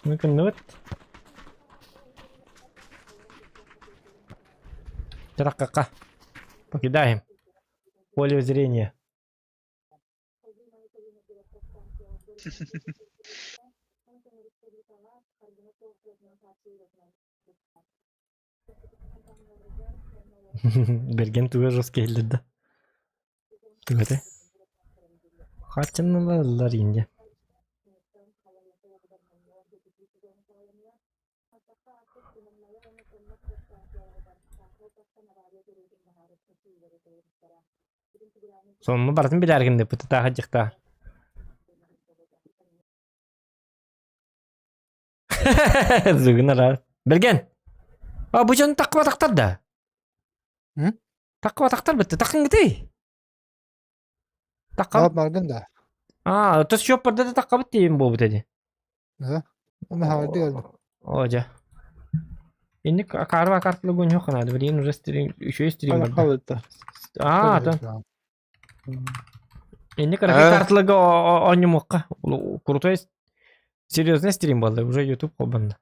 ممكن نوت ترققة покидаем поле зрения. Берген туга жорстко келді. Тугате. Хатчынылар инде. Сонны бартын билергенде пытта хажыкта. Зугнара. Берген. А бу жон таква тактар да. Таква тактар битти. Такын гити. Такка. Bardın da. Тус шоппарда да такка битти бу битеди. Ha? Ama havada geldi. Ожа. Inni karva kartlı gün yok kanada. Bilin уже стрим, еще и стрим var. Havada. Там. Inni karva kartlığı oynamakka. Крутой серьезный стрим был, уже YouTube кобанда.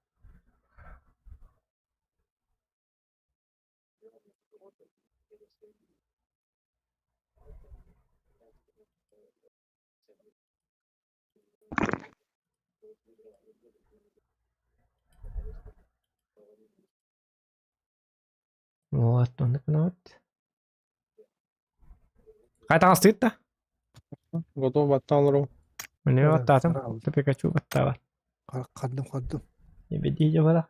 Вот, он вот. Қайтаң стыдта? Готов батталыру. Мне Evet, вот татым. bravo. Ты Пикачу баттава. Kaddım. Не беди же вода.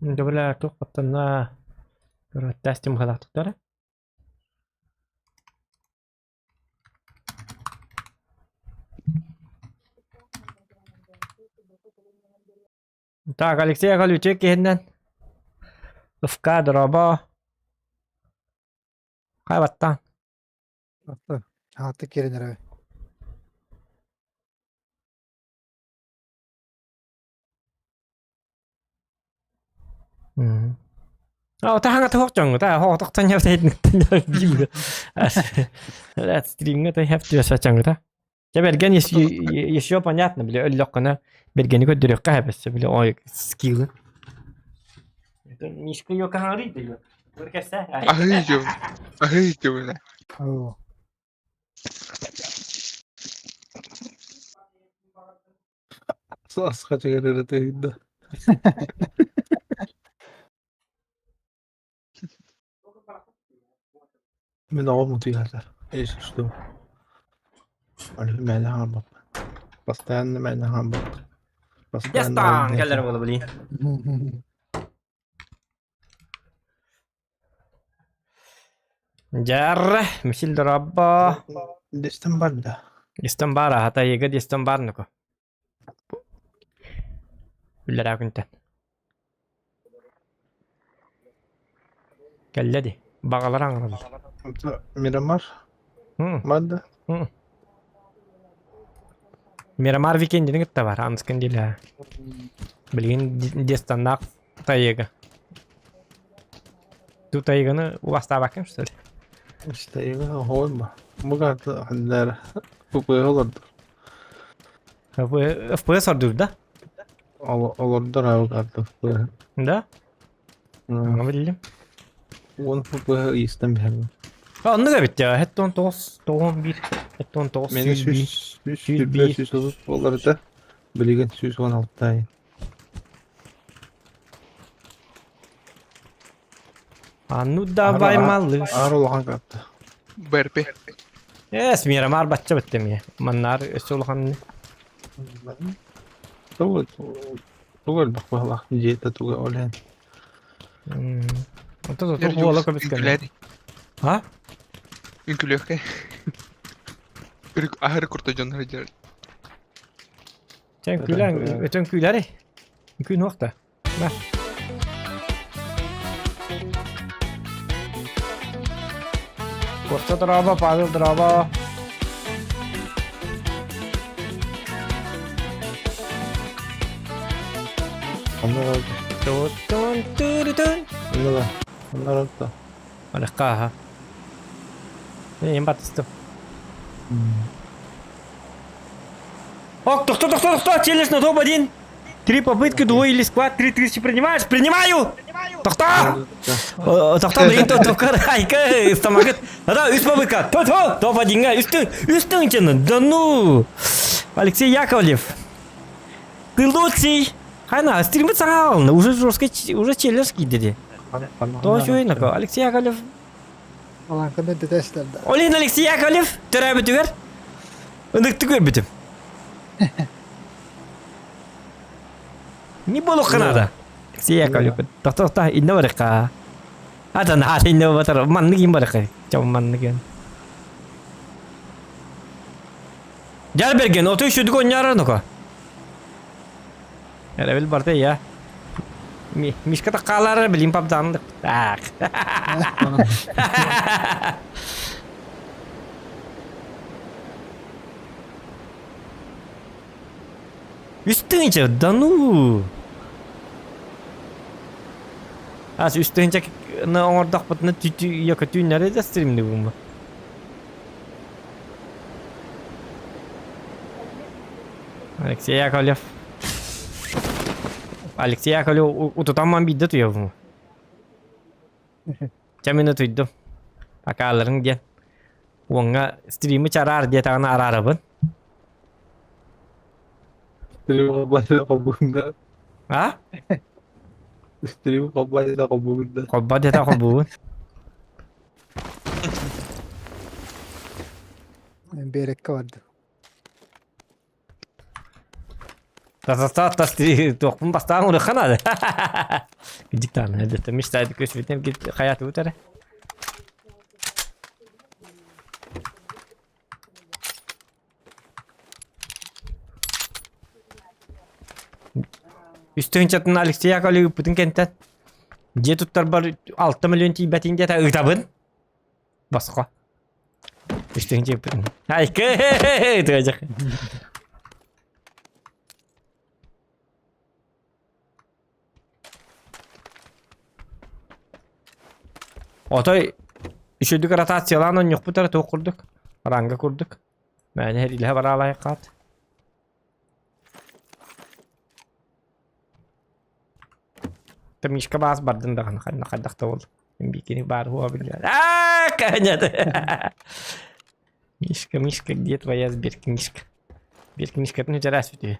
Добре, тук патна. Тестим халактыктары. Так, Алексей Галючек кенден. Лыфка дроба. Кайбаттан. Hatta kerin abi. Таханга тохчон та хоо тохтanya тanya бим. Ла стримга та хефти сачан та. Я берген еще понятно, бля, лёгкана. Бергени көдөрөк кайбас, бля, ой, скилл. Это нишка ёка хари бля. Көркәсә. Ahıyıcı böyle. Oo. Sas kaça gelere tehidde. من عمري هذا ايش شو انا ما لها بط بس تاني ما لها بط بس Ястан, келер болу били. Jarre, мисил драба. ليستن برده Истамбара, хата егет истамбарныко. Билера күнтен. Келледи. Багалар аңырылды. ميرامار مادة Мирамар викендinin гытта бар, анскын диле. Билген дестандак тайега. Ту тайеганы уаста бакым, что ли? işte evi olma bu kadar haller bu olurdu FPS ордур да? olurdu abi kadar Да? Аңа билдим. onu bu istemiyorum Анныга бит ya. Hette 19, 91, hette 19, Meni 100 olup olurdu bilgin 116 ay Ну давай, малыш. ağır olan kattı Berpe. Yes, Miramar бачча биттем я. Маннар эсолхан. طول bak valla jeta tuga olen Ото то хуала кабискан. Ünküleri. Ha? Ünkülüyor ki. Ahır kurtacaksın harcar. Sen külen ötön küleri. Kün nokta. Bak. Kosta draba, Pavel draba. Onlar oldu. Tutun turutun. Onlar da. Onlar oldu. Alakaha. Em batistım. Ок, кто? Челюсть на топ-1. 3 попытки, дуо или сквад, 3000 принимаешь? Принимаю! Тохта! Тохта, блин, тохта, айка, стомагет. Да, üst попытка. Топ-1, üstün canın. Да ну! Алексей Яковлев. Ты лучший. Хана, стримы сагал. Уже жестко, уже челюстки dedi. Doğru oyunu ko. Алексей Яковлев. Olan kadar detesler de. Olin Алексей Яковлев. Törebe tüger. Ындыкты көрбүтүм. Не было Канада. Алексей Яковлев. Тохта, инне барыка. Ата на инне батар. Манны ким барыка. Чам манны кен. Жар берген, оту үшүдүк ойнараны ко. Эребил барда я. Мишка такалары билим папдандык. Так. Üstünce, да ну. Аз üstünce на ордак бутны түтү яка түннәре дә стримде булма. Алексей Яковлев. Алексей Яковлев утутаман бидде туябы. Чамина туйдым. Акаларың ден. Онга стримы чарар диye тагына арарабын. Stream kablayla kabuğunda. А? Stream kablayla kabuğunda. Кобба диye та кобу. Berek vardı. Та тоқпун бастаган ура хана. Гидиктан хәдәтә миштайды көсветем гит хаяты үтәре. Üstün çatın Alexey Yakovlev bütün kentten. Je tutar bar 6 milyon tibetin diye ta ıtabın. Басқа. Üstün çapın. Hayke. Tüyecek. Otoyüşüdük rotasiyalarla yok bu tarafı kurduk. Ranga kurduk. Yani her ilahe var alay kat. Temizke bas bardın da ne kadar da oldu. Bikini бар huwa biliyor. Конечно. Мишка, где твоя сберкнижка? Сберкнижка, это не здравствуйте.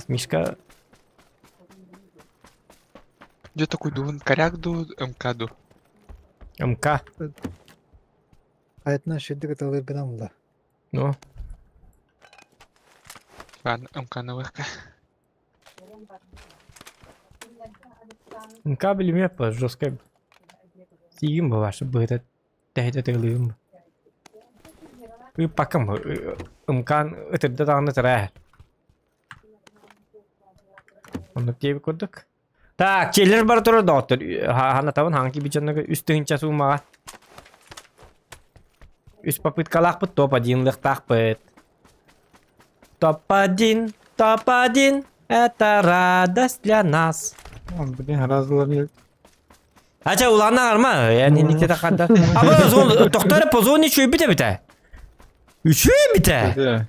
Мишка. Где такой дуван? Коряк ду, МК ду. МК. Hayatına şiddet katılır bir damla. Ну. Ладно, МК на ВХ. МК білмеп па, жестко. Сигим ба ваша быта. Тәйді тәглігім ба. Пакам ба. МК өтірді дағыны тірәр. Onu diye kurduk. Tak, çelir bar turu doktor. Hana tavan hangi bir canlı üstün çası mağa. Üst попыткалах пыт топ-1 лыктах пыт. Топ-1, топ-1. Это радость для нас. Блин, разловил. Ача улана арма. Yani nikte takanda. Ama zon doktor pozon içiyor bite. Üçüyor bite. Hadi.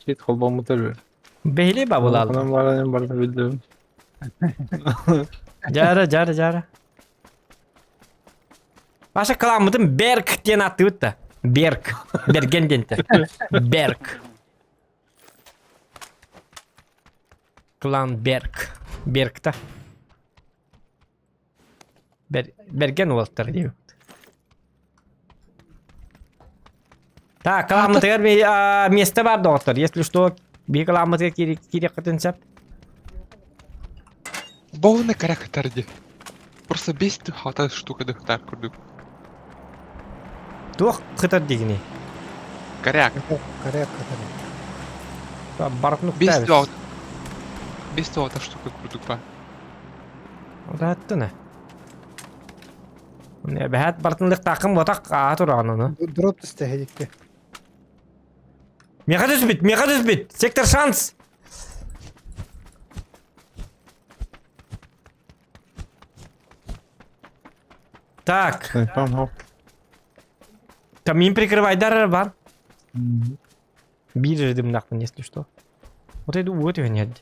Shit kolbamı tabii. Behli babulal. Anam var annem var bildim. Jara. Başa kalamıdım Berk diye attı bitti. Berk. Bergen dente. Berk. Klan Berk. Berk'ta. Bergen Walter diyor. Так, каламатыгар место бар, доктор. Если что, би каламатыгар кирек кытынсап. Боуны коряк атарды. Просто бесит хата штука дыхтар курдук. Туох кытар дигини. Коряк. Каряк катар. Баркнук Бес табис. туалта. Бес туалта штука курдук ба. Ода аттына. Ne behat bartınlık takım botak atır anını. Drop istehedikti. Mega düzbit. Sektör şans. Так, Снайпам хоп. там им прикрывай бар. Бирждым нахуй, если что. Вот иду, вот его нет.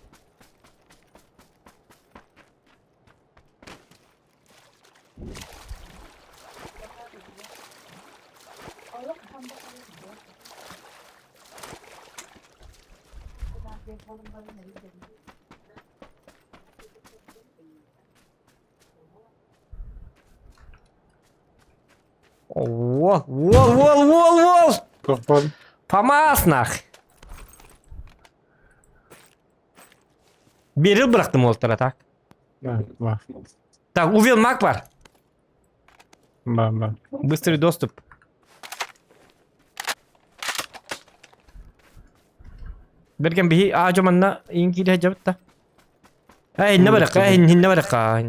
Вол. Kapalı. Помас нах. Берил bıraktım oltara tak. Evet, var. Так, увел маг var. Ben. Быстрый доступ. Bergen bihi ağacı manna inki de cevapta. Ay ne baraka, ne baraka.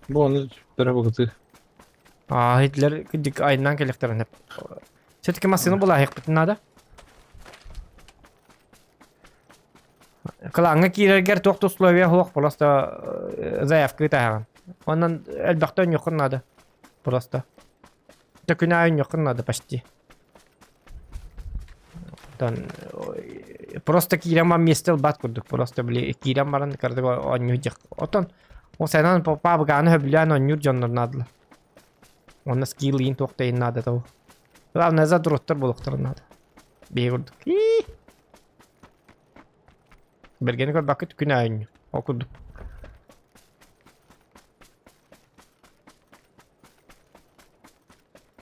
Bu onu tarafa bakıtı. Hitler gıcık ayından kelekterin hep. Çetki masını bula hek bitin nada. Kalanga kirerger toktu Slovenya hoq просто заявка таган. Ondan elbaqtan yoqun nada. Просто. Takünayın yoqun nada почти. Dann просто кирамам местел бат курдук. Просто били кирамаран кардык онюжик. Отон o senan papa gаны höbülän onjur jonnor nadla. Onda skillin toqtayın nada taw. Rav naza duruttur buluktur nada. Beğurduk. Bergeni kol bakıt günayın. Okuduk.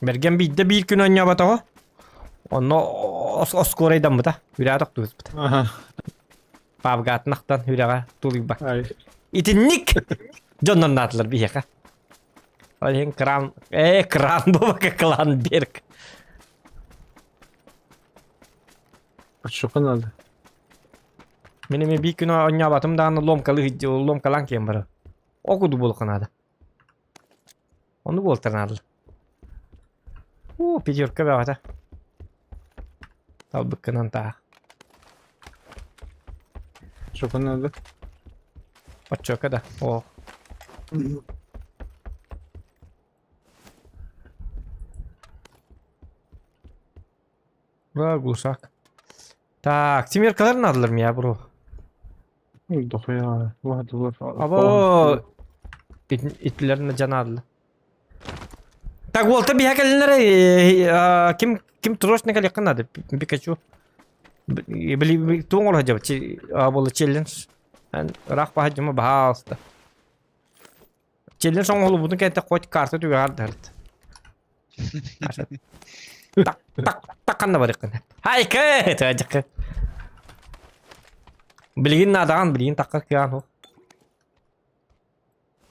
Bergen bidde bir gün oynuyor batağı. Onu oskoraydan mı da? Hüra doktuğuz bu da. Aha. Pavgatnaktan hürağa tuluy bak. Hayır. İtinnik! Jonnon natlar bir yaka. Olayın kram... kram bu baka klan berk. Çok anladı. Benim bir gün oynuyor batım da lom kalan kim var. Okudu bulukun adı. Onu boltern adı. Pijurka be bata. Tal bıkkınan ta. Çok anladı. Ochoka da. O. Bura gluşak. Tak, simirkaların adılar mı ya bro? Dur ya. Var. Abo. İtlilerin canı adılar. Так, Волта bir hakelinlere kim troşne yakın adı Pikachu. Bili tuğul acaba bolu challenge. Yani rak bahacıma bahasta. Challenge son olu bunu kete koç kartı tüyar dert. Tak kan da var yakın. Hay ke tacık. Bilgin nadan bilgin takar kıyan o.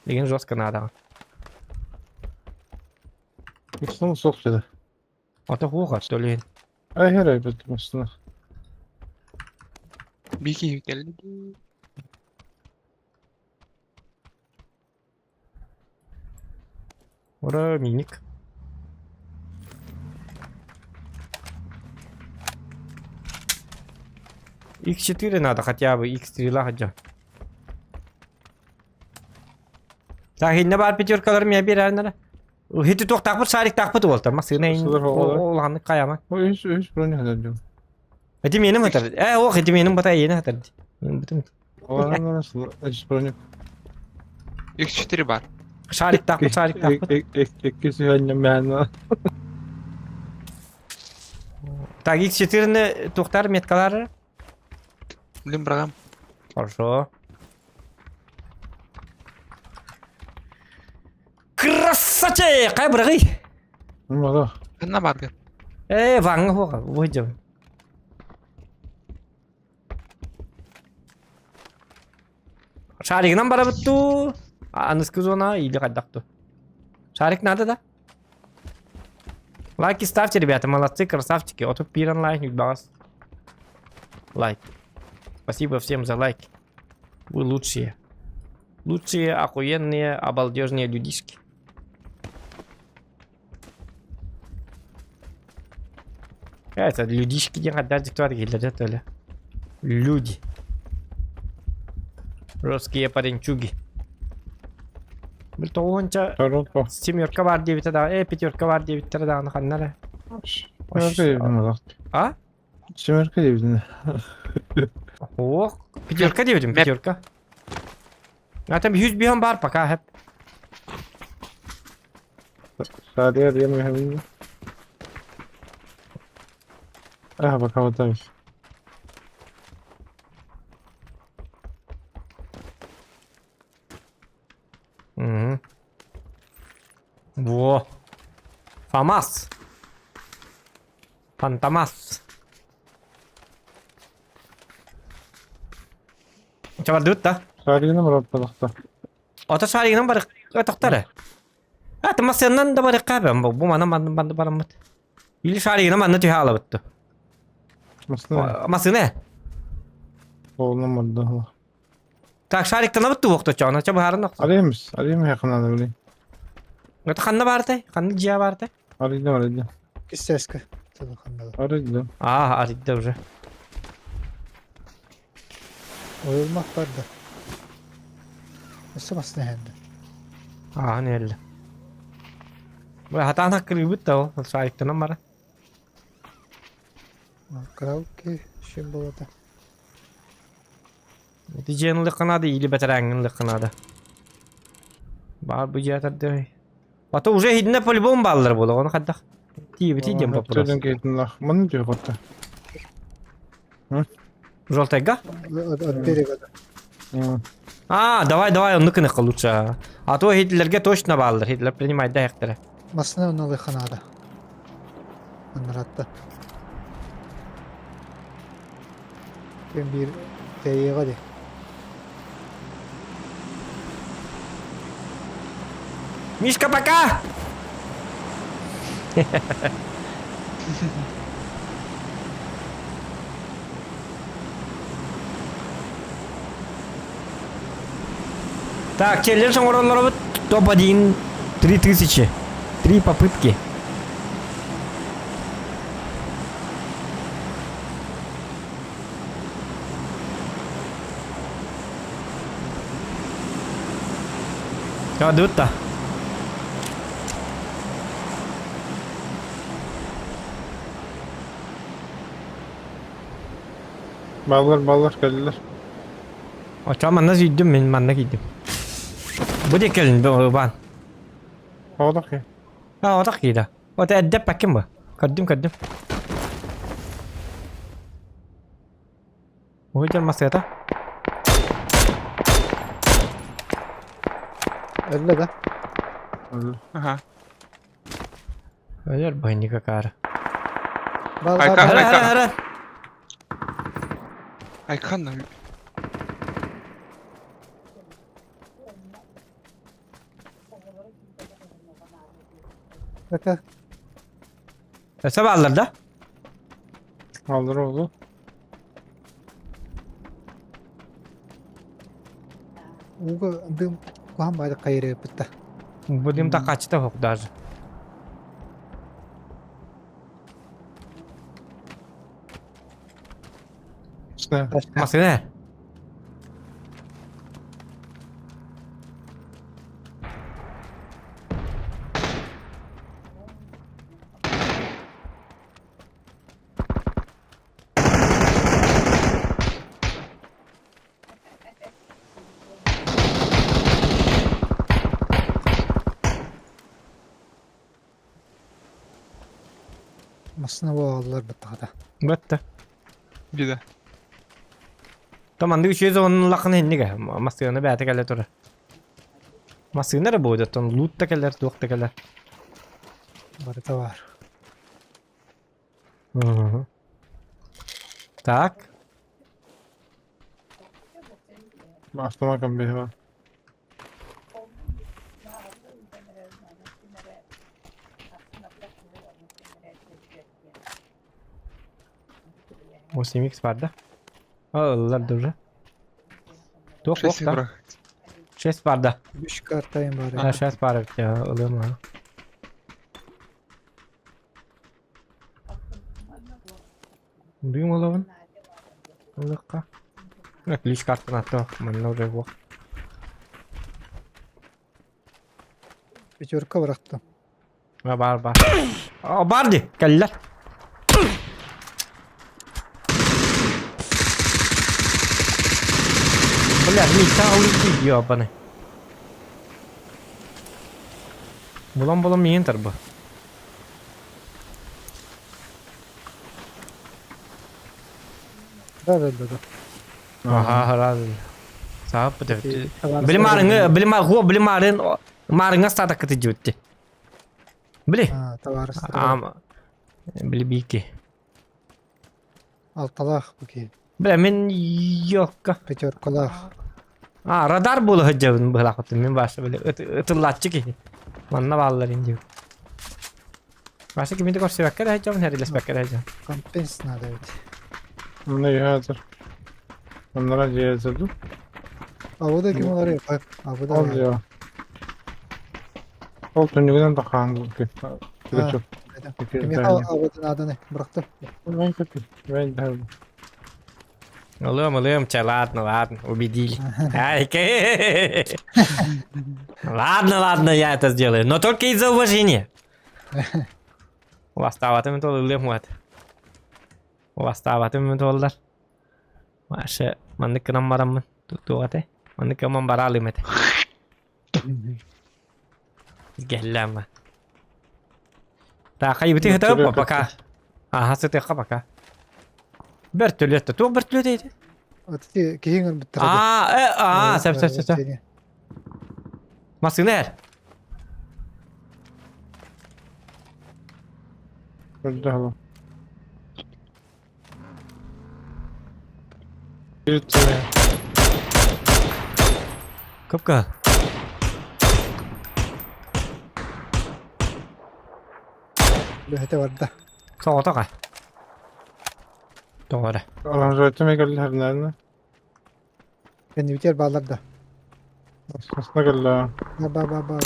Bilgin joska nadan. Aslında sok dedi. Ata huğa söyleyin. Ay her ay bildim aslında. Bir iki geldi. Ora minik. X4 надо хотя бы, X3 хотя. Так, ne var pijurkalarım ya bir anlara. Hiç tok takpıt sarik takpıt oldu. Masına in olanı kayamak. O hiç bunu ne diyor? Hadi benim hatar. O hadi benim bata yeni hatar. Bütün O nasıl? Hiç bunu. X4 var. sarik takpıt. Ekkisi annem ben. Так, X4'ны тохтар меткалары. Блин, братан. Хорошо. Красавчик! Кай брагы? Valla. Kanna barga. Ванга хога, выйдем. Шаригнан бара буту. Аныску зона или кайдакту. Шарик надо да? Лайки ставьте, ребята, молодцы, красавчики. Вот тут пиран лайк, бас. Лайк. Спасибо всем за лайки. Вы лучшие. Лучшие, охуенные, обалдежные людишки. Это людишки не отдать кто это ли? Люди. Русские паренчуги. Bir toğunca Torolpa. семерка var diye bir tane daha, пятерка var diye bir tane daha onu kanlara. Semerka evdin o. А? Semerka evdin. Oh, пятерка diyelim, пятерка. Zaten 100 bir var bak hep. Sadiye arayamıyor hemen. Ah bak havadaymış. Hı. Во. Фамас. Фантомас. Coba dut da. Sadiye'nin mi ortalıkta? Ota şariginin bari ötüktara. Ha tamam senden de bari kahve bu bana bana. İli şariginin bana tüy hala bitti. Nasıl ne? Masın ne? Oğlum orada. Tak şarikten ne bitti vakti çağına çaba harın nokta. Arayayım mı yakından da bileyim. Öte kanna vardı. Kanna ciğer vardı. Arayacağım. Kisteska. Telefonda. Arayacağım. Arıdı уже. Oyulmak vardı. Nasıl masne hende? Ne öyle. Bu hatan hakkı bitti o. Şarikten ama. Karaoke şimdi burada. Neticenin lıkına da iyili beterengin lıkına da. Var bu ciğer de. Ata уже hidine polibom balları bolu onu kadar. Тидем по Söylen просто. gittin lah. Bana diyor hatta. Желтая. От берега. Давай, он ныкныкы лучше. А то хитлерге точно балдыр. Хитлер принимает да яктыра. Masne onu lıkhanada. Anlattı. Ben bir teyiğe de. Мишка, пока! Так, челлендж уровня топ-1 3000. 3 попытки. Дут-то. Bağlar geldiler. Açama nasıl gidiyorum ben de gidiyorum. Bu da gelin ben. Havada ki. O da kıydı. O da edep bakayım mı? Kaddım. O yüzden masaya da. Öyle de. Ага. Öyle bayını kakar. Bal Ay, var. kah- Hara. Aykan da Bakın. Sabahlar da. Aldır oldu. Uğur bir kuhan baydı kayırı yapıttı. Bu dim da kaçtı hok dar. İşte. Masaya. Masne bu ağırlar bıttı. Bitti. bir de. Tamam, da 300 onun lakını hindi ga. Masayını bäte gelle tora. Masayını da boyda ton loot da geller, duak da geller. Barıda var. Tak. Aslama kan biri var. O Simix vardı. Allah dur. Yok Шесть yok da. враг. 6 vardı. 3 kartayım bari. Ha 6 var ya. Olur mu? Duyum olalım. Allah'a. Bak liş kartını attı. Manla oraya bak. Pechorka bıraktım. Ha var. Aa vardı. Geldiler. Блядь, Миша улетит, ёбаный. Булам ментор бы. Da öldü. Ага, раз. Сап, Peki, Марыңа статак ты жутти. Били? Ha, tavarыстыр. Ам. Били бики. Altalaq bu ki. Бля, мен ёкка. Pechorkalaq. Радар болу хажабын быхлакты. Мен башы били ытыллатчы ки. Манна баллар инди. Башы кимди көрсө баккер хажабын, херилес баккер хажабын. Компенс надо evet. Ne hazır. Onlara cihazladım. Avuda kim olar yapar? Avuda. Ol ya. Ol tünüğünden de kanlı ki. Ha, Çok. Kim yapar avudun adını bıraktım. Ben kötü. Ben de. Лым, ча, ладно, убедили. Ладно, я это сделаю, но только из-за уважения. Vastavatım tolu muat. Vastavatım tollar. Masha mandik namaram tu ate. Mandik amam barali mete. Gellam. Ta kaybeti hata baka. Aha sete baka. Bertoletta, tu Bertoletta. Öteki kihin bitirdi. Sep. Masın ner. Öldü hala. Bir tane. Kapka. Behete vardı. Soğuk ka. Doğru. Alan rötüme geldi her nerede? Ben biter bağlarda. Aslında geldi. Ba.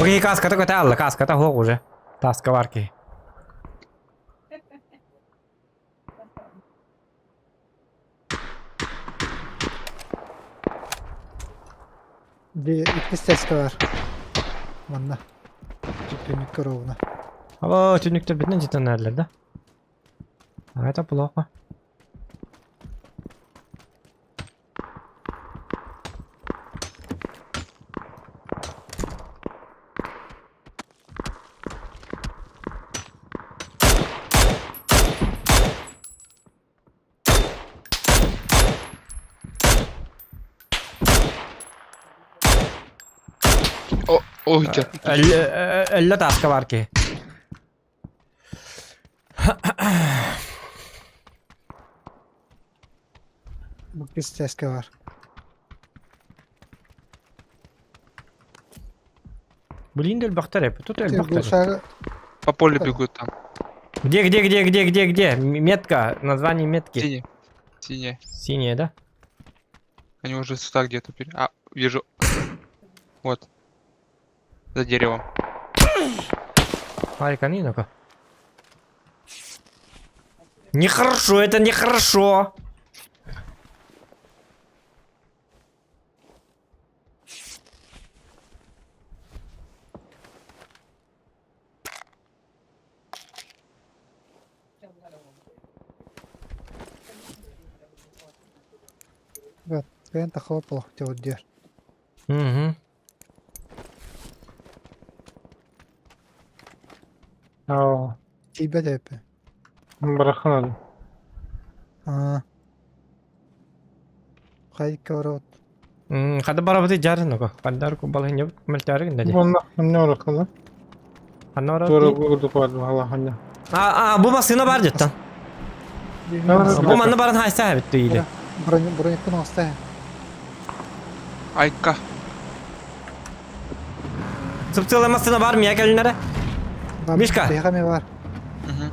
Бги каската кота алла, каската хок уже. Таска варки. Bir iki ses var. Manna. Tüpünlük korovuna. Ало, тюниктер битен cidden nerelerde? Это плохо. Ой, да. 50 taska var ki. Bu iki ses var. Блин, дөл бактар эп. Тут эль Bu бактар. uşağı По полю бегут там. Где? Метка, название метки. Синяя. Синяя. Синяя, да? Они уже сюда где-то вижу. Вот. За деревом. Марика, ну-ка. Нехорошо, это нехорошо. ben takılıp cevap diyor. Угу. Aa. Tibe de hep. Bırakın hadi. Ha. Kayık korovut. Kada barabati jarın o. Kadar ko balın yok. Meltari ginde. Bunda ne orakalı? Hanna var Doğru abi. vurduk vardı valla hani. Bu masına var cidden. Bu manna barın haysa bitti ile. Бронякты носта. Айка. Sıpçılamasına var mı ya gelinlere? Мишка. Бегами бар. Мгм.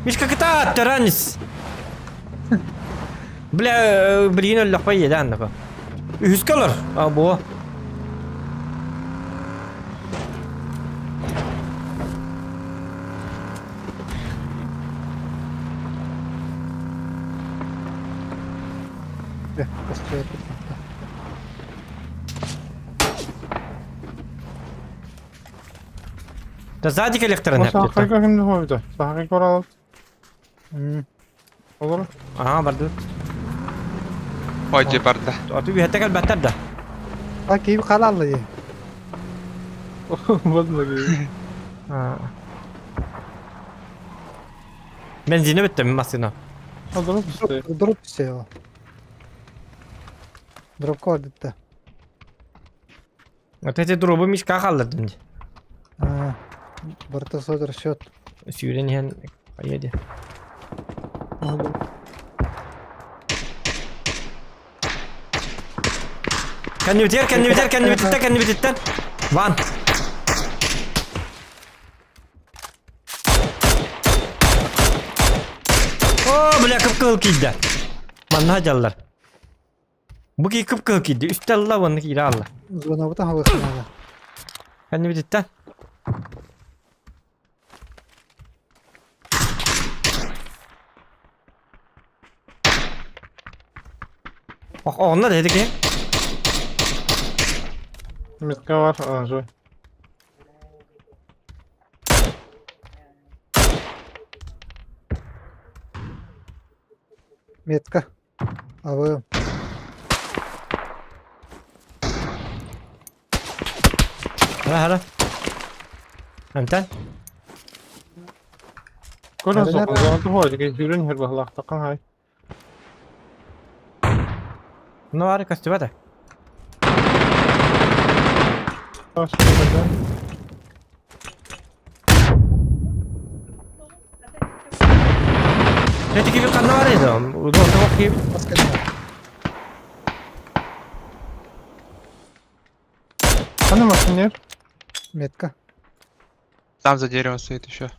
Мишка кыта таранис. Бля, бірген өлі қой еді анығы. Үз қалыр. Bu. Построят. Da zadik elektron hep Sağ cidden. kayka şimdi koydu. Sağ kayka oralı. Olur mu? Aha bardı. Pode barda. Atı bir hette kalbattar da. Bak iyi kalallı ye. Bozma gibi. Benzini bitti mi masına? Olur mu işte? Durup bir şey o. Durup koydu da. Ötesi durubu Mishka kaldırdın. Burada sodur şut. Suyuren hen yedi. Kendi bitir. Van. Bile kıpkıl kiydi. Manna hacalar. Bu ki kıpkıl kiydi. Üstte Allah vanı kiydi Allah. Zona bu da havasına da. Kendi bitir. Onlar dedi ki. Mitka var. Aa, şöyle. Метка. Avı. Hala. Hamtan. Kolla Nerede? sokuyor. Zaman da koydu. Yürün her bahla. Takın hay. Ne var kastı da. Baş şöyle. Dedi ki bir kanı var ya. O da bakayım. Baskın. Hani masın yer? Метка. Там за деревом стоит еще.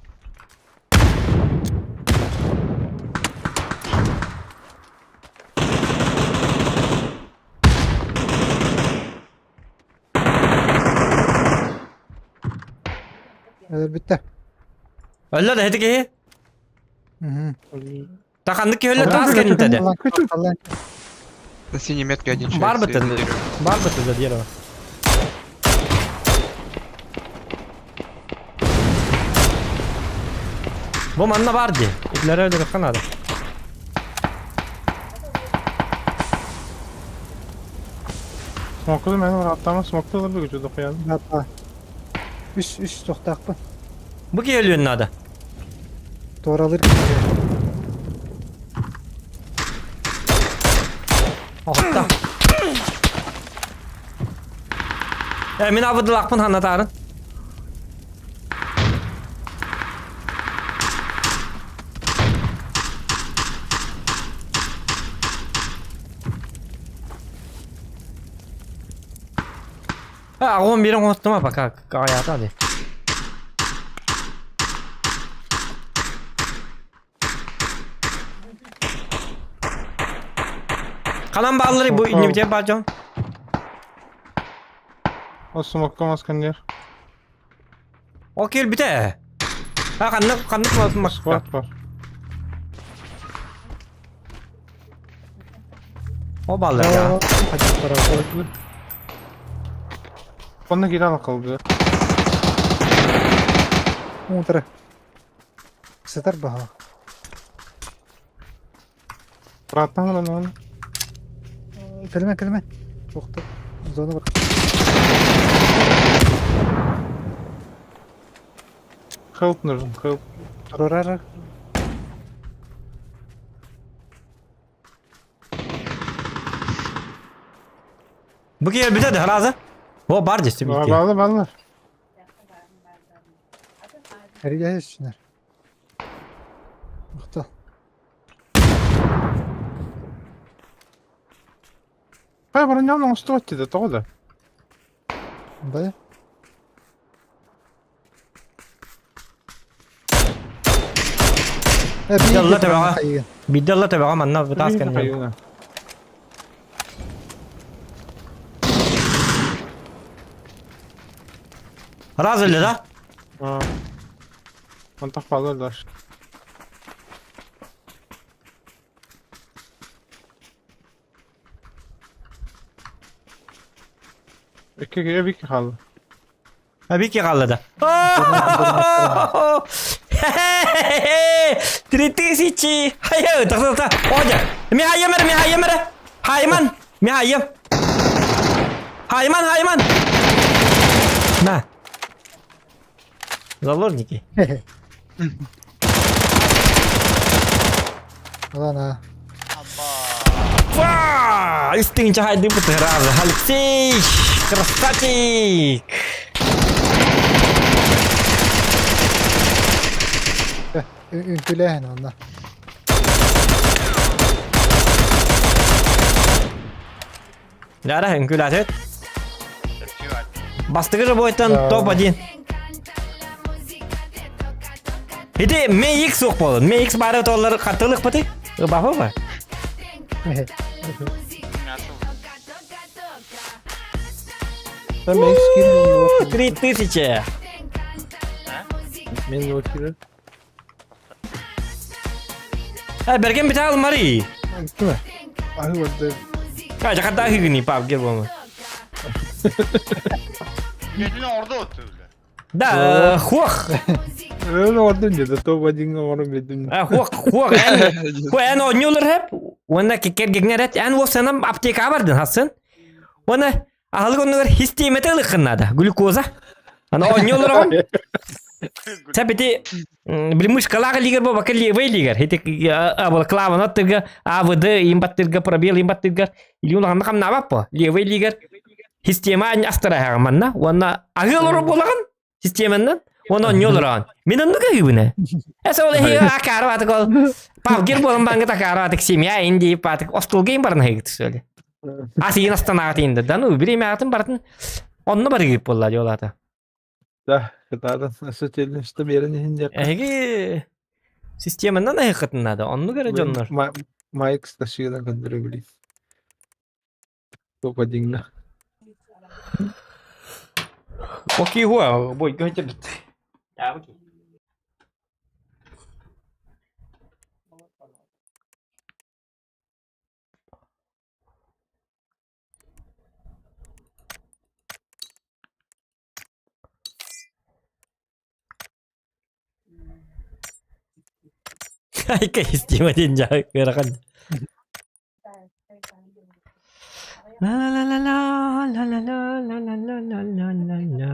Bitti. Öyle de dedi ki. Takandık ki öyle Tamam, tas böyle kendin dedi. Allah küçük. Allah. На синей метке один человек Бар стоит бытын. за деревом. Бар бытын da diyor o. Bu manna vardı. İpleri öyle bakın adam. Smoklu benim var. Hatta smoklu olur bir gücü dokuyan. Hatta. Üç soktak mı? Bu ki ölüyorsun adı. Doğru alır. Hatta. Emin abi lakpın anlatarın. Ha, 11'in hostuma bak ha. Gayet hadi. Kalan bağları bu ince bacım. O smoklu maskan yer. O kill bite. Ha kanlık olsun bak. Squat var. O bağları ya. Hadi tarafı. Bana geri alakalı. Утро. Сетер баха. Rahattan mı lan onu? Kelime. Toxta. Zona bak. Help нужен, help. Rorar. Bu yer bir de razı. O bar cesi bitti. Bağlı. Herige hessinler. Mıhtal. Hayır bana ne anlamı de toğda. Baya. Yalla tabağa. Bir de Allah tabağa manna bir tas kan. Razı öyle da. Mantak kalırlar. İki kere bir kaldı. Ha bir ki kaldı da. 3000. Hayır, tak. Oja. Mi hayır. Hayman. Mi hayır. Hayman. Na. Zaложники. Ulan ha. Wah, isting cahaya di putih razı. Halsik. Krasacik. Üntüle hani onlar. Ya dah, engkau lah set. Bastıkır boyutan top один. Hidi MX yok bolun. MX bari tollar katılık pati. Bapak apa? Sen ben skill 3000. men bakıyorum. Ha bergen bir tane almari. Gitti mi? Ay orada. Ha Jakarta gini pap gel bana. Gözünü orada oturdu. Da huak. Öyle orada önce de top adinga onu bildim. Ha huak en oynuyorlar hep. Ona kiker gegnet en o sanam apteka vardın Hasan. Ona ahlı onlar histimete lıkınada glukoza. Ana oynuyorlar on. Tapi beli muskala ligar bawa kali away ligar. Hiti awal kelawan atga avada imbat tirga perabil imbat tirga. Iliun nak nakam nak apa? Liaway ligar. Sistema astra mana? Wana agil orang bolan. Sistemanya wana nyolran. Minan tu kaya guna. Esa oleh hiya akar wat kal. Pagir bolan bangga akar wat simya indi pat ostul game pernah gitu soalnya. Asih nastana atinda. Dan biri meatin partin. Onunla bari polla jolata. Da, katadan nasıl çelmişti bir yerin hince. Ege sistemından ne hakikaten onu göre canlar. Mike taşıyla gönderebiliriz. Top adinga. Okey hua boy göçe bitti. Ya okey. Ay kayak istimewa dinja gerakan. La la la la la la la la la la la la la la.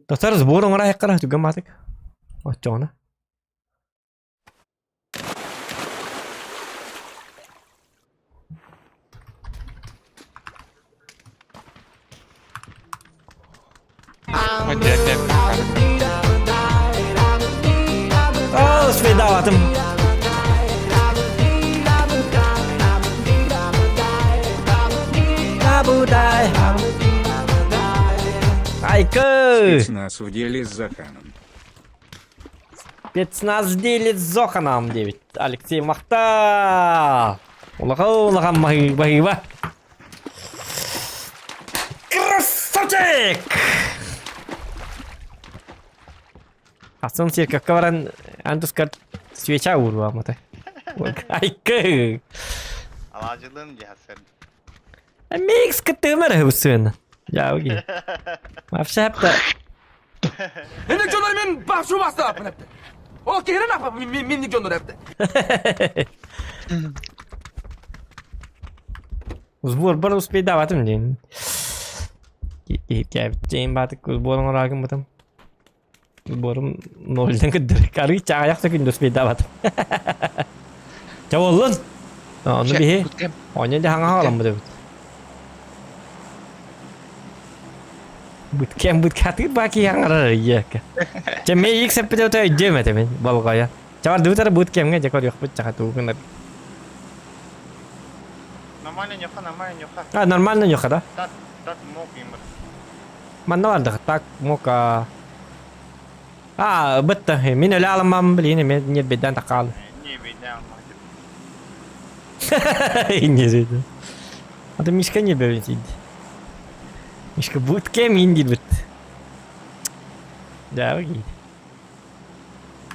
Dokter zbor orang yakar juga matik. Oh cona. Oh sepeda watem. Budai. Айка! Спецназ в деле с Заханом. Спецназ в деле с Зоханом, 9. Алексей Махта! Улахам Махива! Красавчик! Hasan cirka kawaran antuskart свеча урва мата. Айка! Alacılığın cihazı. Mix ketemu Hussein. Ya oke. Maaf siapa? Ini jodoh min bahsu basta apa nih? Oh kira apa min jodoh repte? Uzbur baru sepeda batam din. Kayak cem batik uzbur orang lagi batam. Uzburum noldan kedir. Kali cahaya sakin dos sepeda batam. Jawab lun. Onu bihe. Hanya dah hang halam betul. Bootcamp baki yang arar iya ka. Ceme ilk sepede oto ejeme temen balgaya. Çavar dutar bootcamp ge jakor yok bıçak tu kunar. Нормально нюха, нормально нюха. Ah normalnya yok da. Тат мог им. Mana var da tak moka. Betul. Min öyle alamam bilini men niyet beden takal. Не видел, мать. İnce dedi. Adam Mişka niye böyle şeydi? Mişka bootcamp indi bit. Ya bak iyi.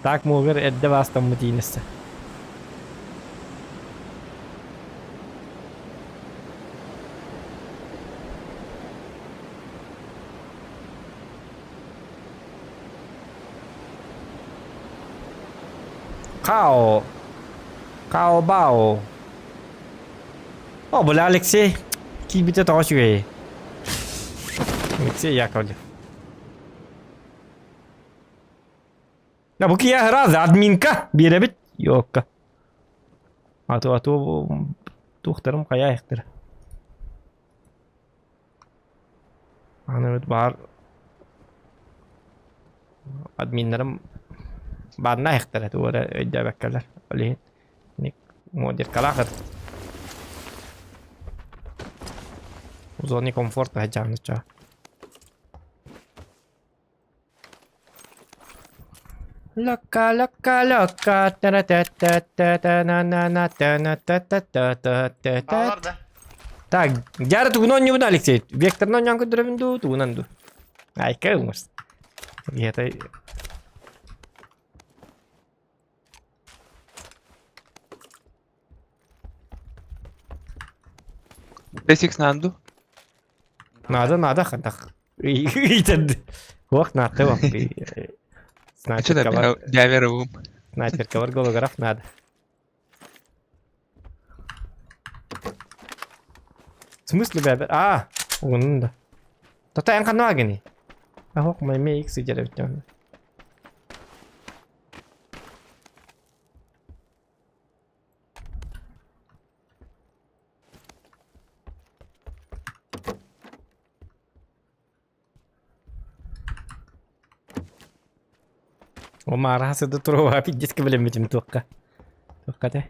Tak mogar edde vastam mutinesse. Kao bao. Oh boleh Alexei. Ki bitte tahu juga. Alexei ya kau je. Ya bu ki ya raz admin ka bir bit yok ka. Atu tuhtarım kaya ektir. Anı var. Adminlerim بعدنا اختلت ولا إجابة كلر اللي نك موديل كلاخر وزوني كومفورت هجان نتشا لكا تنا تا تا نا نا نا تا تا تا تا تا تا Bağlar da. Так, гяра тугнон не вдали, Алексей. Вектор но нянку древенду, тугнанду. Ай, каумус. Это Basics nandu. надо хатах. Итед. Вах на ты вах. Что Снайпер да кавар. дяверовым. Снайпер кавар голограф надо. В смысле, бебе? Он да. То ты анка нагини. Хок май ме икс иджерев тён. وما راح تروح في الجسك بلا متوقع توقعته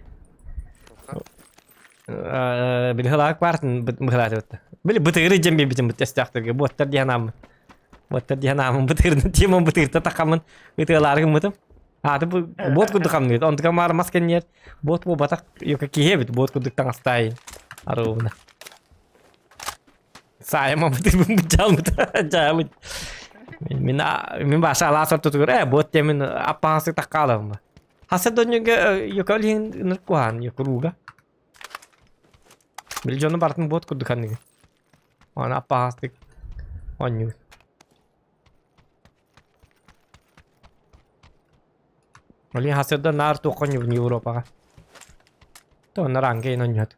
بالهلاك بارتن مخلاته بل بتغير جنبي بتم تستخدم بوتر دي هنام بتغير تيمون بتغير تتقمن بتغير متم هذا بوت كنت خمني أنت كمار ماسكنير بوت بو بتك يوكي هيبت بوت كنت تنستاي أرونا saya mau betul jauh jauh min bahasa alasan tu buat dia min apa hasil tak kalah mah hasil tu juga yo kali nerkuhan yo keruga bil jono barat buat kudu kan ni mana apa hasil onyu kali hasil tu nar tu konyu ni Eropa tu narangke nonyat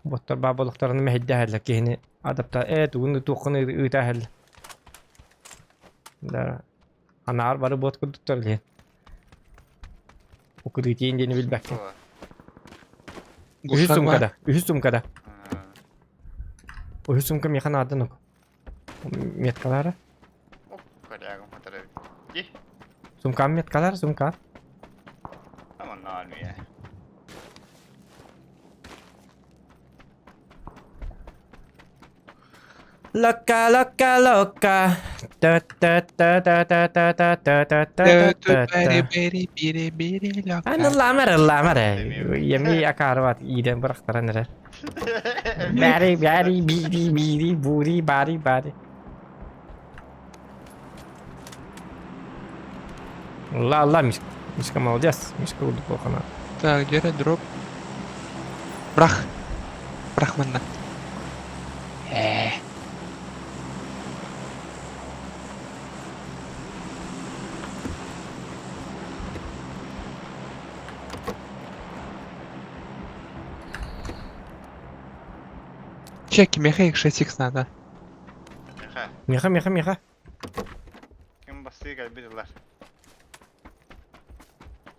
buat terbabal terus mehdah lagi ini adapta tu tu kene utahel ده انا عارف على بوت كنت تطلع وكريتين دي نبيل بحكي وهسم كده وهسم كم يخنا عدنك 100 كلارة Kadang aku terus. Ih, سم كام 100 كلارة سم كام aman nol ya. لوكا تا تا تا تا تا تا تا تا تا تا أنا الأمر يمي أكاروات إيدن برخترن ده باري بيري بوري باري لا مش كمالديس مش كود بوخنا Так, где дроп? Брах mana? Чеки, механик 6x надо. Meha. Kim bastı gel bilirler.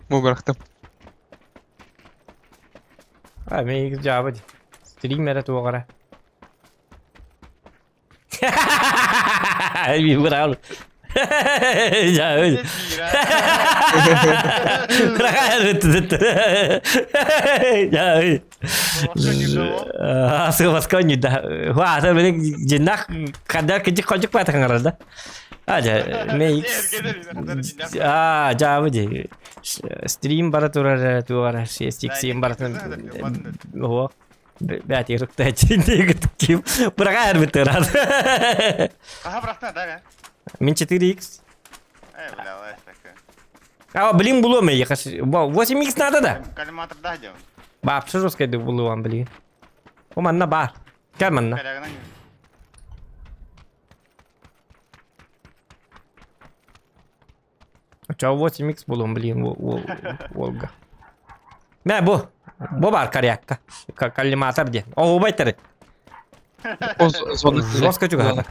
Mu bıraktım. ميك جابدي ستريم مرة توغرة Bir bravo. Ya öyle. Bırak ya öyle. Asıl başka oynuyordu. Wah, sen böyle cennak kadar küçük kocuk var tanrıda. Aja, MX. Jauh aja. Stream barat tuara stream barat. Oh, berarti rukta cinta kim. Bırak betul. Aha bıraktın da ya. Min 4X. Bile Allah esnekte. Ah, beli belum ya kas. 8X nada da. Kalimat dah jauh. Bap terus kayak belum beli. Oh mana bar? Kan mana? Karyakan Coba 8X belum beli Volga. Ne bu? Bu bar karyak. Kalimat dia. Oh, better. O zona. Zoska juga ada.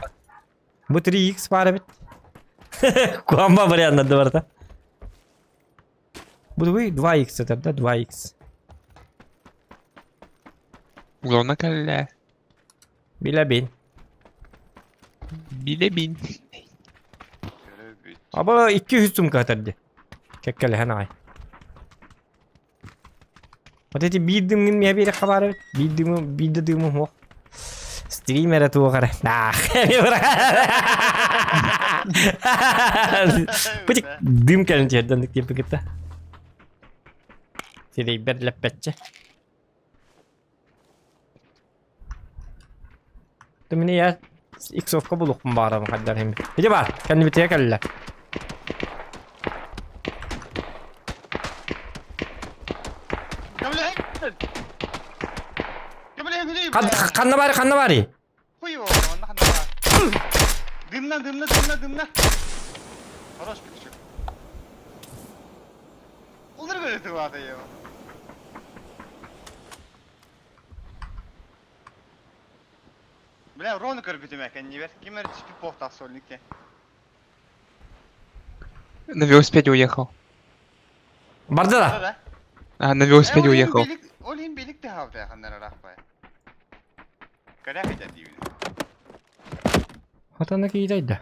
Bu 3X var evet. Kuamba var yanında var da. Bu da 2X tabii da 2X. Zona kalle. Bile bin. Bile bin. şöyle bir Ama 200 sum katardı. Kekkele hanay. Hadi bildiğimin ya bir kabar evet. Bildiğimi o. Streamer tuh kare. Nah, Pucik dim kan cerdan dik tipe kita. Jadi berlepetçe. Temini ya X of kabuluk mbara makadar hem. Jadi bar, kan bitaya kalla. Kanna bari. Huyo, onda kan var. Dımla. Horoş bir küçük. Olur böyle tıvadı ya. Бля, ровно кыргытым экен, не верь. Кимер чипи похта сольнике. На велосипеде уехал. Barda da. Да. А, на велосипеде уехал. Олим белик те хавта якындар рахпай. Карак эден дивин. Hatana kiyidaydı.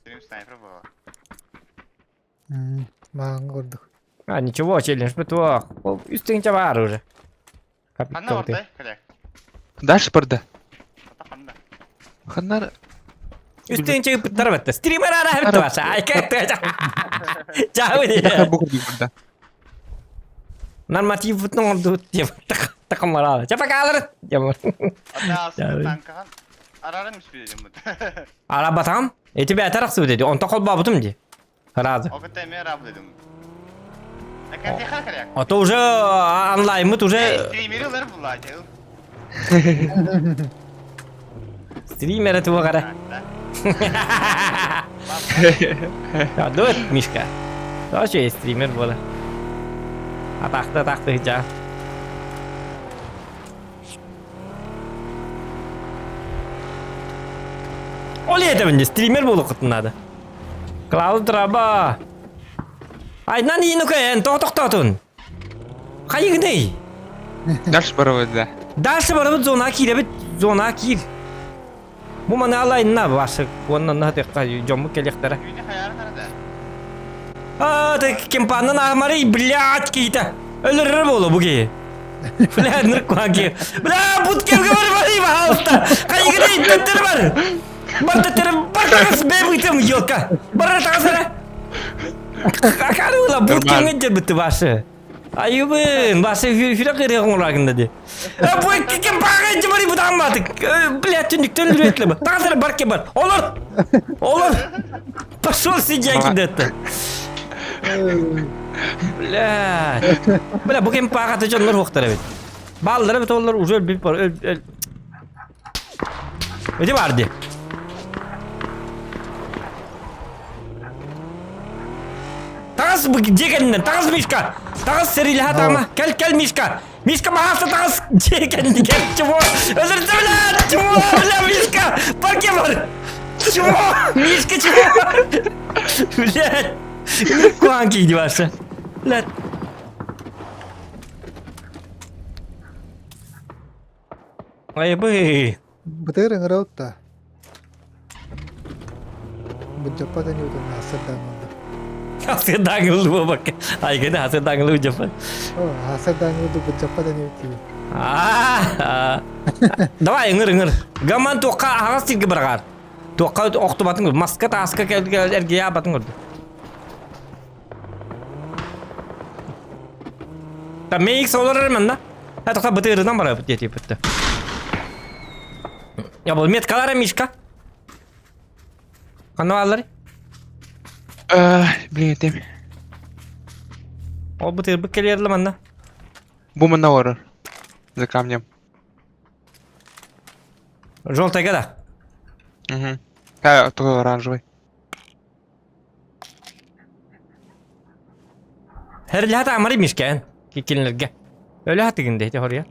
Senin снайпер был. Mağın gördük. А, ничего, челлендж бытуа. Üstün var уже. Ханна ортай, карак. Дальше барда. Ханна. Ханнар. Üstün çıkıp tarafta. Streamer ara hep tuasa. Ay kete. Jauh Такая dia. буква di барда. Normatif futbol tuh dia takım var. Cepat kalır. Jamur. Hatta aslında Ya. tanka ararım ispiyeceğim bu. Araba tam. Eti bir atarak su dedi. On takol babutum di. Razı. O kadar mı arab dedim. Ne kadar yakar karyak. O da уже онлайн мы уже Streamer'i olur bulacağım. streamer itu kara. Ya dur Mishka. Daha şey streamer bola. Atakta hiç. Olay da bence streamer bolu kutunadı. Cloud Raba. Ay nani ini kayak tok tun. Kayak gini. Дальше баровать, да. Дальше барабыз зона кире зона кир. Bu mana alayına başı ondan hadi jomu kelektere. Günü hayal nerede? А, ты кемпанın ahmarı блядь кита. Ölür bolu bu ki. Блядь ныркваки. Бля, будке говори пожалуйста. Kayak gini tetter var. Barta bebektim yoka. Barta kasara. Kalau lah budke ngejar betul başı. Ayubun, başı hüra kere ngolagın dedi. Bu kim pakai cuma ribut amat. Блядь, tündükten üretli bu. Takasara barke bar. Olur. Пошел сидеть где-то. Бля, bu kim pakai tuh canlar hoştur evet. Balları bet onlar ucul bir par. Öyle vardı. Takas bu cekendinden, takas Mishka. Takas serilah ama. Gel Mishka. Mishka mahasta takas cekendi gel çubuğu. Özür dilerim çubuğu. Mishka. Parke var. Çubuğu. Mishka çubuğu. Ulan. Kuan giydi varsa. Ulan. Ay bu. Betul ngerot ta. bu Japa'da ne oldu? Hasaddan oldu. Hasil dangıldı bu bak. Ay gene hasil dangıldı bu Japon. Hasaddan oldu bu Japa'da ne oldu? Давай ыңыр. Гаман тоққа ағас tilgi бірғар. Тоққа оқты батың көрді. Маска тасқа келді әрге батың көрді. Та мен икс олар әрмен да. Тоққа бұтығырынан бара бітті бітті. Ya бұл меткалар әмешка? Қаны балар? Блин, этим. Ол бұтығыр бұк келерлі манда. Бума на орор. За камнем. Желтайға да. Угу. Такой оранжевый. Herli hata amari mişken. Kikilinirge. Öyle hatı günde heti oraya.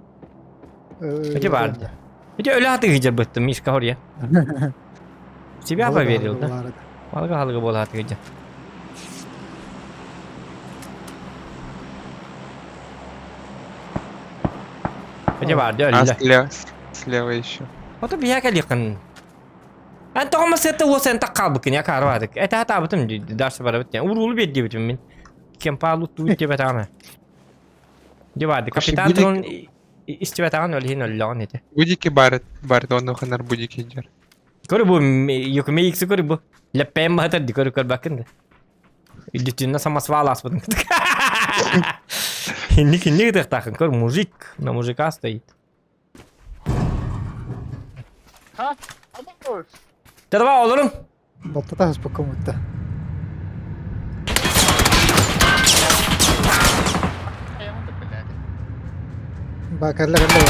Heti vardı. Heti öyle hatı gıcır bıttım mişka oraya. Sibi apa verildi. Malga halga bol hatı gıcır. Heti vardı öyle. Слева еще. O da bir yakal yakın. Ben toğma sette o sen takkal bıkın ya kar vardık. Ete hata bıtım dersi bara bıttı. Urulu bir diye bıtım ben. Kempalut du diye bıtım. Diye vardı. Kapitan ton istiyor bıtım öyle hin öyle lan ete. Будики барит, он ханар будики идет. Körü bu yok me ikisi körü bu. Lepem bahtır di körü bakın da. İddiğinde samas valas bıtım. Hinni de takın körü müzik. Na müzik astayı. Ha? Ama dur. Tadava olurum. Battı da hasbukka mutta. Eyvallah блядь. Bakarla karla var.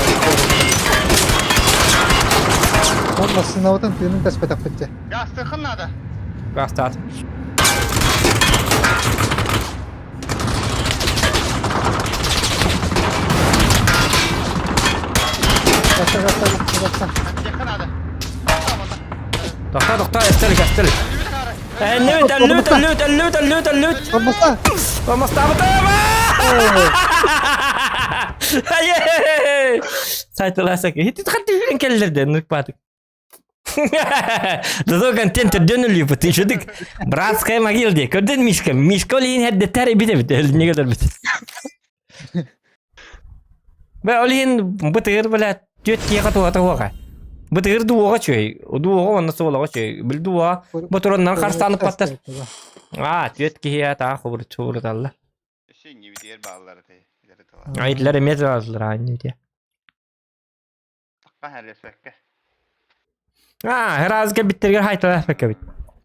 Ama sınavdan birinin tespit yapınca. Gaz tıkın adı. Gastat. Gasta. Yakın adı. Doktor istelik. Lüt. Olmazsa. Vamos tama. Hayır. Saytılar sakın. Hiç tıkatı kellerden nükpatık. Зато контент дönülüyor bu tişödük. Bratskaya magil diye. Gördün Mişka. Mişka oliğin her detayı bite. Ne kadar bite. Ve oliğin bu tığır böyle tüet diye katı hoka. Bu tığır duvağa çöy. O duvağa ondan sonra çöy. Bil duvağa. Bu turundan karşılanıp patlar. Tüet ki ya ta kubur Allah. Şey gibi diğer bağları da. Ayetler emez razılar aynı diye. Ben her respekte. Разга биттерге хайтала фекебит.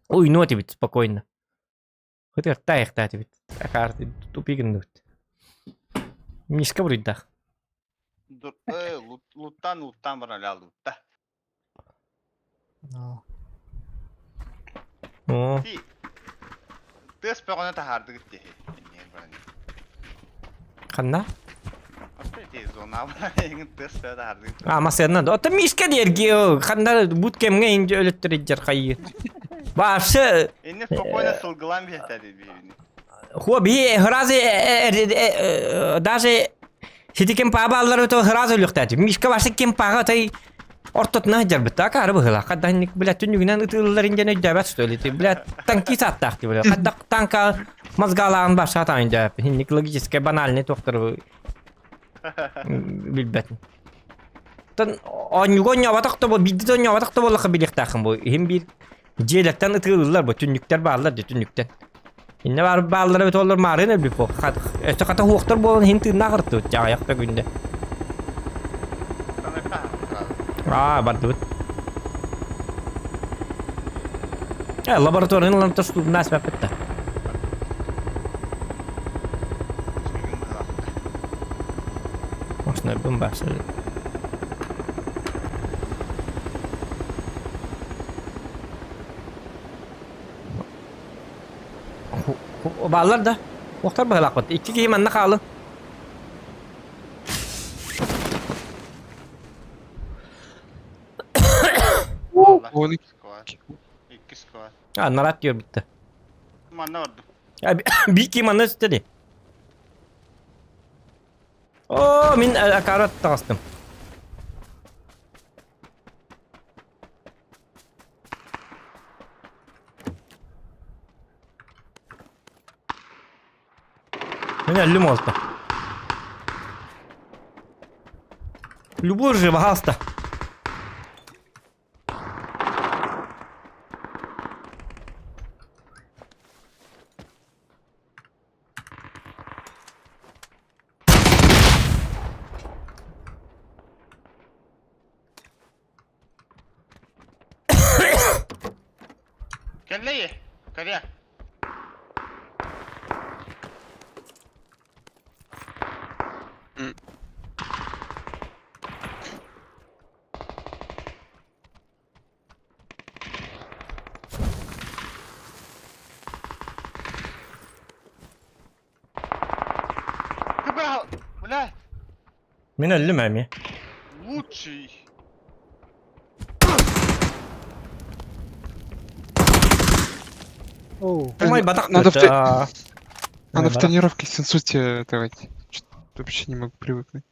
Ой, ноти бит спокойно. Хотя тайхтати бит. Карты тупигин бит. Мишка буридах. Dur. Loot'tan bana aldı. Da. О, Ти. Ты спокойно таhardı gitti. канна? Аппетит зона var. Engin ты спокойно tahardı gitti. Масерна. Ота мишка дерги. Канна буткемге инде өлөттүрүжөр кайы. Башы Eni спокойно сылгылан bir dedi birini. Хуа би хрази даже ситикем пабаллар то хрази люктати. Мишка башы кем пага тай ортотна жарбыт та кары быгыла. Кадданник билет түнүгүнөн ытыллар индене дабат стөлити. Билет танки саттакты билет. Каддак танка мозгалаан баша тайында. Хинник логический банальный доктор билбетин. Тан онюго няватакта бу бидде няватакта боллака билектакын бу. Хим бир желектен ытыллар бу түнүктер баалар түнүктен. Inne var bağları evet olur marine bir po. Öte kata huoktor bu hinti nağırtı ya yakta günde. Badut. Ya laboratuvarın lan taşlı nas yapıttı. Aslında ben başladım. O bağlar da muhtar bıhlak bat. İki kişi manna kalın. Он İki squad. Ha narat diyor bitti. Manna vardı. Ya bir kişi manna istedi. Oo min akarat tastım. Мен әлім олды. Любой же бағалысты. Келле ye. Кәде. Кыба, блядь, Мен әлім әме. лучший. Оу. Ой, батақ Надо в көтті. Надо в тренировке сенсути давать. Чё-то вообще не могу привыкнуть.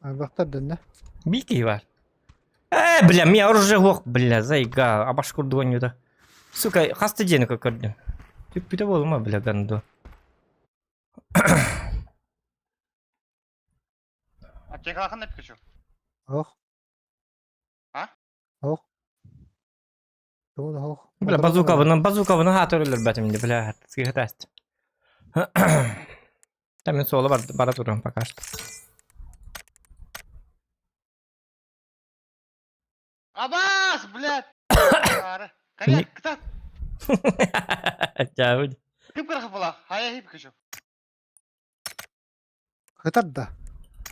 Бақтардан да. Бики var. Бля, меня оружие лох, бля, зайга, абаш курдуан юда. Сука, хасты дені көкірдім. Тек бүті болма, бля, ганду. Аптека қандай Пикачу? Ох. А? Ох. Doğru ох. Бля, базукабының хаты өлір бәтімді, бля, скиға тәсті. Тәмен солы бара тұрым, пока что. Абас, блядь! Кәде, кітап! Жауд. Кіп қырқы бұла, хая хи Пикачу. Хытар да.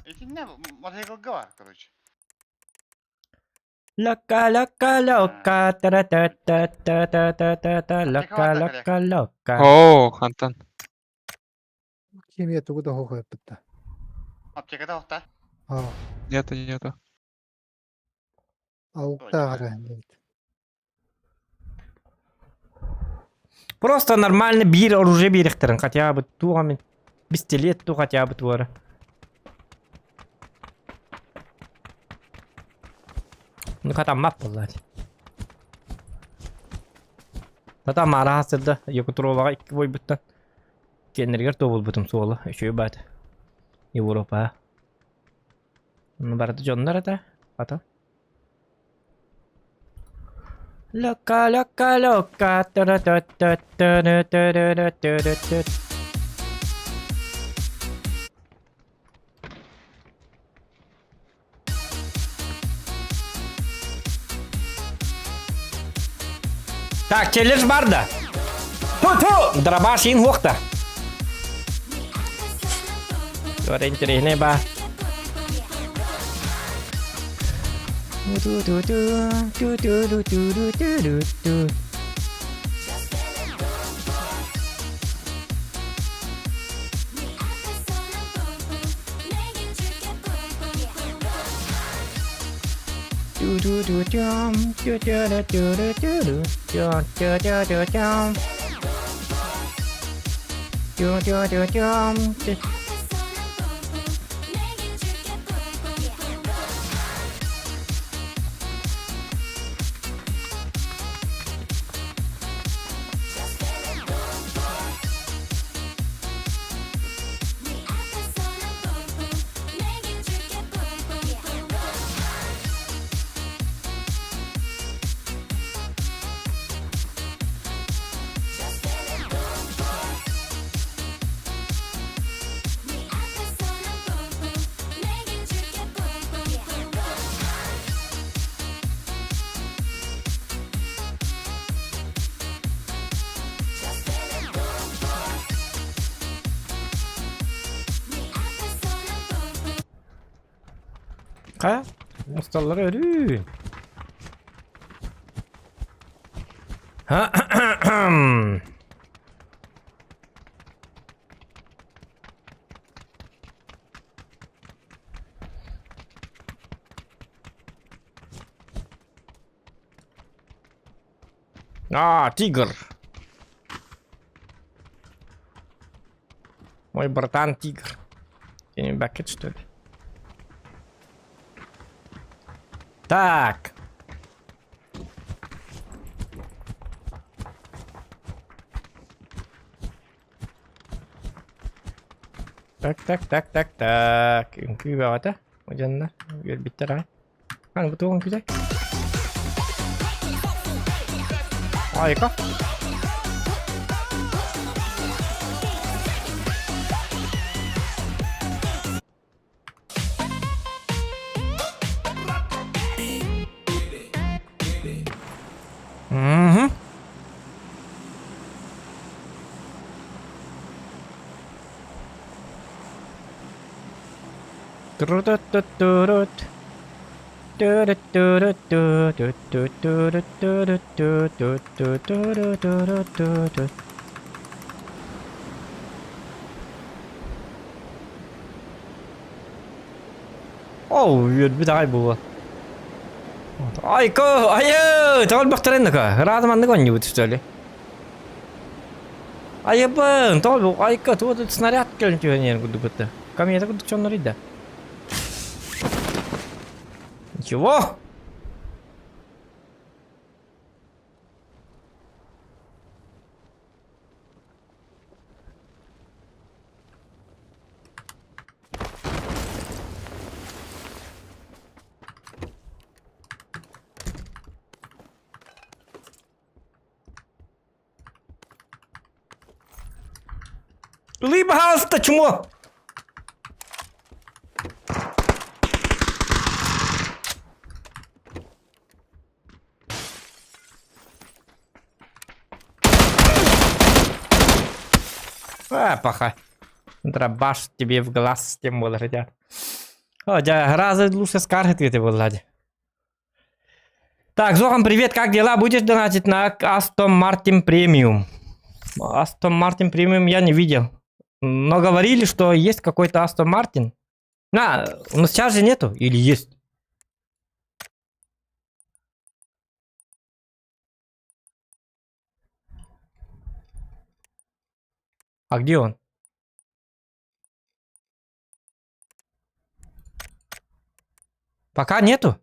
Эти не, мотоцикл гава, короче. Лока, лока, лока, та-та-та-та-та-та-та-та, лока, лока, лока. О, Хантан. Кемия тугу да ох yaptı. Аптекада оқта. Ha. Нету. Avukta ara. Просто нормально bir оружие беріктірін, хотя бы туғамен, пистолет ту хотя бы туары. Ну катамап боллады. Татам ара хасырды, екі тұроваға 2 бой бұттан. Кенергер тобыл бұтым суолы, үшөй бады. Европа. Ну барды жондар ата, ата. Loca, loca, loca, ta-ra-ta-ta-ta-ra-ta-ra-ta-ra-ta-ra-ta. Так, челлендж барда. Ту-ту! Дробаш ин вокта. Говори, интересный ба. Ha? Ustaları ölü. Ha? Тигр. Мой братан тигр. Я не бакет, что ли? Так. Так. Күйбағата. Оjanna. Bitter ай. Аны бутуған күзек. Айка. Мгм. Тру-ту-ту-ту-рут. Ту-ру-ту-ру-ту-ту-ту-ту-ту-ту-ту-ту-ту-ту-ту-ту-ту. Оу, bir daha bu. Айко, айы, тағыл бақтырын қа. Радыманды қонны бұд үстелі. Айыбын, тағыл бұл, айко, туады снаряд келін түйенен күді бұдды. Камията күдік чонлар иді. Ничего. Либо хаоста, чмо! Паха. Драбаш тебе в глаз, тем более, ребят. О, я разы лучше скаржит эти влади. Так, Зохан, привет, как дела? Будешь донатить на Aston Martin Premium? Aston Martin Premium я не видел. Но говорили, что есть какой-то Aston Martin. Но сейчас же нету. Или есть? А где он? Пока нету.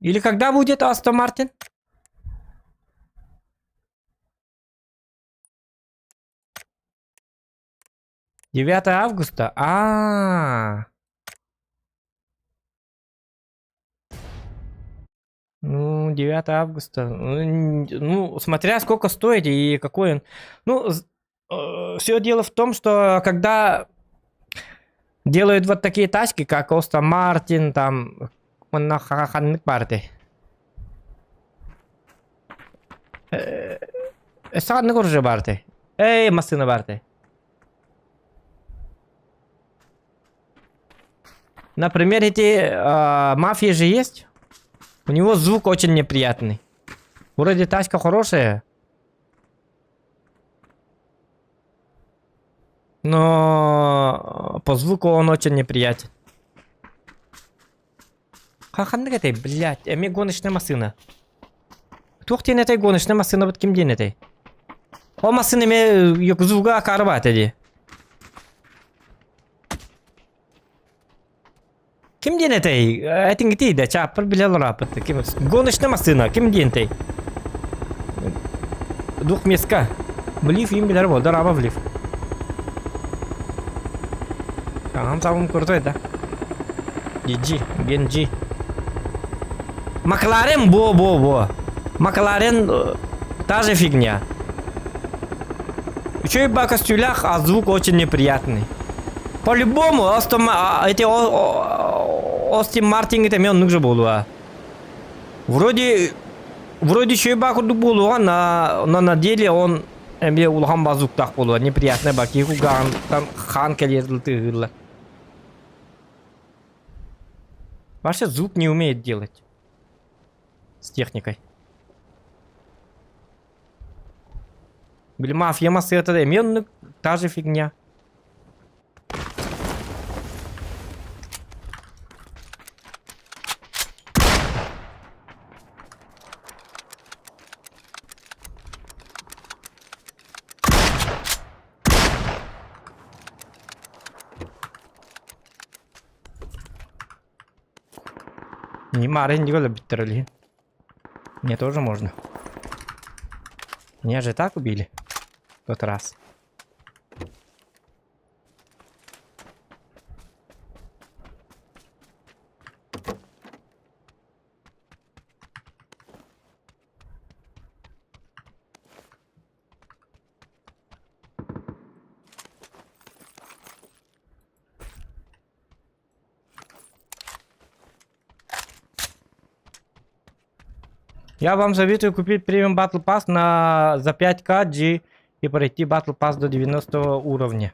Или когда будет Aston Martin? Девятое августа. Ну, 9 августа. Ну, смотря сколько стоит и какой он. Ну, все дело в том, что когда делают вот такие тачки, как Aston Martin, там, на хаханных парты. Садны уже барты. Эй, машина барты. Например, эти мафии же есть. У него звук очень неприятный. Вроде тачка хорошая. Но по звуку он очень неприятен. Хаханны этой, блядь, эми гоночная машина. Тух тен этой гоночная машина, вот кем ден этой. О машина ме yok звука карбат эди. Kim diyen tey? Etin gitti de çapır bile rapat. Kim? Gönüşte masına. Kim diyen tey? Duh meska. Blif yim bilir bu. Daraba blif. Tamam savun kurtu eda. GG. Genji. McLaren bu. McLaren та же фигня. Еще и бакостюлях, а звук очень неприятный. По-любому, эти Остин Мартин это мен нужно было. Вроде шейбаку было, но на деле он мне улхан базук так было, неприятно баки хуган там хан келезл тыгла. Вообще звук не умеет делать с техникой. Блин, мафия массы это мен та же фигня. Не марин, не голубь тролли. Мне тоже можно. Меня же так убили в тот раз. Я вам советую купить премиум Battle Pass за 5К G и пройти Battle Pass до 90 уровня.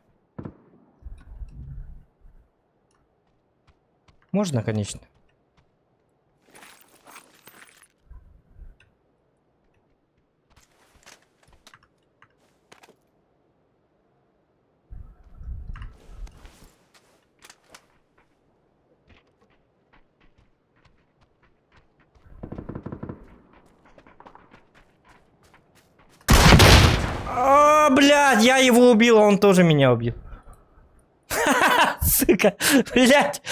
Можно, конечно. О, блядь, я его убил, а он тоже меня убил. Сука, блядь.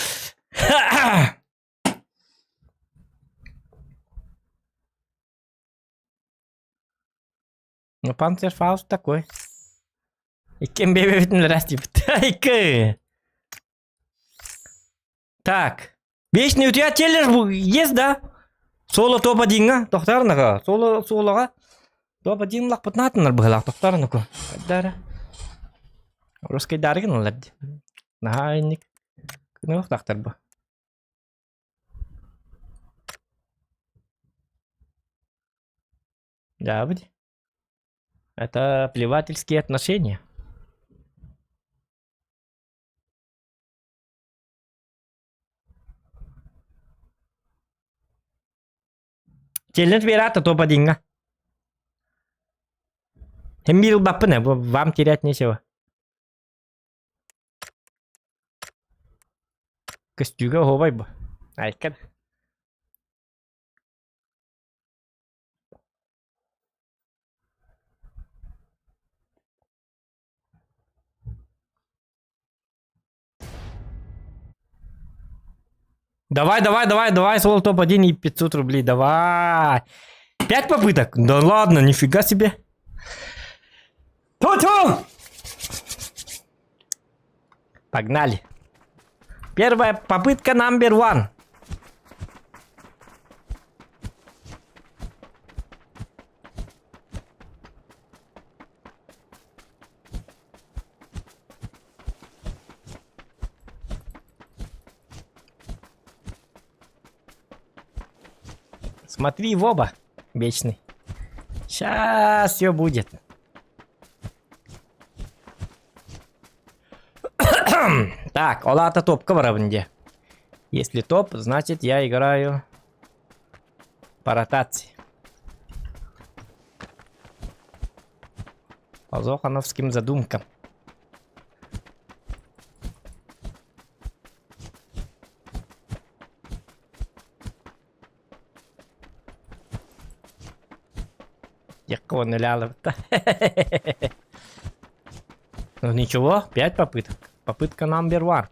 Ну, Панцерфауст такой. И кем бебет не растет. Так. Вечный у тебя теллер есть, да? Соло топ-1, а? Тохтарнаға. Солоға. Топ-1 лақ бұтнатынлар бұғылақ тохтарнаға. Қайдары. Русский дарыгын оларды. Нахайник. Күні тақтар бұ. Да, будь. Это плевательские отношения. Челлендж Верата топ-1. Эмил Баппене, вам терять нечего. Костюга ховай бы. Айкад. Давай, соло топ-1 и 500 рублей, давай. 5 попыток? Да ладно, нифига себе. Ту-ту! Погнали. Первая попытка номер 1. Смотри в оба, вечный. Сейчас все будет. Так, Олата топка в равнде. Если топ, значит я играю по ротации. По зохановским задумкам. Якого нуляло. Ну ничего, 5 попыток. Попытка номер 1.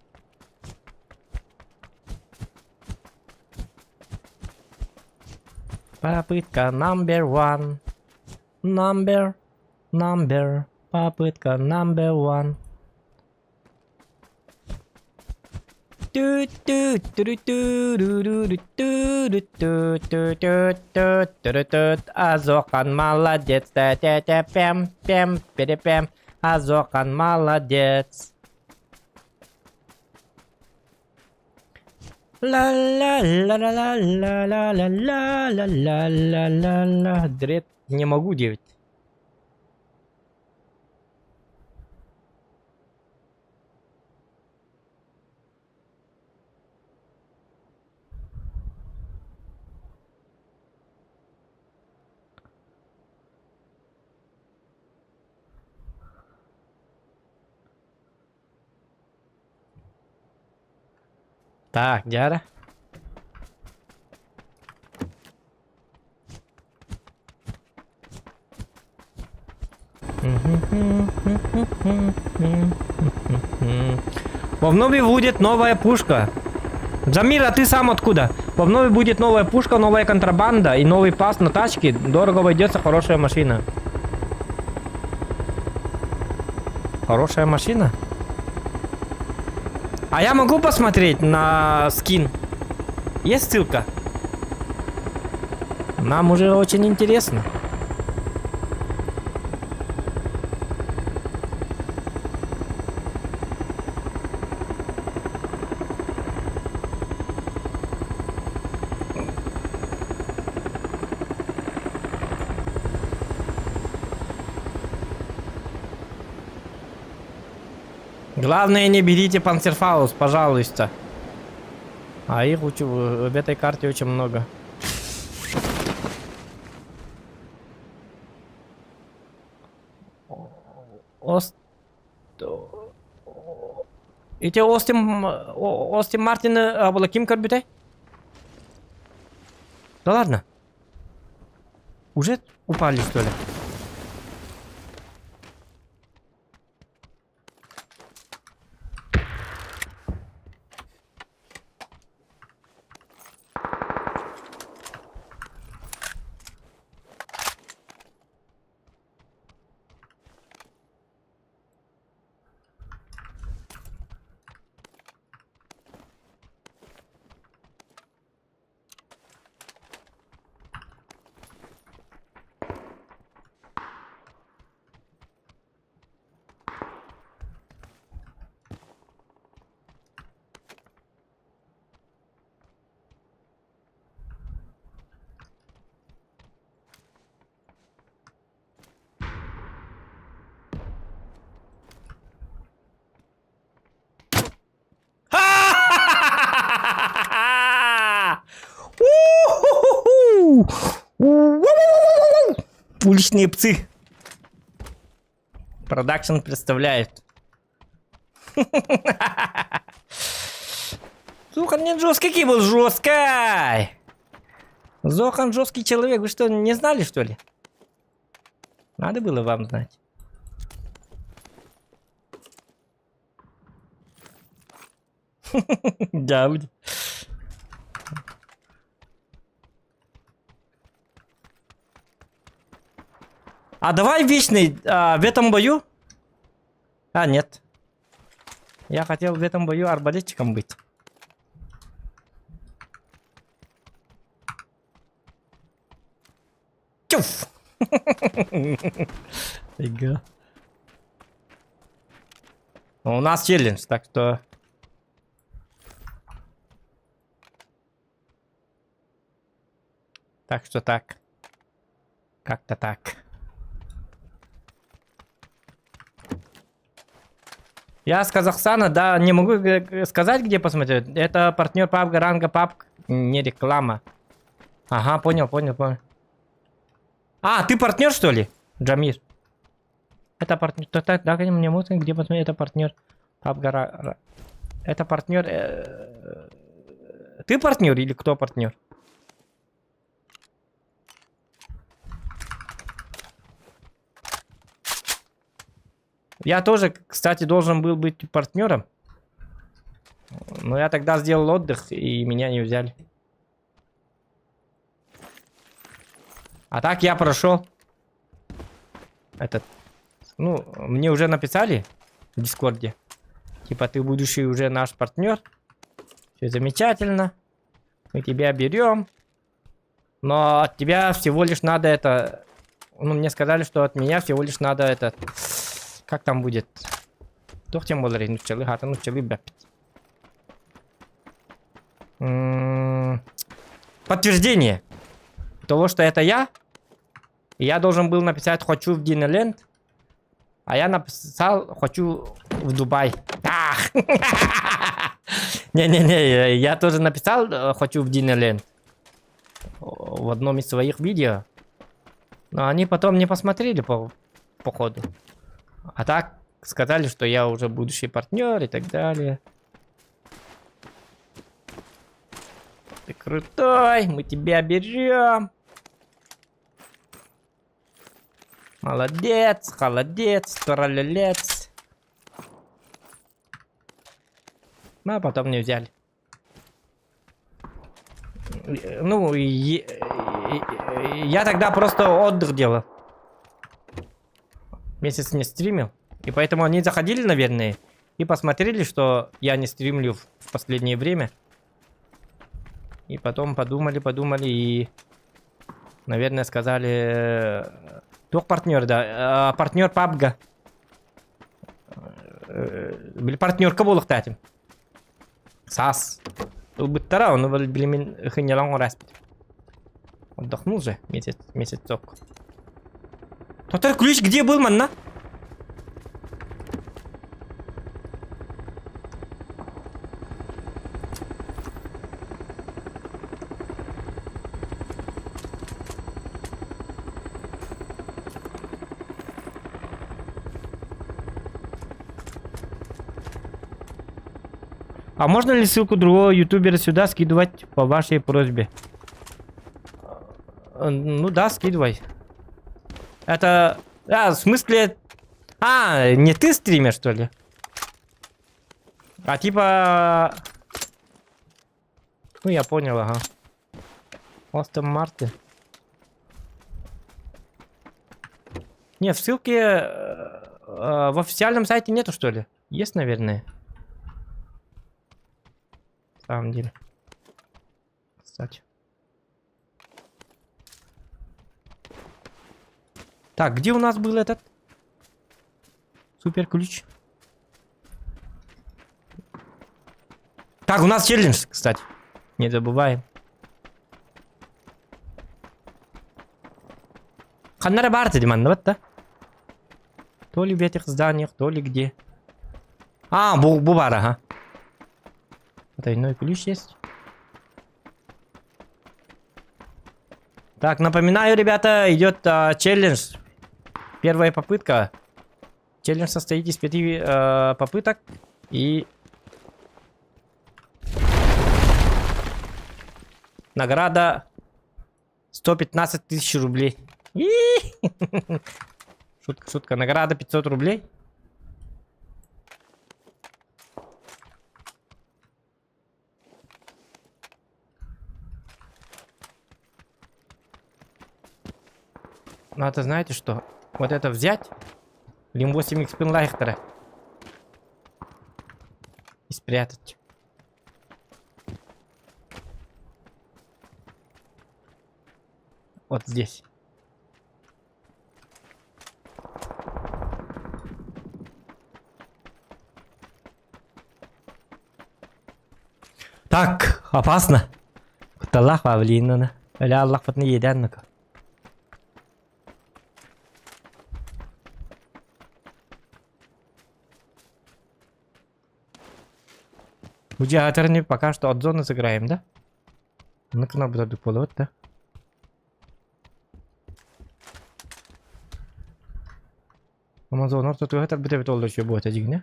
Попытка номер 1. Номер. Попытка номер 1. Азохан молодец. Пем. Азохан молодец. Ла-ла-ла-ла-ла-ла-ла-ла-ла-ла-ла. Дред, не могу делать. Так, Дяра. В обнове будет новая пушка. Замир, а ты сам откуда? В обнове будет новая пушка, новая контрабанда и новый пас на тачке. Дорого обойдется, хорошая машина. Хорошая машина? А я могу посмотреть на скин? Есть ссылка? Нам уже очень интересно. Главное, не берите панцерфаус, пожалуйста. А их в этой карте очень много. Эти Остин Мартин была ким карбютай? Да ладно. Уже упали, что ли? Уличные псы. Продакшн представляет. Зохан не жесткий, какой был жесткий. Зохан жесткий человек. Вы что, не знали, что ли? Надо было вам знать. Да, а давай вечный в этом бою? А, нет. Я хотел в этом бою арбалетчиком быть. Тюф! У нас челлендж, так что... Так что так. Как-то так. Я с Казахстана, да, не могу сказать, где посмотреть. Это партнер PUBG, ранга PUBG, не реклама. Ага, понял. А, ты партнер, что ли, Джамир? Это партнер. Да, мне можно, где посмотреть, это партнер PUBG. Это партнер. Ты партнер или кто партнер? Я тоже, кстати, должен был быть партнером. Но я тогда сделал отдых, и меня не взяли. А так я прошел. Этот. Ну, мне уже написали в Дискорде. Типа, ты будущий уже наш партнер. Все замечательно. Мы тебя берем. Но от тебя всего лишь надо это... Ну, мне сказали, что от меня всего лишь надо этот... Как там будет? Подтверждение того, что это я. И я должен был написать «хочу в Диснейленд». А я написал «хочу в Дубай». Не-не-не, я тоже написал «хочу в Диснейленд» в одном из своих видео. Но они потом не посмотрели по ходу. А так сказали, что я уже будущий партнер и так далее. Ты крутой, мы тебя берем. Молодец, холодец, троллелец. Ну, а потом не взяли. Ну, я тогда просто отдых делал. Месяц не стримил. И поэтому они заходили, наверное, и посмотрели, что я не стримлю в последнее время. И потом подумали и, наверное, сказали... Двух партнер, да. Партнер PUBG. Партнерка был, кстати. САС. Был бы тара, он был хинялан распит. Отдохнул же месяцок. Тот ключ где был, манна? А можно ли ссылку другого ютубера сюда скидывать по вашей просьбе? Ну да, скидывай. Это... А, в смысле... А, не ты стример, что ли? А типа... Ну, я понял, ага. Остом Марты. Не, в ссылке в официальном сайте нету, что ли? Есть, наверное. На самом деле. Кстати. Так, где у нас был этот супер ключ? Так, у нас челлендж, кстати. Не забываем. Ханнара барты, Диман, вот, да? То ли в этих зданиях, то ли где. А, бубара, ага. Потайной ключ есть. Так, напоминаю, ребята, идет челлендж. Первая попытка. Челлендж состоит из 5 попыток. И... Награда 115 тысяч рублей. Шутка, шутка. Награда 500 рублей. Надо, знаете что? Вот это взять. Лим 8 Xpin Лайхтера. И спрятать. Вот здесь. Так, опасно. Аллах павлинна. Аля Аллах вот не еденника. Муджахатерни пока что от зоны сыграем, да? Ну-ка, на буду полот, да? Амазон орта тугатар бите толду şu bu ötecik ne?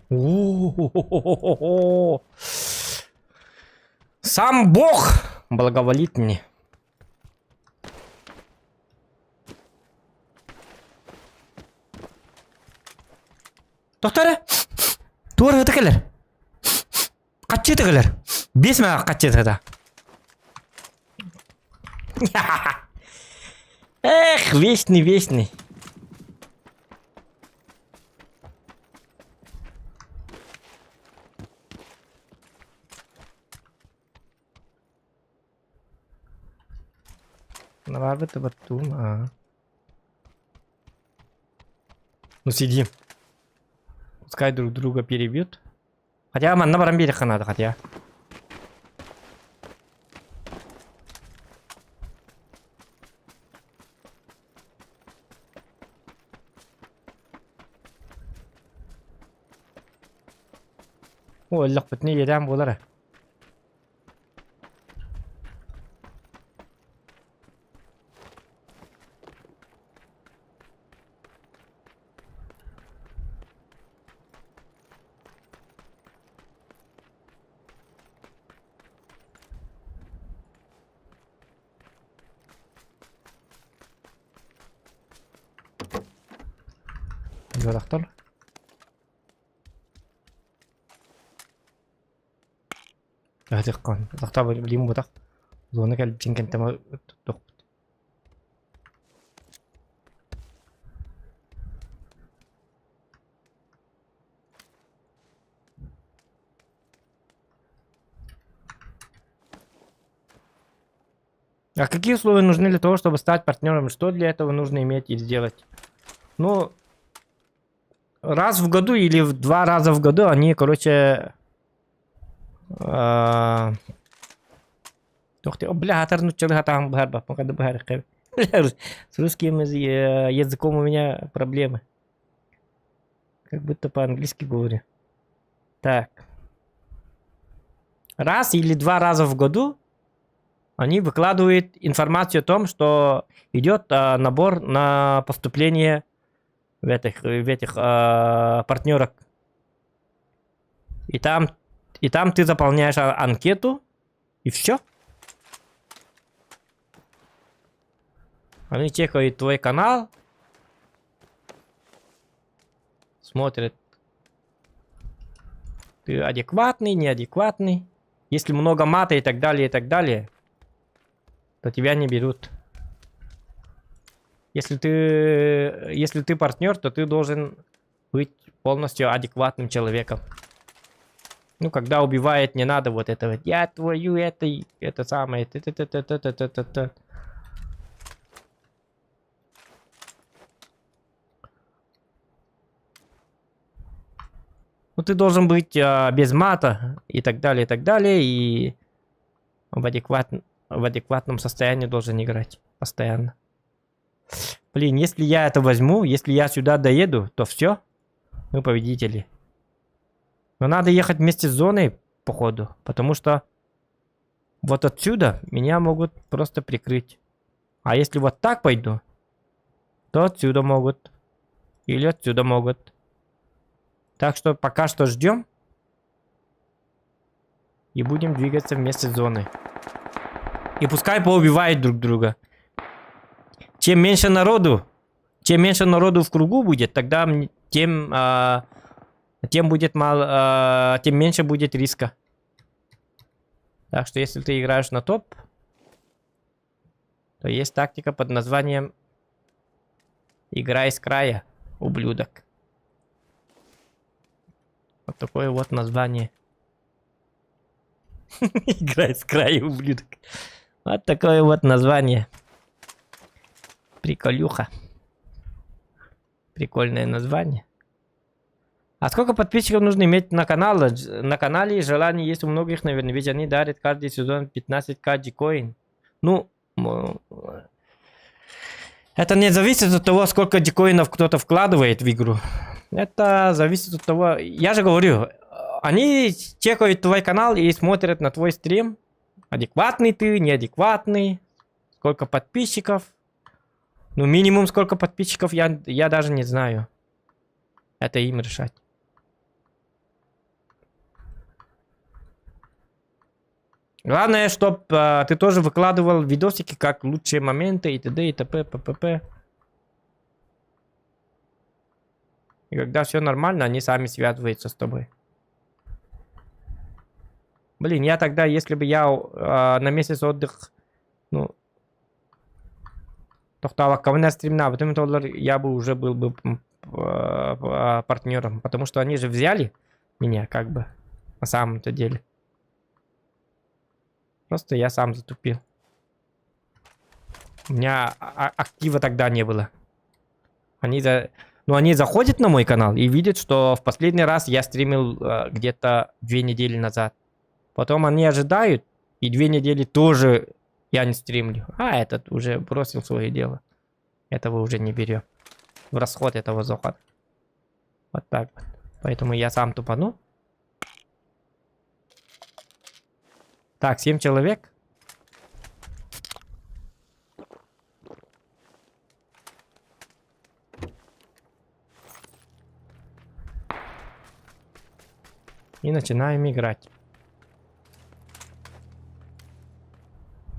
О-о-о-о-о-о-о. Сам Бог благоволит мне. Доктор, тур өтекелер. Качы өтекелер. 5 мыңға качы өтеді. Эх, вечный, вечный. Ну, ладно, батум, Ну, сидим. Пускай друг друга перебьют. Хотя, манна барам берег надо, хотя. О, лохпытны едем болары. Доктор. Дихкан. Доктор билим бутак. Зона келип Чимкенттен тоқ. А какие условия нужны для того, чтобы стать партнером? Что для этого нужно иметь и сделать? Ну, раз в году или в 2 раза в году они, короче... Бля, оторнуть там барба, пока до барха. С русским языком у меня проблемы. Как будто по-английски говорю. Так. Раз или 2 раза в году Они выкладывают информацию о том, что идет набор на поступление в этих партнерок. И там ты заполняешь анкету, и все. Они чекают твой канал, смотрят, ты адекватный, неадекватный. Если много мата и так далее, то тебя не берут. Если ты партнер, то ты должен быть полностью адекватным человеком. Ну, когда убивает, не надо вот этого. Я твою, это самое. Ну, ты должен быть без мата и так далее, и в адекватном состоянии должен играть постоянно. Блин, если я это возьму, если я сюда доеду, то все, мы победители. Но надо ехать вместе с зоной, походу, потому что вот отсюда меня могут просто прикрыть. А если вот так пойду, то отсюда могут. Или отсюда могут. Так что пока что ждем. И будем двигаться вместе с зоной. И пускай поубивают друг друга. Чем меньше народу в кругу будет, тогда тем меньше будет риска. Так что если ты играешь на топ, то есть тактика под названием «Играй с края, ублюдок». Вот такое вот название. Играй с края, ублюдок. Вот такое вот название. Приколюха. Прикольное название. А сколько подписчиков нужно иметь на канале? На канале желание есть у многих, наверное, ведь они дарят каждый сезон 15к дикоин. Ну, это не зависит от того, сколько дикоинов кто-то вкладывает в игру. Это зависит от того... Я же говорю, они чекают твой канал и смотрят на твой стрим. Адекватный ты, неадекватный. Сколько подписчиков. Ну, минимум сколько подписчиков, я даже не знаю. Это им решать. Главное, чтобы ты тоже выкладывал видосики, как лучшие моменты и т.д. и т.п. п.п.п. И когда все нормально, они сами связываются с тобой. Блин, я тогда, если бы я на месяц отдых, ну, тоқтала ковна стримна, потом я бы уже был бы партнером, потому что они же взяли меня, как бы, на самом-то деле. Просто я сам затупил. У меня актива тогда не было. Они заходят на мой канал и видят, что в последний раз я стримил где-то 2 недели назад. Потом они ожидают, и 2 недели тоже я не стримлю. А этот уже бросил свое дело. Этого уже не берем. В расход этого захода. Вот так вот. Поэтому я сам тупану. Так, 7 человек. И начинаем играть.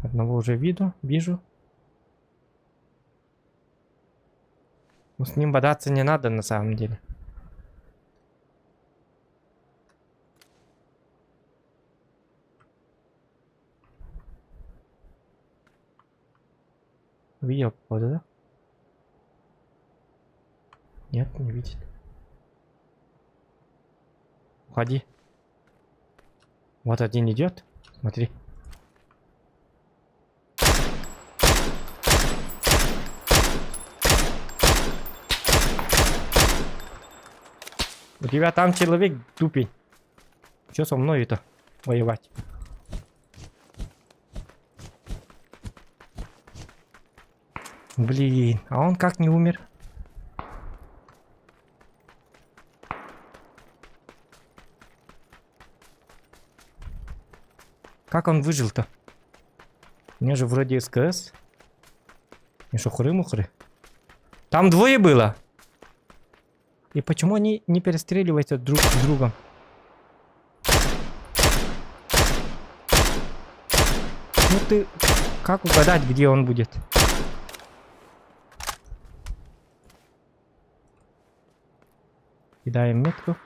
Одного уже вижу. Но с ним бодаться не надо на самом деле. Видел, походу, да? Нет, не видит. Уходи. Вот один идет. Смотри. У тебя там человек тупень. Что со мной это воевать? Блин, а он как не умер? Как он выжил-то? У меня же вроде СКС. Не шухры-мухры. Там двое было. И почему они не перестреливаются друг с другом? Ну ты... Как угадать, где он будет? Кидаем метку.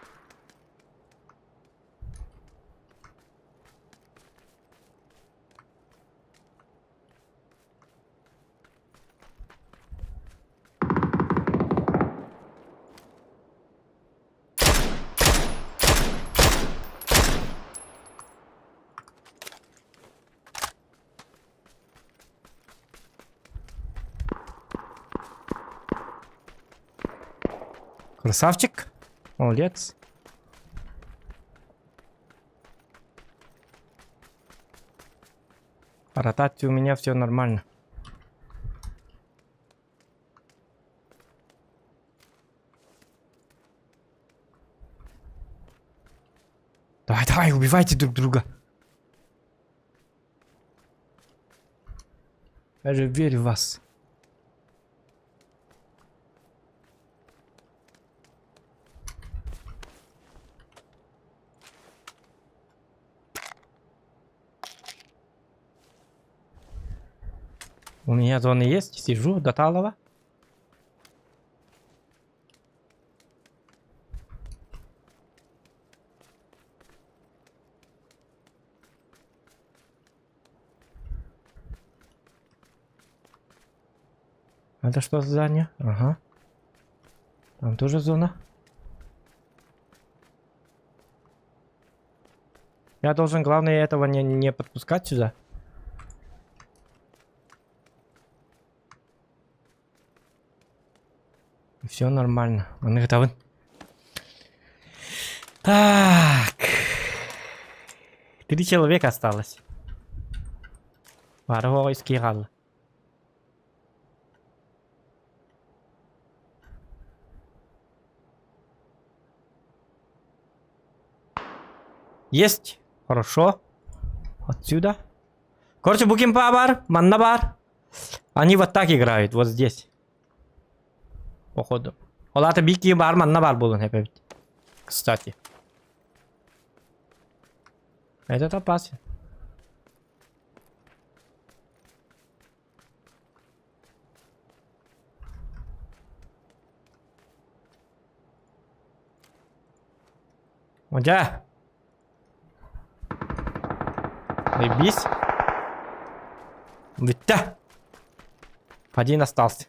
Красавчик. Молодец. По ротации у меня все нормально. Давай, давай, убивайте друг друга. Я же верю в вас. У меня зона есть, сижу до талого. Это что за здание? Ага. Там тоже зона. Я должен, главное, этого не подпускать сюда. Все нормально. Он готовы. Так. 3 человека осталось. Пару из Киралла. Есть. Хорошо. Отсюда. Короче, буким бар, маннабар. Они вот так играют, вот здесь. Походу. Олата бики бар, маннабар болон хепе. Кстати. Этот опасен. Оджа. Заебись. Витя. Один остался.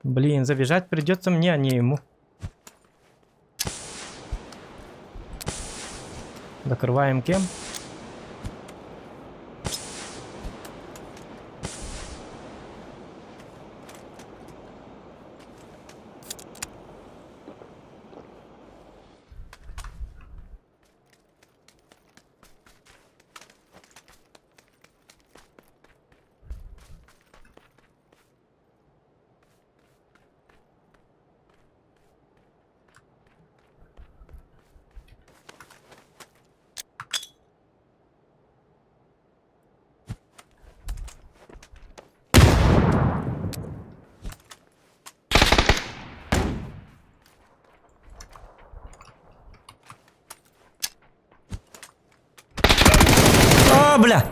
Блин, забежать придется мне, а не ему. Закрываем кем. О, бля!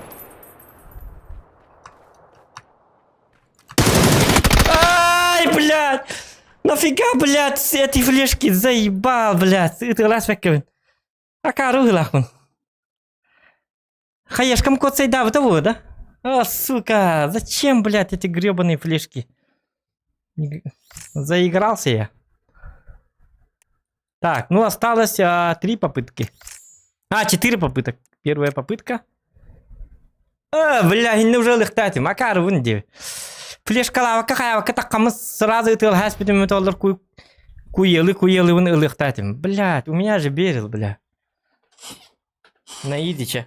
Ай, блядь! Нафига, блядь, эти флешки заебал, блядь. Это раз векин. Акару лахун. Хаешкам кот сайда, вот того, да? А, сука, зачем, блядь, эти гребаные флешки? Заигрался я. Так, ну осталось 3 попытки. 4 попыток. Первая попытка. Бля, неужели хтати? Макар вынди. Флешка лава какая, катакамыз сразу это хаспитим металлер куелы вон илыхтатим. Блядь, у меня же берил, бля. На идиче.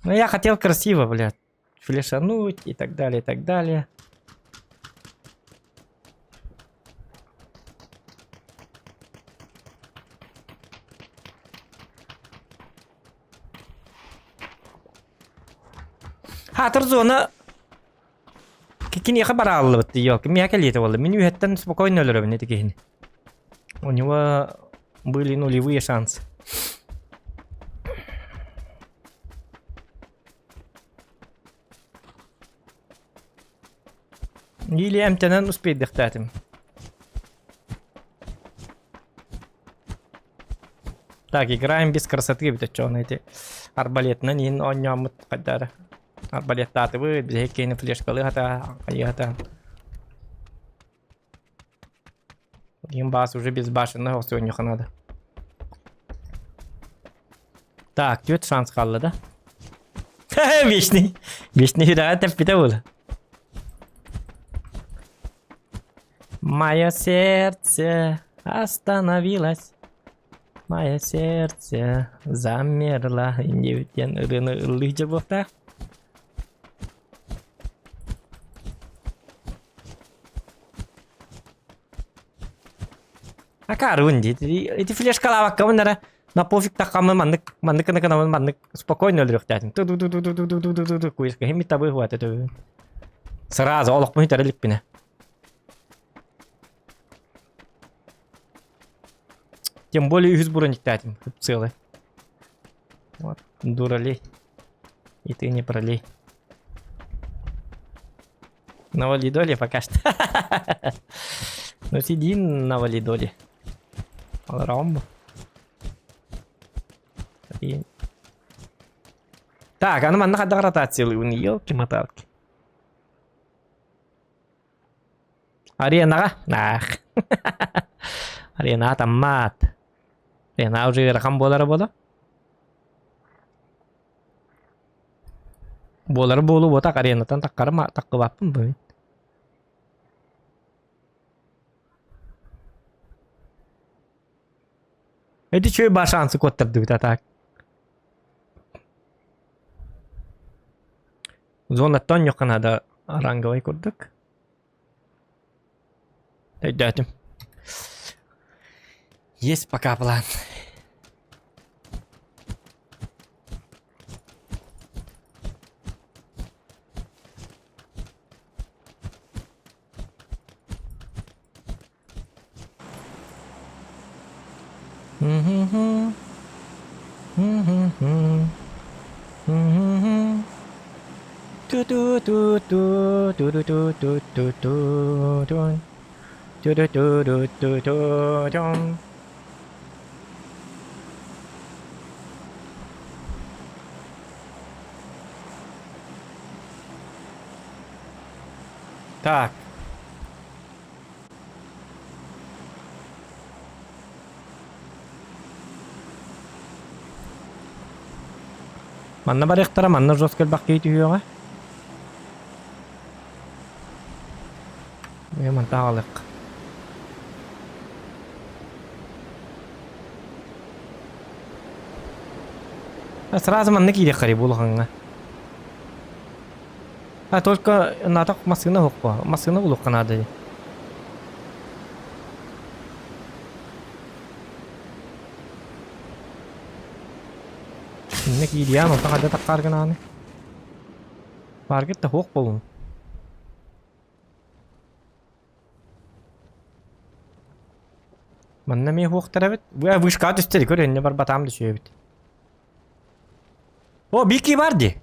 Но я хотел красиво, блядь. Флешануть и так далее, и так далее. Зона. Какие хабар аллы бит yok. Меня калите валла. Меню хеттен спокойно өлөрөбүн этикени. У него были нулевые шансы. Или امتنان успеть дохтатим. Так, играем без красоты, это что на эти арбалет на нин он нем кадара. Арбалет таты вы, без кейна флешка лыгата, аята. Гимбас уже без башенного все у них надо. Так, тут шанс халла, да? Вечный. Вечный да, это питавула. Мое сердце остановилось. Мое сердце замерло. Невтен рыны лыжа бухта. Карунди, эти флешка лава камера на пофиг так камера маннык спокойно лёгтятин. Ту куиска химита бы хватит. Сразу олох мухитар липпине. Тем более их сбора не тратим целый. Вот, дуралей. И ты не пролей. На валидоле пока что. Ну сиди на валидоле. Ромбо. Так, а ну man надо ротацию у нее, елки-моталки. Арена, нах. Арена там мат. Арена уже ракам болу. Болу вот так арена там так карма так квапым бы. Это что и шансы коттырдыбыт атак. Зона тон yok надо ранговый курдык. Дядя. Есть пока план. Так. Манна бар ихтара, манна жёсткел баққи түйеға. Ман тағалық. Сразу манна кейдек қари болғанға. Только натақ масығына хоқпа. Масығына ұлыққа нады. İnnek iyi diyen olsa hadi takar gına hani. Fark et de hoq bolun. Manna me hoq tarafet. Bu ya vışkat üstelik öyle ne var batam düşüyor bit. O bir ki vardı.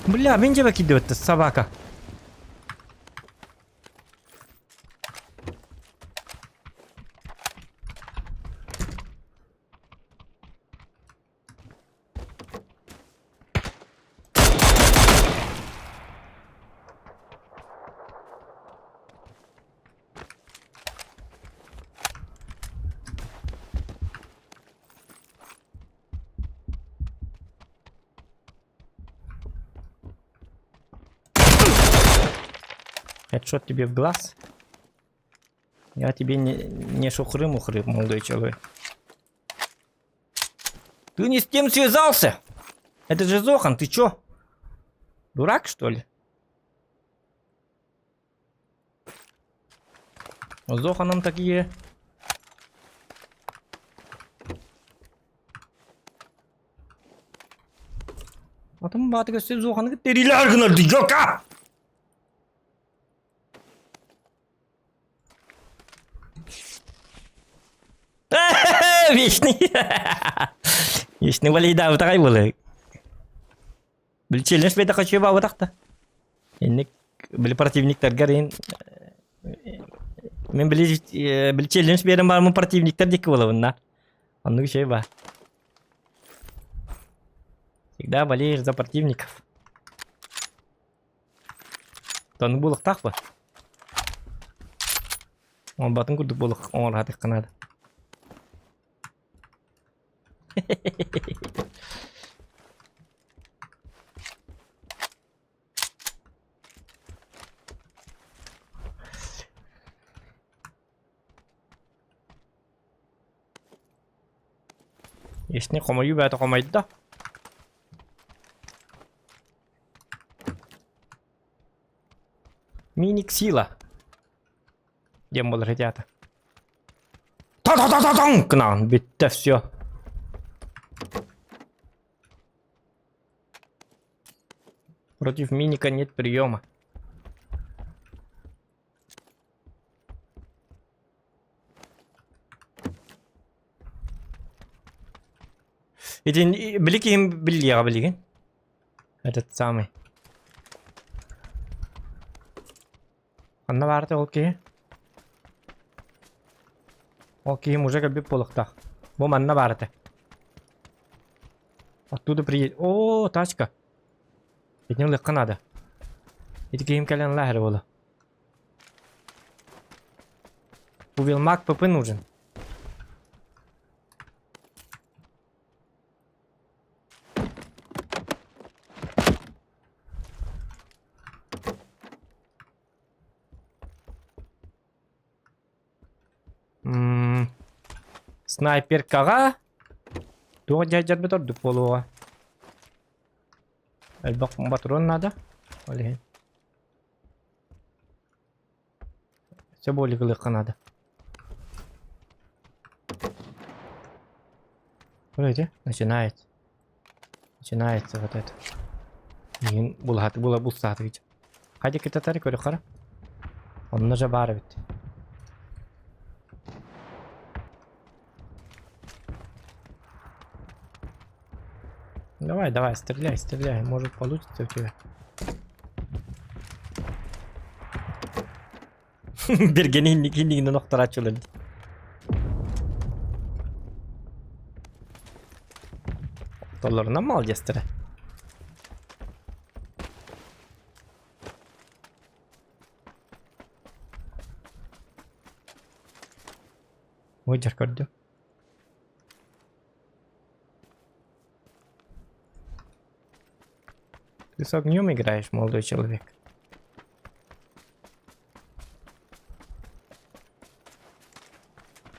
Bля, bence bak gidiyor sabaka. Хедшот тебе в глаз. Я тебе не шухры-мухры, молодой человек. Ты не с тем связался! Это же Зохан, ты чё? Дурак, что ли? С Зоханом такие... Атом बात करते Зохан के तेरी लाल गनर दी जो का Вечный. Вечный валида вот такой был. Челлендж беда хочу ба вот так-то. Инек били противниктер гарин. Мен били челлендж берем бар мы противниктер дик было вон. Он ну şey ба. Всегда болеешь за противников. Тон булык так ба. Он батын күрдүк булык оңор хатык канады. Ешне комою бәті комайды да. Миник сила. Дем бол ребята. Та-та-та-та-тан! Кнан, битте все. Против миника нет приема. Един бликим билья блиген. Этот самый. Анна варте окей. Окей, мужик обе полохтах. Бо манна варте. Оттуда приедет. О, тачка. Беднем легко надо. Эти гейм кален лагер было. Увел маг ПП нужен. Снайпер кага. Туга жайжар бетор дуполуга. Элбак патрон надо. Оле. Все более легко надо. Смотрите, начинается. Начинается вот это. Мин булхат була бустат ведь. Хади кита тарик орохара. Он нажа барвит. Давай, давай, стреляй, стреляй. Может получится у тебя. Бергенин никинин ноқтар ачылын. Толларына мал жастыры. Ой, жар көрдүм. Ты с огнем играешь, молодой человек.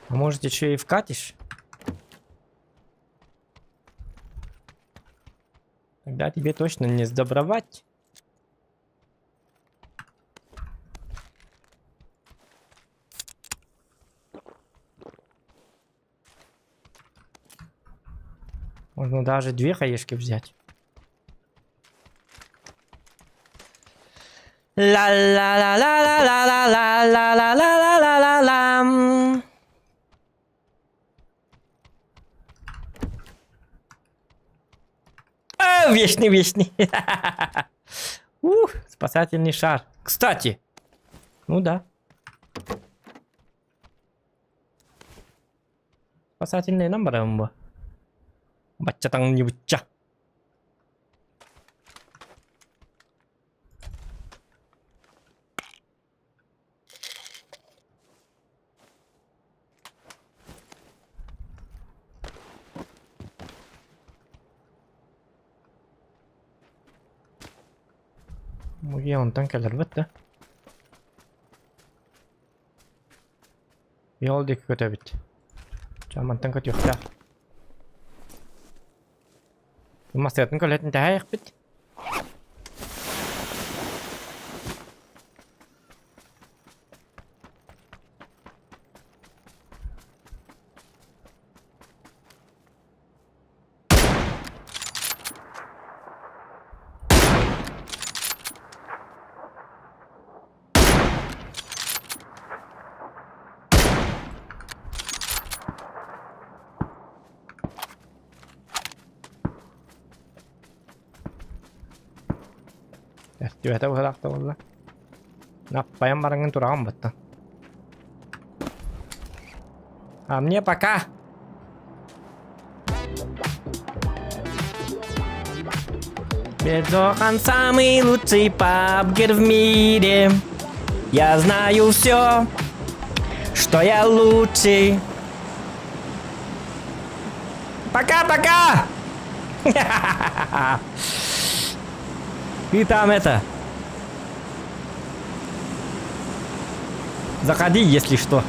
А может еще и вкатишь? Тогда тебе точно не сдобровать. Можно даже 2 хаешки взять. Ла-ла-ла-ла-ла-ла-ла-ла-ла-ла-ла-ла-ла. Вечный, вечный. Спасательный шар. Кстати. Ну да. Спасательный номер. Бача там не бача. Mugi ondan kelir bitti. Yol dik kötü bit. Çamantan kötü yok da. Masiyatın köletin daha yak bit. Tertibete bıraktı valla. Ne yapayım barangın durağım battı. А мне пока. Бедохан самый лучший пабгер в мире. Я знаю все, что я лучший. Пока-пока! Ты там это... Заходи, если что.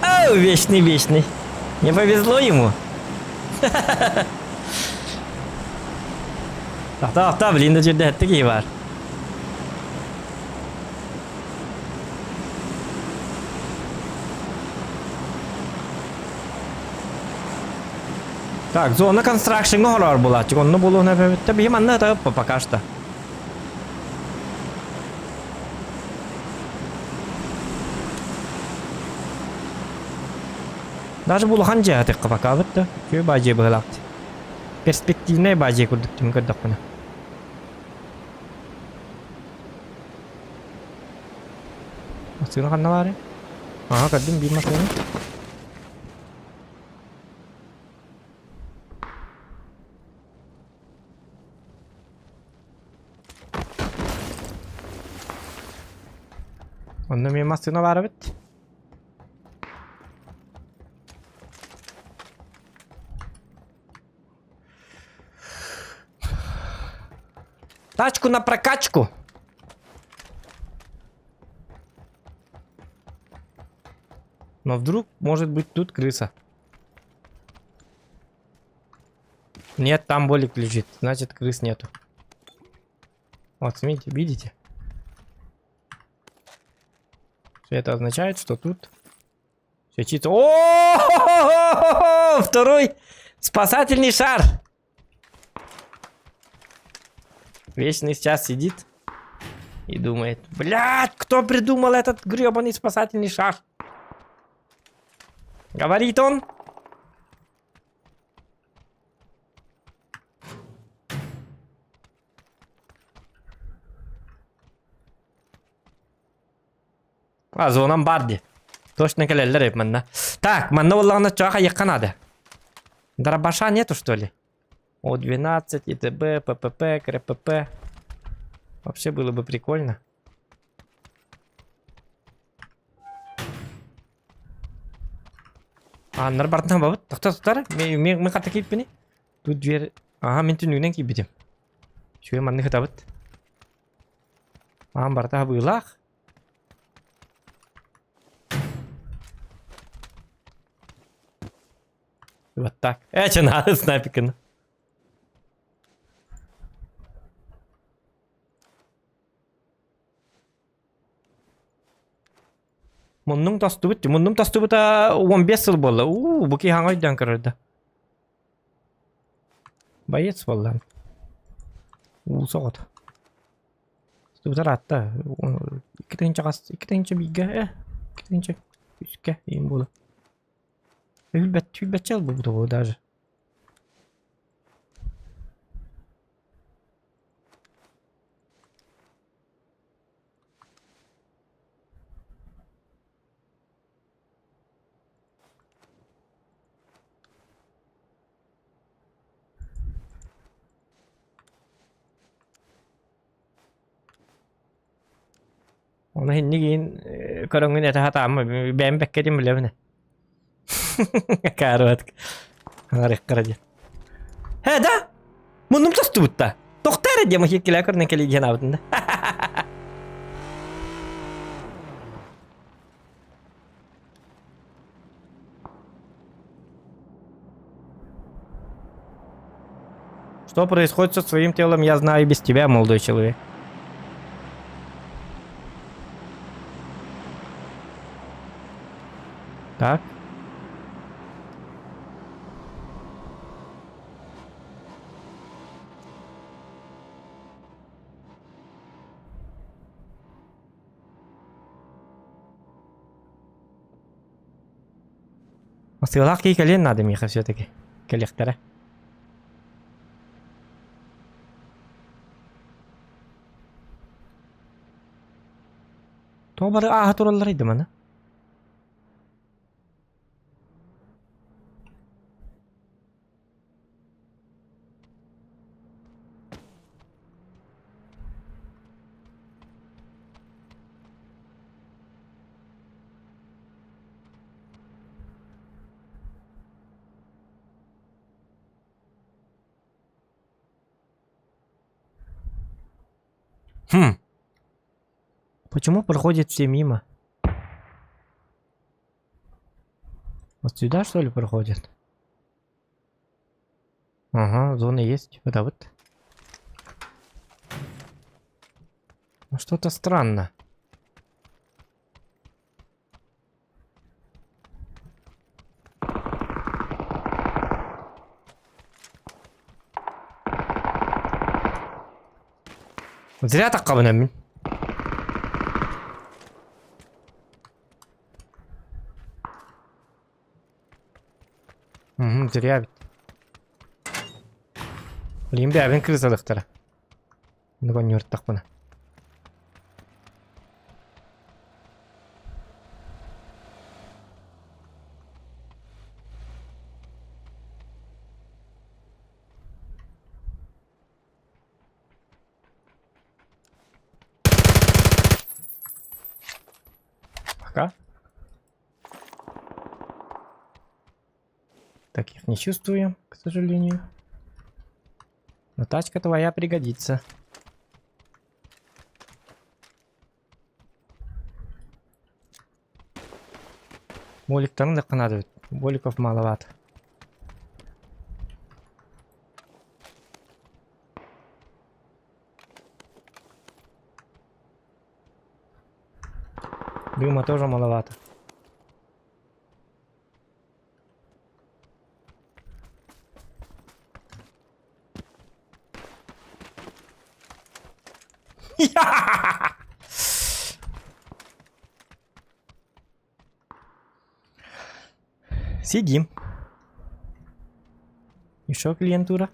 О, вечный. Не повезло ему. Tahta bilin de ciddi var. Так, зона констракшн хоррор була. Чеконно було не тобі манна та пока що. Даже було ханжа тек пока битті. Күй бажи бгалакти. Перспективне бажи курдук тим кырдык буна. Masih kan nawari. Ah, kadim bimas ini. Onda mi masih nawari bit. Тачку на прокачку. Но вдруг может быть тут крыса. Нет, там болик лежит. Значит, крыс нету. Вот, смотрите, видите? Это означает, что тут все чисто. О, второй спасательный шар. Вечный сейчас сидит и думает: блядь, кто придумал этот гребаный спасательный шар? Говорит он. А, зонам барди. Точно келелер hep манна. Так, манна валлахна чаха якан надо. Дробаша нету, что ли? О-12, ИТБ, ППП, КРПП. Вообще было бы прикольно. А, нарбартна бабыт. Тоқтар. Мен қатты кейіп бені. Тут дверь. Ага, мен түнігінен кейіп бетем. Шөй манны қытабыт. Ағам барта бұйлақ. Вот так. Че надо снайпиканы. Мұнның тасты бітті. Мұнның тасты бітті 15 жыл болды. Бұки хаңайдан кірді. Боец болды. Соғыт. Стыбытар атты. 2-тінші қас. 2-тінші биге. 2-тінші үске. Ең болды. Үлбәт жал бұл бұды даже. Ona hindi gin karangın ete hata ama ben bekledim bile bine. Каарыбатык. Арык каради. Да? Мунум тосту бутта. Тоқтар де махик келе көрнен келе ген абытында. Что происходит со своим телом, я знаю без тебя, молодой человек. Так. Сыйлак келен надо, Миха, все-таки. Коллектора. Тобары туралар иде мана. Почему проходят все мимо? Вот сюда, что ли, проходят? Ага, зона есть. Это вот. Ну, что-то странно. Зря так кабынам. Зря бит. Блин, бе, абин крысалыктары. Нуга не өрттак буна. Пока. Таких не чувствую, к сожалению. Но тачка твоя пригодится. Боликтарын да надо. Боликов маловато. Дыма тоже маловато. Сидим. Еще клиентура.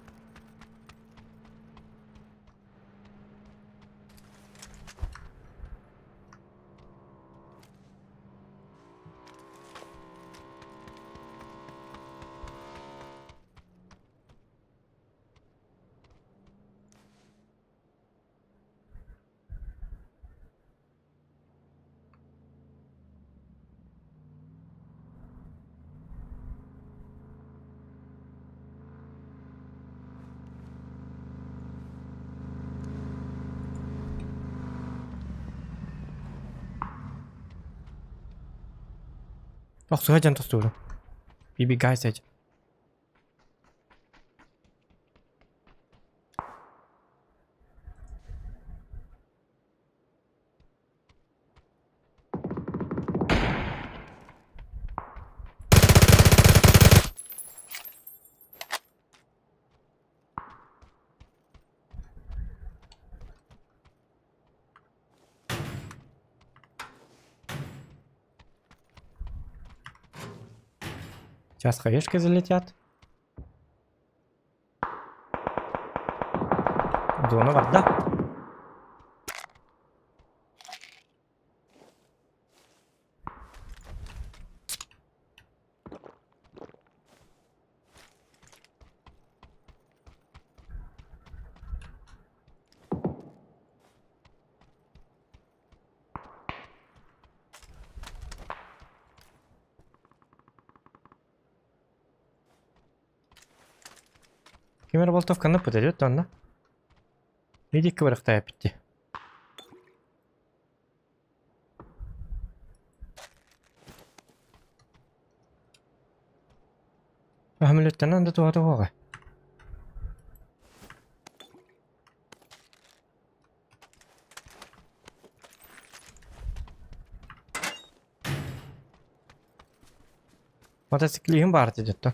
Ох, сьогодні то стулю. Підбігай сядь. Сейчас хаешки залетят. Зона вода. Кемер болтовканы пыталет тонна. Видик кыбырыктай апитти. Ахмелеттен анда туата хога. Мотоциклиğin бар дедетті.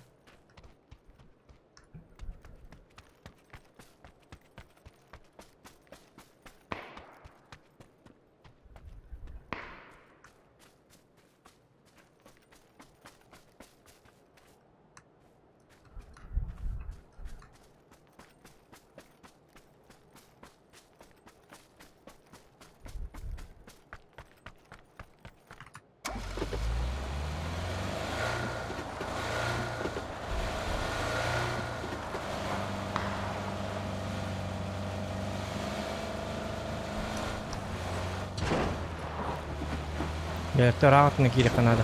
Yertte rahat ne kiri kanada.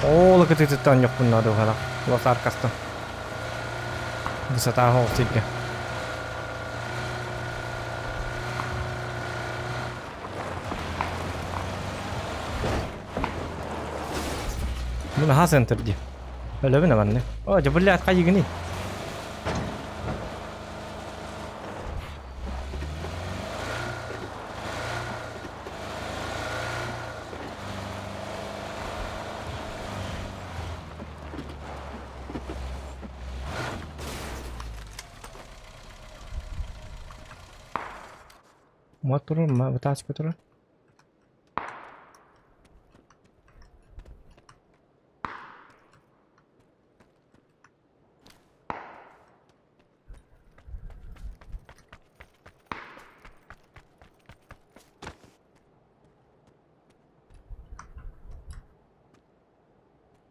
Oğlu kıtıtıttan yok bunlarda o kadar. Los arkasından. Kısa daha olsaydı. Bunu ha center diye. Öyle mi ne var ne? O cebuller kayı gini. Motor mah betas motor.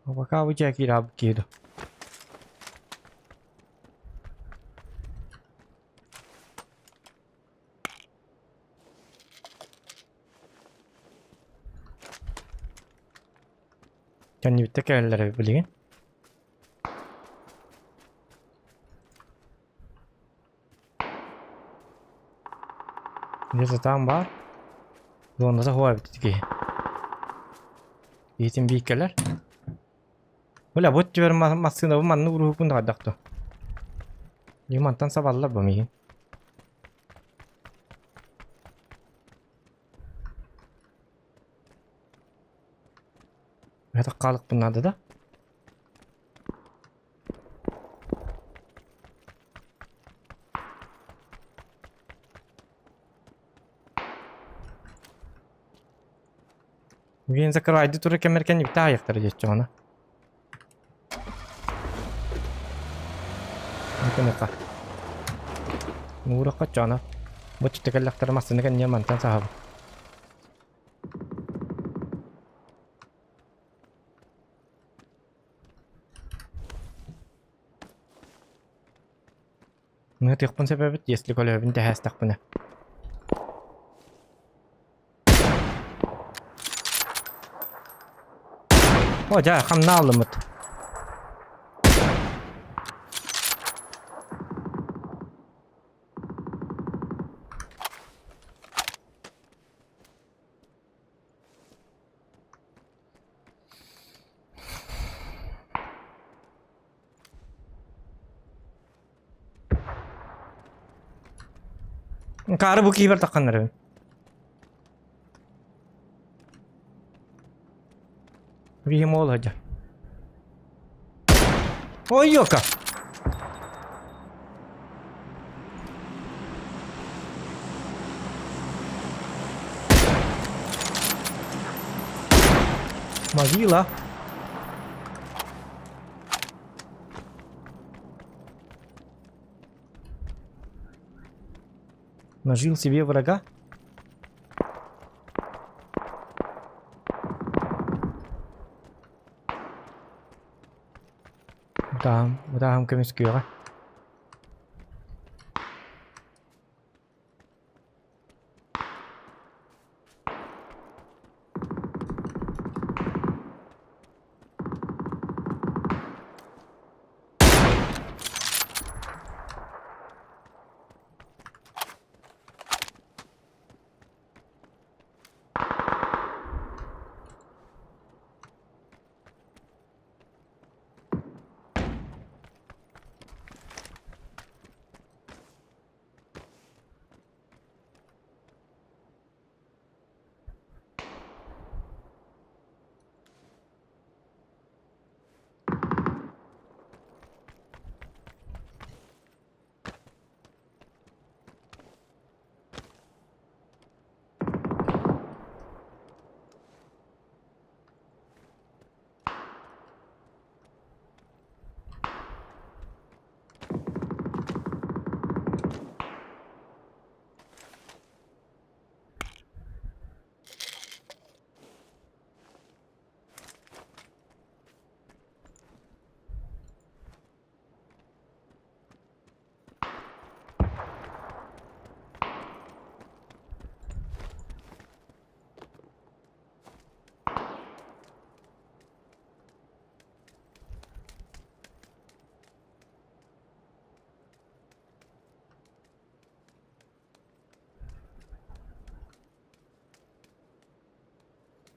Apakah aku cek kira begitu? Kan ju tekerlere bilin. Neyse tam var. Onda da hava bitti. Eğitim büyükler. Böyle bot civar masında bu mannu ruhu kun da daktı. Limantan saballar bu mi? Hadi kalık bunlarda da. Bugün zakraydı turu kemerken yükte ayakları geçiyor ona. Mungkin apa? Murah kacau na. Buat tegelak termasuk kan nyaman kan sahabat. Ngerti pun sebab itu yes kalau binti hashtag punya. Oh jah, kam nalımıt. Karı bu kibar takanları. Bir mol aja. Oy yok ha. Могила. Нажил себе врага. Udah hampir miskin.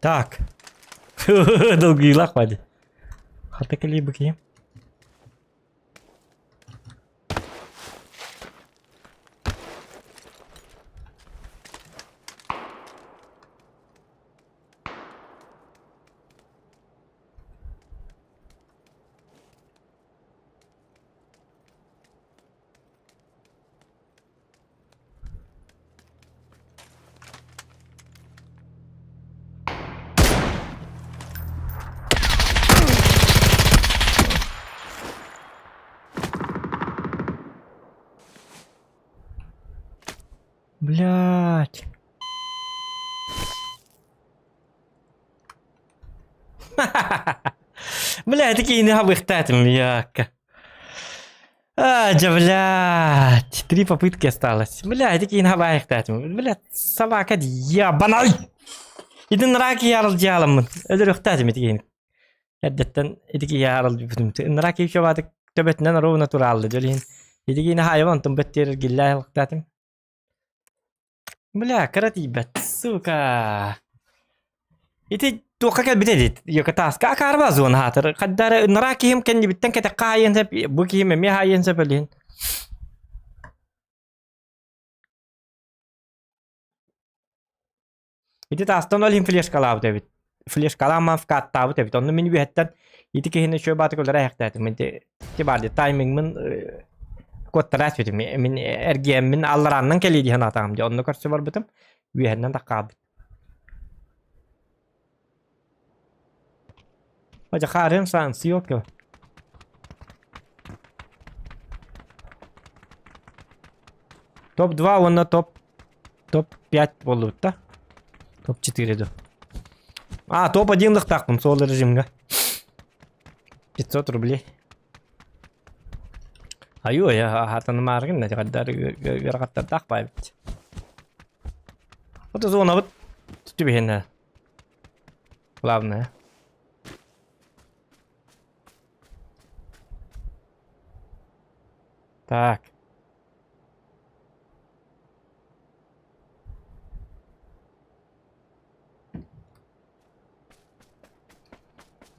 Так. Долгий лак, хватит. Хата bakayım. Блять. Блять, такие необычные, яка. Блять. 3 попытки осталось. Блять, такие необычные. Блять, собака ебаная. Иди на раки ярл дьялом. Это рухтатами такие. Эдеттен такие ярл битумт. На раки еще ватик töbetnen ro natural jolin. Иди на хайван там беттер гилляй рухтатим. Бля, каратибет, сука. إنت توقعك بديت يكتاس كأكاربا زون هاتر قدر نراكيهم كان يبتن كتقاين سب بوكيهم ميها ينسبلين إنت تاستون لهم فليش كلام تبي فليش كلام ما فكات تابو تبي تون من بيهتن إنت كهنا شو بعد كل رايح تاتي من تبعد التايمينج من كوت تراث بتمي من أرجع من الله رانن كلي دي هنا تام جون نكر سبر بتم بيهنا تقابل Хоча харим шанс, ёпка. Топ-2, он на топ-5 болут, да? Топ-4, да. А, топ-1 лыхтақпын, сол режимға. 500 рублей. Аю, я хатаны марғын, нәте қаддар ғырғаттар тақпай бітті. Вот зона вот тебе хенна. Главное. Так.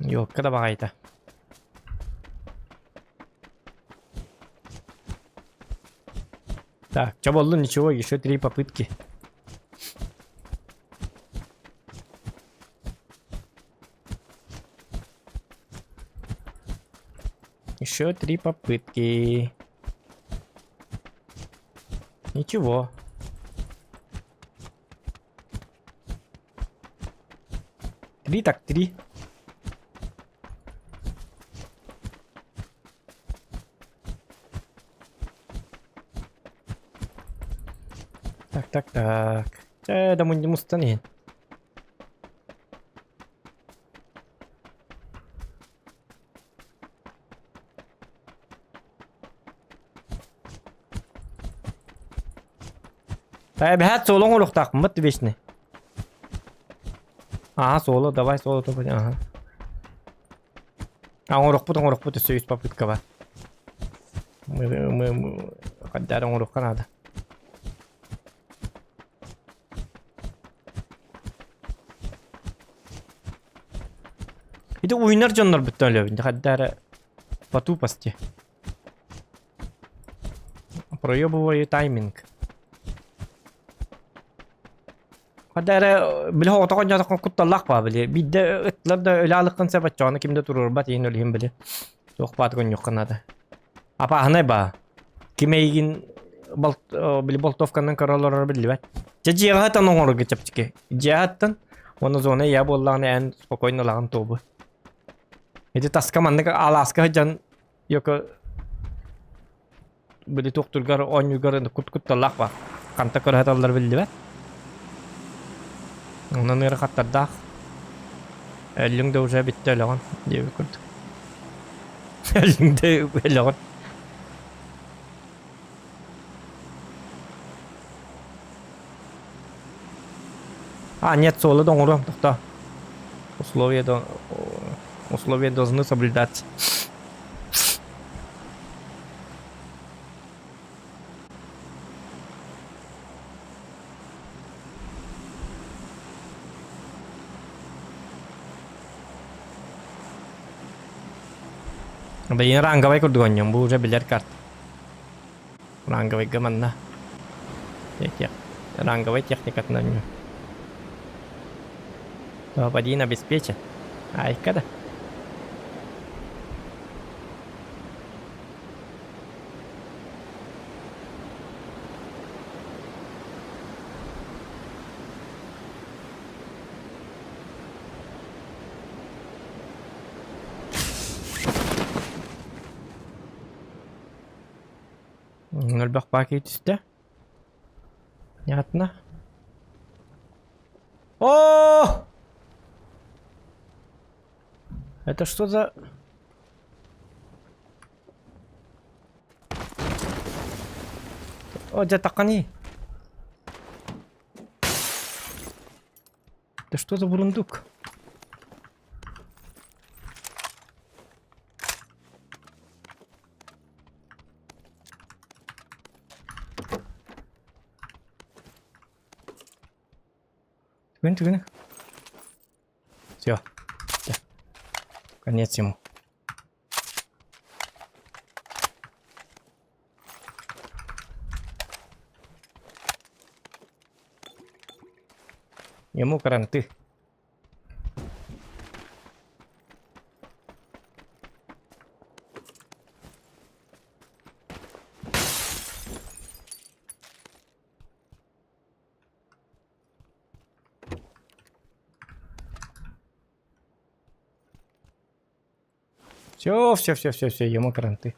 Ёлка давай-то. Так, что было? Ничего, еще 3 попытки. Еще 3 попытки. Ничего. Три так 3. Так. Да мы не мустанем. طيب هات سولو ونروح تاخد ما تبيشني سولو давай соло то ага نروح بوت السويس بابيت كبار мы قدر نروح كندا İşte oyunlar canlar bitti öyle oyunda قدر поту пасти проебываю тайминг Kadar bile o takon ya kuttalak pa bile. Bir de ıtlar da öyle alıkın sebep çoğunu kimde durur bat yiyin öleyim bile. Yok bat kon yok kanada. Apa hanay ba? Kime yiyin bile boltovkanın karaları bile bat. Cihatan onu geçip çıkı. Cihatan onu zona ya bollağını en spokojno lağın tobu. Edi taskamanlık Alaska can yok bile doktorgar on yugarı kuttalak pa. Kanta karahatallar bile bat. Ondan nere kattırdak. Elinde уже bitti lan diye bir kurt. Elinde lan. Нет, соло донгором, да. Условия должны соблюдаться. Блин, ранговый курдуганьям, бу уже билер карт. Ранговый гаманна. Ранговый техника на нее. Топ-1 обеспечен. Ай, когда? Нольбах пакет üstte. Понятно. О! Это что за... О, где такани? Это что за бурундук? Түген. Все. Конец ему. Ему каранты. Все, ему каранты.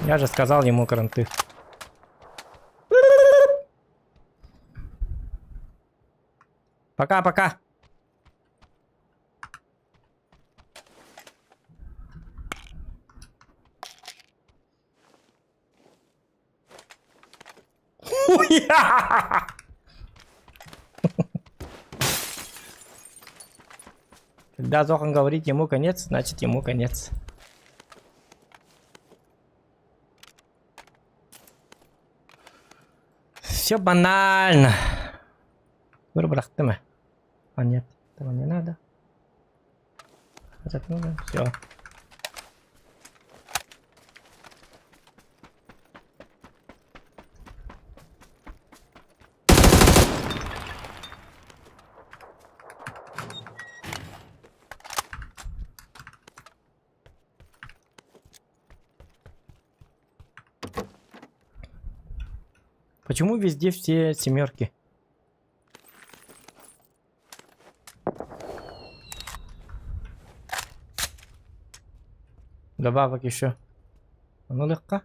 Я же сказал ему каранты. Пока-пока. Когда Зохан говорит ему конец, значит ему конец. Все банально. Выбрахтыма. А нет, этого не надо. Это нужно. Все. Почему везде все семерки? Добавок еще. Ну легко.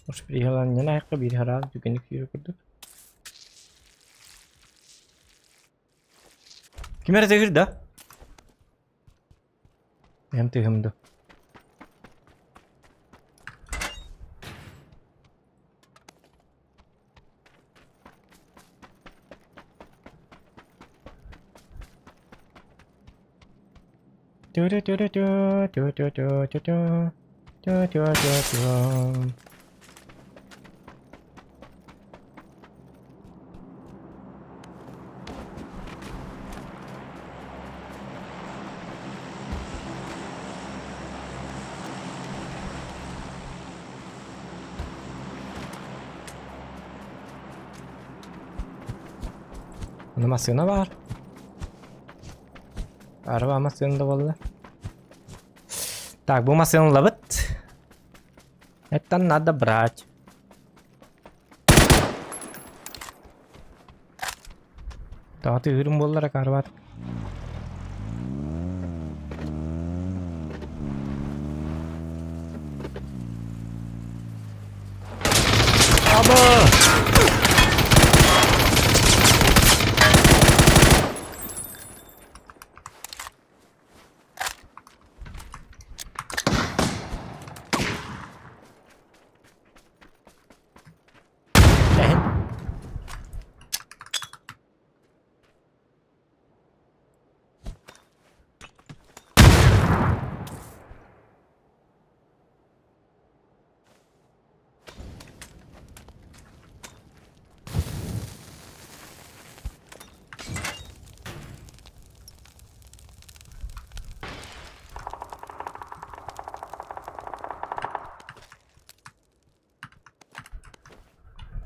Может приехала не на их бирхара, тюкеник йөркүрдүк. Кимер тегир да? Эм тегимди. Masına var. Araba masında vallahi. Так, bu машину ловить. Это надо брать. Да, ты гырым боллар карвар. Аба!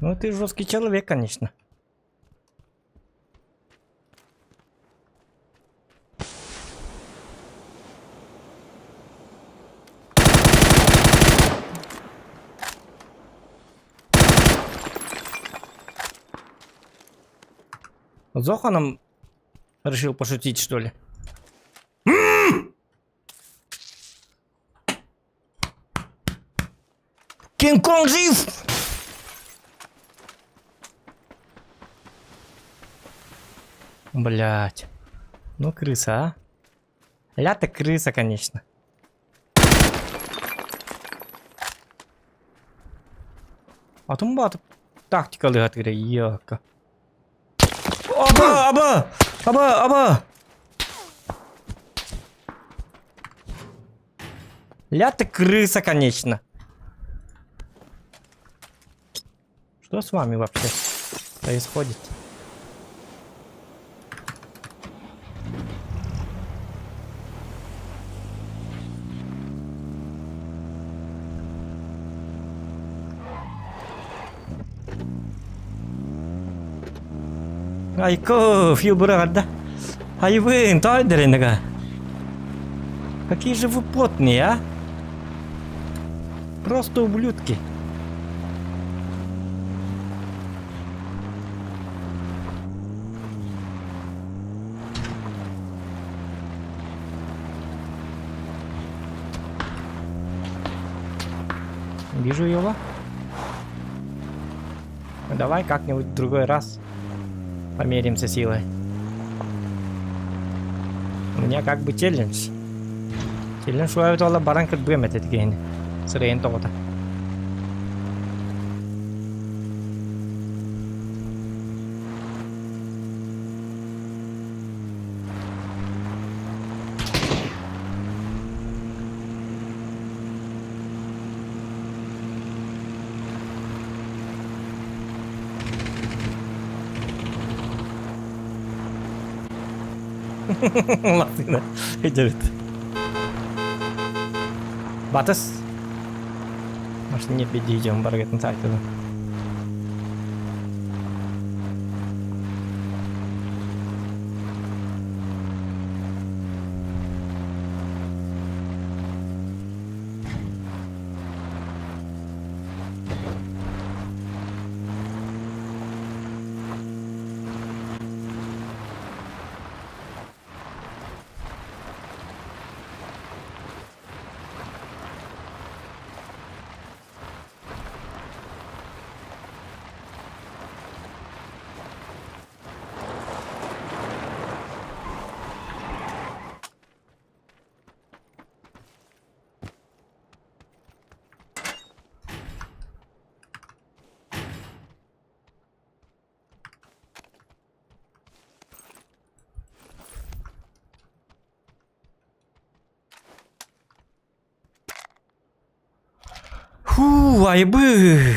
Ну, ты жесткий человек, конечно. Зоханом решил пошутить, что ли? Кинг-Конг жив! Блять. Ну, крыса, а? Ля-то крыса, конечно. Атом батып тактикалы атыры, яка. Аба! Ля-то крыса, конечно. Что с вами вообще происходит? Айко, фью, брат, ай вы, тойдеринга. Какие же вы потные, а? Просто ублюдки. Вижу его. Ну, давай как-нибудь в другой раз померимся силой. У меня как бы челлендж. Челлендж шуай тола баранкат бэмэт эдгейн. Сырейн тоғыта. Латына. Идет. Батыс. Может, не идем, баргетін сайтыды. Фу, айбы.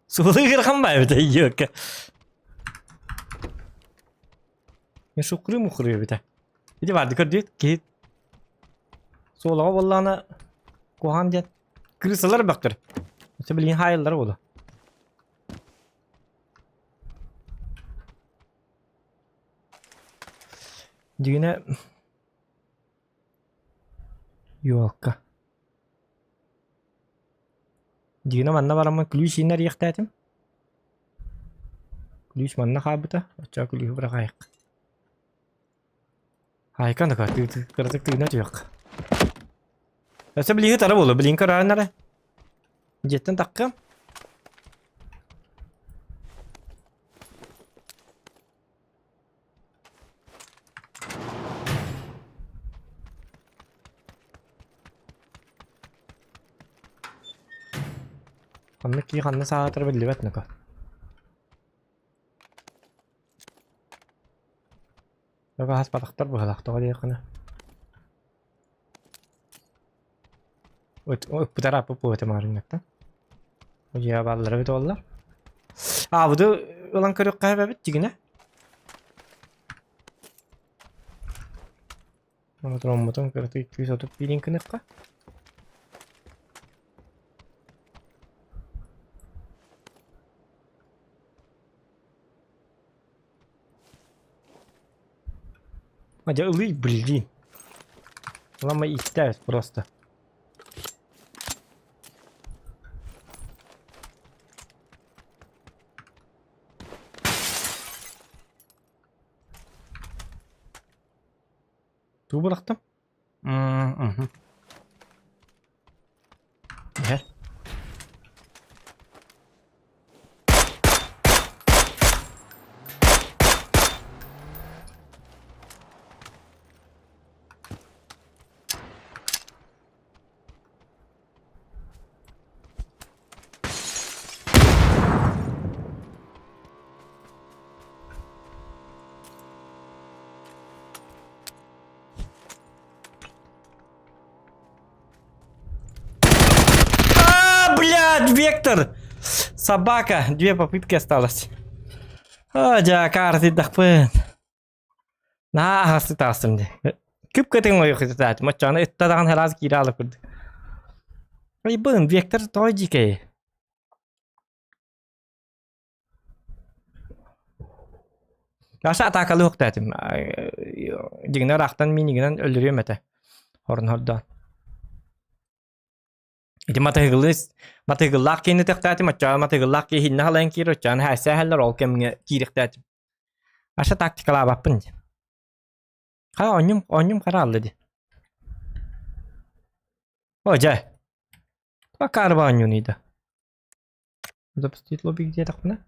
Сулы кырганбай бите, йөкке. Мен шукры мухры бите. Иди барды көрдүт, кет. Солага болланы кохан дет. Крысалар бактыр. Өтө билген хайылдар болду. Дигине Йокка. Дигине манна барамын ключ инер яктатым. Ключ манна хабыта, оча ключ бирагайык. Хайкан да ты кырдык тыгына жок. Өсө билген тара болду, билген каранара. Жеттен таккам. Ханны ки ханны саатыр билбет нука. Яга хас батактар быхалактага дейкына. Өт бутара попу өтө марыннакта. Ожа баллары бит оллар. А, буду улан көрөк кайбабыт жигине. Мана тромботон көрөк 230 билинкинекка. Хотя ылый, блин. Лама итает просто. Ту бырақтым? Блядь, Вектор! Собака! 2 попытки осталось. Да, карты дахпын. Сытасым де. Күп кетен ой кытат. Мачаны иттадаган хараз кире алып кырдык. Бын, Вектор той жикей. Аша атакалы уктатым. Дигне рахтан минигинен өлдүрөм эте. Хорнордон. Иди матыгыллак кені тектәтім, атча матыгыллак ке хинна халайын киро, чан хайса хәлләр ол кемге киректәтім. Аша тактикала баппын. Ха, оньым қаралды ди. О, жай. Бакарба оньюн иді. Запустить лобби где тақпына?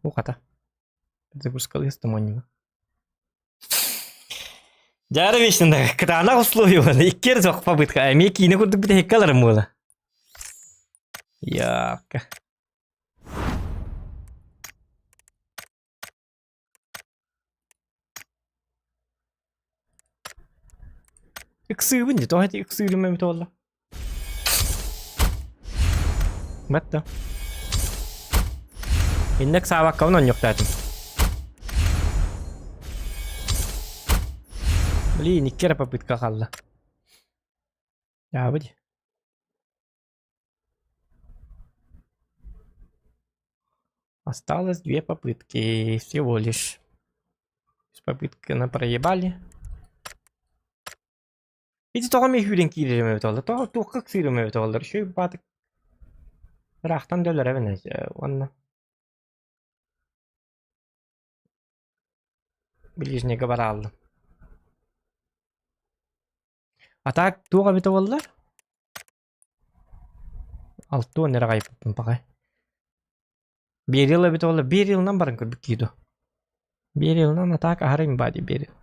О, қата. Загрузкал естім оньюн. Жары вешінді, кытана условия оны. Иккер жоқ попытка. Әме кейіні күрдік біте хеккаларым болы. Яка. Иксыбын же, тоғайты иксыбын мәмет олла. Бәтті. Иннек сабаққа онын жоқтатым. Блин, иккер попытка қалды. Я бұди. Осталось 2 попытки всего лишь. Попытки на проебали. Иди тоға мен хүрен кейлереме өтолды. Тоға ксиреме өтолды. Шөй батық. Рақтан дөлер әвен әз. Онна. Ближнеге бара алдым. Атак тоға беті олдар. Алты онера қайпыппын пағай. Берил бит олла, берилнан барын көрбүк кийду. Берилнан атак ахарым бади берил.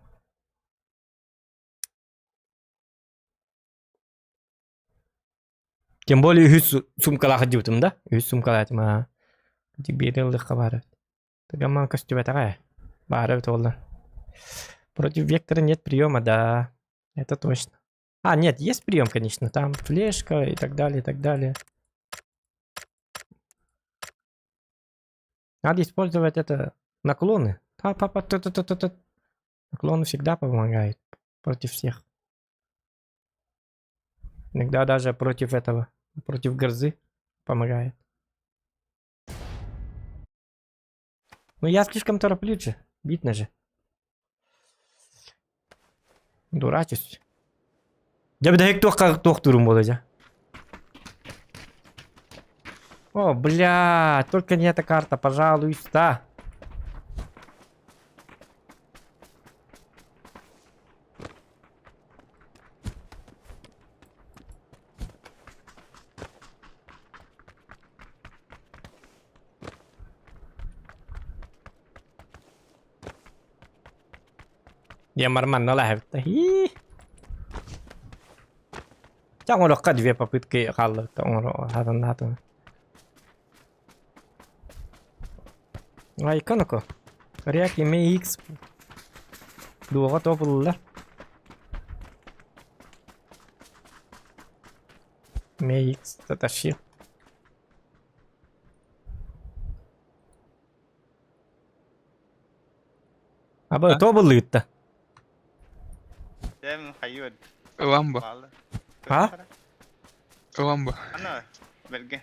Тем более үз сумкалах дютым да? Үз сумкалатым а. Берилды кабары. Тагаман костюм тагай. Бары бит олла. Против Вектора нет приема, да. Это точно. А, нет, есть прием, конечно. Там флешка и так далее, и так далее. Надо использовать это наклоны. Наклоны всегда помогают против всех. Иногда даже против этого, против грозы помогает. Но я слишком тороплю же, видно же. Дурачусь. Я бы даже кто турум был. О, бля, только не эта карта, пожалуйста. Я марман налахив. Chẳng có được cả 2 попытки халлы, там Айканыко. Коряк имей X. Дуга топылылар. Имей X затащил. А бы топылы-то. Dem hayır. Ламба. А? Ламба. Ana, belge.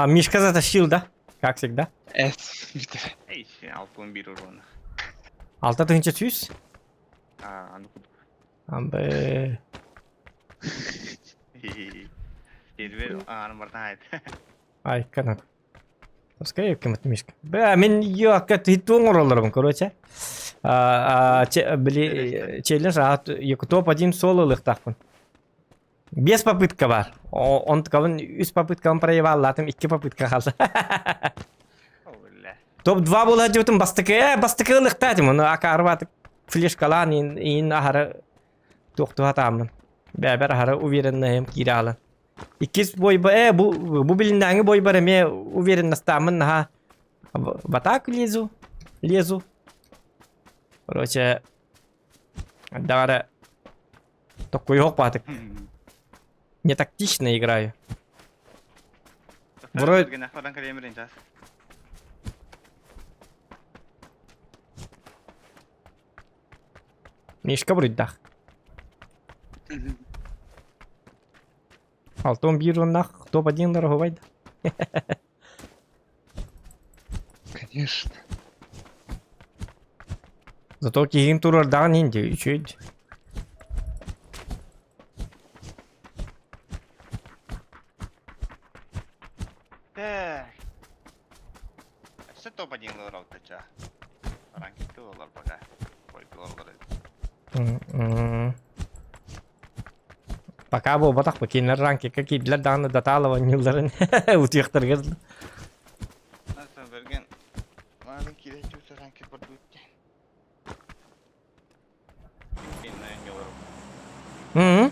Мишка затащил, да? Как всегда. Эй, Ey, şey altın bir ürün. Alta tığınca tüyüz. Anı Ambe. Terver anı bardan ait. Ay kanak. Пускай я кем-то мишка. Бля, мен yok kat hitung oralarım короче. Челлендж екі топ-1 сололық тақпын. 5 попытка бар. Он тақпын 3 попытканы проебалладым, 2 попытка қалды. Топ-2 бола жөтім бастықы ылықтадым. Оны ақарбатып флешкалан ең ахары тоқтуға тамын. Бәбір ахары увереннайым кире алын. İkiz boy bu bilindangi boy bara me уверенностамын ha вот так лезу. Короче, даже такой опыт. Не тактично играю. Вроде Мишка бруддах. Алтон bir нах топ-1 дорогой. Конечно. Зато кейін турардан енді үшейді. Так. Что топ-1 лорал тача? Ранкетті олар бага. Койды олар. Пока бұл батақ бекенлер ранке кекейділер дағыны даталова нелдерін ұтияқтырғыз. Nasıl bergen? Malın kireç olsa ранкет барды өтті. Benimle yollarım.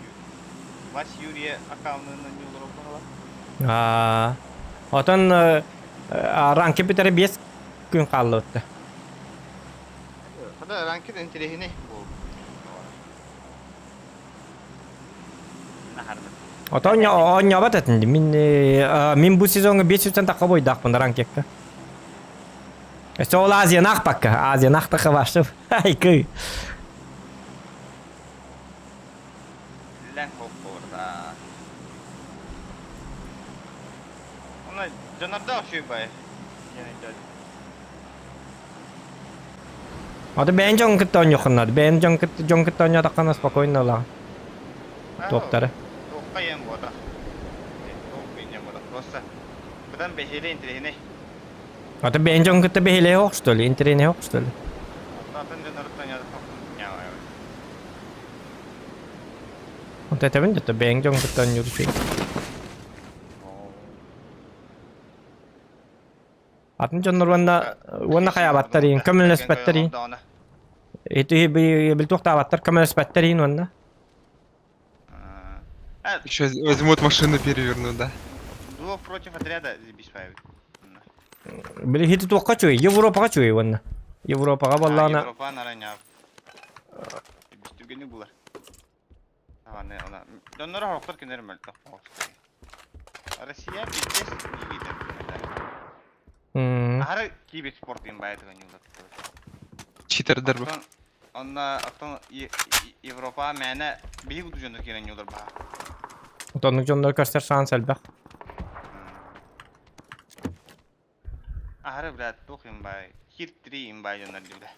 Вас Юрия аккаунтынан yollarım bana. Отын ранке бітері 5 күн қалды өтті. Hada ранкет интерехine bu. Отын ойнабат әтінді. Мен бұл сезонғы 500-тен таққа бойдақпын ранкекті. Сол Азиянақ баққа. Азиянақ таққа башып. Айкы. Lan hop orada. Ona canarda aşıyor bay. Yani Оты бән жоң күтті ойын жоқынады. Бән жоң күтті ойын атаққаны спокойно ола. Топтары. Toppa yem bu arada. Top yem bu arada. Просто. Buradan behele interehine. Оты бән жоң күтті бәйле хоқ, что ли? Интерене хоқ, что ли? Zaten canarda ya da ya. Оты әтәбін жүтті бән жоң күтті ойын жүрші. Атын жонлар ванна қаябаттар ең, көмілін өспәттар ең. Эти бил тоқтабаттар, көмілін өспәттар ең ванна. Еще возьмут машину перевернут, да? Дуо против отряда беспаевит. Били хити тоққа чөй, Европаға чөй ванна. Европаға баллағына. Европа нарanya. Бистүгені бұлар. Аны она. Доннора хоқтар кенерім әлді. Россия битес егейді. Ары кибет спортын байытыған юлдар. Читердер bu. Онна автон Европа мәне бейік ұды жөнді керен юлдар баға. Отонлық жонлар көрсер шанс әлбәқ. Ары біләд тоқын бай. Хирттірі бай жондар дейді.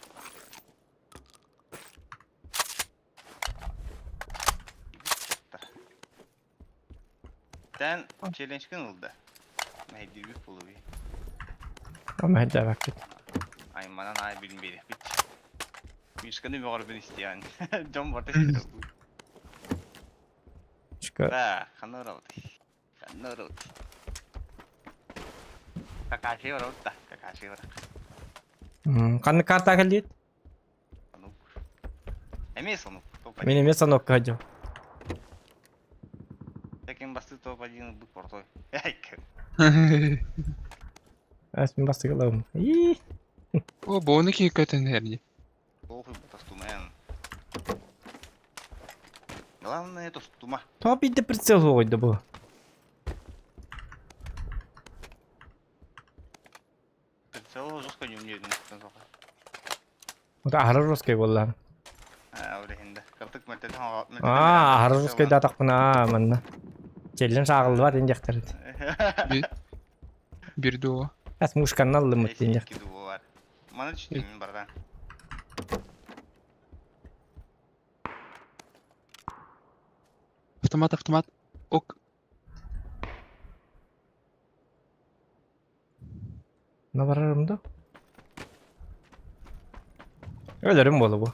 Тән челленджкін ұлды. Мәйдірбік болу бей. Ama hadi vakit. Ay manan ay bilmeydi. Müşkanı bir garibin isteyen. John Bartek istiyor. Çıkar. Da, kanır oldu. Kanır oldu. Kakashi var orada. Kakashi var. Kanı karta geldi. Onu. Emes onu. Benim yasa nokta hacı. Tekin bastı topa yine bu portoy. Ayk. Asmin bastı kalalım. О, бонуки какая-то энергия. Ох, это стумен. Главное это стума. Tabi de pritsel oydu bu. Целого жестко не умеет. O da ahrar roskay vallahi. Öyle Kırtık metrede Ahrar roskay da takpına manna. Çellen sağıl var injektir. Bir duo. As muşkanallı mı injektir. Mana çiğnemin bardan. Автомат. Ок. Ne bararım da? Ölürüm bolu bu.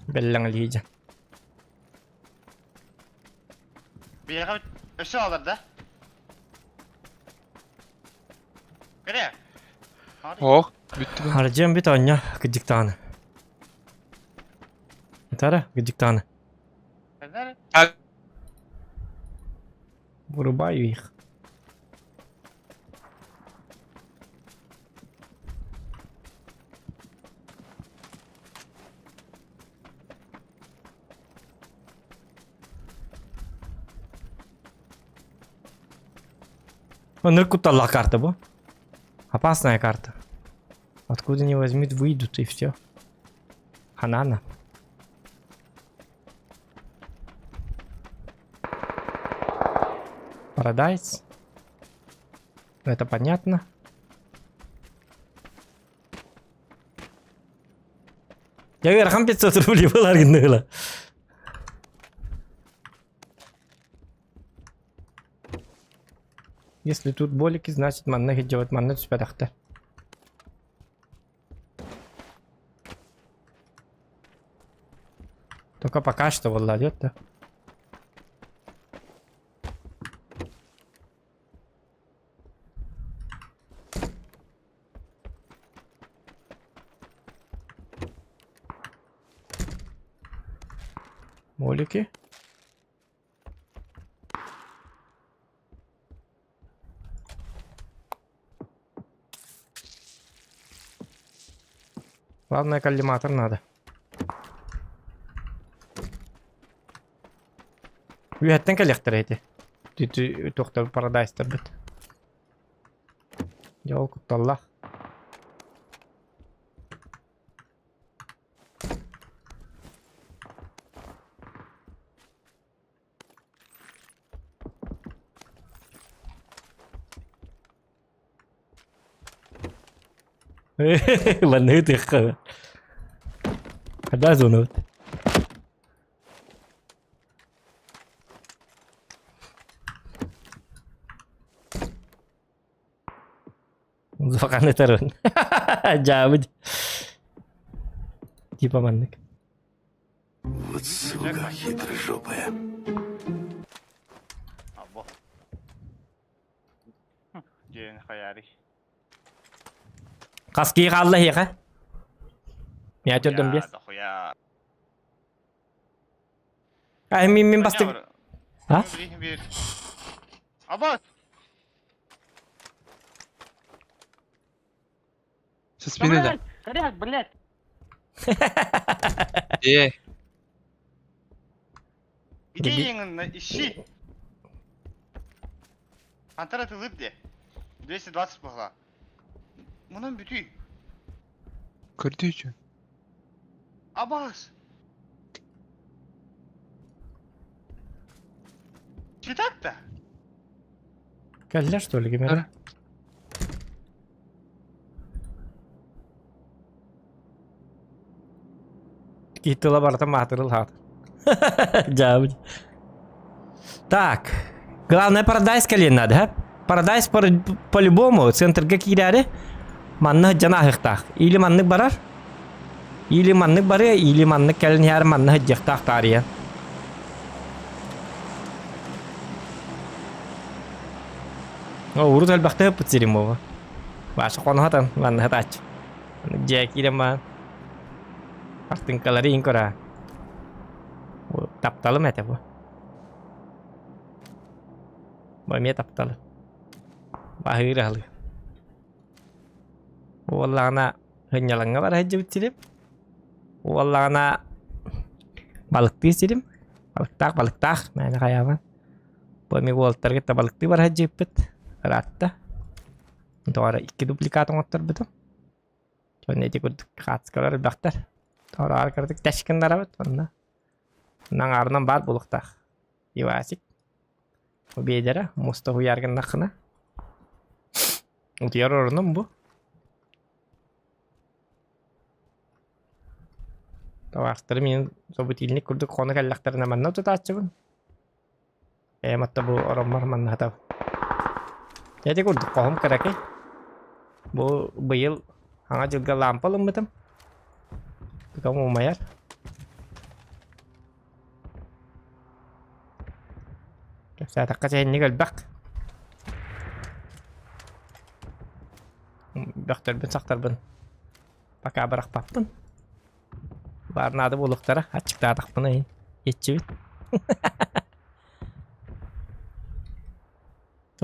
Bellan yiyeceğim. Bir yere ösü alır da. Nereye? Hadi. Oh. Bitti bu. Harcayacağım bir tane ya. Gıcık tane. Yeter ha. Gıcık tane. Nereye? Вырубаю их. Наркуталла карта, бо? Опасная карта. Откуда не возьмут, выйдут и все. Ханана. Paradise. Это понятно. Я говорю, хам 500 рублей была арендовала. Если тут болики, значит манна делать манна тебя тахта. Только пока что вот идет, да? Молики. Главное, коллиматор надо. Üyetten коллектор эти. Ты тоқтар парадайстар бит. Жол кутталлах. Ванны тых. Когда зонут? Зваканы тарун. Жабыд. Типа маннык. Вот сука хитрожопая. Abo. Gelin hayali. Kaskıyı kaldı ya. Ya çözdüm biz. Ya. Ay min bastık. Ha? Bir. Abo. Со спины, да. Коряк, блядь. İdeyin işi. Antara atılıp de. 220 bakla. Bunun bütün. Көрді че? Abbas. Читак da. Geldiler что ли gibi? Ара. Гитила барта матырыл хат. Жабыд. Так. Главное парадайз кален надо, ha? Парадайз по-любому центрга кирәре. Манны жанахтах. Или маннык барар. Или маннык бары, или маннык кален яр манны жактах тария. О, урут албахта путсирим ова. Башы конхатан манны хатач. Жакирема. Артын калары инкора. Тапталы мәте бу. Баме тапталы. Бахыр халы. Оллана хынялаңга бар хаҗы битсирим. Оллана балыкты сирим. Балыктак, мәне хаябан. Баме волтарга та балыкты бар хаҗы бит. Ратта. Дора 2 дубликат оңоттар битем. Жөнне тик катскалар бактар. Тора аркадык ташкындар бит онда. Нан арынан бар булыктак. Ивасик. Обедера Мустафа ярган нахна. Утяр орным бу. Тавактыр мен собутилник курдук коны каллактарына манна тутачыбын. Kıyamatta bu oranlar manna hata. Jadi kurduk kohum kıraki. Bu yıl hanga jılga lampa lımıdım. Kamu umayar. Saya tak kasih ini galbak. Baktar ben saktar ben. Pakai barak papun. Barna adı buluktara açık dadak buna in. Geççi.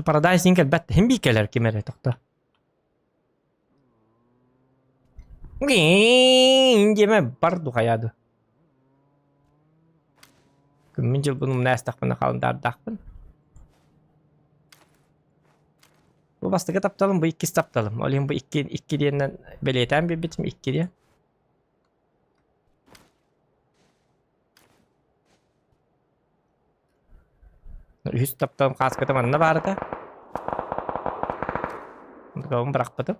Paradise in galbat hem bir keler kimere tokta. Jeme bardu hayadu. Kemincil bunun nastak bana kalın dardak. Bu bastığı taptalım, bu ikisi taptalım. Olayım bu iki diyenden belirten bir bitim iki diye. Yüz taptalım kaskı manna vardı. Bunu bırakmadım.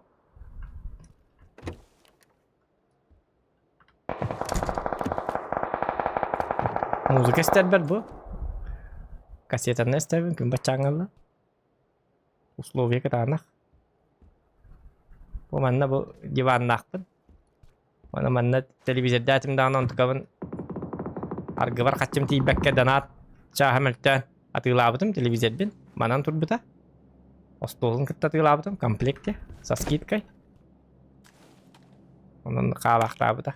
Müzik ister bu. Kasetannya ister mungkin bacangan lah. Условия tanah. Bu manna bu divanlaqpın. Mana televizorda timdan ontqabın. Argı var kaçım tiybekke danat çahamelten atılabıdım televizordan. Manan turbuta. Ostolun kıtta atılabıdım komplekte. Saskit kay. Onun qalaqtabıda.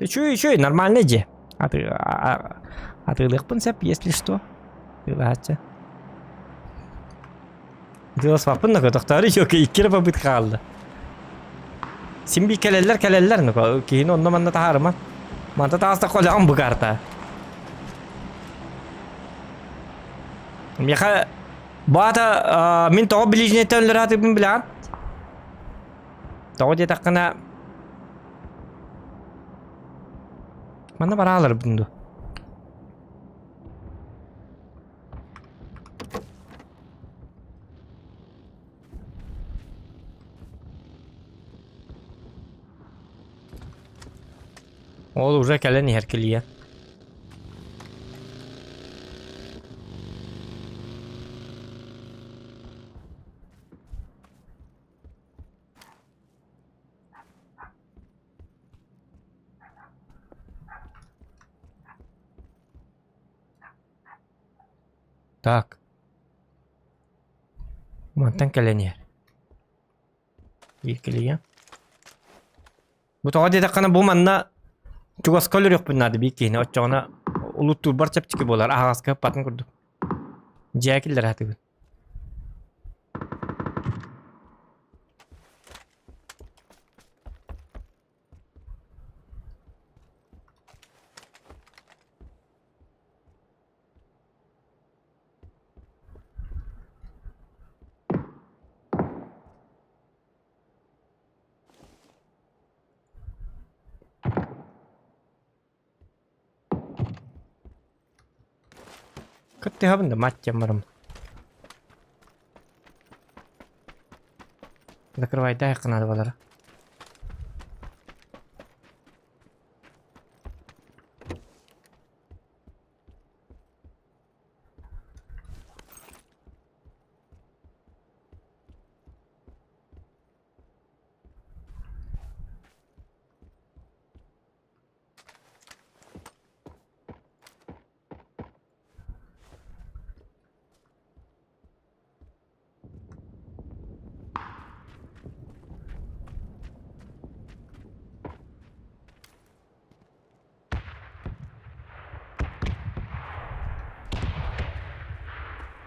Чё, нормально же. А ты легпын сәп, если что. Лача. Дилас вапын нөкө тоқтары жоқ, иккері бабыт қалды. Сен бей келелер нөкө, кейін онна манна тағарыман. Манда тағаста қолағын бұғарта. Меха, бұғата мен тоғы білежіне төнлер атыбын білән. Тоғы де таққына mana baralar bundu. Oğlum уже keleni herkeliye. Так. Mantan keleni yer. Birkeliye. Bu toğa dedekana bu manna Чугас колер yok bunlarda bir kihine oçağına ulutur bar çapçıki bolar ağız kapı patın kurdu. Cekiller hatı bu. Kıttı habın da matçam varım. Закрывай, дай надо было.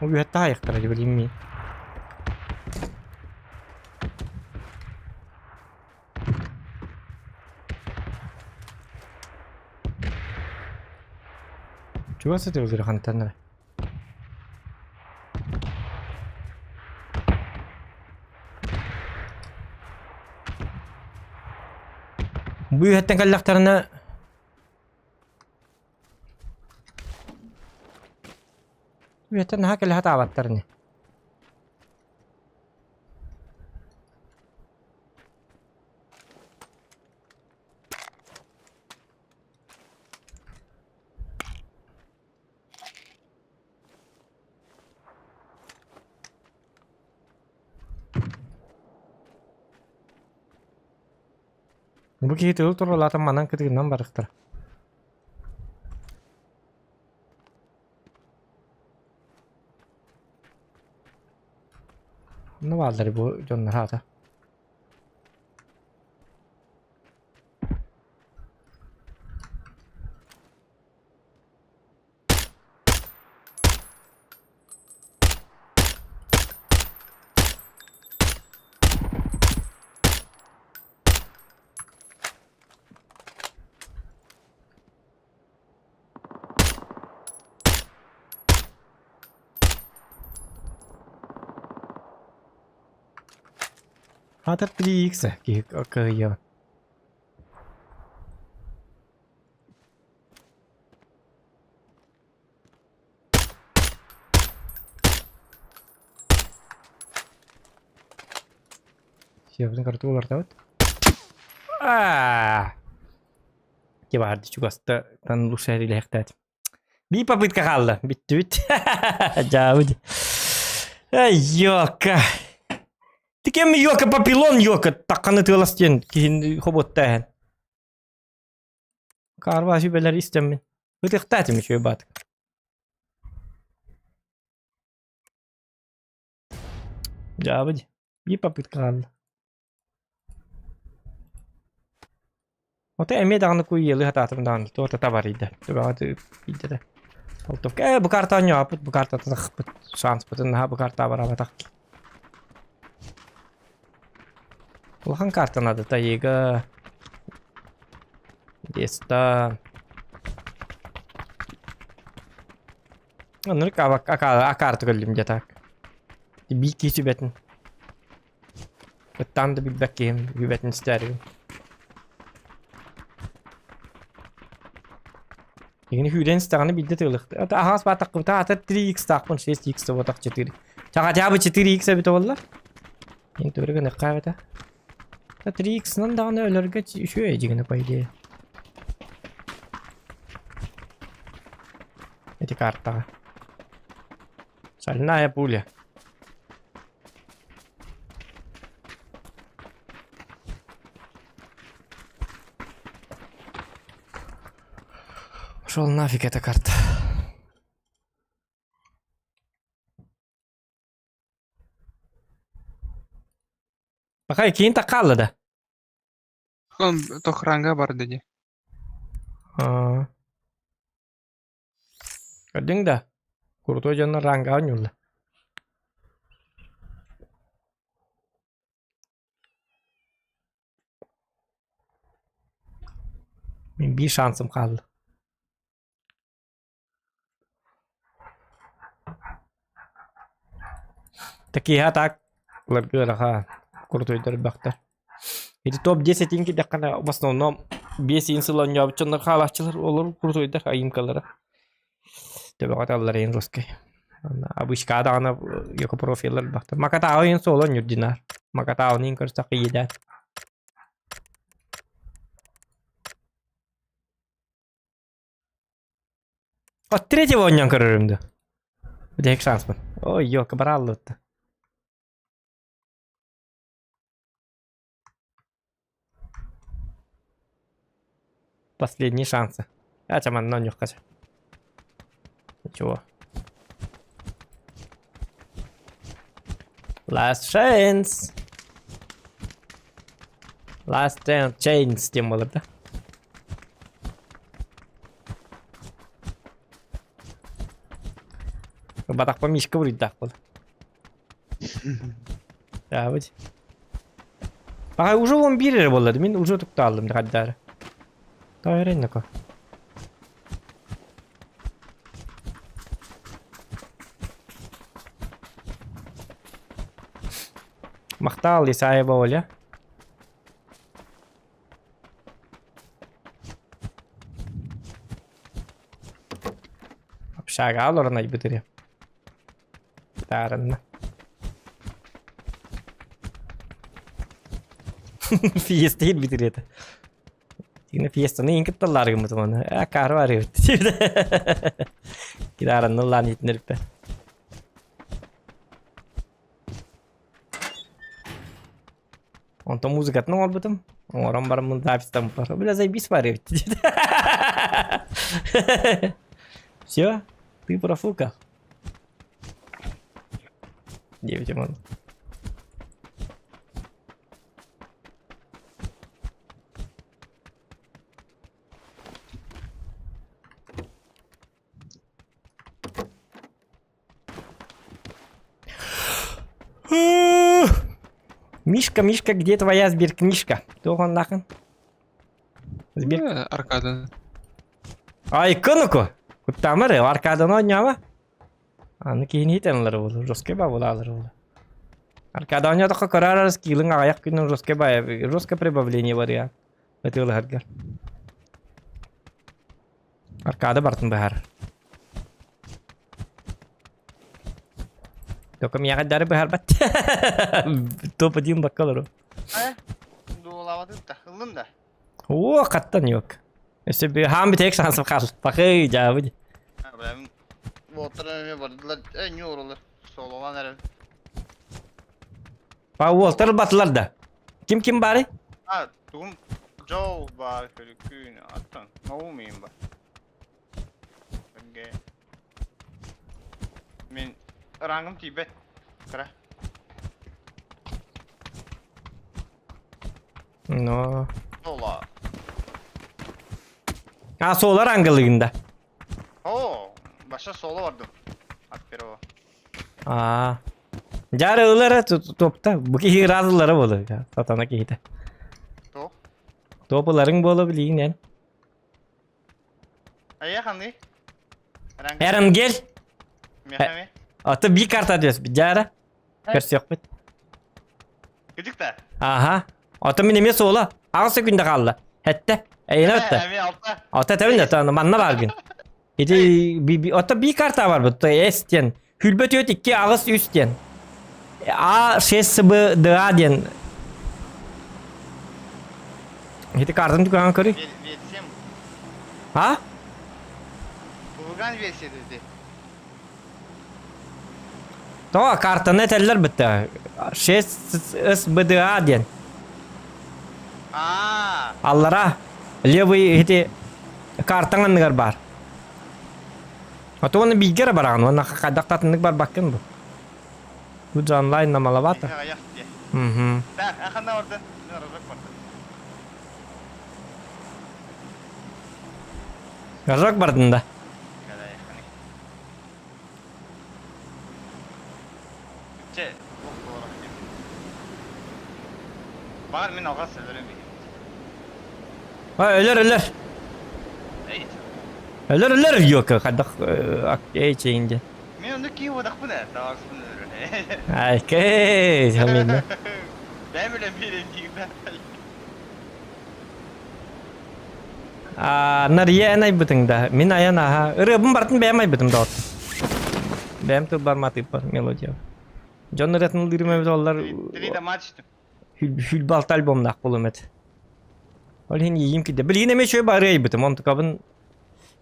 Bu bir hatta ayaklar acaba bileyim mi? Coba saja gerakan tanah. Bu hatta kallaklarına Вето наа кэл хата аваттарни. Bu kiti turulatan manan kıtığından barıktır. Ne vardır bu canlar hata? Hata 3x ki kıyıyor. Siapin kartu ular tahu. Coba hardi juga tan lu seri lehtat. Bir papit kaldı. Bitti bitti. Jauh. Ay yok. Tikem yok papilon yok. Takkanı tılasın ki hobot tahan. Karvası beler istemin. Hıtıktat mı şöyle batık. Jauh. Bir papit kaldı. Ote eme dağını koyuyor hatatım dağını. Orta tabarıydı. Tabii de. Oltuk. Bu kartı ne yapıt? Bu kartı takıp şans pıtın ha bu kartı var ama tak. Ulan kartın adı tayiga. Desta. Onları kavak akartı gülüm jatak. Bir kişi betin. Betan da bir bakayım. Bir betin isterim. Yani hüren stağını bildi tığlıqdı. Ahas batak bu ta 3x taqpın 6x da batak 4. Çağa cevabı 4x bit ollar. Yani törgü ne qavata. 3x-nın dağını ölürge şu ejigini paydı. Эти карта. Шальная пуля. Шел нафиг эта карта. Bakay keyin taqqallı da. Он тохранга бар dedi. Gördün de. Kurtu hocanın ranga oynuyorlar. Benim bir şansım kaldı. Такие атак ларгыраха крутойдор бактар. Эти топ-10 инки дакана в основном бес инсылан ябчындар халачылар олар крутойдор айымкалары. Төбөгат аллар ен русский. Обычка дагана йоко профиллер бактар. Макатау ен солон юрдинар. Макатау нин көрсак ийда. От третьего оннян көрөрүмдү. Дек шанс бар. Ой, йоко бараллытты. Последние шансы. А чаман на нюх кача. Ничего. Last chance. Last chance тем болар да. Батак по мишка врит так вот. Да, вот. Ага, уже он бирер болар. Мен уже тукталдым каддар. Тайрен нака. Мақтал Исайя Оля. Общага алорна ибитире. Таранна. Fiesta ибитире. Yine fiesta'nı inkip dallar gibi onu. Kar var ya. Gidaran lan yitnerip. Он там музыка отнул об этом. Oran barımın запись-там var. Бля, заебись варить. Все, ты профукал. Девять ему. Мишка, Мишка, где твоя сберкнижка? Кто он нахрен? Сбер... Аркада. Ay konuku. Kuttamır arkadan oynama. Anı keyin hitenler olur. Ruske ba bulalar olur. Arkadan oynadı karar skill'in ayak günün ruske ba ruske pribavlение var ya. Ötüyor herger. Arkada bartın bahar. Только меня kadar bahar bat. Top один bakalım. Doğulavadı da. Hıllın da. Oo kattan yok. İşte bir ham bir tek şansım kaldı. Bakay cevabı. Benim Walter'a vardılar. En iyi oralar. Sol olan herif. Bak Walter battılar da. Kim bari? Ha, doğum Joe var. Köyünü attan. Ne olmayayım bak. Bence. Men rangım tibe. Kara. No. Sola. Ha solar angılığında. Oo, başta sola vardı. Aferin o. Aa. Jarı ılara topta. Bu ki razıları bolu. Satana kiydi. Top. Topuların bolu bileyim yani. Ayah hani? Eren gel. Mehmet. Atı bir kart atıyoruz. Bir jarı. Kırs yok bit. Gıcık da. Aha. Atı minime sola. Ağası günde kaldı. Hette. Eyne ötte. Evet altta. Atı tabii de tanım. Manna var gün. İdi atı bir kart var bu. Es diyen. Hülbet öt iki ağız üst diyen. A şey sıbı dığa diyen. Hiti kartın tükanı kırı. Versem. Ha? Bulgan verse dedi. Tamam kartını teller bitti. Şey sıbı dığa diyen. Aa. Allara. Levy hiti kartın anıgar var. Atı onu bilgire baran. Ona kadaktatınlık var bakın bu. Bu canlı aynamalı var da. Ayak diye. Hı hı. Ben akanda orada. Ne arada vardı. Yazak vardın da. Kada yakani. Bütçe. Bok olarak değil. Var mı noga severim bir. Ha ölür. Ey. Ölür yok kadak şeyince. Men onu ki o da bu ne? Tavak bunu öyle. Ay ke haminle. Ben bile birim diye. Nariye anay butang da. Min ayana ha. Rebum bartın beğenmay butum da. Beğen tu bar mati par melodiya. John Retton dirime dollar. Dili de maçtım. Hül balt album da kulumet. Ol hin yiyim ki de. Biline me şöyle bari butum. Onu kabın.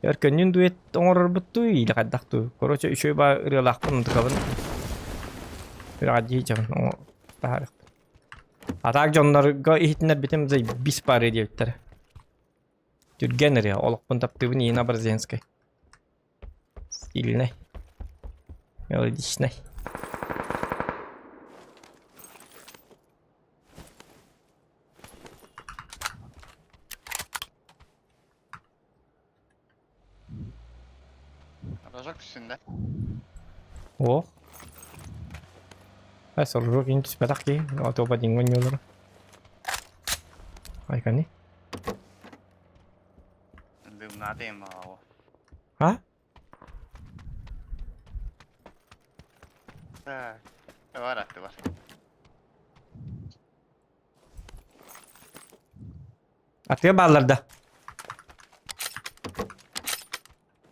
Erkenün duet onor butu ile kadak tu. Koroça şöyle bari relak onu kabın. Bir acı çam. O taharik. Atak Johnlar ga ihtinler bitim zay bis pare diye bitter. Jurgener ya, olak pun tap tibni ina Brzezinski. Сильный. Мелодичный. Rojak üstünde. О. Ay sorur ki intis petak ki. Auto pa dingon yolo. Ay kani. Dım nadayım o. Ha? Ha. Var attı var. Atıyor ballarda.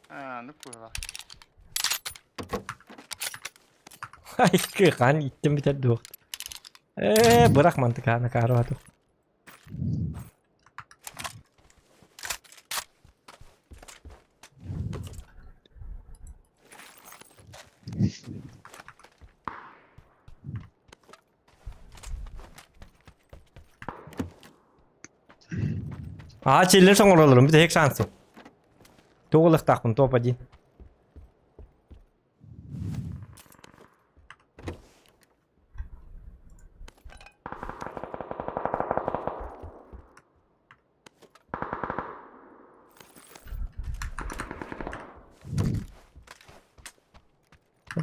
Ha ne kuyruğa. Ay ki kan ittim biter dur. Bırak mantık ha nakaro atu. Aa çiller son oralarım bir de hek şansı. Doğuluk takpın topa değil.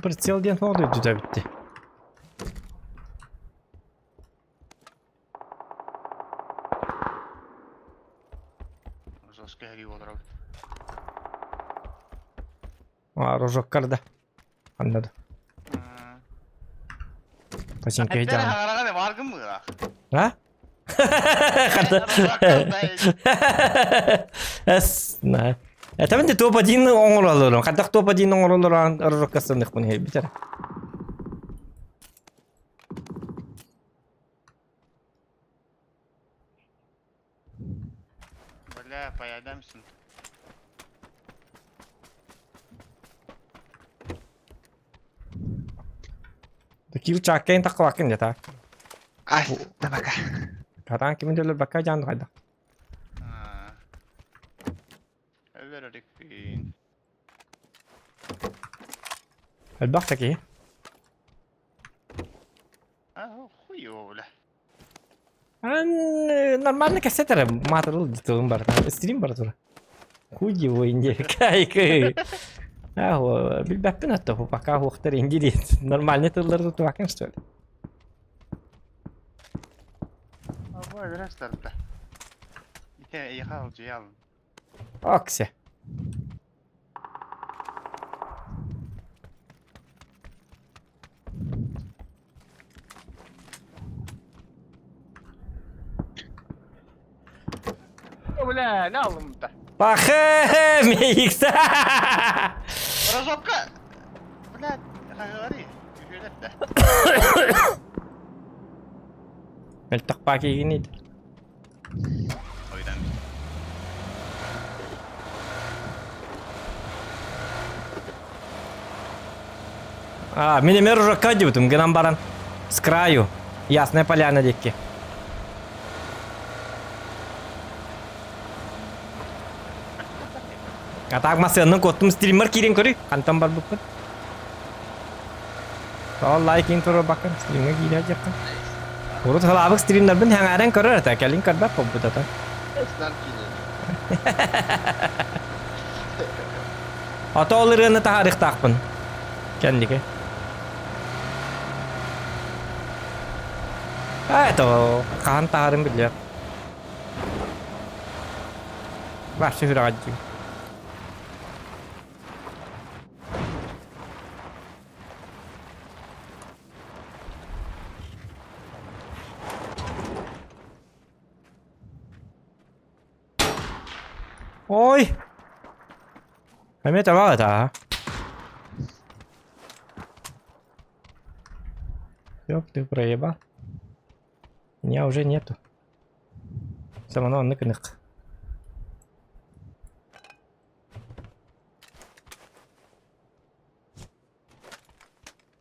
Прицел ден ne oluyor düze bitti. Жестко хеги отырып. Aa rojok karda. Anladım. Починка Әттері edeceğim. қағараға деп арғым бұға. Ha? As na. Tabii de top adin ongol alırım. Kadak top adin ongol alırım. Rojok kasındık bunu hep biter. Бля, поядамсың. Kill çakken tak vakın ya ta. Ай, давай-ка. Kadan kimin dölür bakka canlı kayda. Överdik bir. Elbette ki. Хуйово, бля. Нормально кассетера материал дитогын бар. Стрим бар тура. Хуй его инде. Кайкы. Ау, билбеппин атты. Пока хуктар инде дейт. Нормальный тылларды тутуп акын что ли. Абай, biraz tarafta. Bir tane iyi kalcıyı alın. Оксе. Bля, ne aldın burada? Bakım X. Razokka. Bля, қағари. Güzel de. Meltak paki gini. Oydan. Минимер уже кадют, мгнамбаран. С краю. Ясная поляна дикки. Атак масыны коттум стример кирин көрү. Кантам бар буппут. Сол лайкин туру бакын стримге кире жаккан. Урут халабык стримдердин хаңарен көрөр ата келин көрбөп болбут ата. Ата олырыны тарих такпын. Кендиге. Это кан тарым билер. Баш шифраджи. Ой! Поймете валата, Ёп, ты проебал. Меня уже нету. Самоно нык-нык.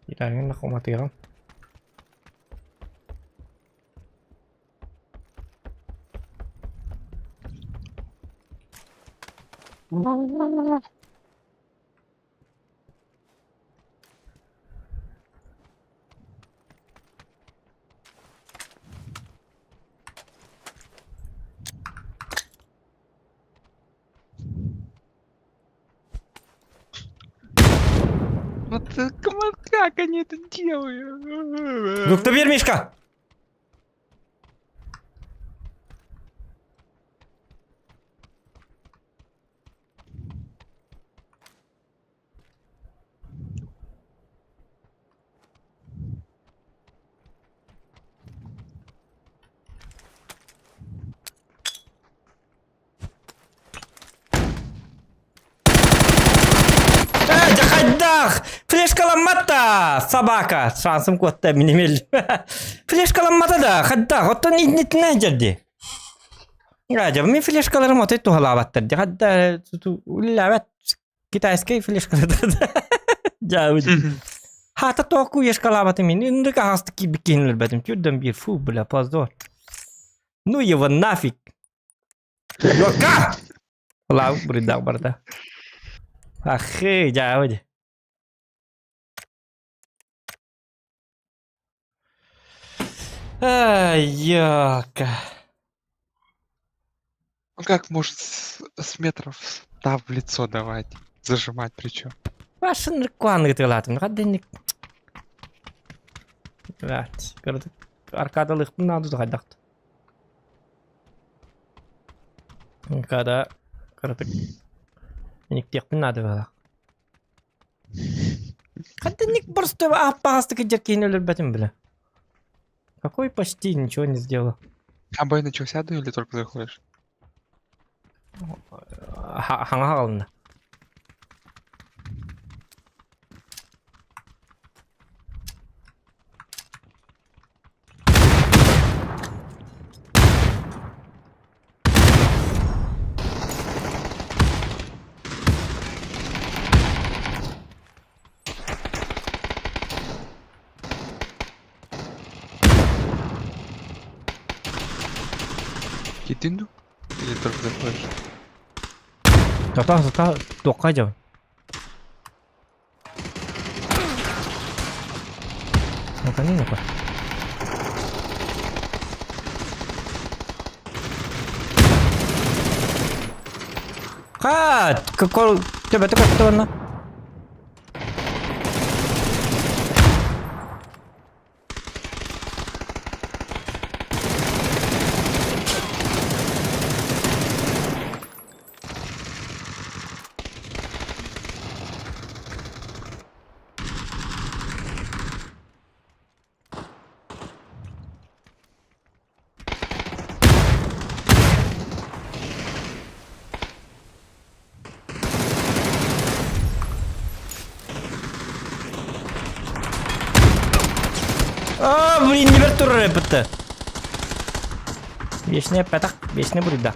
Ирагын нахуматыгам. Вот как они это делают? Доктор Вермишка! Jahaddах! Флешкаламата! Собака! Шансым котта минимел. Флешкаламата да, хаддах, оттан иднитне жерди. Гажа, мен флешкаларым отай тухалабаттыр. Хадда уллабат китайский флешкалар. Жауд. Хата току ешкалабаты мен. Инди кахасты ки бикинлер бәдім. Түрден bir фу, бля, поздор. Ну его нафиг. Yokka! Ulan burada burada. Ahı jauh aja. Йока. Ну как может с метров 100 в лицо давать? Зажимать причем. Başın rıkvanlığı tıklatım. Kadın. Evet. Gördük. Arkadalık bunu aldı da Kada. Gördük. Minik diyak bunu aldı da. Kadınник просто опасно kejar ölür betim bile. Какой почти ничего не сделал. А бой начался, да, или только заходишь? Хаңа қалынды. Китинду? Или только заходишь? Зато тоққа жау. Ну-ка, ну-ка. Какой... Тебя такой кто на? Блин, не вертур рэпэта. Вечная пятак, вечная бурда.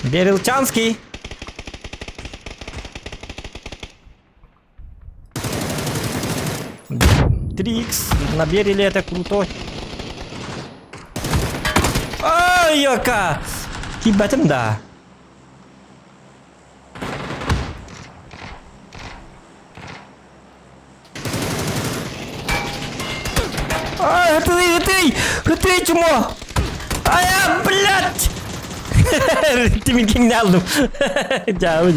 Берилчанский. Трикс, наберили это крутой. Ой, Йока! Хибатым да. Ай, ты, чмо! Ай, блядь! Ты меня не алдым. Жау.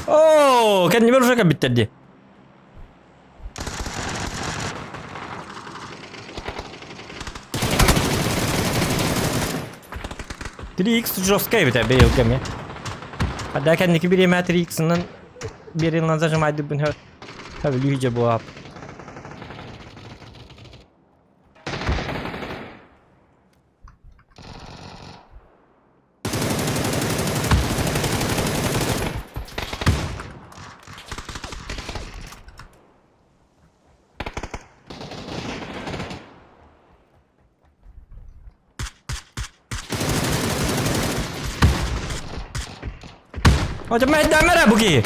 Oh, kan baru saya bitter dia. Trix жесткая ведь бейгами. Когда kendiki bir yemeğe Trix'in bir yıldan zajmaydı bunu tabii iyice bu ap. Hocam ben demere bu ki.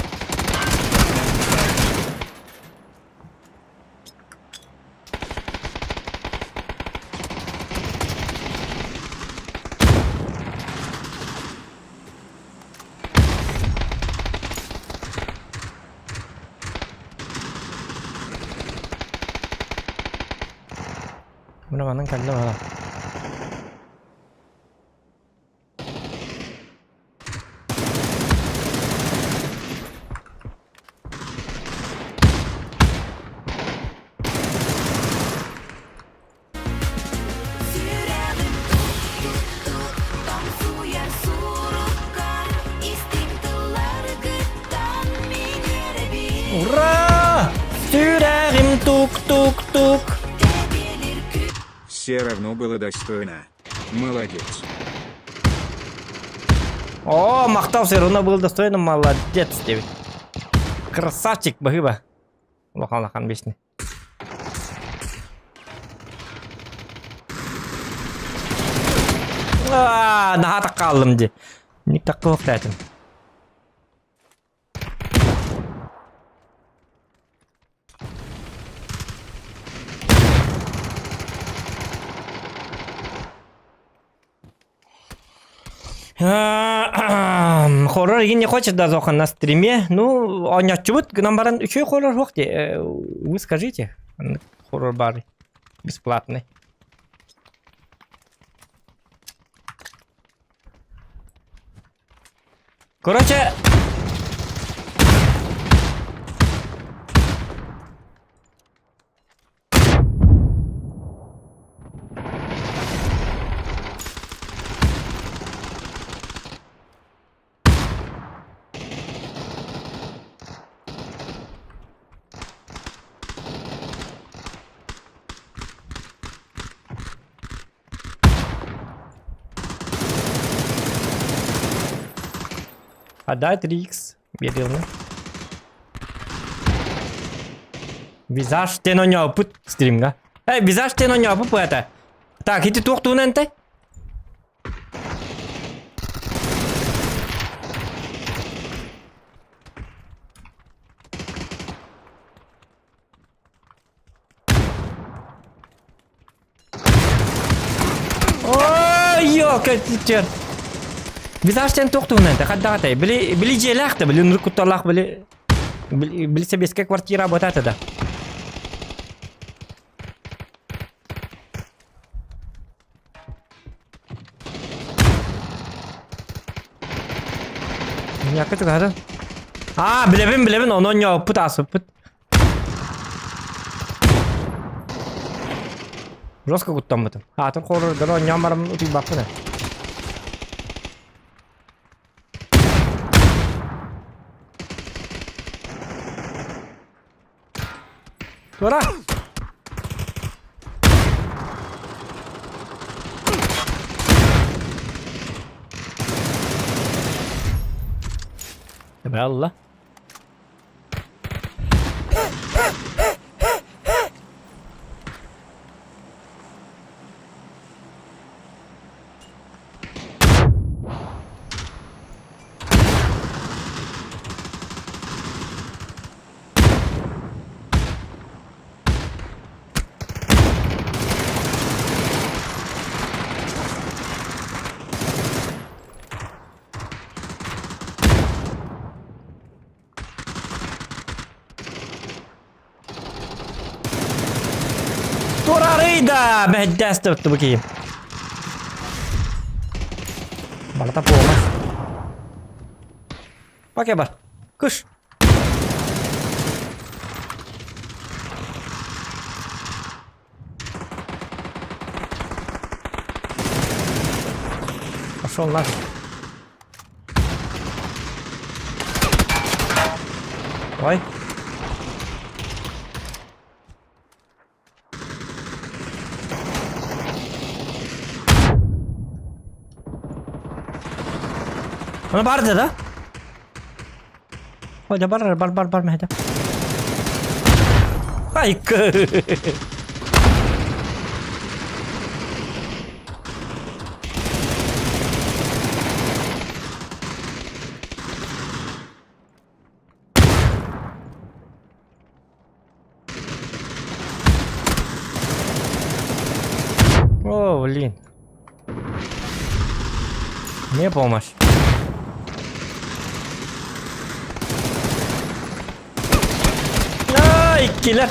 Bunu bana kendim ala. Ура! Sürerim тук тук тук. Все равно было достойно. Молодец. О, мақтау сырына был достойно, молодец, Дэвид. Красавчик, бахыба. Лохан бешни. Наха таққалым де. Ник таққы оқтайтын. Хоррор егин не хочет даже на стриме. Ну, он не чувствует, нам баран еще хоррор вахте. Вы скажите, хоррор бар бесплатный. Короче, отдай 3х. Берилны. Визаж тено не опыт стримга. Визаж тено не опыт это. Так, иди тух туненте. Ой, ёка, тичер. Визажтен тоқтуынан да қаддағатай. Білі желақты, білі нұр құттарлақ, білі себеске квартира ботаты да. Някы тұғады? Білебін, оның не опыт асыпыт. Жостқа құттан бұтын. Атын қорырдыр, оның ямарымын ұтып бақпыны. Тура! Белла. Torarida! Behedästä ottu bakayım. Bana da boğmaz. Bak ya bak. Kuş. Пошел нафиг. Ой. Ona бар да? Ой, да бар мехда. Айка. О, блин. Не помощь. Killer.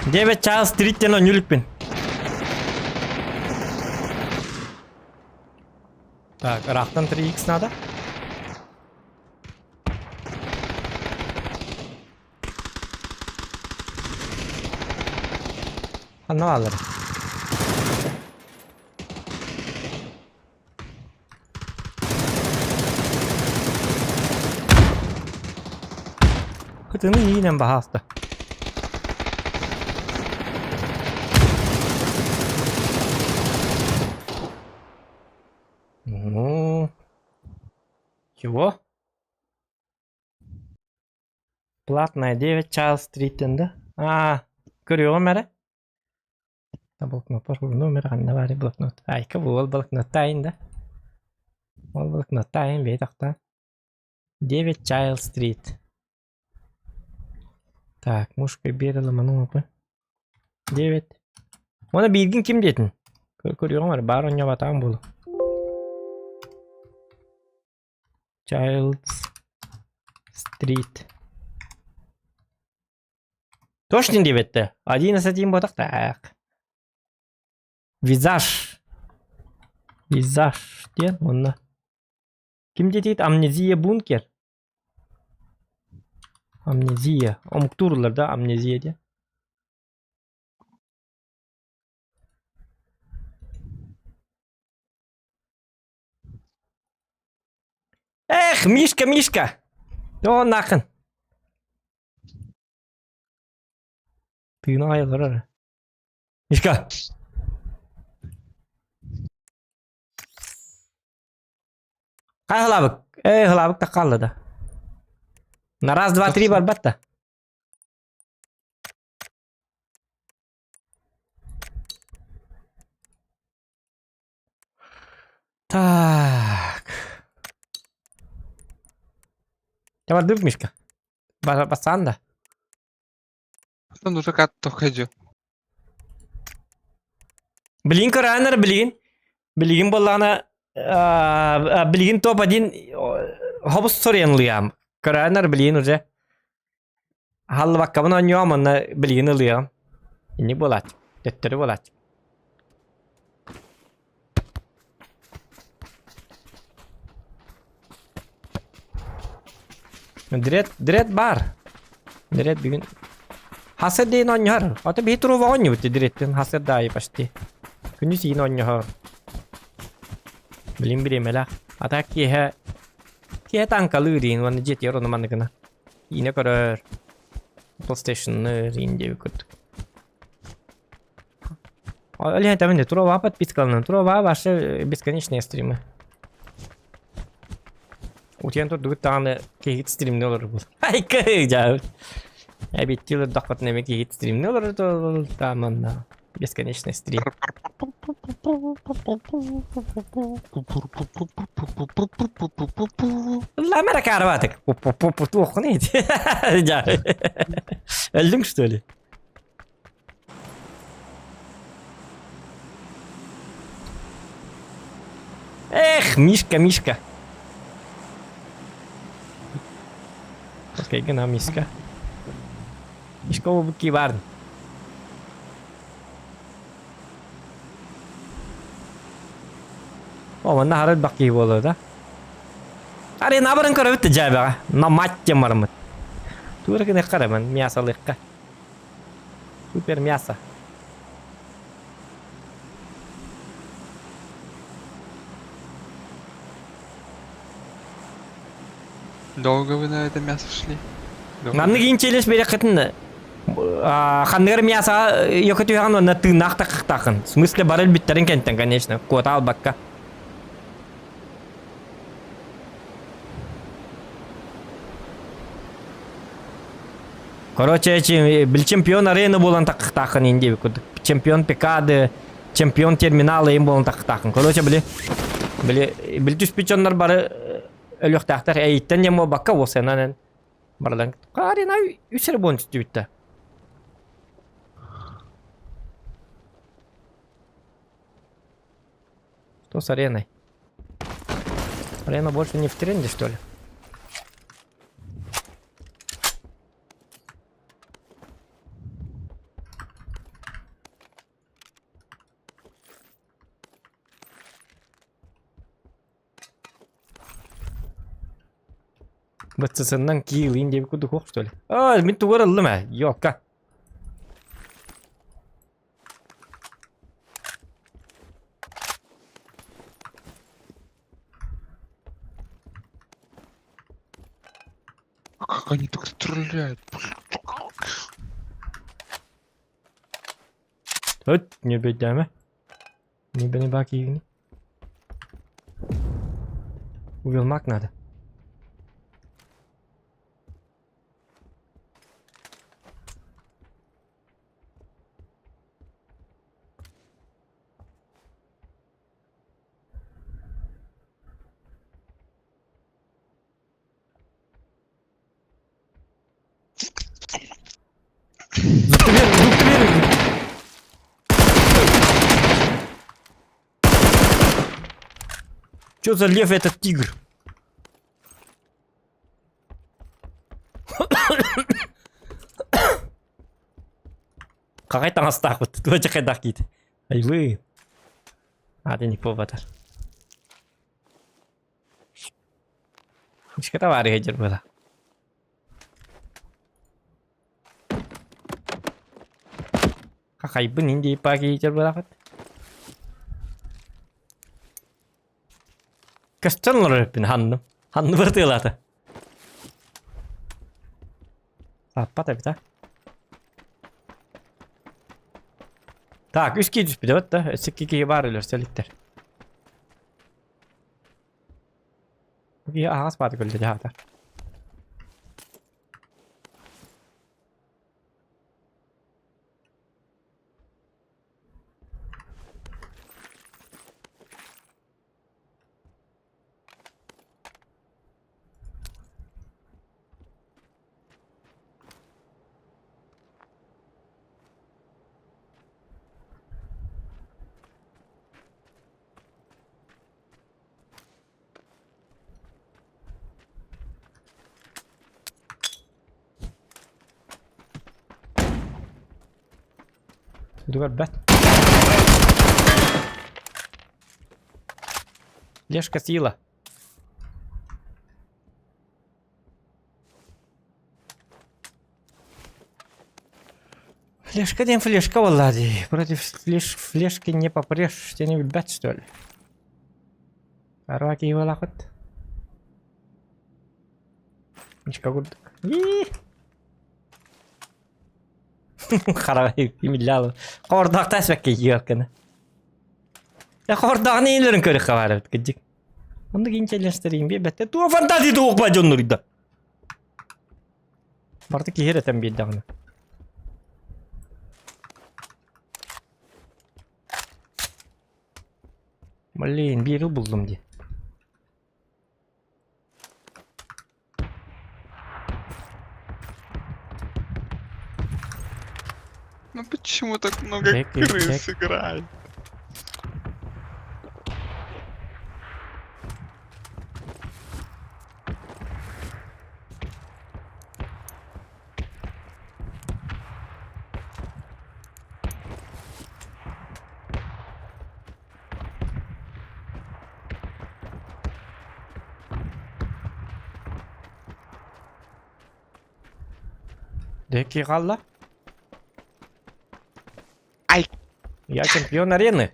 9 час 30 на нюльпин. Так, рахтан 3х надо. Ну ладно. Kıtını yine bahasta. Платная 9 Чайлд Стрит да? Көрüyorum әрі? Блокнот бар, номер қанда бар блокнот. Айка бұл блокноттайын да. Ол блокноттайын бей тақта. 9 Чайлд Стрит. Так, мушка берілі мұның опы. 9. Оны білгін кім дейтін? Көрüyorum әрі, бар оңа батаған болу. Чайлд Стрит. Точно дебетті. 11 ботақ. Так. Визаж. Визаж. Ден, онна. Кім дейді? Амнезия бункер. Амнезия. Омктурларда амнезия де. Эх, Мишка, Мишка. О, нахын. Тыйны айылыр әрі. Мишка. Қай хылабық? Хылабық та қалды да. На раз, два, три бар батта. Так. Тебя дып, Мишка? Бассан да? Он уже как-то ходил. Блин, коранер, блин. Блин, болана. Блин, топ-1 хобус соренлыям. Коранер, блин, уже. Халлы баккабын ойнуам, онна блин ылыям. Не болат. Теттері болат. Дирет бар. Дирет бүгін. Хасыр дейін ойнуар. Аты бей тұру ойну өтті диреттен. Хасыр дайы пашты. Күнү сиин ойнуар. Блин биремела. Ата кие танкалы дейін. Ваны жет ер оны мандығына. Ине көрір. PlayStation'ны рейінде өкірдік. Олег айтамын, Турова подпискалынан. Турова ваши бесконечные стримы. Утен тут дугут тағаны кейхет стримні олар бұл. Ай, күй жауыр. Әбеттелі дақпатын әме кейхет стримні олар бұл. Таманна. Бесконечный стрим. Ламера карватык. Тух, не эти. Öldüm что ли? Эх, Мишка, Мишка. Okey, gana Мишка. Мишка bu ki var. О, мына харат баки болду да. Аре набарын көрөп жайбага. На матче мармыт. Тура кene караман мясалыкка. Супер мясо. Долго вы на это мясо шли? Манны кинчелеш берекетін. Хандыр мясо ёкөтүгөн на тынак такын. В смысле барыл биттерин кенттен, конечно. Кота албакка. Короче, бил чемпион арены болан такын инде. Чемпион ПК'ды, чемпион терминалы им болан такын. Короче, бил түспичондар бары өлөк тактар эйттен жемо бакка осенанен барлан. Арена үсер бонус түбүттө. Что с ареной? Арена больше не в тренде, что ли? Бытсысынан кийлин деп күдік оқ, что ли? Мен туғыр ұлды ма? Йоққа. Как они так стреляют? Тут не бедяме. Не бене бак кийлин. Увелмак надо. Зубты берin. Чё за лев этот тигр? Какая там остах вот, вот какая дакит. Ай вы. А ты не поводишь. Что это варя идет было? Какая бы нинди паги идет было вот. Кастеллер пин ханну. Ханну вертелата. Аппата бита. Так, üski düşpidi võtta, et see keegi vaarülööst jälitter. Aha, aspaadi küll teha ta. Другой бэт. Лешка сила. Флешка не флешка, Влади. Против флешки не попрешь. Тебя не бэт, что ли? Арваки его лахот. Ничка гудок. Харай имиллялы. Хордак тасвекке йөркене. Я хордак нелерин көрүп кабар кетик. Онда кинчелестерин бебетте туу фантазия туу бажоннурда. Барты киеретем биддагына. Блин, бири булдум ди. Ну почему так много крыс играет? Деки галла? Ай! Я чемпион арены.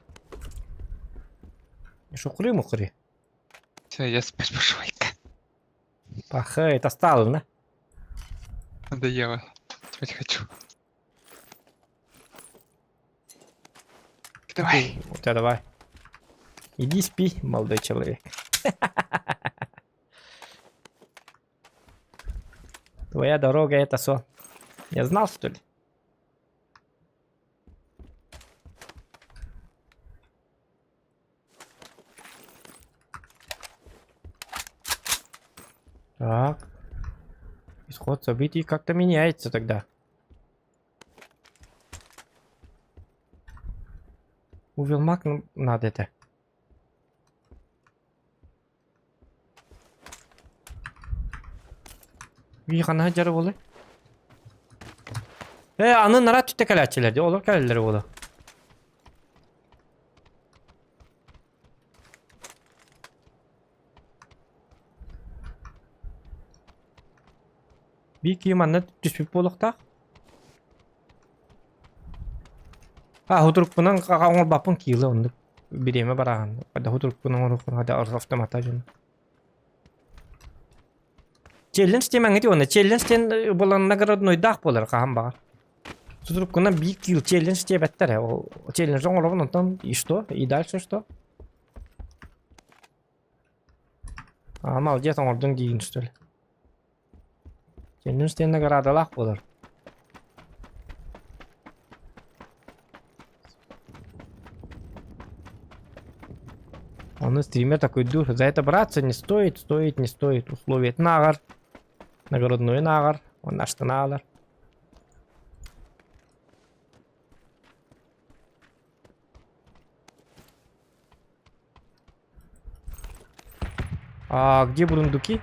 Шухри мухри. Все, я спать пошел. Паха, это стало, да? Надоело. Спать хочу. Давай. У тебя давай. Иди спи, молодой человек. Твоя дорога это сон. Я знал, что ли? Так. Исход событий как-то меняется тогда. Увел маг, надо это. Вихана жары болы. Аны нара түтте калачылар. Олар калалар болы. Bir kıymanla düşüp bolukta. Hudurup bunun qaqağın bapın kiyili onu bireme barağın. Hadi hudurup bunun onu hadi avtomata jön. Challenge demen edi onu. Challenge den bolan nagradnoy daq bolar qağın bağır. Hudurup bunun bir kill challenge diye bettere. O challenge olabın ondan и что? И дальше что? Молодец, он орден дейін, что ли? Challenge den nagradalaq bolar. Он стример такой дух. За это браться не стоит, не стоит. Условие нагар. Нагородной нагар. Он наш алар. А где бурундуки?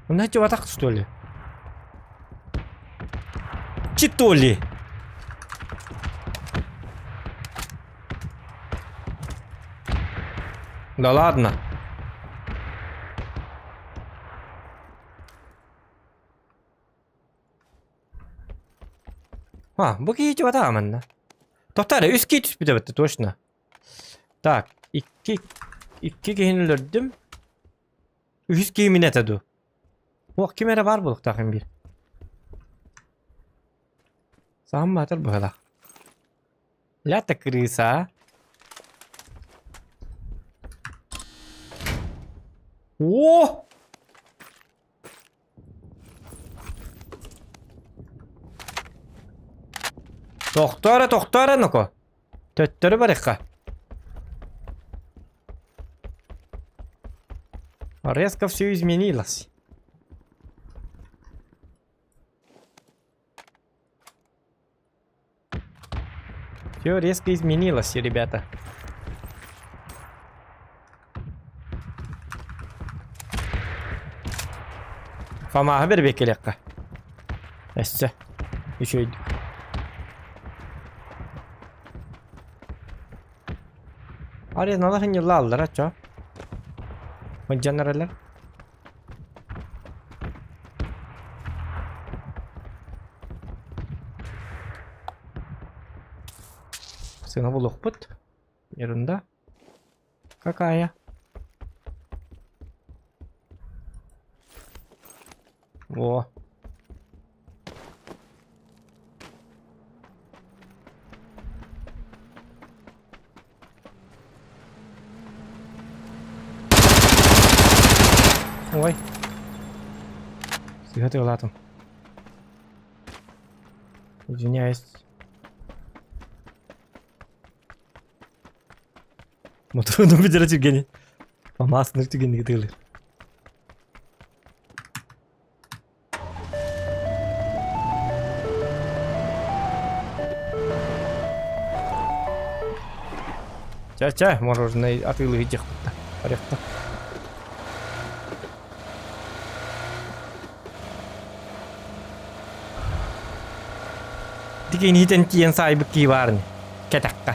Он на тебя так, что ли? Читоли. Да ладно. Bu iyice adamın. Tohtar üst geçiş bir de bitti точно. Так, iki giyinilirdim. Üst giyimin etedi. O kimere var buluk takım bir. Sağım mı atır bu kadar? La takrisa. Oh! Тоқтара, ну-ка. Төттөрі барыққа. Резко все изменилось. Все резко изменилось, ребята. Фама bir bekleyelim. Neyse. Bir şey. Arenalar yıllar aldılar açça. Bu generaller. Сына булук бут. Ерунда. Какая? Во. Ой. Сигареты латом. Извиняюсь. Motorunu bir tügeni. Ama aslında tügeni gidiyorlar. Ча, мороженое отвел этих порядка. Tiga ini tenki yang saya beki warni. Ketakka.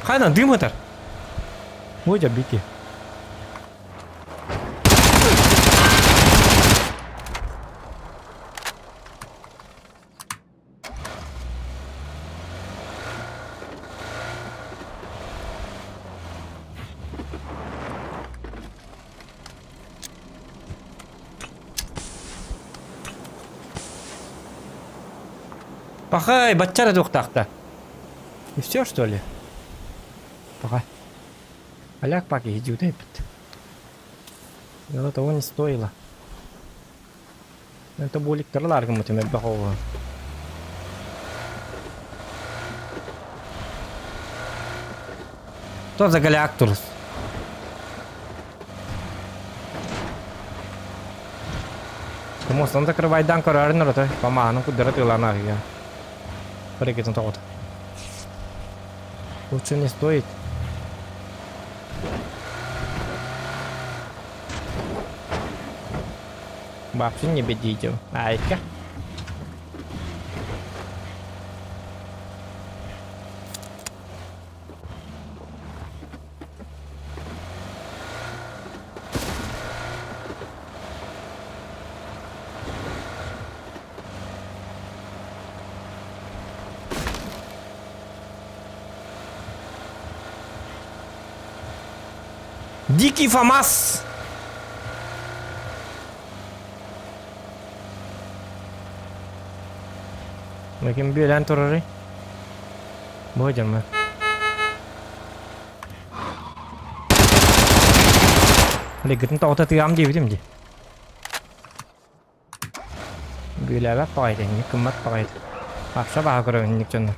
Kaydan dym atar. Hoca beki. Пахай, бачара двухтахта. И все, что ли? Пахай. Аляк паки, иди утепит. Это того не стоило. Это был электроларгом, это меня баховало. Что за галактурус? Кому он закрывает данку рарнера, то поману куда ты лана я. Прыгает на то-то. Лучше не стоит. Вообще не бедите. Айка. Дикий ФАМАС! Bakayım bir lan torarı. Bu hocam ben. Legitin tao ta tiam đi với gì? Bị lại bắt phải thì những cơm mắt phải. Akşa baha görevinlik canım.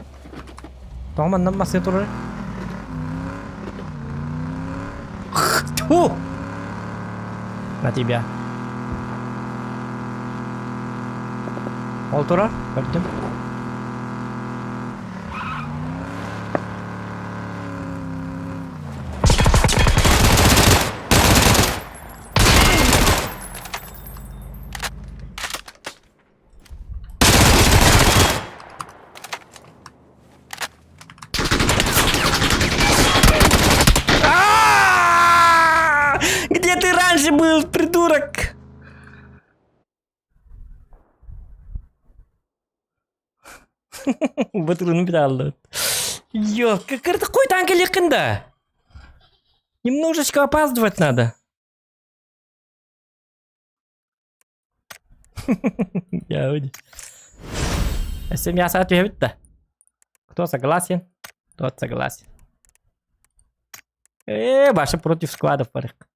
Doğumandan basıyor durur. Tuh! Mati biar. Oldurar, gördüm. Где ты раньше был, придурок? Батырын bir aldı. Yok, какой танк yakında. Немножечко опаздывать надо. Я уйди. Семья соответствует, да? Кто согласен? Тот согласен. Башы против складов барык.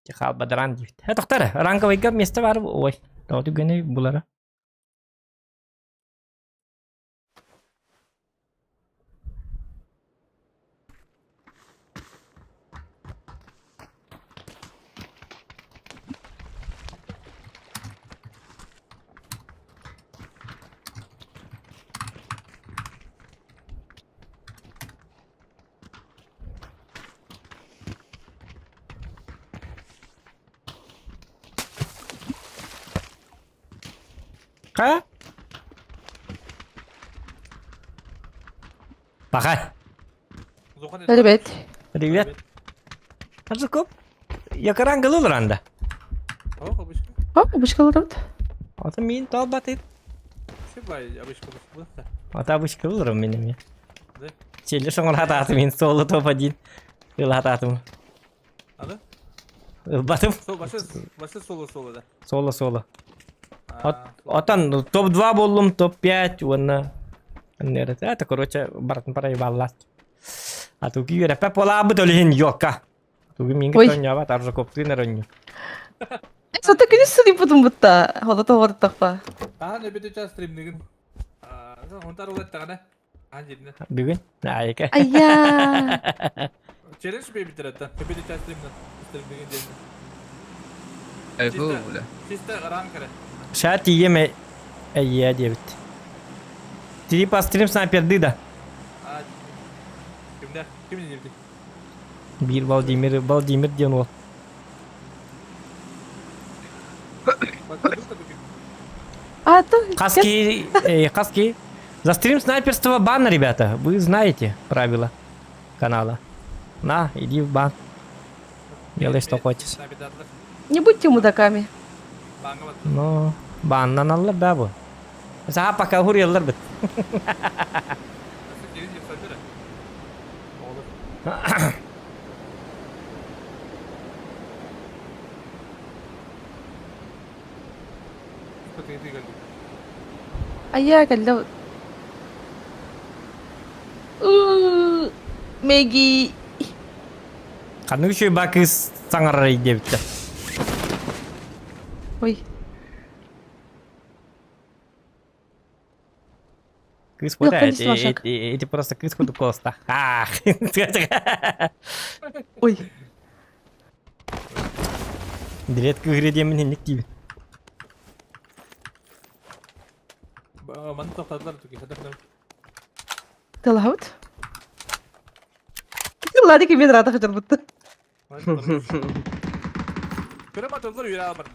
Тихал бадран дейді. Тоқтар, ранговыйга место бар. Ой, тауды гөне булара. Ха? Пока. Привет. Привет. Арзукоп. Якаран галул ранда. О, обычка лурут. Ата мин тал батит. Ата обычка лурам менем я. Челе шоңор хататы мин соло топ один. Ил хататым. Ады? Батым. Басы соло-соло, да. Соло. Отан топ-2 болдум, топ-5 вона. Это, короче, бартын парай балласт. А туги юрепе пола бутолин йока. Туги минги Ой. тоnya bat Arzu koptu neronyo. Сата күні сыри бұдым бұтта. Холата орды тақпа. Не бите час стримдигин. Онтар улет тагана. Анжидне. Бүгүн айка. Айя. Челлендж бе битеретта. Бите час стримдигин ден. Айгу, бля. Чисто ранкere. Шати еме айя дебит. Ти по стрим снайперди да. Kimde? Kimin girdi? Bir Valdimir diyen ol. Bak dur bakayım. А, то... Каски. За стрим снайперства бан, ребята. Вы знаете правила канала. На, иди в бан. Делай, что хочешь. Не будьте мудаками. Banga bak. No, bandan alır da bu. Mesela pakai huriyallar bit. Nasıl girince söylesene. Olur. Bakayım geldi. Айя, кәлді. Меги. Kanı şu bakız sangar diye bitti. Ой. Кыс Yok, пода, количество шаг. эти просто кыс поду коста. Ах. Ой. Direkt kıhre minlik gibi. Bana topladılar çünkü hedefler. Талаут. Ладно, кеме рада хажар бұтты. Krematörler üye almadı.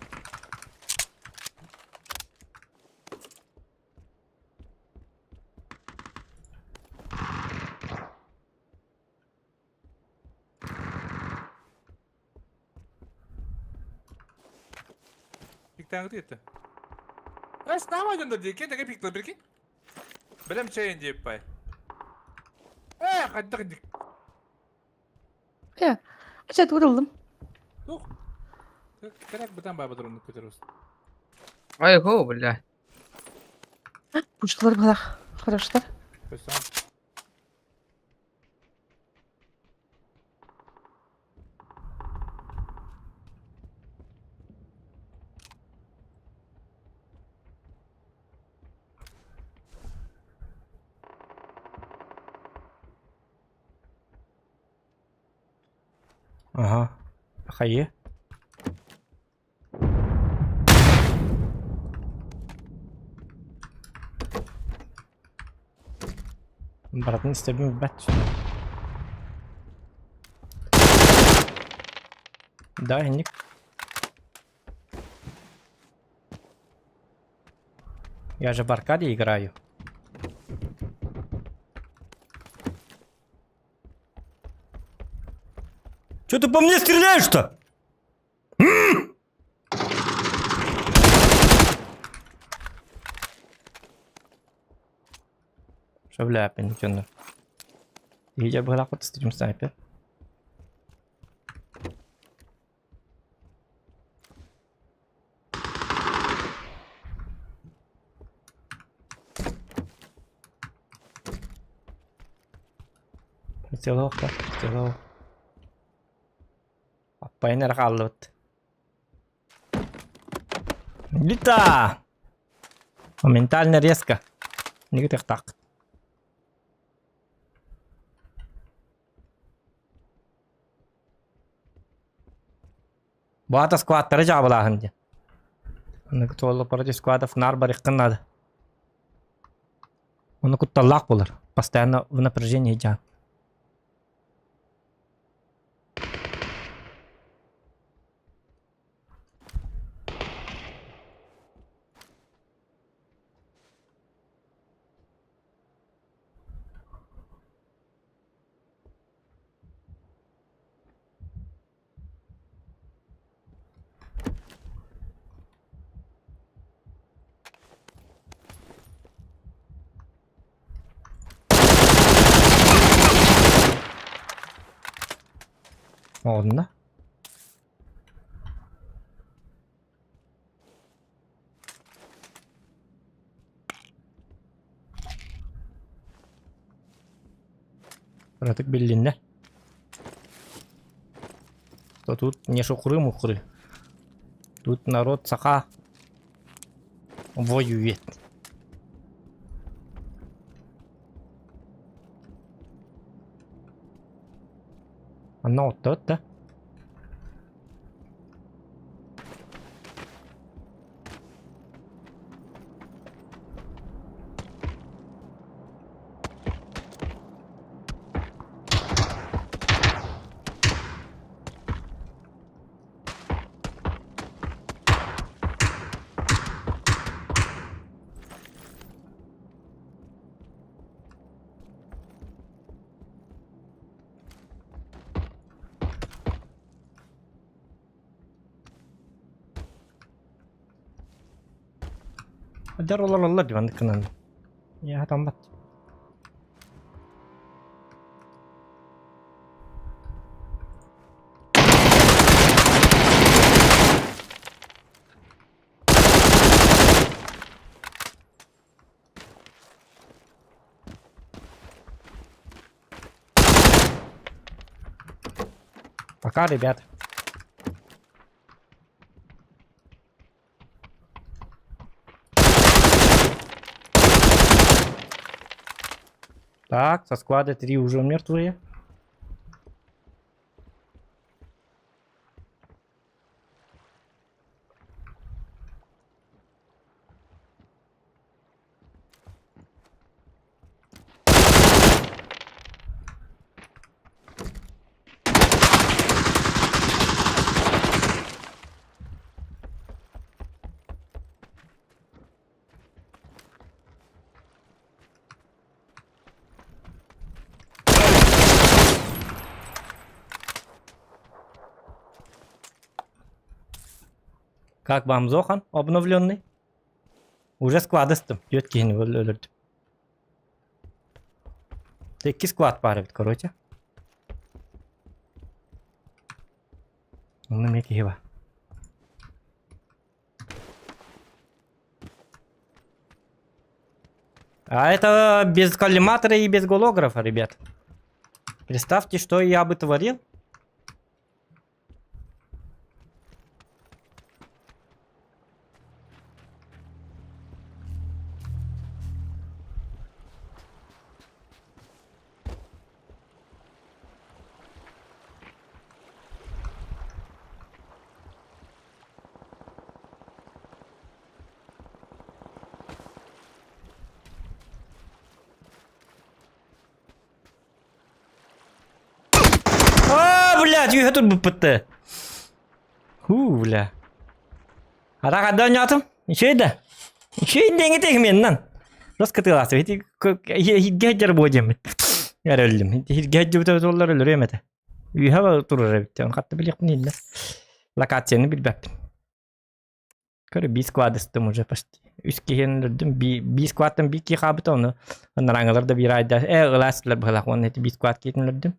Pikten gitti. Ne yapıyorsun da diye ki pikler bir ki. Benim şeyin diye pay. Hadi hadi. Я. Ачат урылдым. Тух. Керек бутан баба дұрынып көтеріп Айгу, бля. Пушкалар балақ. Хороштар. өстім. Ага. Хае. Братан, истебим бәт. Да, Ник. Я же в аркаде играю. Чё ты по мне стреляешь-то? Шавля, пенитенер. Я бы лахот стрим снайпер. Сделал, так, сделал. Пайнер халлот. Лита! Моментально резко. Никаких так. Бата сквад переджа была ханди. Никто против сквадов нарбар их надо. Он куда-то лак булар. Постоянно в напряжении идя. Ладно. Браток биллинне. То тут не шукры-мухры. Тут народ саха воюет. Оно вот тот, да? Ajar Allah di mana kanan. Ya tambat. Пока, ребят. Так, со склада 3 уже мертвые. Как вам Зохан обновленный? Уже складыстым. Йоткин öldürdüm. Tek squad var evet короче. Onun meki var. А это без коллиматора и без голографа, ребят. Представьте, что я бы творил. Bля, tüyhe tur bu pıttı. Bля. Hara kadar nyatım. Şeyde. Şeyin denge tekmeyin lan. Nasıl katılası? Hiç gece bu hocam. Yar öldüm. Hiç gece bu tozlar ölür yemedi. Hava durur bitti. On kattı bilik mi değil. Lokasyonu bilmem. Körü bir squad istem hoca pasti. Üst kihen öldüm. Bir squad'dan bir ki kabit onu. Onlaranglar da bir ayda. Ilaslar bırak onu heti bir squad kihen öldüm.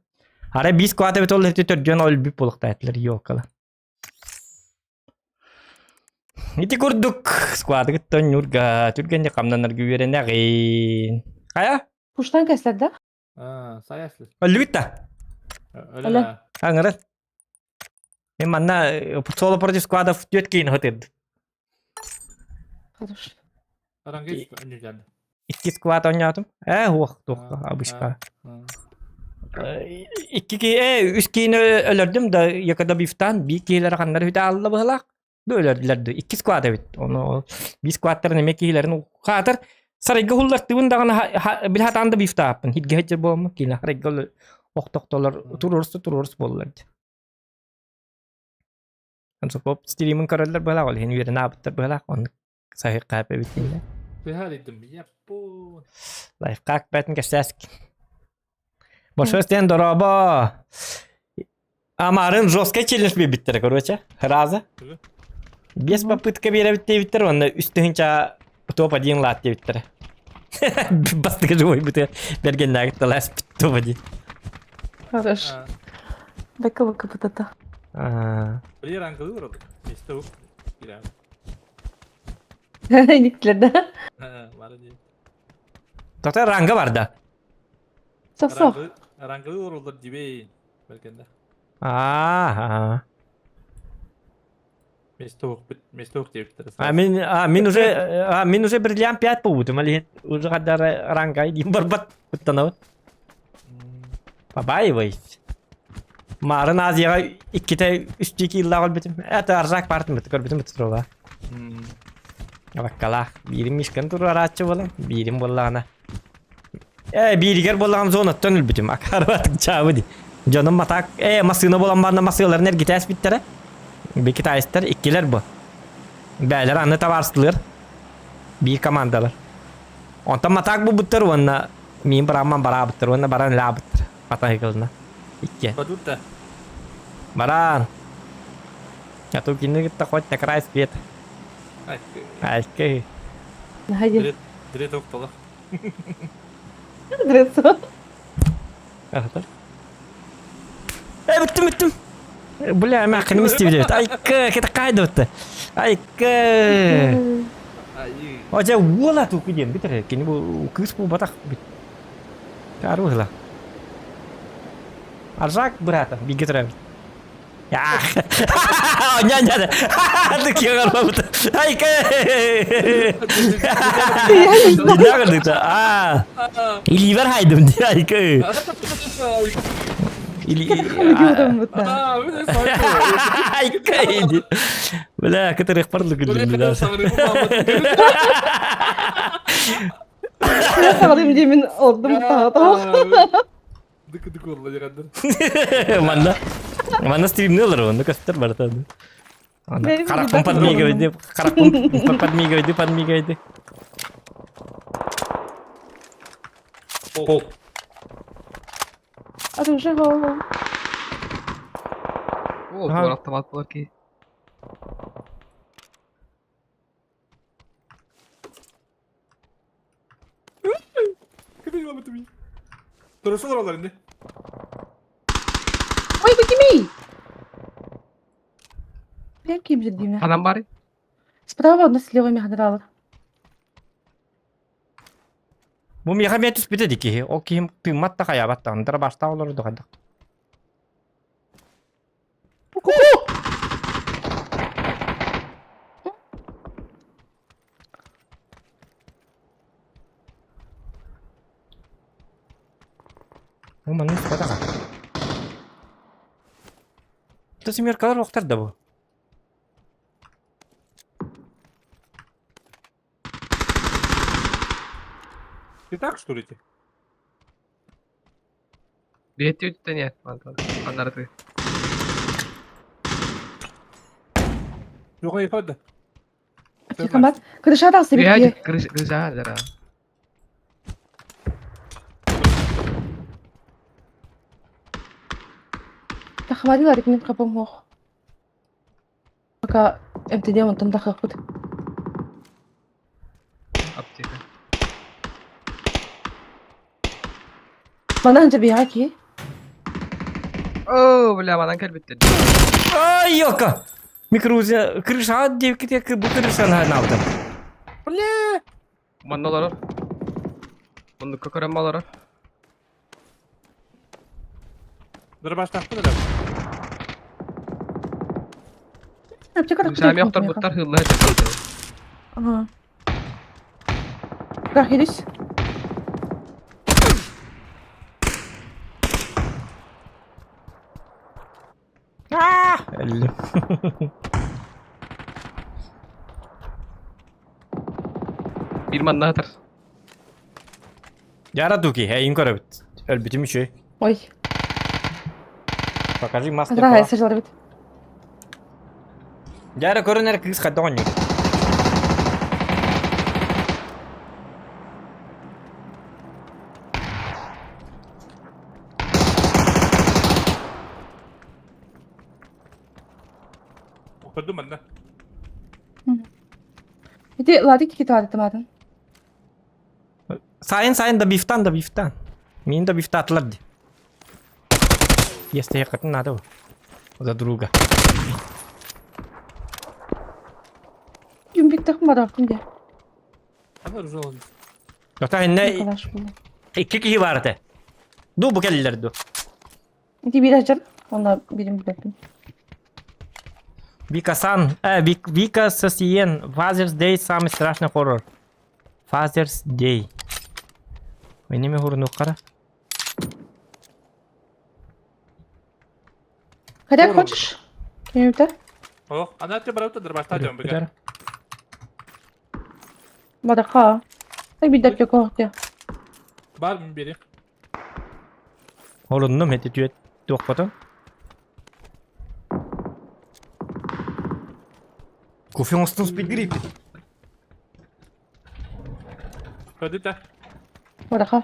Hara bir squad'a bet oldu heti törcön ol bir polukta etleri yok kala. Iti kurduk squad'a gittin yurga. Türkçe kamdanlar güveren ağin. Kaya? Kuştan kesledi. Ha, sayaslı. Öldü bitti. Öyle Öyle. mi? Angaran. Manna solo project squad'a futuyet kihen hoted. Dur. Aran geç önce geldi. İki squad oynadım. Hoş. Ha, Abuşka. ha. Üç kişini öldürdüm da yakada biftan bir kişiler kanları hüda Allah bıhlak. Öldürdülerdi. İki squad evet. Onu bir squadların emek kişilerin kadar sarıgı hullarttığın da bilhatan da bifta yapın. Hiç geçer bu mu? Kila sarıgı oktaktalar turursu bollardı. Anso pop streaming kararlar bıhlak ol. Hen yerine abıttır bıhlak. Onu sahih kahpe bitinle. Bir hal ettim. Yappo. Life kalk betin kesesk. Boşvesten doraba. Amarın Joska challenge bir bittir короче. Раза. Без попытка бера bitti он üstünce топ 1 lat bitti. Bastık живой bitti. Bergenler talas топ 1. Хорош. Ha. Дай-ка вот это. Bir rankı vurdu. İşte bu. Girelim. Никлер, да? Ha, var diye. Tokta ranga vardı. Сосо. Rankı vuruldu gibi. Belki de. Aha. Mestok diye bitiririz. Min уже бриллиант 5 побуду, мали уже когда ранга и барбат путанов. Побаиваюсь. Maren Aziyaga ikkite üstüki yıllar ol bitim. Ete arzak partim bitti. Kör bitim bitti trova. Bakkala. Birim işken turu araççı bolam. Birim bollağına. Biriger bollağın zona tönül bitim. Akar batık çağı di. Canım matak. Masığına bolan barına masığıların er gites bittere. Bir kita ister. İkkiler bu. Beyler anne tavarstılar. Bir komandalar. Ondan matak bu bitter onna. Miyim bırakmam bara bitter. Onna baran la bitter. Matak yıkılına. İki. Badut da. Baran. Atau gini kita kuat nakrai speed. Ay. Oke. Haydi. Direkt oktalı. Adreso. Ahtar. Bittim. Bля, ma kını istiyor. Ay kita kaydı bitti. Ay Ay. Hoca wala tuh kejadian bitter. Kini bu kız bu batak. Taruh lah. Arzak berapa? Bigit rem. Ya. Nyanyi. Tuh kira kalau betul. Hai ke. Jangan itu. Iliver haydım diye hai ke. Gidiyorum bu da. Aa, bir de sanki. Hai ke. Bela kita perlu gede Böyle sanırım Muhammed. Ben alayım yemin oldum daha. Dık oldu yakandır. Mana streamnya olur onu kastar berarti. Benim Karak gibi 4 mega itu, karak 4 mega itu, 4 mega itu. Pol. Оружие голову. О, был автомат плоский. Kıdın Muhammed mi? Durursun oralarında. Ой, подними! Прям ким же Диме. Адам бар. Справа одна с левыми генерала. Bu mehametus bite diki. O kim timat tak kayak batang. Ntar basta olur da kadang. Oh mana sepeda kan? Itu si Mirkala dokter dah bu. Ты так что ли? Билет у тебя нет, ладно. Ладно, ты. Yok ifade. Тихо, крыша да Приедет, сберки. крыша, да. Тахмадин арик мен капам хох. Пока МТД он там дахахут. Аптека. Бана анжа бияки. О, бля, банан кәлбетті. Ай, ёлка! Микроузя, крыша, девки, bu крыша навдан. Манналары. Мындыкка көремалары. Дырбаш тақты да. Аптека Крыша мияқтар бұттар хылла әтіп. Ага. Рахилис. Öldüm. Bir man daha atar. Yara Duki, hey, incorrect. Ölbütüm şey. Ой. Покажи мастер. Здравия, сажал ребят. Yara көрінер кыз қайда ойнайды. Okudum ben de. Иди, ладик кит алды тамадын. Сайын да бифтан. Мен да бифта атылады. Если ехать надо за друга. Юмбик тахмар артында. Ama rüzgar oldu. Yoksa ne Калаш булды. iki kişi vardı. Du bu gelirlerdi. Иди бир ажар. Онда бирим билетин. Вика Сосиен. Father's Day самый страшный хоррор. Father's Day. Вы не могу нукара. Хотя хочешь? Минута. Oh, anlatıyor bana da dırbaş tacım bir gel. Мадаха. Так бир деп кохтя. Var mı biri? Horundum hedi düet dokmadı. Konferanstans begrip. Hadi de. Мадаха.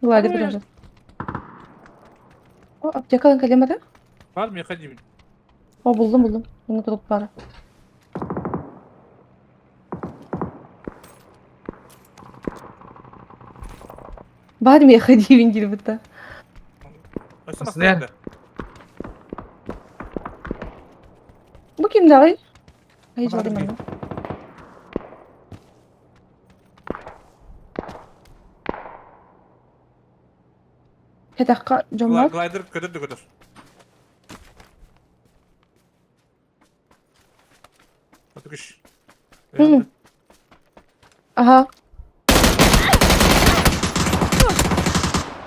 Ладно, подожди. О, аптекадан калемада? Var mı yakacığım? О, buldum. Bunu tutup var. Var mı yakacığım gibi burada? Açsana Nasıl yani? sen de. Bu kim daha? Hayır, Var sorayım mı? ben. Hedakka Cemal. Glider kötüdür. Hadi kış. Hı. Aha.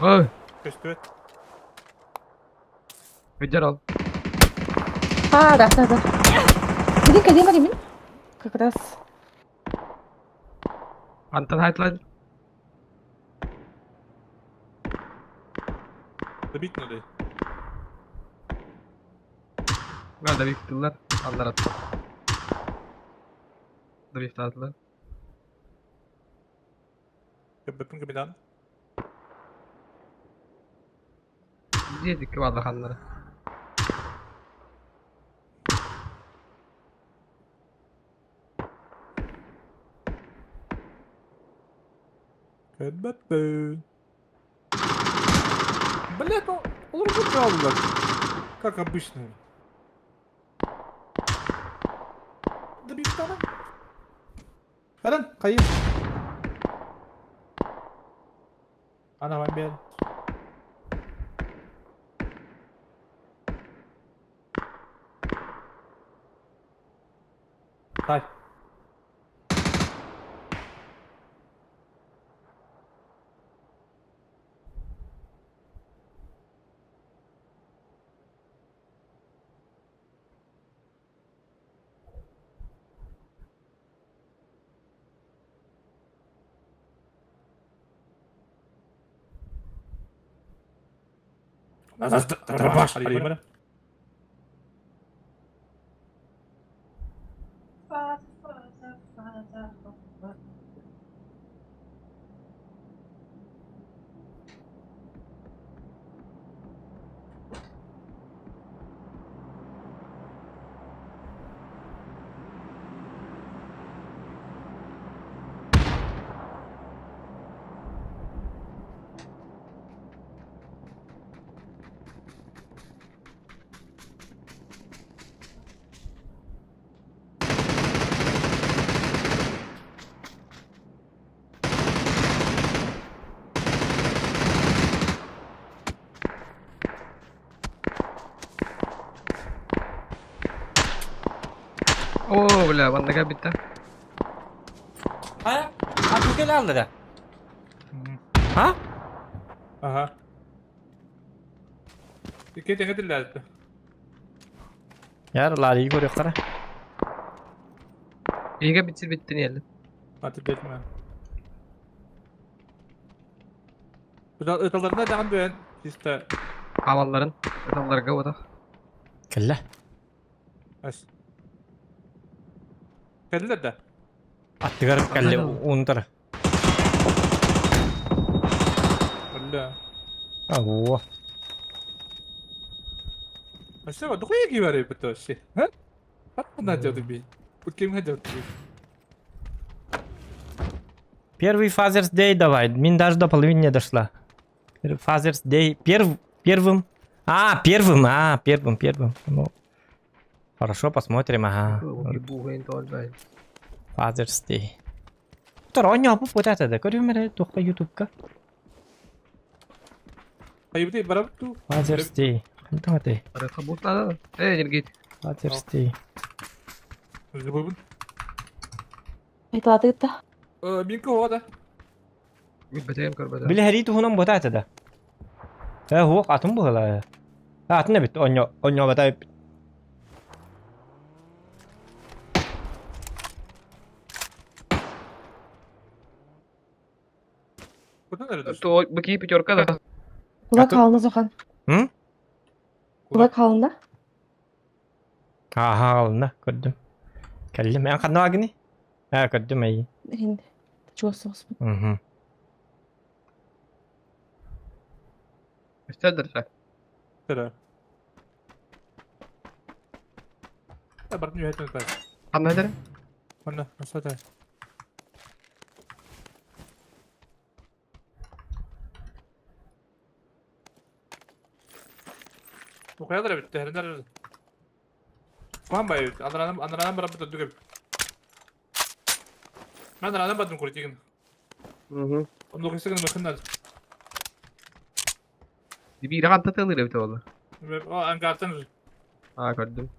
Oy, Köstü. hüccar ol. Да. Где Марин? Как раз. Antan haytlan. Da bitmedi. Ben de büyük tuttular. Anlar attı. Da büyük tuttular. Köpekün gibi lan. Yedik ki vallahi kanları. Köpekün. Блядь, ну, лучше правда. Как обычно. Да бить там. Hadi kayıp. Ana ben bir. Kay. Trabaş. Arayayım bana. Oo bля, bana gel bitti. Ha? Atuki aldı da. Ha? Aha. İki tane dillerdi. Yarlar iyi görüyor kara. İyi bitti niye? Hadi bekle. Bu ıtalarında devam ben işte. Havalların. Adamlar kavada. Kelle. As. Geldiler de. Attı garip kelle untar. Valla. Oh. Aslında bak dokuya gibi var ya bu şey. Ha? Hatta ne diyordu bir. Bu kim ne diyordu bir. Первый Father's Day давай. Min даже до половины не дошла. Father's Day. Первым. Первым. Ну, хорошо, посмотрим, ага. Father's Day. Второй не вот это, да, говорю, мере, только YouTube-ка. Hayır değil, bana bu. Father's Day. Kanka ты. Kabutlar. Git. Father's Day. Bu. Itaat ita. Minka o da. Git beteyim kar beta. Bile herito hunam вот это, да. هو قاتم بهلا. قاتنا بت أنيو بتاعي. Bu da nerede? То bakayım pijorka da. Kulak halında Zokan. Hı? Kulak halında. ها قلنا قدم. كلم يعني قد نواقني. قدم أي. Hindi. Çuvası basma. Mhm. İstedir sen. Tara. Ya bak niye etmez ben. Anladın? Bana nasıl da. Bu kadar da bitti. Her nerede? Kuhan bayı. Anlanan bana bu da Ben anlanan badın kuracağım. Hı. Onu okuysak ne bakın lazım. Bir rahat tatılır evde valla. O ankartan. Ha gördüm.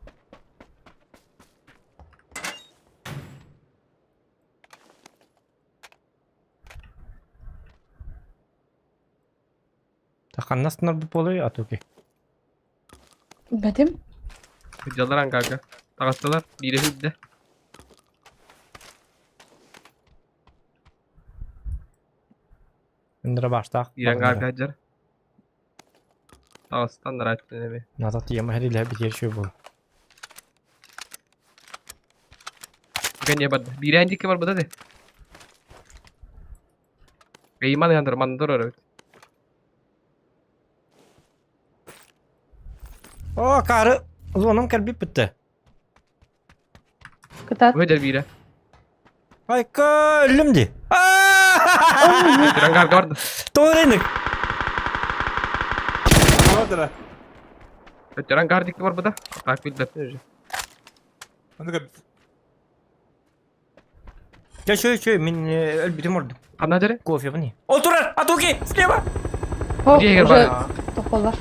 تخلصنا بالبولي أتوكي. Betim. Hıcalar kanka. Takastılar. Biri hüdde. عندنا باشتاق. İran kanka hıcar. Takastılar açtı ne be. نعطي يوم هذه اللي بيصير شو بو. Bukan ya bad. Biri anjik kebar bada deh. Kayak gimana yang termantur orang. أوه كار. أظنهم كربي بته. Kıtat. Bu hıcar biri. هاي كلهم دي. İran kanka vardı. تورينك. Hadi la. Hıcaran kanka dik kebar bada. Takbil de. Hadi gel. يا شوي من قلبي تمرد. Anla hıcarı. كوفي بني. أوتورا أتوكي سليمة. Oh, Buraya gel buraya bana. topal var.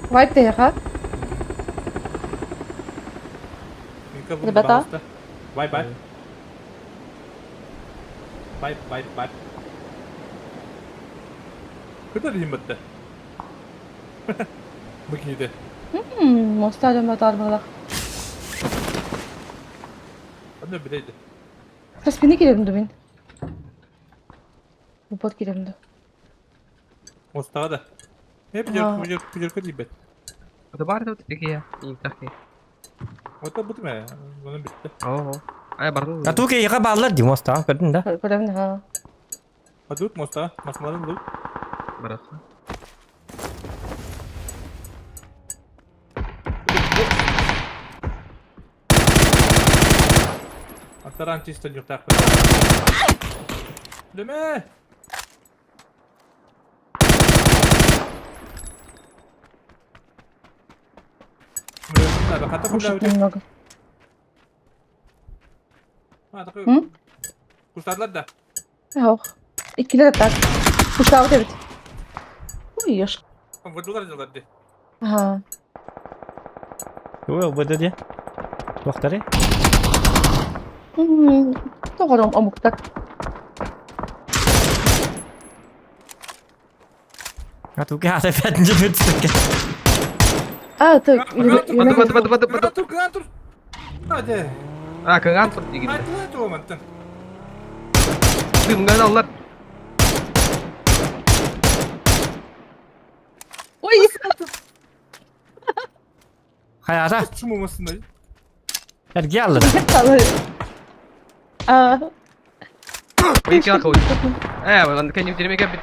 White de yaka. Minka Hadi bata. Bye bye. Bye. Kadar iyi bitti. Bakıydı. Mostarcım da darbalar. Hadi bir deydi. Biraz beni girelim de ben. Bu bot giremdi. Mustafa da. Hep Aa. bücür gibi. Это бар да тики я. И так. O da bu değil mi? Bunun bitti. О. Ай бардым. Atuki yıka bağlar diyor Mustafa gördün de. Göremdi ha. Hadi ut Mustafa. Masmadan dur. Барат. Ataran çisto yok tak. Deme. Burada kata burada. Ушит немного. Ha takı. Hı? Kurtardılar da. Yok. İkiler de tak. Kuşağı evet. Uyuyor. Vurdular diyorlar de. Aha. Yok bu da diye. Doktori. Doğru amuktak. Atuki hata fedince götürdük. Aa tak. Batu. Dur. Hadi. А, кагантор дигит. Hadi o mantın. Дым ганалар. Uy. Hayata. Çumumasın da. Ergi aldı. Aa. Ой, кяка ой. Он наконец теперь мега бит.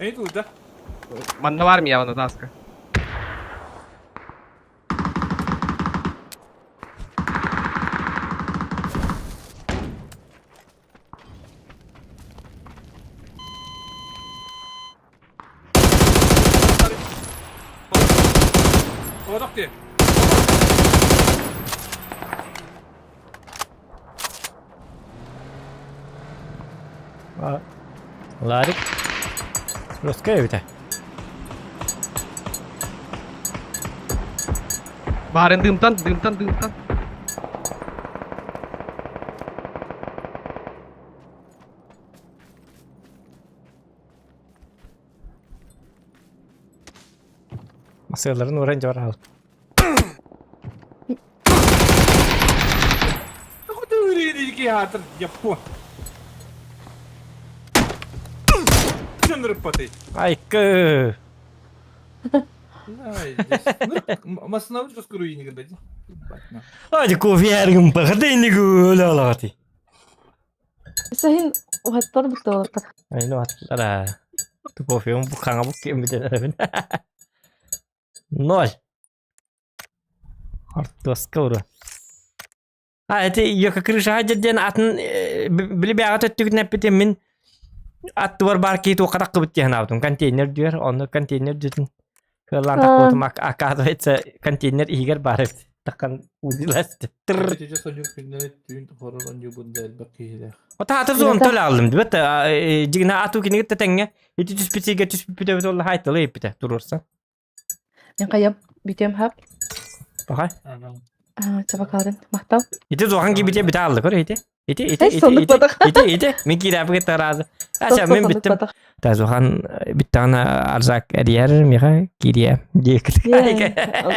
Neydi burada? Манна армия вона таска. O da ki. Larik. Roskaya biter. Барын дымтан. Masayların öğrenci var al. O da öyleydi ki hatır yapı. Söndürüp patayı. Ay kı. Ay, masına vuracağız kuru yine gideceğiz. Bakma. Hadi kofi yerim bakıda indi gül alati. Sahin uhattar betul. Ay no atlara. Tu kofi bu kanga bu kim bilir ben. Nol. Artos kavru. Ha eti yok kırışa haceden atın bili bir agat ettik ne bitim min at var barki tu kadak kıbıt ya navdum konteyner diyor onu konteyner düzün. Kelan takut akat etse konteyner iger barık takkan udilas tır. Gece sonuç günleri düğün horon yubun del bakiyle. O ta hatır zon tol aldım diyor ta jigna atu kini tetenge itu tuspiti get tuspiti betul haytalı ipte durursa. Ben kayıp bitiyorum hep. Bakay. Coba kalian mahtav. Itu zohan gibi bir daha aldık oraya iti. Iti. Min kira bu kadar razı. Aşağı min bittim. Ta zohan bir tane arzak eriyer mi ha? Giriye. Dikkat.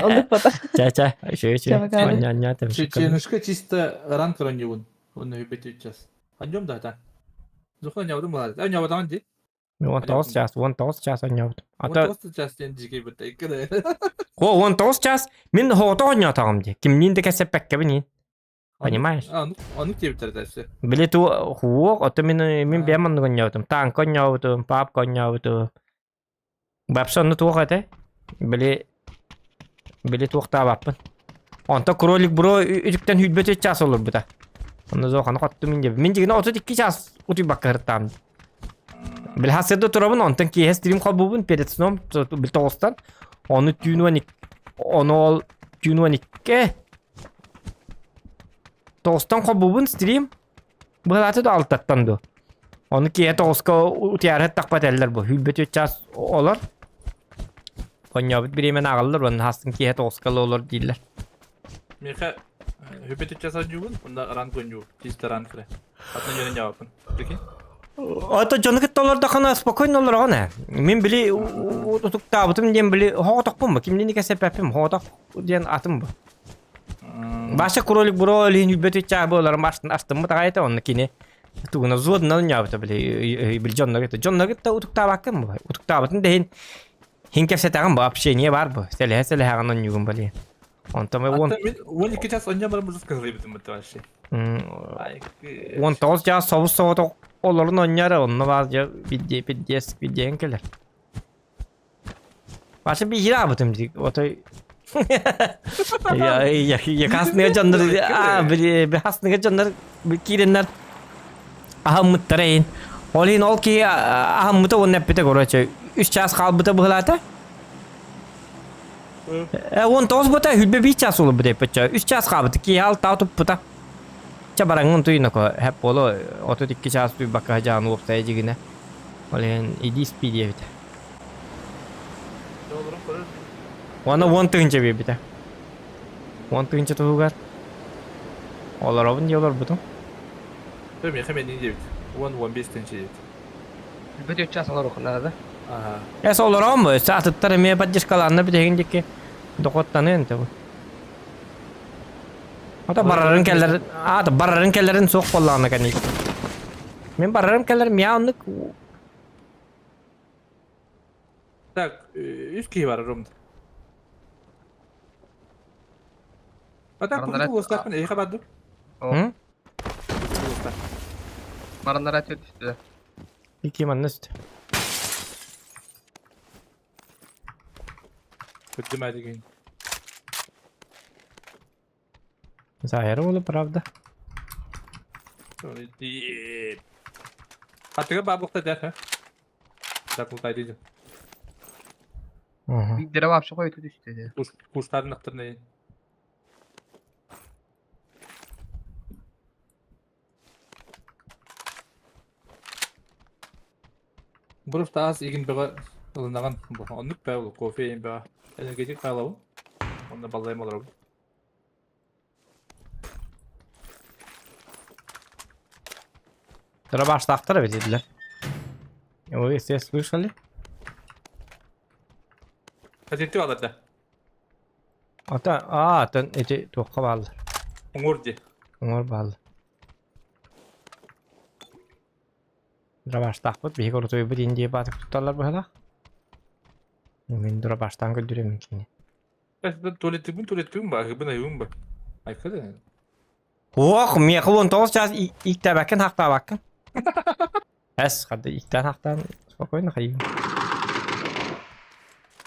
Olduk patah. Çaça. Şöyle. Coba kalian. Nya tabii. Чеченушка чисто ранкрон yubun. Onu hübet edeceğiz. Anlıyorum zaten. Zuhla nyavdum mu? Ay nyavdam değil. One toast chas nya. Ata. Ata Nasıl çastın cigi bir tek de. o one toast chas min ho to nya tamam diye. Kimnin de kesep pekke beni. Понимаешь? Onu diye biter dersi. Bili tu huok atau min biaman con nhau tang con nhau tu pap con nhau tu babson tu kate bili tu ta bapan onta krolik bro ürükten hüdbete ças olur bu da onu zokan kattu min jigna 32 ças uti bakar tam bilhassa da turabın ontan ki stream kabubun pedetsnom bil tostan onu tunuanik onu tunuanik ke Tostan kabubun stream Bılatı da altattan do. Onu ki et oska utiyaret takpat eller bu. Hübbet ças olur. Konyabit bir yemen ağılır. Onun hastın ki et oskalı olur değiller. Meka hübet edeceğiz yubun. Bunda rankon yubun. Çiste rankre. Atın yönün cevapın. Peki. Ata canık dolar da kana spokojno olur ona. Men bili utuk tabıtım diyen bili hoğutak bu mu? Kimliğini kesep yapayım hoğutak diyen atım bu. Başka kurolik buroliğin hübbeti çabı olarım açtım mı da onu kini. Tuğuna zuğundan yaptı bili John Nugget. John Nugget da utuk tabakın mı? Utuk tabıtın dehin. Hinkef setağın bu apşe niye var bu? Selehe ağından yugun bili. Onta mı on... Hatta ben 12 ças oynayamadım bu kızı bizim muhtemelen şey. On toz ya savuz soğutuk. Olurun oynarı onunla bazı videyen gelir. Başka bir hira abıtım dedik. Otoy... ya kasnıya canları bir hasnıya canları bir kirenler ahammıt tarayin. Olin ol ki ahammıta onun hep bir tek oraya 3 ças kalbıta bıhlata. On toz bıta hüdbe bir ças olur bir tek 3 ças kalbıta ki hal tağıtıp bıta. Cabarang untuk ini kok hep polo otot 2 ças bir bakacağını ortaya jigine. Olin idi speed ya bita. Wana one tığınca bir bita. One tığınca tuğgar. Olar avın diyorlar buton. Tabii hemen ince bit. 15 tane Video ças olur okullarda. Aha. Ya solar avın mı? Saat tarımaya patmış kalanla bir tekin ki. Dokottan ente bu. Hatta bararın kellerin sok kollarına kan ilk. Men bararın kellerim ya onluk. Tak, 100 kişi var Rum'da. Hatta Adamlar- bu ustakın iyi kabardı. Hı? Maranlar atıyor üstüne. İlk yaman nasıl? Kötü merdiven. Zahir oğlu pravda. Hatta babukta der ha. Bakukta diyeceğim. Bir lira vapşı koydu düştü. Kuşların aktırına yiyin. Burası da az ilgin beğe ılınağın bu. Onluk beğe olur. Kofi yiyin beğe. Energetik beğe olur. Onda ballayım olur. Sıra başta aktara dediler. O ses слышали? Hazreti alırdı. Ata eti toqqa bağlı. Umurdi. Onlar bağlı. Sıra başta akbıt bir korutuyu bir indiye batık tutarlar böyle. Ben dura baştan güldürüyorum ki. Ben tuvaletimi bak. Ben ayım bak. Ay kadar. Oh, mi kavun toz çaz ilk tabakken hak tabakken. Es hadi ilkten haktan spokojno kayım.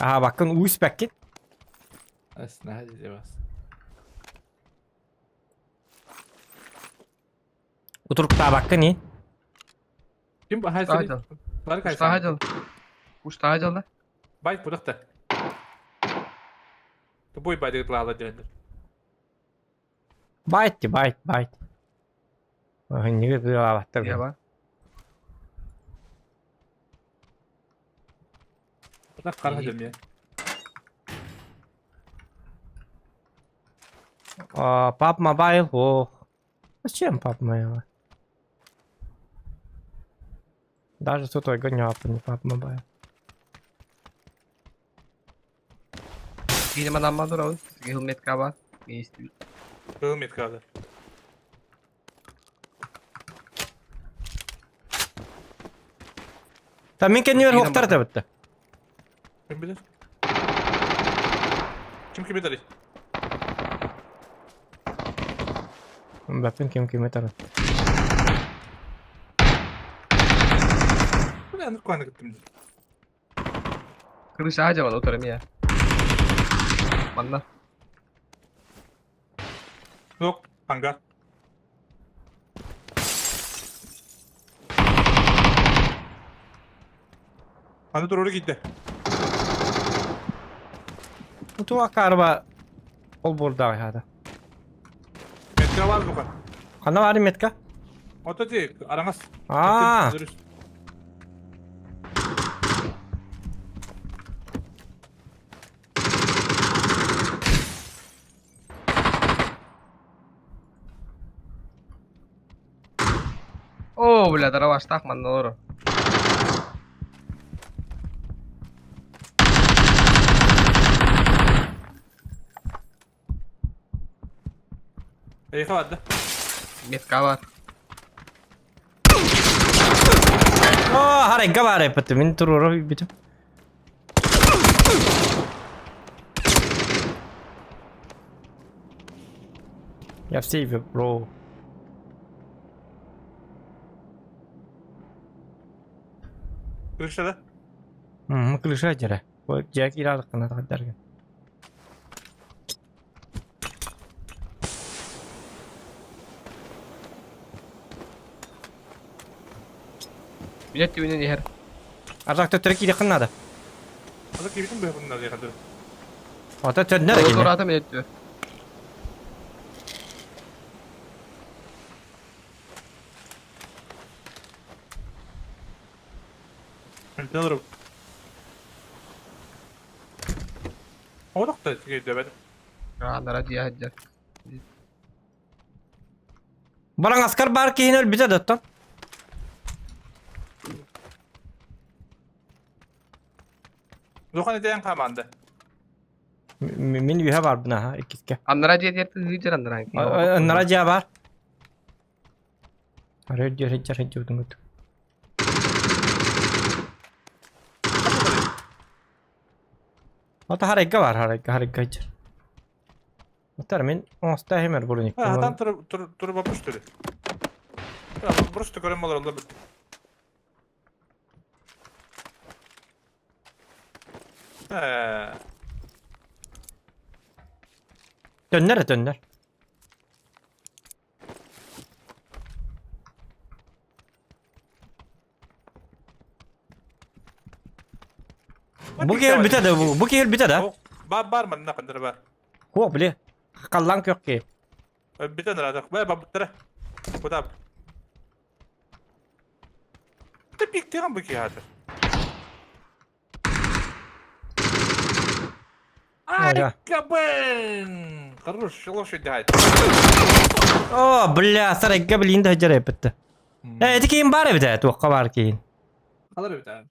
Aha bakın uyuz paket. Aslında hadi cevaz. Oturup tabakken iyi. Kim bu? Hayır. Hadi. Var kaç? Usta hacıl. Usta hacıl da. Bayt bıraktı. Boy bayt lala diyorlar. Byte. Hani ne kadar avattır. Ya bak. Bırak karacım ya. PUBG Mobile. Oh. Зачем PUBG Mobile? Даже с той гоню не PUBG Mobile. Benim adam var oğlum. Hılmet kaba. Ne istiyor? Hılmet kaldı. Та мен кенер Yine хоқтар да бітті. Kim bilir? Kim bilir? Бәппен кем етер. Bu ne anlık kuanı gittim. Kılıç hacı var oturum ya. Bana. Yok. Hangar. Hadi dur oraya gitti. Tu akarba ol burada hada. Metre var mı kan? Kana var metka? Otacık aramaz. Aa. Oo O bile dara baştak man olur. Ey hadi. Git kavar. Harega var hep min tururu bitim. Ya save it, bro. Kırışta da. Kılıça jere. Bu Jack iralıkına tadargan. Bilet düğünün yer. Arzakta Türkiye yakınladı. Azıcık yedim be bunlar ya kadar. Ata tönner Doğru gene. adam bilet düğün. Ben alırım. Odak da gidiyor ben. Rahatlara diye hacca. Balan askar bar ki hinel bize dattan. Zokan edeyen kamanda. Min yuha var buna ha ikiske. Anlara diye diye hıcır anlara. Naraja var. Arıyor hıcır udum. Ata harega var harega hıcır. Otar min onsta hemer bulunik. Ha hatan tur bakmış türü. Ya burası da görünme olur bitti. Dönner. Bu gel bitadi bu. Bu gel bitadi. Bar mı ne kadar var? Ko bile. Kallan yok ki. Bir tane rahat. Ben bitti. Bu da. Tepik diyen bu ki hadi. Harika ben. Хорош, лошадь. Oh bля, sarega bilin de hıcır bitti. Etikin bari bir de tuğka var ki. Alır bir tane.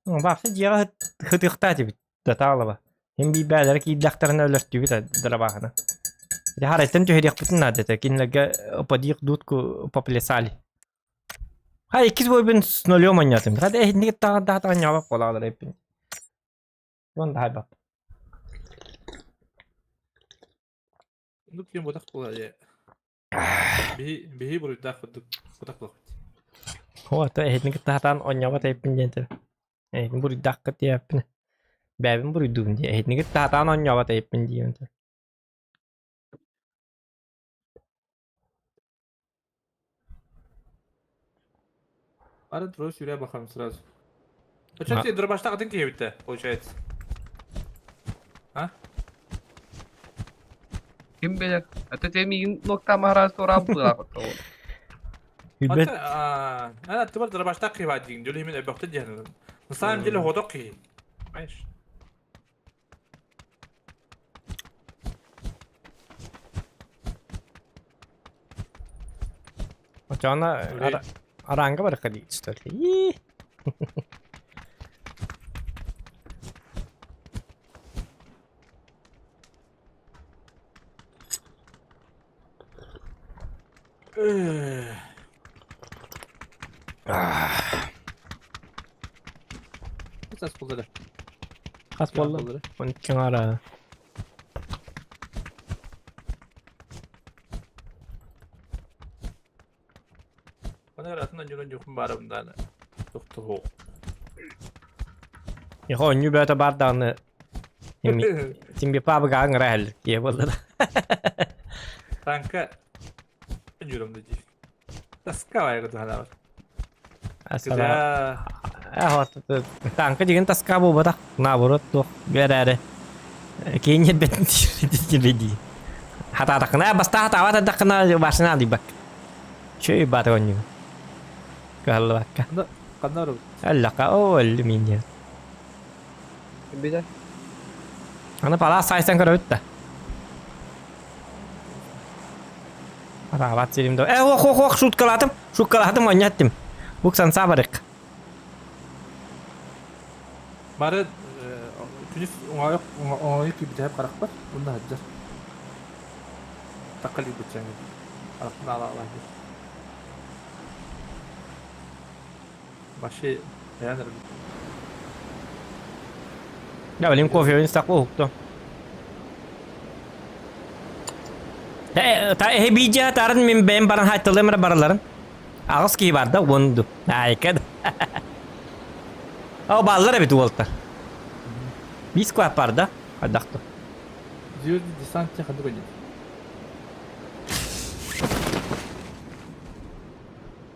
Bak ya hıtıqtati bitti tağlaba. Hem bir bäler ki idlaqtarına ölürtü bir de drabağına. Bir haraytan tühediq bitin adeta kinlega opadiq dutku populesali. Hay ikiz boy ben snolyo manyatım. Hadi ehni daha nyabap olalar hepin. Yon daha bak. Nuk yem budak bu ya. Bihi buru dak budak bu. Ho ta ehni tahtan onyabat hepin jenter. Ehni buru dakkat yapın. Bäbin buru dum diye ehni tahtan onyabat hepin diye. Arada duruyor şuraya bakalım sırası. Kaçak şey dur başta kadın ki bitti. O şey. Ha? Kim bilir? Atı temin nokta mahras orang buak. Hübet. Ana tımar dur başta ki var diyeyim. Dülü hemen ebekte diyelim. Mesela dili hodok ki. Ayş. Ocağına aranga barakadi işte. Ses buldu. Kas bollu. Bunu kenara. Bana göre atından yolun yokum bari bundan. Doktor ho. Ya ho nyu beta bardağını. Şimdi pa baga ngrel diye bollu. Kanka. Ben yolum da değil. Taska var ya da var. Asala. Tangka jigen tas kabu batak na burut tuh berare. Kayaknya bedi. Hata takna basta hata awat takna basna dibak. Cuy batonyu. Kalwaka. Kadar Allah ka ol minnya. Kim bilir? Ana pala saysan kara utta. Rahat serimde. Oh şutkaladım oynattım. Bu sen sabarık. Bari künis oңайып bir karak var. Bunda haccar. Takali bıçağı. Aklına ala. Başı beğenir. Ya benim kofe instak huktu. Bija tarın min ben baran haytalımra baraların. Ağız ki barda wondu. Aykad. O ballara bit volta. Biz ko parda. Adaqto. Diyor disantçı hadi koyun.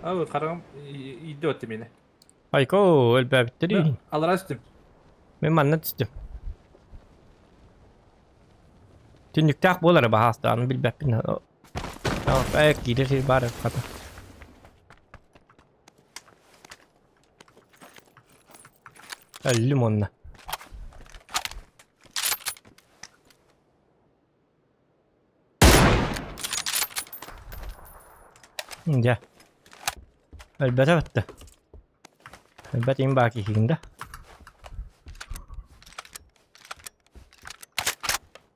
Abi karam iddi öttü beni. Ayko ölbe bitti. Alır açtım. Ben manna düştüm. Tünlüktak bolar ba hastanın bilbep bin. Tamam, ayak gider bari kata. Öldüm onunla. Ya. Elbette bitti. Elbette in baki hikinde.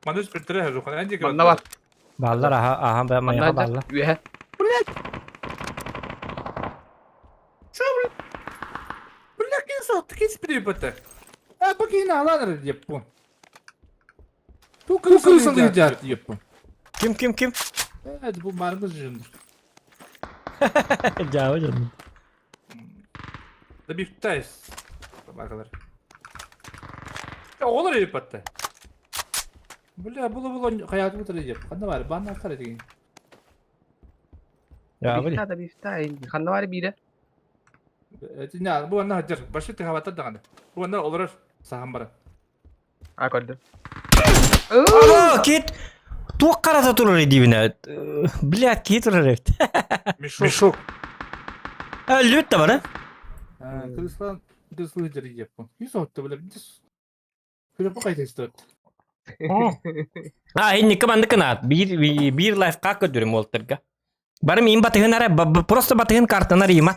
Manus bir tere her zaman. Önce Manna var. Ballar aha ben Manna maya da ballar. üye. Bırak insan tıkış bir yapıtı. Bak yine alanır yapın. Tu kırılsın icat yapın. Kim? Evet bu marmız jındır. Jauh canım. Da bir tutayız. Bakalım. Ya olur yapıtı. Bula hayatımı tarayacak. Kanı var bana akar edin. Ya bari. Bifta da bifta. Kanna var bir de. Ne bu anda hacer. Başı tıkavatta dağındı. Bu anda olur saham bara. Akordu. Aa kit. Tuh karata turur dibine. Bilet kit turur. Mişok. Lüt de bana. Kırıslan kırıslı hıcırı yapın. Yüz ottu böyle bir düz. Kırıp kaydı istiyor. Ini keman kenat. Bir life kakak dürüm olterga. Bari min batihın ara prosto batihın kartına rima.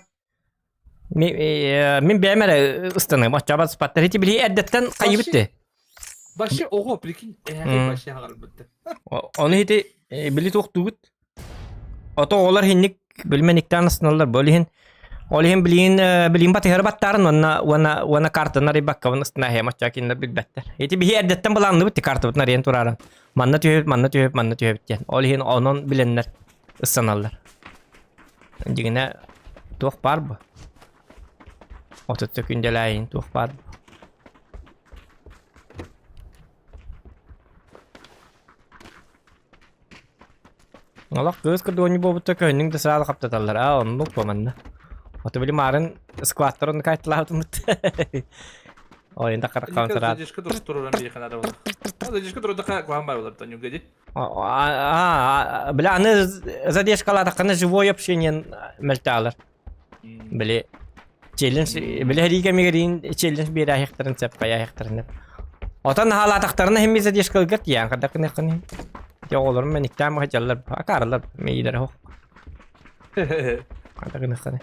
Min bemer ıstanı. Maçaba spatter hiç bile eddetten kaybetti. Başı oğu prikin. Başı ağır bitti. Onu hiç bili tuğut. Oto olar hinnik bilmenikten ısınırlar. Bolihin Olihin bilin batihır battarın wana kartına ribak kavan ısına he maçakinler bir better. Hiç bir eddetten bulandı bitti kartı bitna riyen turaran. Manna tüyüp diyen. Olihin onun bilenler ısınırlar. Jigine tuh par bu. Otot gündelayin tuh par bu. Allah kız kedua bobu tak hening de sal kaptatallar. Onu pamanna. Oto bili marin squatron kaytlar tunut. Oyun da karak counter. Dişki durur bir kanada olur. O da dişki durur da kuhan var olur tanıyor gece. Бля, они задержка лата, они живое общение мельталар. Бля, челлендж, бля, рига мигрин челлендж бира хекторын сеп кая хекторын. Отан халатактарына хемми задержка гат ян када кыны. Я олар мен иктам хажаллар, акарлар мейдер хок. Када кыны.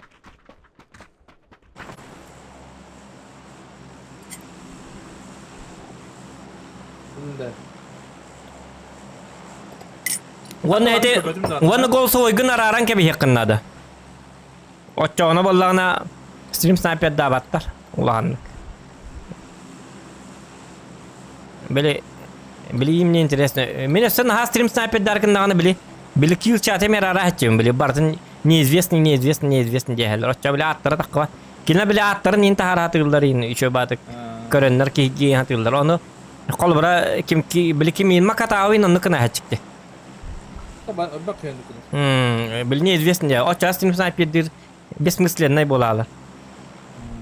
Bunda. Wana gol soygun araran kebe yakınladı. Oçağına bollağına stream sniper da battar. Ulan. Bileyim ne интересно. Меня sen ha stream sniper darkındağını bili kill chat'e merara hatçım bili barın неизвестный diyeler. Oçağı bili attara takva. Kine bili attarın intihar hatırları yine üçe batık. Görenler ki hatırlar onu. Kolbara kim inma katağın onu kına hatçıktı. Bak yani. Bili неизвестный ya. Oçağı stream sniper'dir. Besmıslenay bolalar.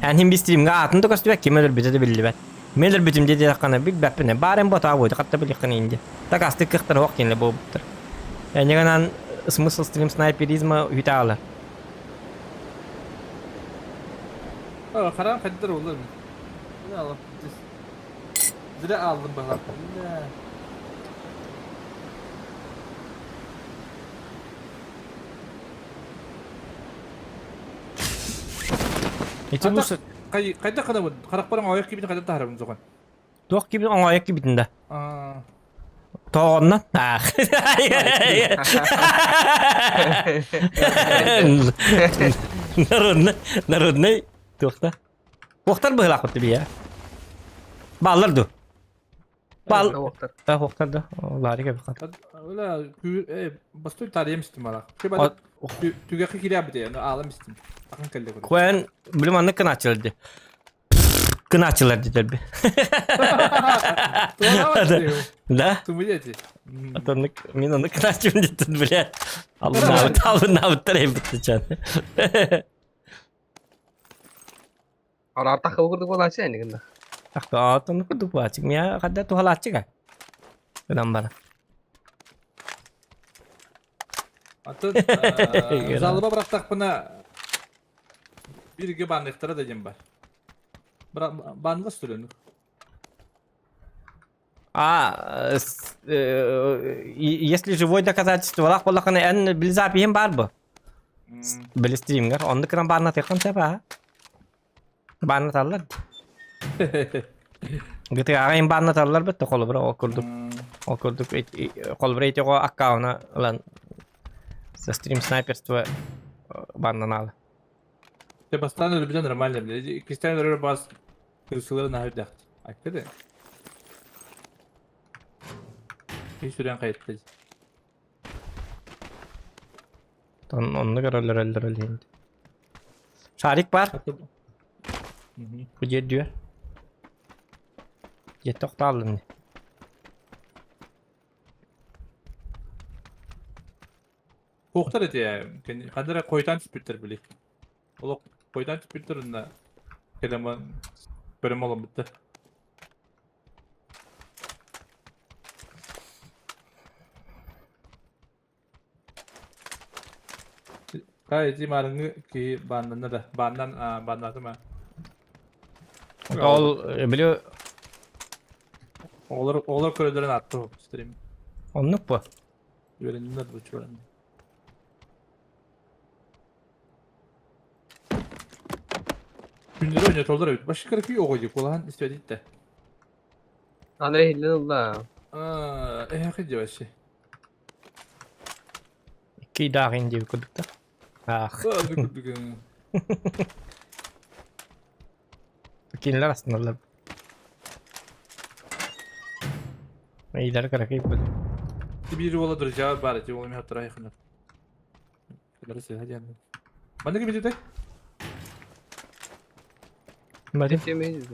Yani hem bir stream'ga atın da kostübek kim ölür bize de bildi ben. Meler bütün dedi yakana bir bepine. Barem bota koydu. Hatta bir yakın ince. Takastık kıhtır hok yenile bu buttur. Yani yanan смысл stream sniperizma hütağlar. Karan kadir olur mu? Ne alalım? Zira aldım bana. Eti bu Kayda kadar bu. Karakparan ayak gibi kadar taharım zokan. Tok gibi oňaýak gibitinde. Aa. Toğondan. Ah. Народный. Тохта. Хохтар быһылак битти бия. Баллар ду. Bal. Hoktar da. Lari gibi kat. Öyle bastoy tarayım istim ala. Şey bana tüge kikiri bir yani ağlam istim. Akın kelle koy. Koyan bilim anlık kına açıldı. Kına açıldı tabi. Da. Tumuleti. Atanlık min onu kına açıldı tuttu bile. Allah'ın avutları bitti can. Ararta kavurdu bola aja ini kan. Aku atanlık kudu bu açık. Miya kadar tuh hal açık kan. Kenapa? Atın zalıba bıraktak buna bir iki banlıklara da cem var. Banlı sürünür. Если живое доказательство, валак болаканы эн билзапием бар бу. Билистримгер, онды кран барна текан сепа. Барна таллар. Гыты агайын барна таллар битти колу бир окурдук. Окурдук колу бир этего аккауна лан стрим снайперство барна налы. Себастан öyle bir normal bile. İki tane öyle bas kırısıları nahir dağıt. Aklı da. Hiç süren kayıtlı. Onu görürler. Şarik var. Bu diyor. Yetok da alın. Koktar eti ya. Kadere koytan spirtler bile. Oğlum koytan spirtlerinde kelime bölüm olan bitti. Kaya cimarını ki bandında da bandan mı? Ol biliyor. Olur koridoruna attı o stream. Onluk bu. Öğrendiler bu çöğrendi. Günleri oynatıyorlar evet. Başka kırık yok olacak olan istedik de. Andre hillallah. Hakikaten başı. İki daha indi kudukta. Hadi kurduk. Kinler aslında. İyiler karakayıp böyle. Bir yola duracağı bari. Cevabımı hatıra yakınlar. Şunları size hadi yandım. Ben de gibi dedi. Hadi. Yemeyiz.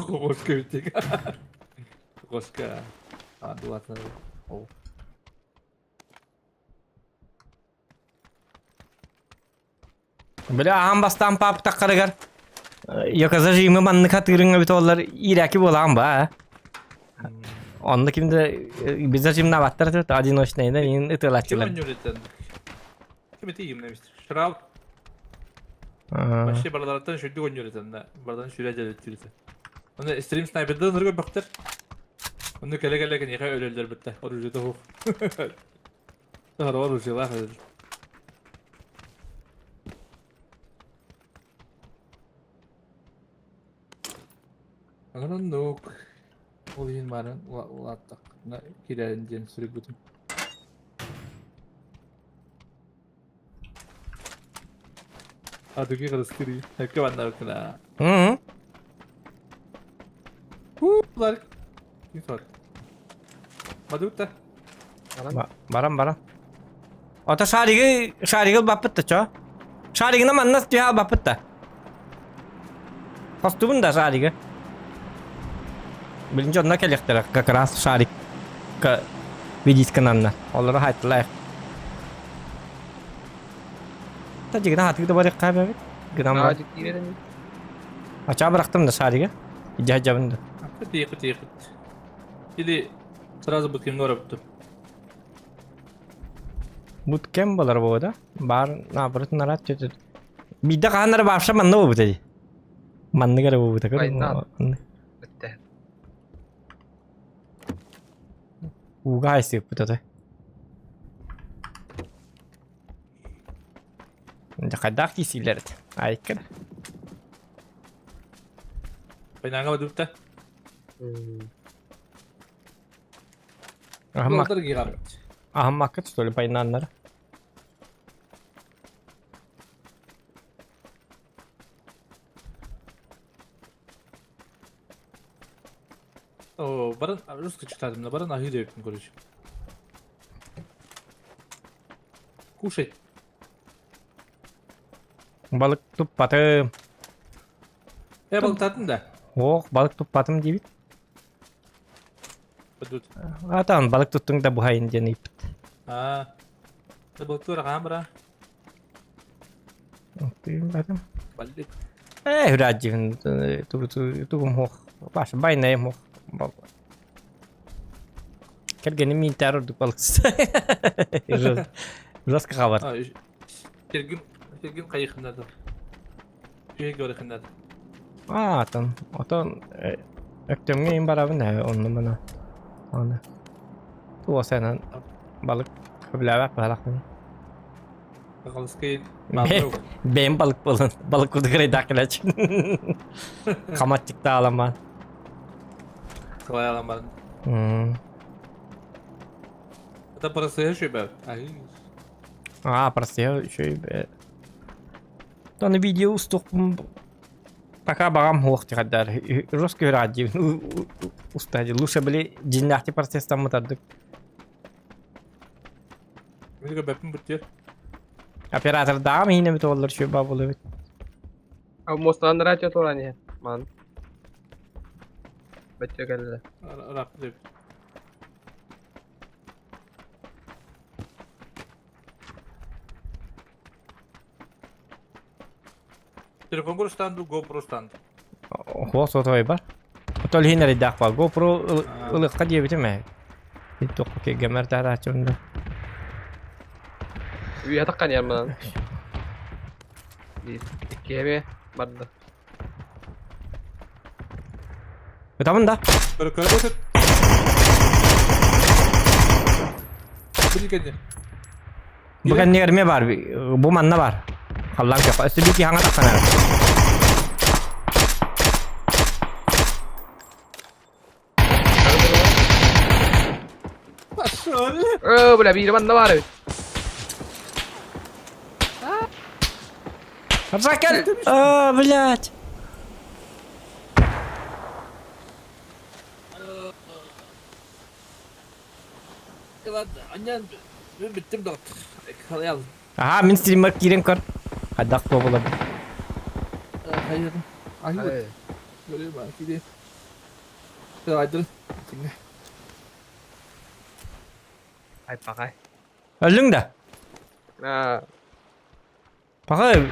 Koşka bittik. Koşka. Hadi vatana. Oh. Böyle aham bastan pap takkaragar. Yok azajımı manlı katırın bit onlar iraki bolan ba. Onda kimde biz ajımna battır da adin hoşnaydan in Kim ıtılaççılar. oynuyor eten? Kim etiyim demiştir. Şırav. Başka balalardan şöyle oynuyor eten de. Baladan şuraya celetiyor eten. Onda stream sniper'da nırgı baktır. Onda kele kan yaka ölüler bitti. Orucu da huk. Daha var orucu var. Anladım nok. Olayın varın ulattak. Ne kirencen sürekli bütün. Aduki kadar skiri. Hep banda bakına. Hı. Var. Kim sor? Madutta. Baran. Ota şarigi bapıttı ço. Şarigine mannas diye bapıttı. Kostümün da şarigi. Birinci onunla kelektir. Kakras şarig. Vidis kanalına. Onları hayatlar. Ta jigna hati da barık kaybı. Gram var. Acık yiyelim. Açığa bıraktım da şarigi. İcacabında. Тихо. Или сразу бы кем норабту. Bootcamp bolar bu da. Bar na barıt narat çötü. Bir de kanları başla manna bu dedi. Manna gara bu da. Bitti. Uga isi bu da. Ince kadar kisiler. Ayık kadar. Paynanga madubta. Ahmak. Yolları giğam. Ahmak kız söyle paynanları. Oo, barın Ruska çıkardım da barın ahi de yaptım konuş. Kuşay. Balık tutmadım. Balık tattın da. Oh balık tutmadım diye. Badut. Atan balık tuttun da bu hayın deneyip. Ha. Balık tuğra kamera. Badım. Balık. Hüracığın tuğum hoş. Baş baynayım hoş. Kergenim mintar orduk balıksız. Biraz kabar. Ha. Sergin kayıkında da. Şey görüyorlar. Atan öktümge in barabın ne onun bana. Ana. Tu senen balık bilemem balık mı? Kalskayın. Benim balık balın. Balık kudu kere dakilaç. Kamatçık da alaman. Kolay alan barın. Hatta parası her şey be. Ay. Просто şey be. Tane video ustuk пока багам хоохти гадар. Русский радио. Устади. Лучше были джиннахти процесстан мутадык. Müzik bepim bitiyor. Оператор дагы мыйна бит олар şu баб болуп. Abi Mostar'ın radyo torani. Man. Bacca geldi. Rap diyor. Telefon kurustandı, GoPro standı. Хоос отой бар. Отол хинер идак бар. GoPro ылыкка дебитме. Бит ке гемер тарачында. Üye takkan yer man. İkiye mi? Barda. Tamam Böyle köre otur. Bir kedi. Bukan nerme var. Bu manna var. Kallan yok. Üstündeki hangi takana? Bля, bir man da var. Закал! Блядь! Anyan ben bittim dot. Kalayal. Aha, min streamer kirim kar. Hadak ko bola. Hayır. Hayır. Böyle bak gidi. Haydi. Şimdi. Ay pakay. Öldün de. Ha. Bakay.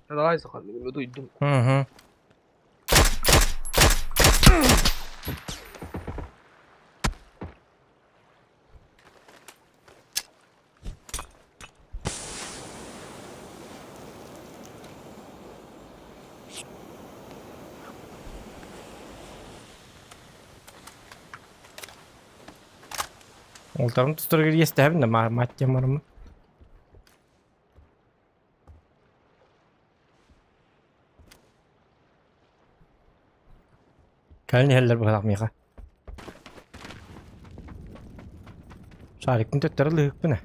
Daha iyi sakallı. Duydum. Hı. Oltarım tutur gir yeste hem de matcam var mı? Kalın heller bu kadar mıyıka? Şarikin tuttarı lığık bu ne?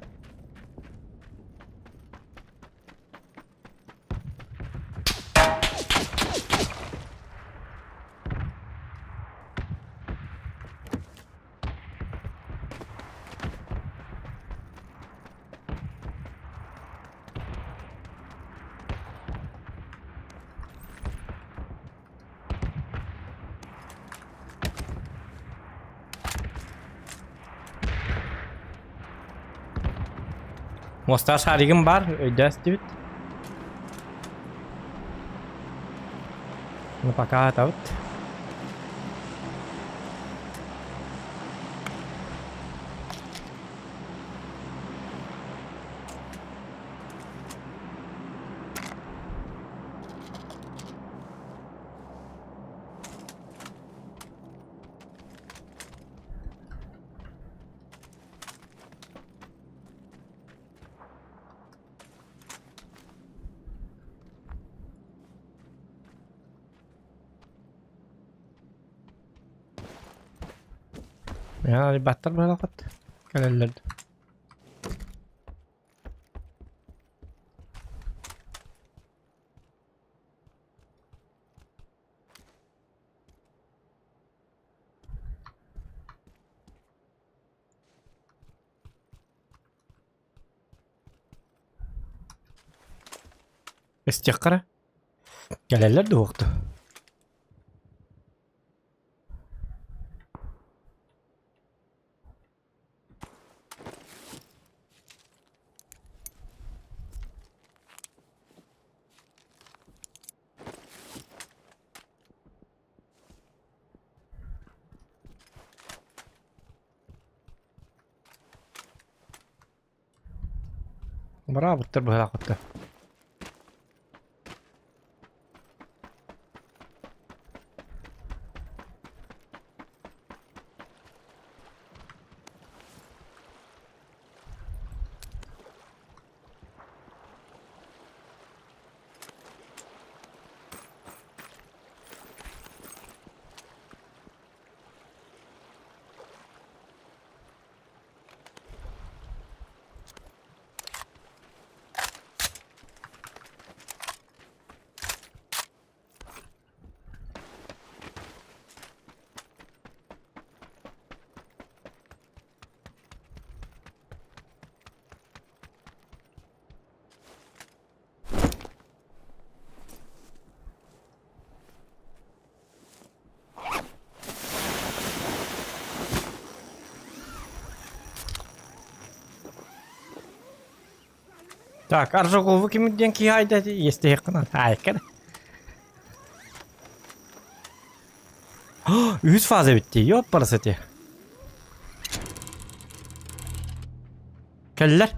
Mostar şarigim var, ödəs divit. Bunu пока тавut. Ya battar böyle kat. Gelirlerdi. İstikara. Gelirlerdi o vakti. Bravo, bitter böyle kattı. Так, Аржогову кимденки хайда естеқна. Хайкada. 100 fazla bitti. Yok parası diye. Keller.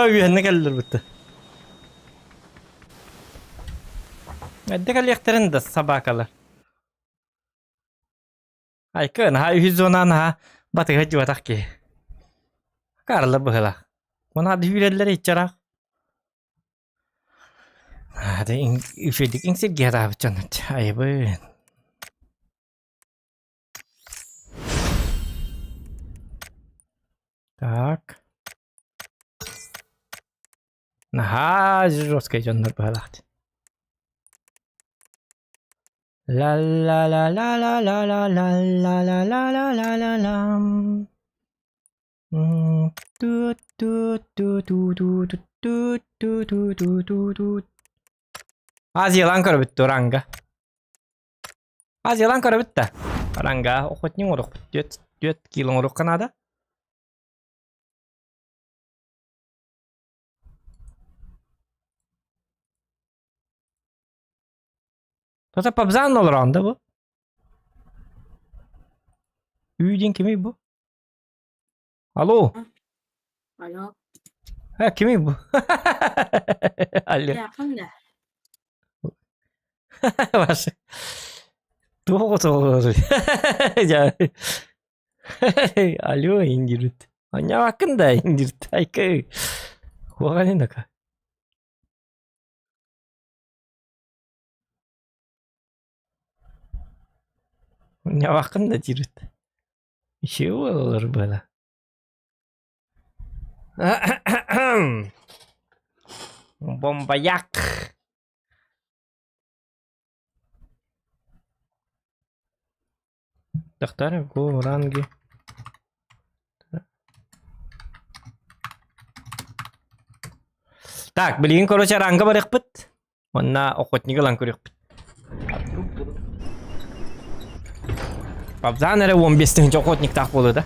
Üyenine geldiler bitti. Edde kal yaktarın da sabah kalar. Ay kön ha yüzonan ha batı hacı batak ki. Karla bıhla. Ona da yüreleri içerak. Hadi üfedik insip giyada bıçan. Ay bu. Так. Nah, жесткая жанр балахт. La la la la la la la la la la la la la la la. Tu tu tu tu tu tu tu tu tu tu tu tu. Az yalan kara bitti oranga. Az yalan kara bitti. Oranga okutning uruk bitti. 4 kilo uruk kanada. To'ta pabzan olur anda bu. Üyün kimi bu? Alo. Alo. Ha kimi bu? Alo. Yakında. Var. Doğru. Ya. Alo indirit. Anya bakın da indirit. Ay kı. Wakanin da ka. Anya bakın da indirit. Şey olur böyle. Bomba yak. Доктор, го ранги. Так, билигин короче ранга барык бит. Онна охотнига лан көрөк бит. Abzan ere 15-nji okotnik tak boldy da.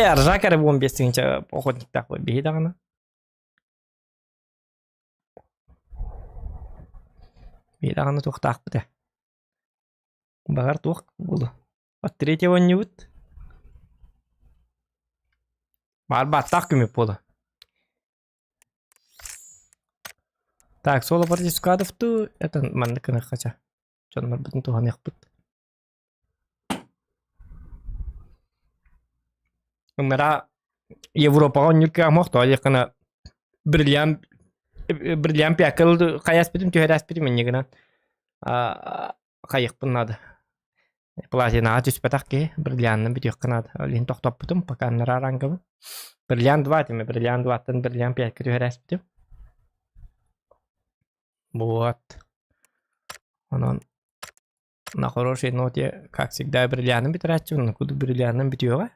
Arjak ere 15-nji okotnik tak boldy. Bir dagana. Bir dagana toktak bide. Bagar tok boldy. At tretье ваннют. Бар баттак көмөк болду. Так, соло партискадовту, это мандыкына кача. Жонмар бүтүн туган якпыт. Умара Европага онюрка мокто, алякана бриллиант пякыл каяс битим төһәрәс битим менегена. Кайыкпын нады. Платина түспәтәкке бриллиантны бит якынады. Лин токтап бутым, пока нарарангы. Бриллиант 2 тиме, бриллиант 2-тан бриллиант 5-ке төһәрәс битим. Вот. Онон на хорошей ноте, как всегда, бриллиантным битрачу, на куду бриллиантным битюга.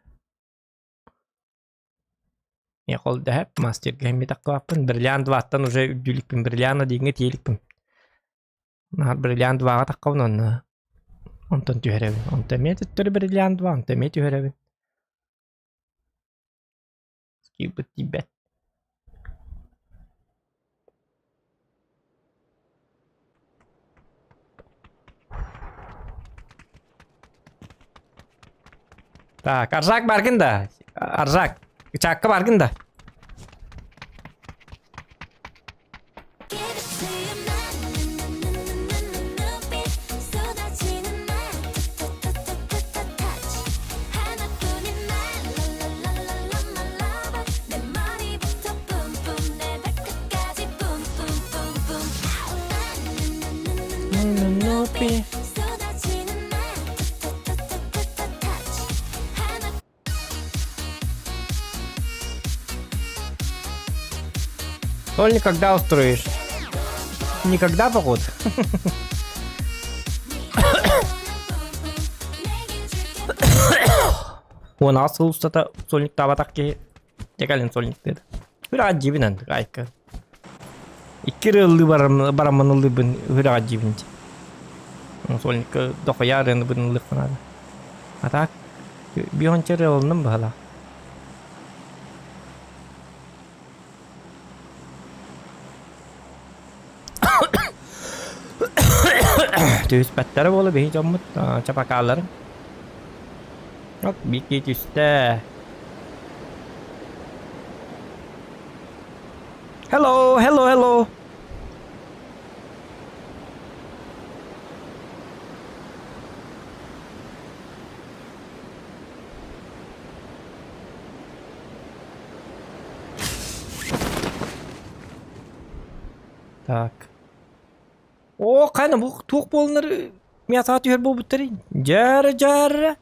Я хол дәһәп мастер гейм битаккапын, бриллиант 2-тан уже үдүликпин, бриллиант дигән тиеликпин. На бриллиант 2-га таккабын, онтон төһәрәбин. Онтон мен төттөрү бриллиант 2, онтон мен төһәрәбин. Скибет тибет. Так, Аржак баргын да. Аржак. Чакка баргын да. Соль никогда устроишь. Никогда, поход. Он асыл устата сольник табатакке жекалин сольник dedi. Bir acibinen kayka. 2 yıllı baramanılı bin bir acibinci. Сольник доқояр енді бұнылық қанады. Атак bir onçer yılının bağla. Tüs bətləri bolu behi camut çapakalları. Hop bir git üstte. Hello, hello, hello. Так. О, қайны бұл тоқ болыныр миясаға түйер бол бұттырын. Жары.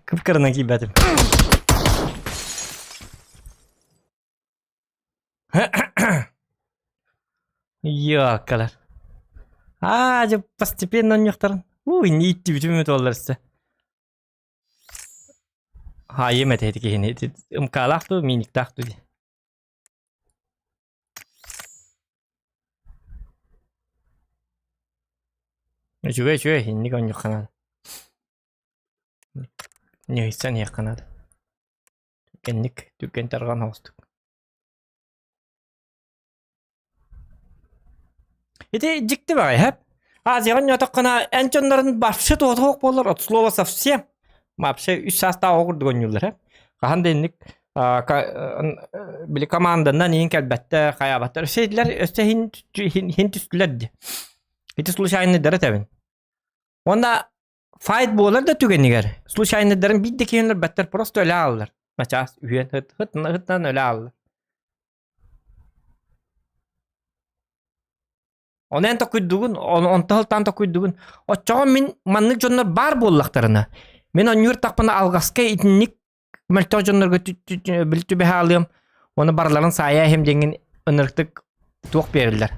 Kıpkırına gibedim. Ёкалар. Же постепенно нёхтарын. Уй, не итти бүтүмөт олар сте. Емет эти кени. Мкалахту, миниктахту. Чуе, хиннига нёханан. Не истен якынады. Түккен тарған ауыстық. Эти жикті бағай, хәп? Азияған ятаққана әнчонларын бапшы тоғық болар, от слова совсем. Бапшы 3 саста оғырды гөнюлар, хәп? Қахан дейінік, білі командандан ең кәлбәтті, қаябаттар. Өсейділер, өсте хин түстілерді. Эти случайны дәрі тәбін. Онда Fight болар да түгенігер. Случайныдарын бит декенлер бәттер просто өлі алылар. Мачас, үйен хыттан өлі алылар. Онен тақуйдугун, онтығылтан тақуйдугун. Отчоға мен маннык жонлар бар боллақтарына. Мен он юр тақпына алғасқа итінник Mültü jonlarga biltü behalıyım. Onu barların saya hem dengin ınırktık tuğuk verirler.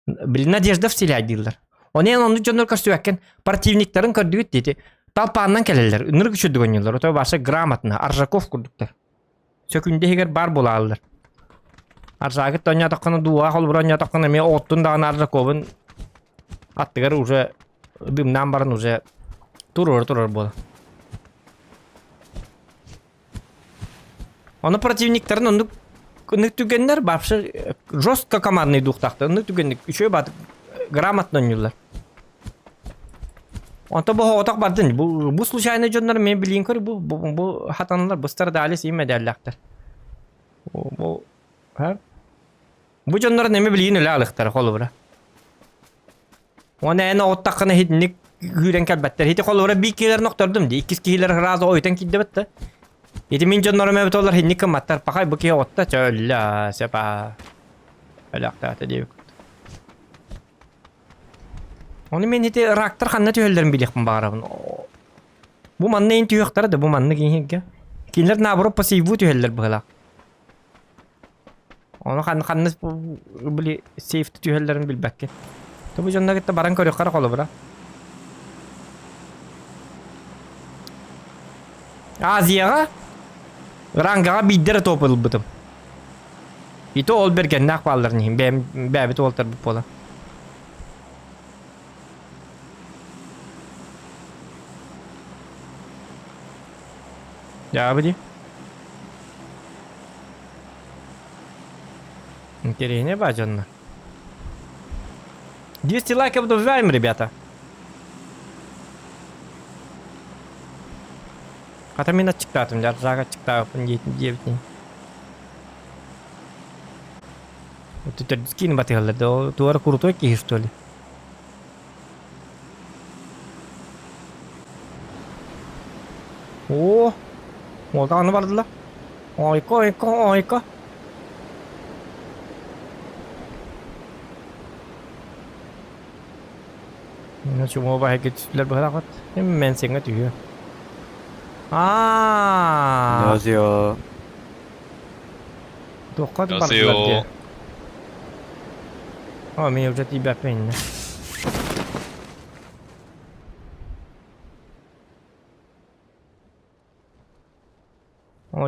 Bilina diyecdef silah diyorlar. Onu en onu jonlar kaçtı partivniklerin kördüğü dedi. Talpandan kelirler. Inırk üçüdü oynuyorlar. Oto başa gramatına. Arjakov kurduklar. Sökünde heger bar bulalılar. Arjakit donya takını dua hol buranya takını me ottun dağın Arjakov'un attıgar uca dımdan barın uca turur bola. Onu противниктерин onu tügenler bapşı жестко командный дух taktı. Onu tügenlik üçe bat грамотно oynuyorlar. Onta bu otak bardın. Bu случайно jonlar men bilin kör bu hatanlar bu star dalis iyi medalaklar. Bu ha? Bu jonlar neme bilin öyle alıktar holubra. Ona en otakını hidnik güren kalbatlar. Hiti holubra bir kiler noktardım di. İkiz kiler razı oytan kidde bitti. Hiti min jonlar me bitolar hidnik kamattar. Pakay bu ki otta çölla sepa. Alakta diyor. Onu men hiti raktır xanna tüyellerin bilik mi bağırabın. Bu manna en tüyektarı da bu manna giyin. Kinler naburu pasivu tüyeller bağlak. Onu xanna bili safety tüyellerin bilbekke. Tabi jonda gitti baran körüyor kara kolu bura. Aziyaga rangaga biddere topul bıdım. Ito ol bergen nak ballarını. Bebit oltar bu pola. Ya budi. Интересно, баджанна. 200 лайков добиваем, ребята. Хотя меня чиктатым, я жага чиктаю, девять дней. Вот это скин батыгалы, да, туар крутой кихи, что ли? О, вот он вардла. Ойко. Nó chung vào cái lần bữa nào cái men sinh cái gì 안녕하세요. 또 꺼도 안녕하세요. mình yêu rất đi bẹp mình.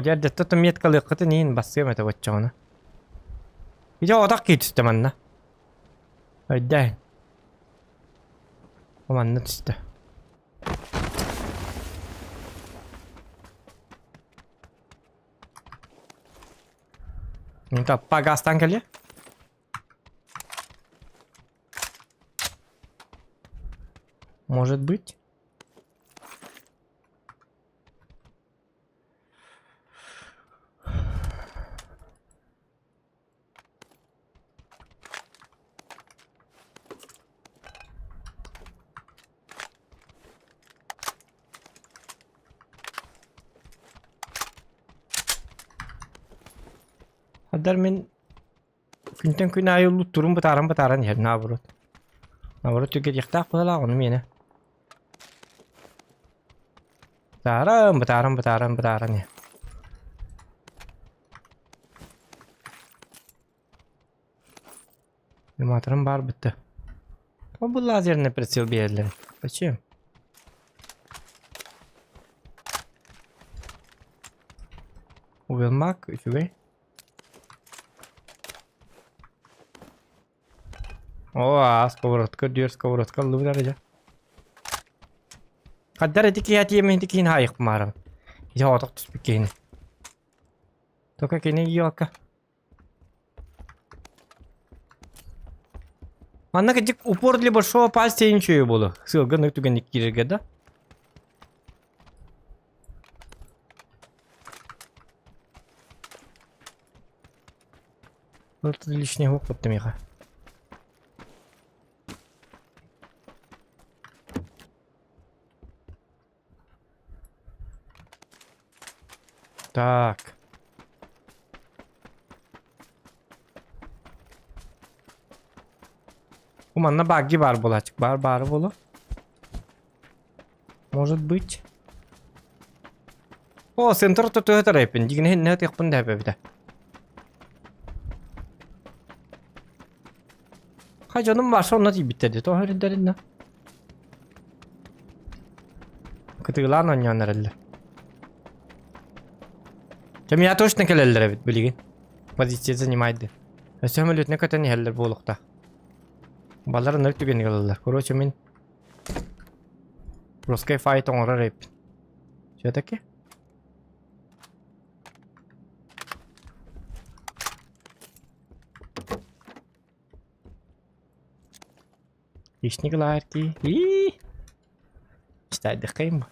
جد تتم يتكلم قتنين بس يوم توجهنا. إذا أعتقد تستمنا. الدين. ومن نتسته. Minta pagar tank ali. Может быть. Haddar men kunten kun ayollu turun bataran ya nabrut. Nabrut tüket yaktaq bala onu mene. Bataran ya. Matram bar bitti. O bu lazerine presiyon bir yerlere. Почему? Uvelmak üçüge. О, сковородка, дюр сковородка, лударыжа. Каддар эти кияти емен тикин хайык марам. Я оток туспик кейни. Тока кейни йока. Манна кечик упор для большого пальца ничего было. Сылга на туга никирга, да? Вот лишний опыт ты, Миха. Так. У меня баги бар булачык. Бар булу. Может быть. O sen tur tarayıpın. Jigine hinne öte yapın da bir de. Ha canım varsa onunla değil bitirdi. To öyle derin ne? Kıtıgılan oynayanlar elle. Cemiyat hoş ne keleller evet bilgin. Позиция занимайды. Самолетне көтен хәлләр булыкта. Баллар нәр түген яллар. Короче мен Русский файт оңра реп. Что таке? Ишник ларки. И Читай дыкайм.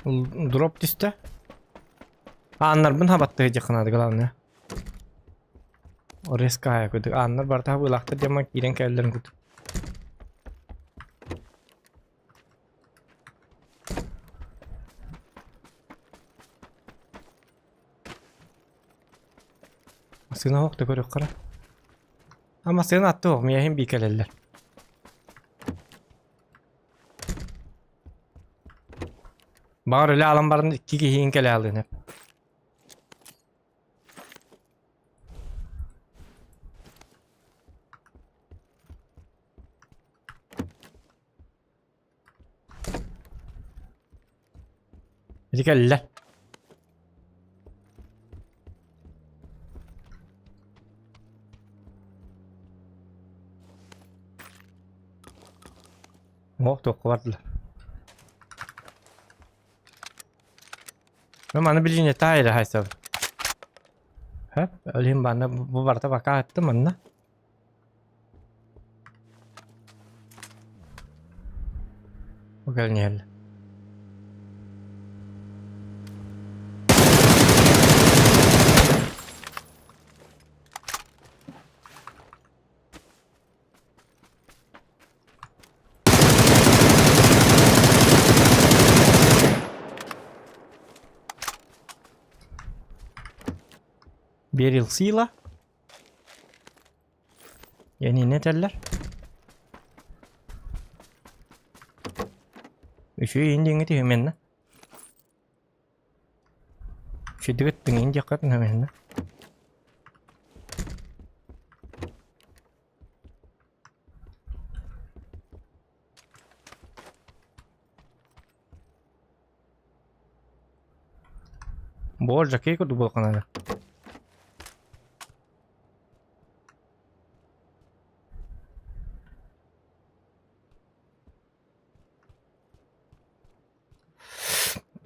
Drop düştü. Anlar bunu habatta yakınadı glawne. O riska ayak ödü. Anlar barta bu laktır jamak giren kellerin kutu. Masına hokta görük kara. Ama sen attı hok miyahim bir keleller. Bağır öyle alan iki kihin kele aldın hep. Hadi kelle. Oh, toku vardılar. Ben bana bildiğin tayır haysal. Hep öleyim bana bu varta baka attım bana. Bakalım ne Bir yıl sıyla. Yeni ne derler? Üçü indiğini de hemen ne? Üçü dıgıttın ince katın hemen ne? Borca keko du bolkanada.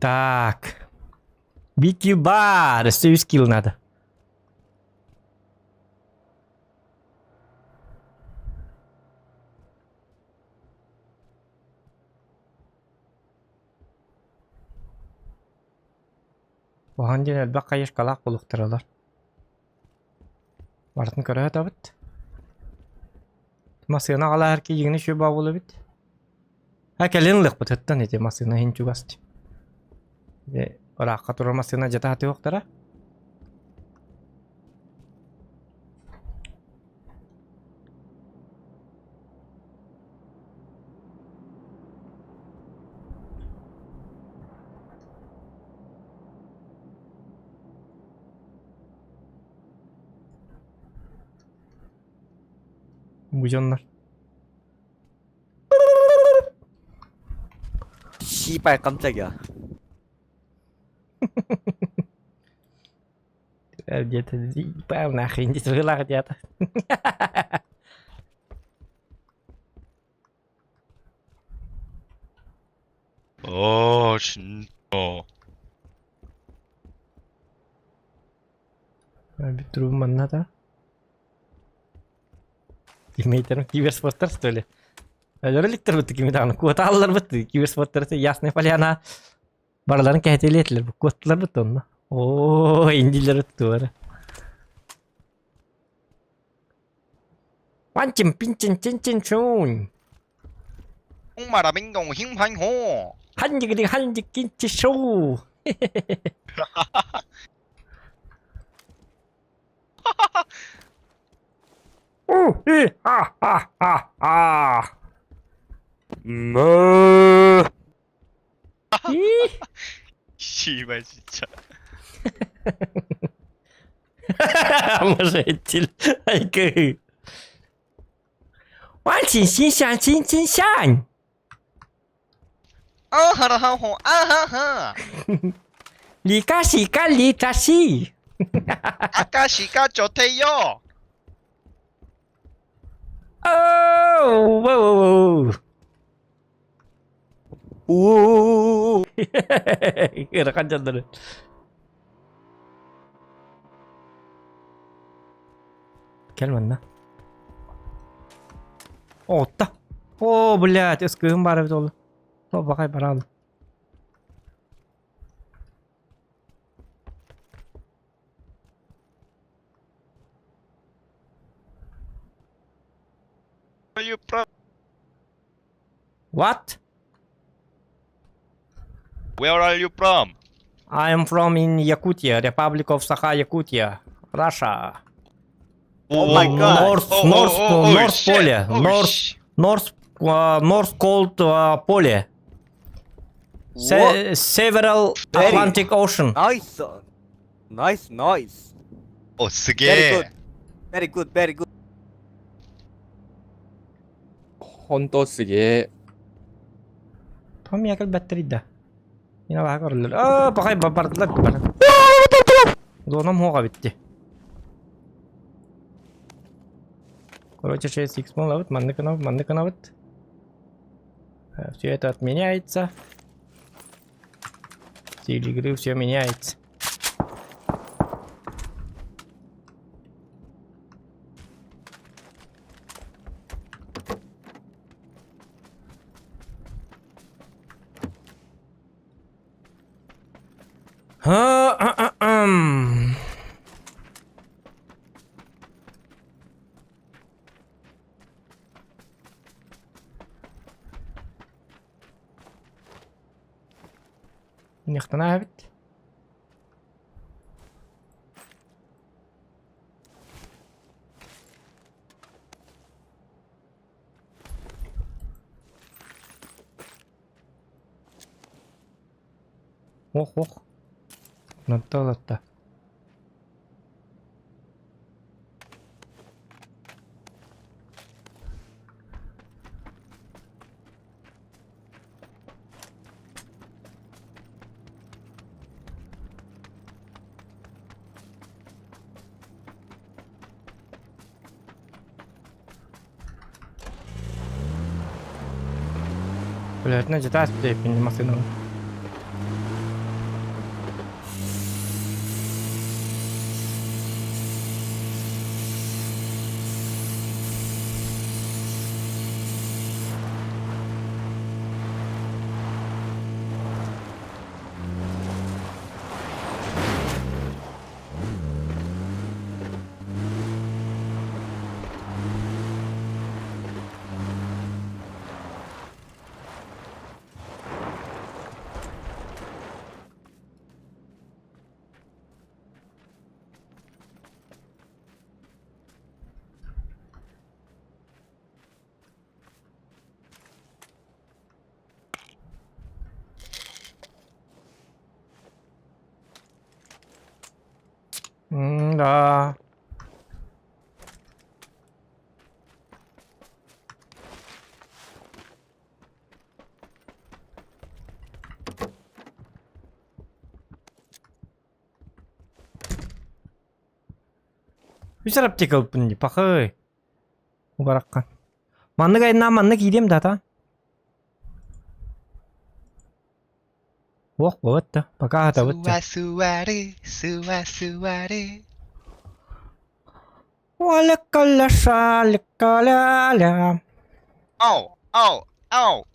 Так. Бики бар, все скилл надо. Вахан ден әлбәк қайыш қалақ болуқтыралар. Бартын көрі өті бұд. Масына қала әрке егіні шөй бау болу бұд. Әкелін лық бұд өттен ете масына хин чугасты. Oraqqa turur masına jata hati yoqtara. Bu canlar. 씨발 깜짝이야. Где-то пав нахрен здесь выла где-то. 어, 진짜. Bir durum anladı. Имеете киберспортер, что ли? Öyle bu kimi tane kuota alırlar bu kibirsporter yasne palyana. Baraların kehteli ettiler bu kuotlar bu tonla. Oo indiler tuttu var. Wançim pinçin çin çun. 홍마라 맹동 힝환호. 한지 김치 쇼. 뭐. 씨발 진짜. Może til. Ai 그. 완친신샹친친샹. 아하라하호 아하하. 리까시까 리까시. 아까시가 좋대요. 오, 와와와. 오. 이거 간전들은. kel 맞나? 없다. О, блядь, esküm barıp dolu. O bakay paralı. Where are you from? What? Where are you from? I am from in Yakutia, Republic of Sakha-Yakutia, Russia. Oh my god. North Pole. North cold Pole. Several Very- Atlantic Ocean. Nice. Nice. 오 Very 쓰게. good. Very good. 혼또 쓰게. Tom yakal batteri ده. هنا بقى هقول بقى برد لك. Donam hoga bitti. Короче, 6х ловит, манныка ловит. Все это отменяется. Стиль игры все меняется. نقتنع بت اوه نطلت Блять, значит, да, степень машину. Да. Висарап текал пунни пахай. Угараккан. Манныга инна манны кидем дата. Ох, вот да. Пока это вот. Валя-каля-ша, ля-каля-ля. 오, 오, 오.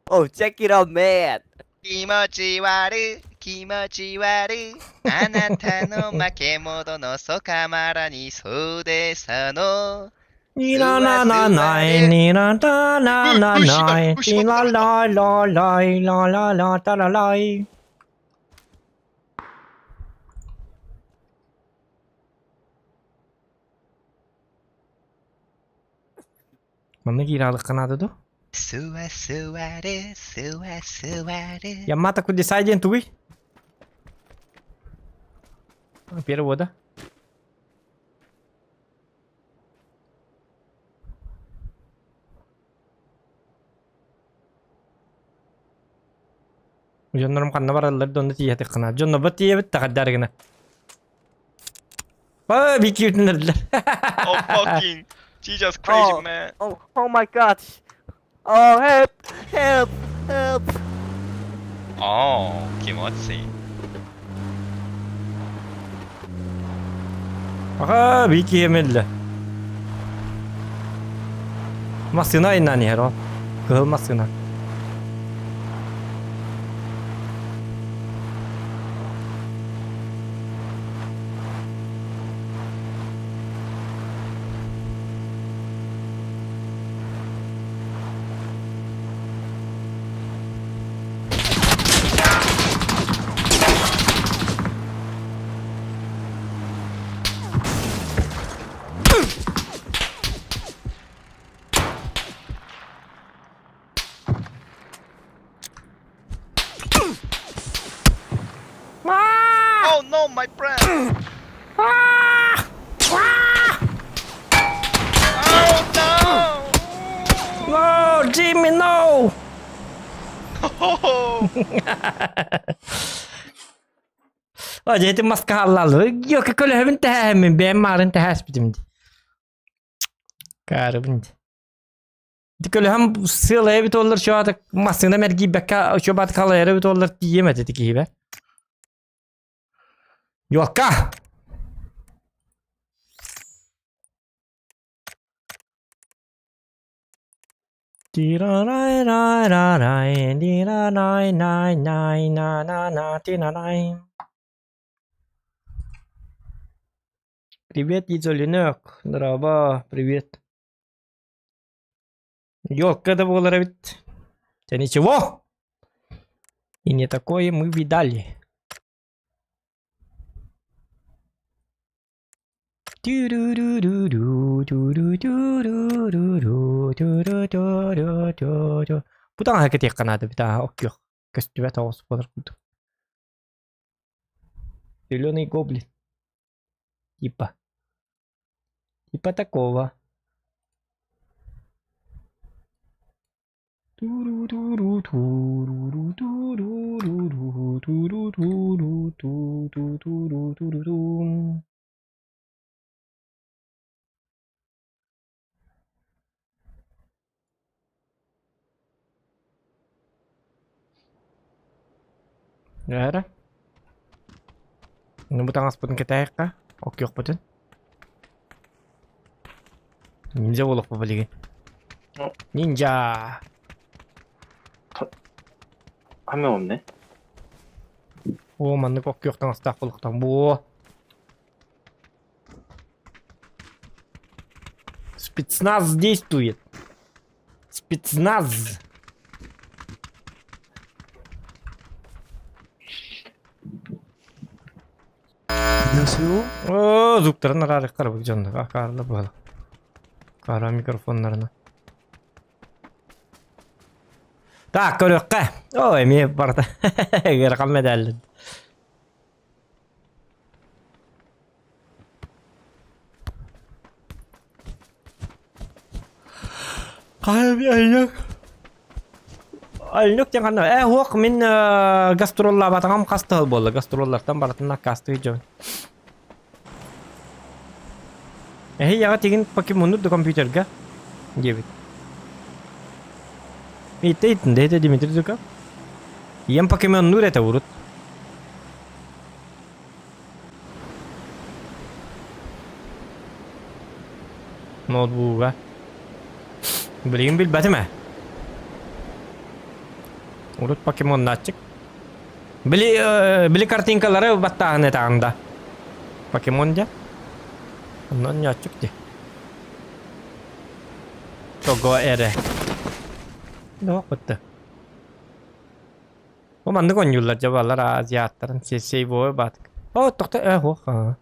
Oh, check it out, man. 気持ち悪い気持ち悪いあなたの負け戻のそかまらにそうでさの Ni la la la la, ni la la la la la, ni la la la la, la la la ta la la. Bana giralık kanadı do. すわすわるすわすわる Yamata ku desajen tuwi. Pira woda. Jonnorum kanna barallar donda tiyati kana. Jonno batiye bitta kaddargina. Ba bir kirdiler. Oh fucking Jesus crazy Oh. man Oh my god. Oh, help! Help! Help! ああ気持ちいい Aha bir kiyemelle. Masına inani hero. Kıl masına. Oh no my friend Oh no No, Jimmy, no. Oh Oye, te mas kallalı. Yok köle hemen tehemin. Ben marın tehesbitimdi. Karabindi. Köle hem sıla evit olur şu anda masında mergi beka şu bat kala evit olur diyemedi gibi. Yok ka. Привет, Изолинок. Здорово, привет. Ёлка да была ведь. Да ничего. И не такое мы видали. Buradan hareket yakaladı bir daha. Ok yok. Göstüme tavası falan kurdu. Зеленый гоблин. Типа. Типа такого. Ada? Nabutang aspun kita ka? Ok yok patun. Ninja wolok pa paligid. Ninja! 한 명 없네. 오 맞네 꼭 기억당했어 딱 걸렸다 뭐 спецназ действует спецназ 안녕하세요. звуктарын ары қарап жанды ақарлы бол қара микрофондарына так көрөккө ой эме барда кыркам медаль Alnök жаңа хуак мен гастролла батагам кастыл болду гастроллардан баратына касты жөн яга тегин покемонду до компьютерге дебит итейтин дейте Дмитрий Дука ем покемон нур это урут ноутбуга билгин билбетиме урут покемон начык били картинкалары баттагын этагында покемон же ondan açık di togo ere ne bitti o manda konyullar jaballar aziyatların şey boy batık o tokta ho ha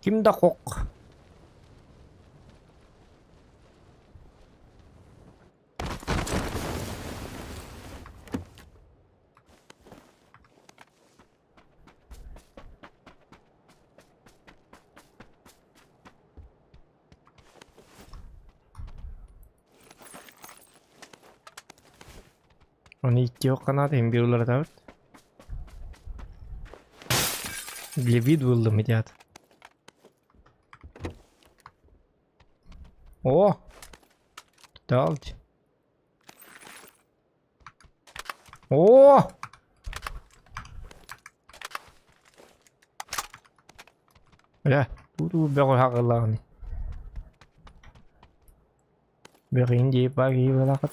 kimde kok Onu итти оккана да бирулар да. Для виду было медиат. О! Далди. О! Бля, тут бегу хагыланы. Бегин ди баги балакат.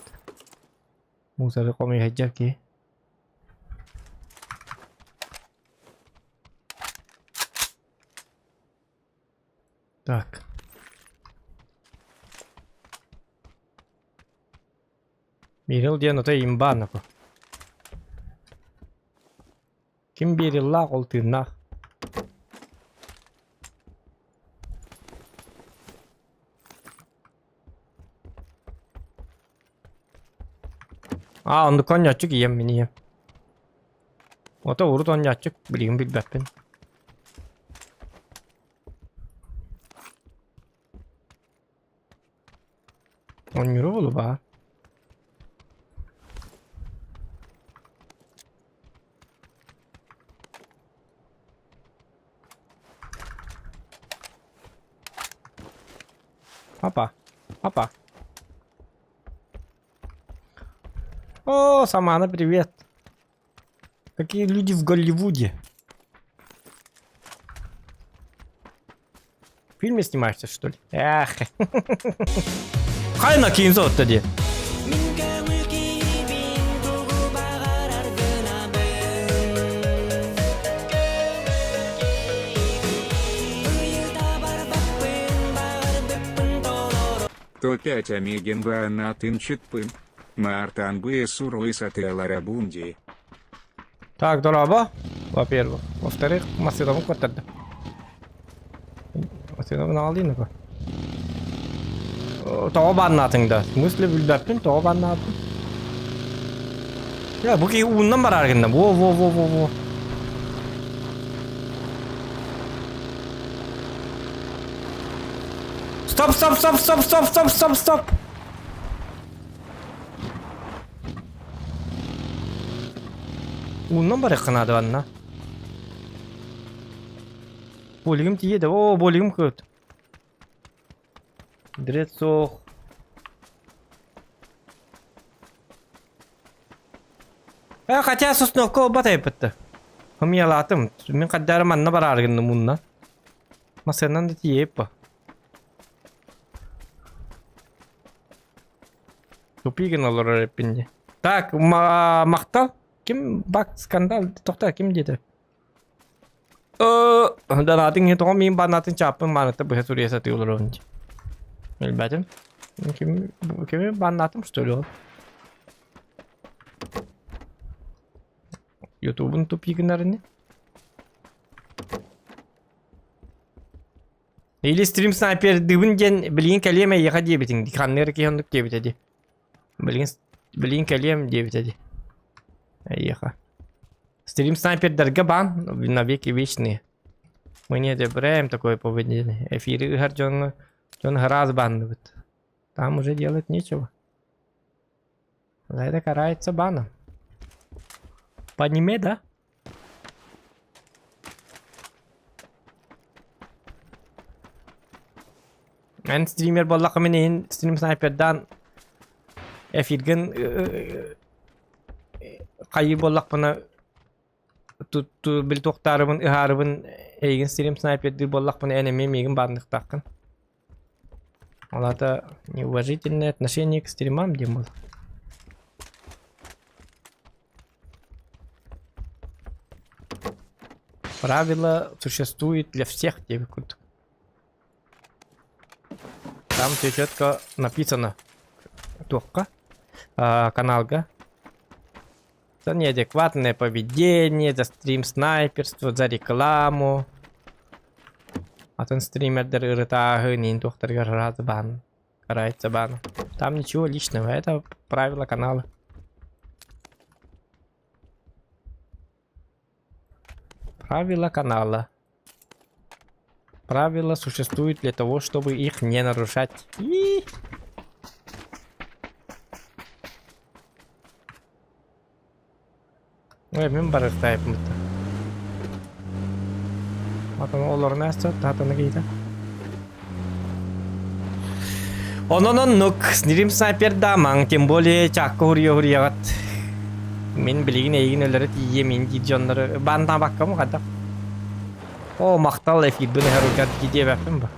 Мусары комый хаджаки. Так. Берил ден ота имбанако. Ким берилла колтырна? Onu konyaçık yiyem beni yiyem. Ota vurdu konyaçık bileyim bilbepin. €10 bulu ba. Опа, опа. О, Самана, привет. Какие люди в Голливуде? В фильме снимаешься, что ли? Эх. Хай на кинзо тоді. То-5 Амиген Банатын Читпын. Мартан бы Суруй Сателарабунди. Так, дорога, во-первых. Во-вторых, мастером квартета. Мастером на алинку. Тоғы баннатыңда. В смысле білбәппін, тоғы баннатын. Я, бұл кей уыннан бар аргында. Во. Стоп. Уыннан бар еқынады банна. Болығым тиеді. О, болығым көт. Direkt soğuk. Хотя сосновка батай бітті. Хымиялатым. Мен қаддарым анна бар аргынды мұнна. Масырнан да тиеп ба. Көпейген олар реппінде. Так, мақтал. Кім бак скандал? Тоқта, кім деді? Данатын хетоға мен банатын чапын маныты бұхе сурия саты олар онды. Bilmedim. Kimi banlattım что ли? YouTube'un topiklerini. Или стрим снайпер дыбынген билин калеме яха дебитин. Диканнер киhandык дебит эди. Билин калем дебит эди. Яха. Стрим снайпер дерге бан навеки вечные. Мы не одобряем такое поведение. Эфиры гарджон раз банывает. Там уже делать нечего. За это карается баном. Понимаете, да? Мен стример боллақы менен стрим снайпердан эфирген қайы боллақ бұны біл тоқтарыбын, ұғарыбын еген стрим снайперді боллақ бұны әнеме меген бандық таққын. Это неуважительное отношение к стримам, Димол. Правило существует для всех девушек. Там все четко написано. Только каналга. За неадекватное поведение, за стрим снайперство, за рекламу. Атын стример дырытағы нейін тоқтарға разы бан. Карается бан. Там ничего личного, это правило канала. Правила канала. Правила существуют для того, чтобы их не нарушать. Мен барыр тайпым бутта. Атаны олар näste татаны кейді. Онононнук, снирим снайпер дамаң, тем более чакка хурия-хуриягат. Мен билигин эйгин өлөрөт ие мен дижоннору бандан баккамы кадак. О, мактал эфирден харукат ките баппын ба.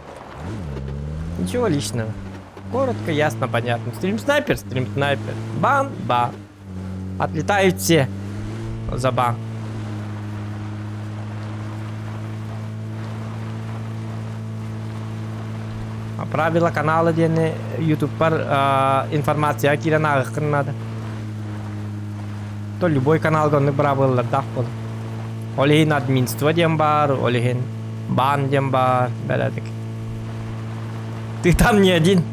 Ничего личного. Коротко, ясно, понятно. Стрим снайпер. Бан. Отлетают все за бан. А правила канала дене YouTube пар информация кирана акын надо. То любой канал гонны правила даппыл. Олихин админство дем бар, олихин бан дем бар, бәләдік. Ты там не один.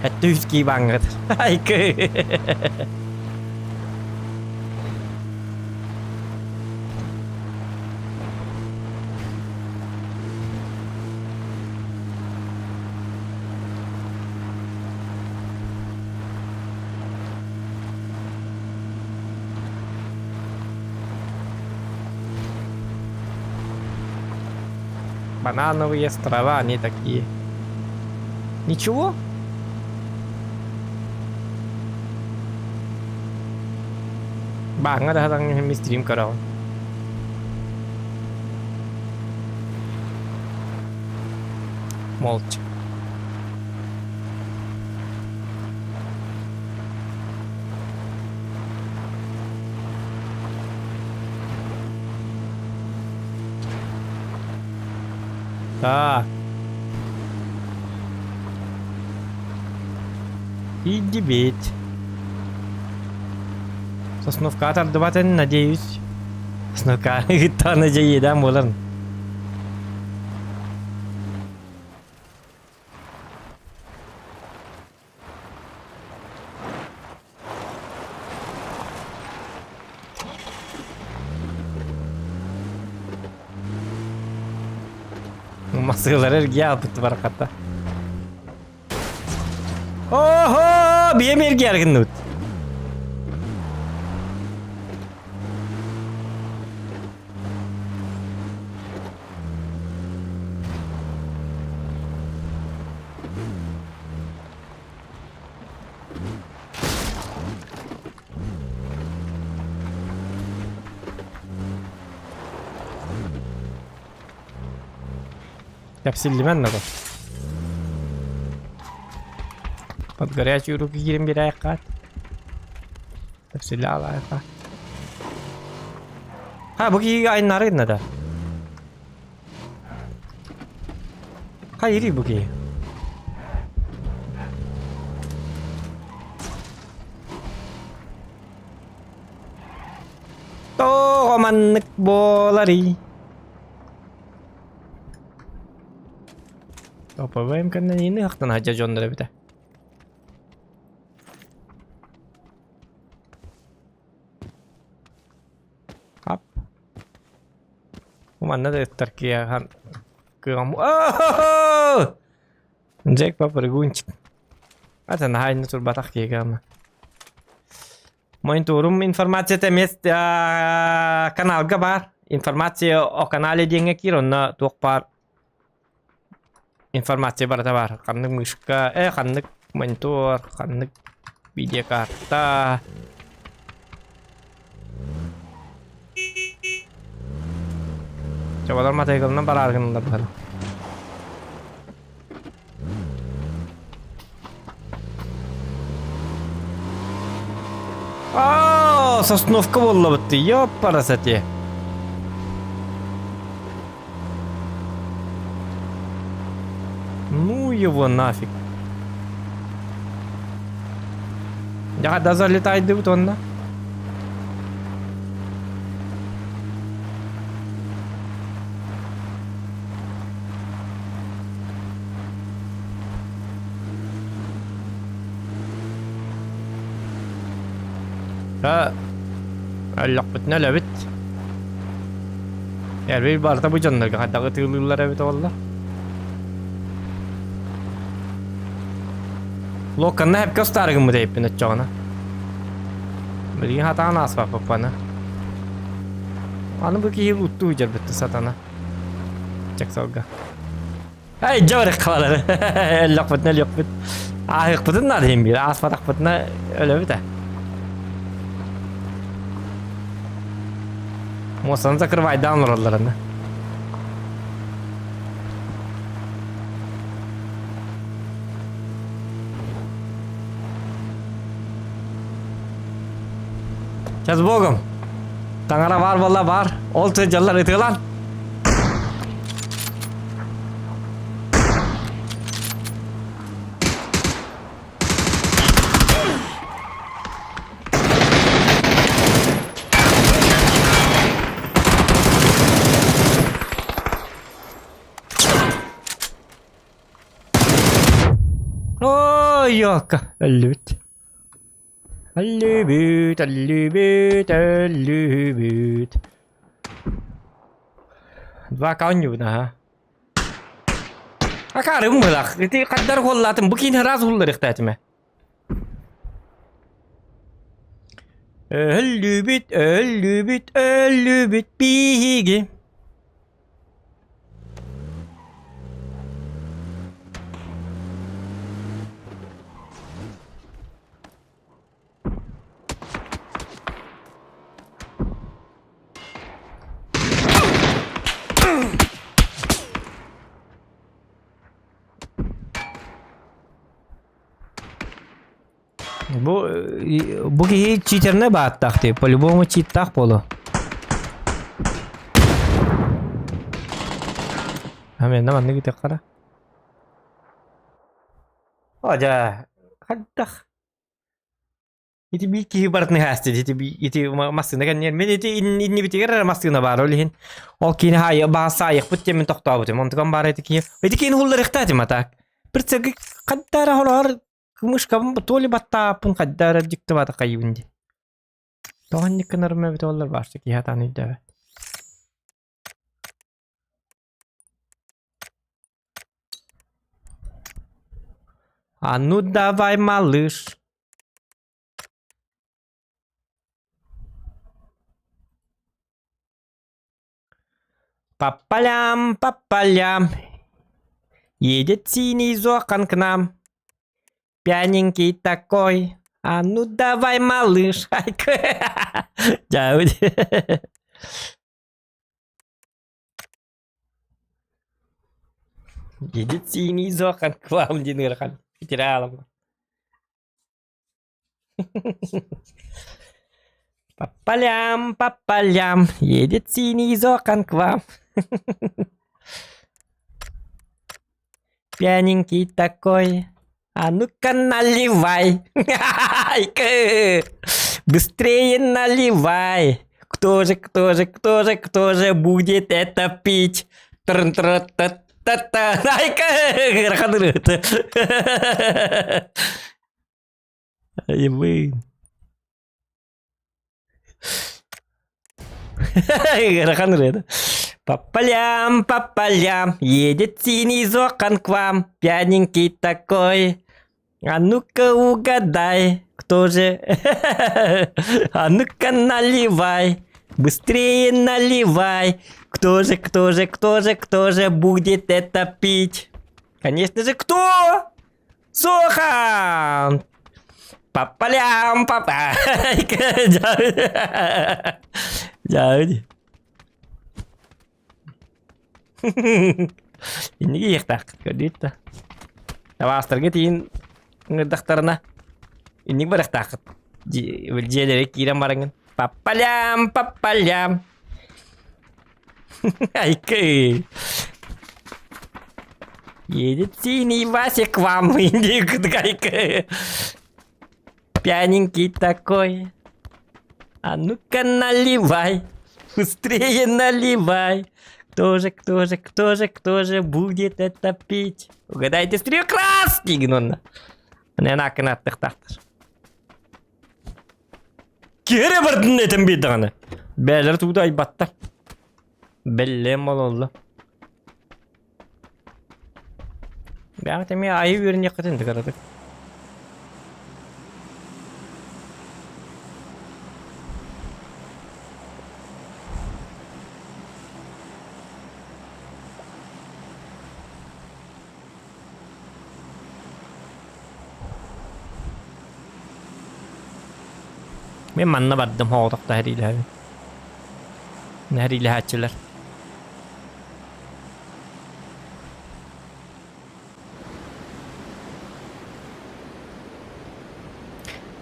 Это узкий бангат. Айкы. Банановые острова, они такие. Ничего? Bạn đã đang stream cả rồi. Молча. Так. Иди бить. Сосновка тордуватен, надеюсь. Сосновка гита надеюсь, да, Мулан? Масылар эрге алып баракатта. Ого, бем эрге аргынут. Тәпсилле мен надо. Под горячую руку кирим бир аякка. Тәпсилле ал аякка. Ха, буги айнары надо. Хайри буги. То маннык болари. Топовым каналины хактан хаджа жондыры бите. Ап. Уманна да Туркия хан кыгам. Джек папа регунчик. Ата нахайны турбатак кегам. Моин турум информация темес каналга бар. Информация о канале деньги киронна токпар. Информация бар. Каннык мышка, каннык монитор, каннык видеокарта. Чабалар матайгылынан бар аргынында бар. Сосновка болла бітті, ёппарасате. Ну его нафиг. Я когда залетает дым, то он. اللقبتنا لعبت يعني bir barda bu canlar hatta tığılırlar evet valla. Lokanna hep göstergin mi deyip ne çağına. Bilgin hatan asbap papana. Anı bu ki uttu bitti satana. Çek salga. Hey jawrek kalaları. Lokbut. Ayıkbutun da diyeyim bir. Asfalt akbutuna öyle bir de. Mosanıza kırvaydan oralarını. Çaz bogum. Tangara var valla var. Oltu jallar itiyor lan. Oh yok. Lüt. Lübüt. Và có nhiều nè hả? Aka đúng rồi là cái kadar kolladım. Bugün raz hulları ihtiyacım. Lübüt bigi. Bu ki cheater ne battı? По-любому cheat так полу. Hemen ne var ne gidiyor kara? Aja, kadak. Iti bir ki barat ne hasta? Iti masına kan yer. Men iti inni bitir masına var olihin. O ki hay bahasa ayık bitti min tokta bitti. Montukam var iti ki. Iti ki hullar ihtiyacım atak. Bir tek kadar holar. Kumuş kabım bu toli batta pun kadar dikti bata kayyundi. Tohan nikkanar me bitollar başta ki hatan idde. А ну давай, малыш. По полям. Едет синий зохан к нам. Пьяненький такой. А ну давай, малыш. Едет синий зохан к вам, Динырхан. Потеряла. По полям. Едет синий зохан к вам. Пьяненький такой. А ну-ка наливай. Быстрее наливай. Кто же будет это пить? Трн-трн-та-та-та. Ай-ка! Ай, вы. По полям, едет синий зохан к вам, пьяненький такой. А ну-ка угадай, кто же? А ну-ка наливай, быстрее наливай. Кто же будет это пить? Конечно же, кто? Зохан! По полям, Jadi. Ini tak kedita. Tawas tergetin ngedaktarna. Ini bertak. Dia dari kira marangan. Papalyam. Айка. Едет синий Вася к вам. Иди, айка. Пьяненький такой. А ну-ка наливай, быстрее наливай. Кто же будет это пить? Угадайте с 3 краски, гнонна. Не наконат тахтахтар. Кере бардын этим биданы. Бәлер туда айбаттар. Беллем ололла. Бәгтеме айы верне кытын дыгарадык. Men manna bardım hoğdakta her ile. Her ile hatçılar.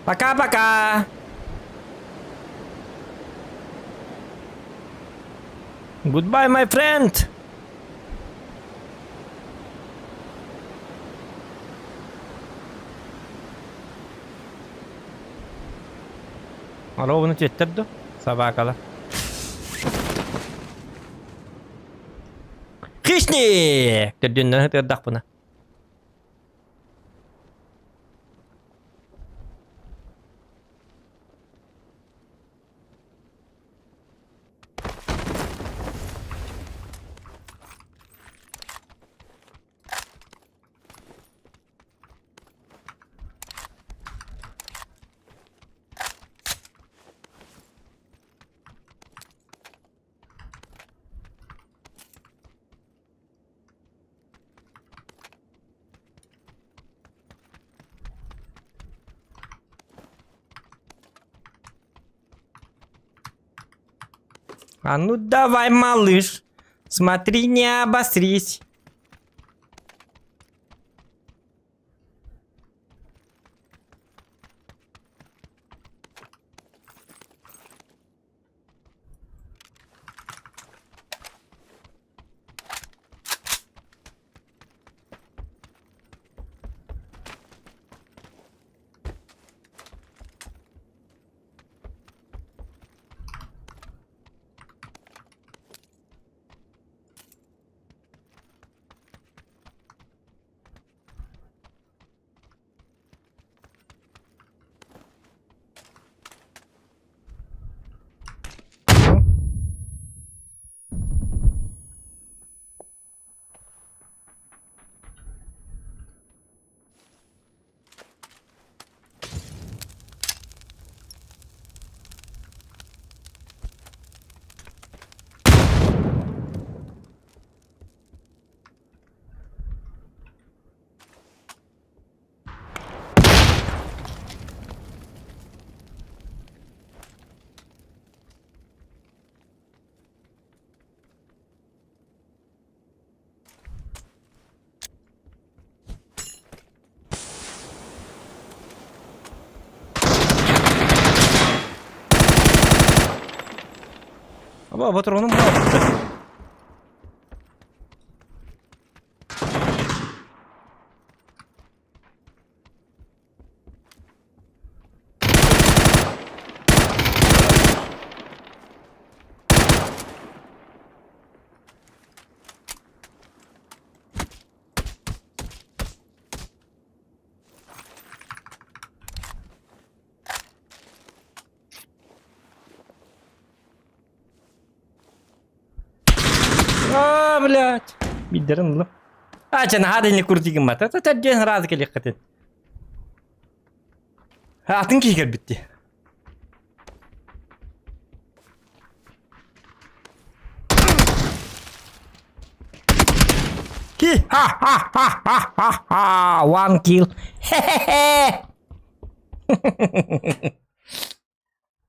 Пока-пока. Goodbye, my friend. Alo bunu çettirdi. Sabaha kadar. Kışni! Dünden hıtırdak buna. А ну давай, малыш, смотри, не обосрись. Ama patronum bu. А, блядь. Бидерин лу. А, чана хадын куртигин мата. Тәҗән разы келек кытын. Атын кигер битти. Ки ха. One kill.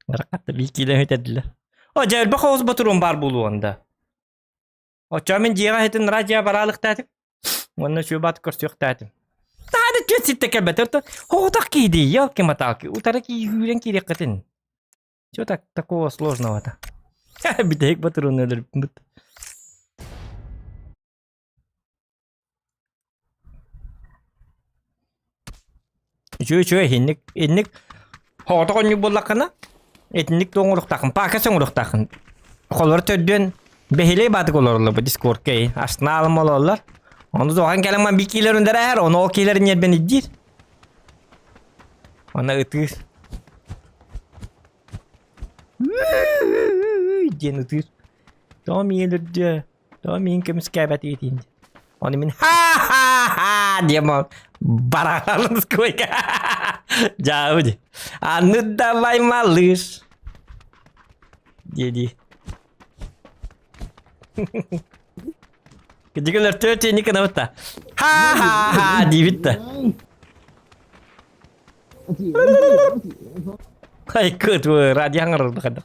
Ракатта bir kill ötediler. O cevap bakhoz baturun bar buluğunda. O çamin jiga hetin raja baralık tatim. Wannan şu bat kurs yok tatim. Tadi çöt sitte kelbeter to. Hodak kidi ya ki mataki. Utara ki yüren ki dikkatin. Что так такого сложного-то? Битек батурун ölür. Şu hinnik hoda konyu bollakana. Etnik doğuruk takın. Paka soğuruk takın. Kolları töddün. Behile batık olurlar bu Discord kayı. Aslında alım olurlar. Onu zoğan gelen bir kiler önder her. Onu o kilerin yer beni dir. Ona ıtır. Diyen ıtır. Tamam yelirdi. Tamam yiyin müskabet edin. Onu min ha diyemem. Baralarınız koy. Jauh deh. Anu davai malus. Jadi. Ketika terus ini kenapa? Ha di bitta. Ay kıt bu radyo hangarırdı kadar.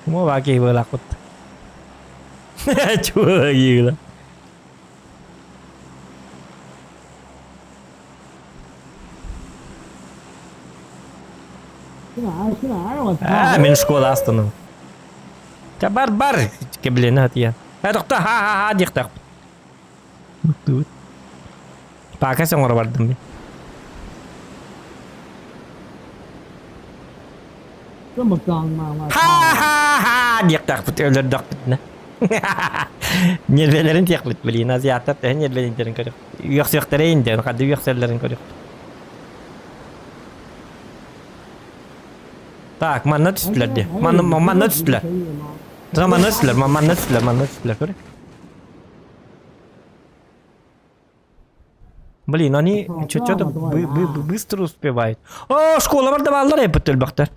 Mau pakai berlakut. Cua gila. Min sekolah astana. Cabar bar kebelan hati ya. Dokter ha dik tak. Betul. Pakai song orang berdem. Ha dik tak betul dak betna. Nyelvelerin teklit beli naziatat nyelvelerin terin kadar. Yoksekterin den kadar yoksellerin kadar. Так, mana düştüler diye. Mana düştüler. Zaman düştüler, mana düştüler. Göre. Блин, они что-то быстро успевают. О, школа var da ballar hep ötül baktır.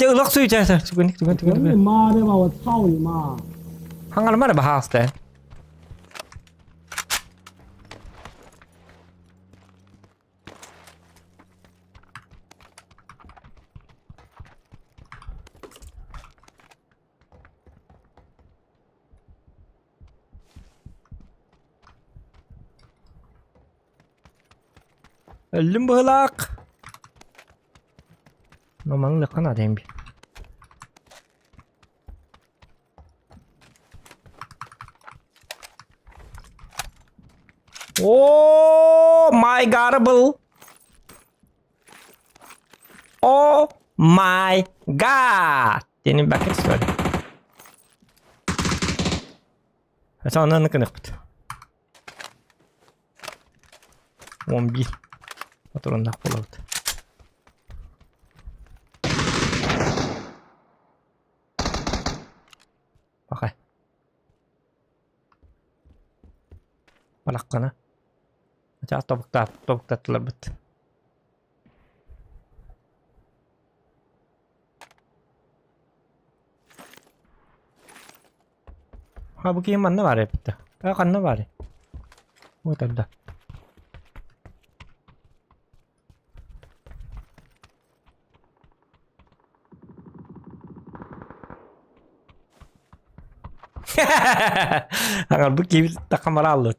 Giờ lắc suy chơi rồi, tugun. Hangar mana bahas teh? Elim belak. Memang kan ada yang Oh my god. Oh my god. Ini bakit sorry. Sana ne kadar? 11. Oturun da kolay. Pakai. Malak na. Acha topuk lebet. Ha bakayım mana var ya bitti. Kan ne var ya? Bu tanda. Hangar bakayım takamara alır.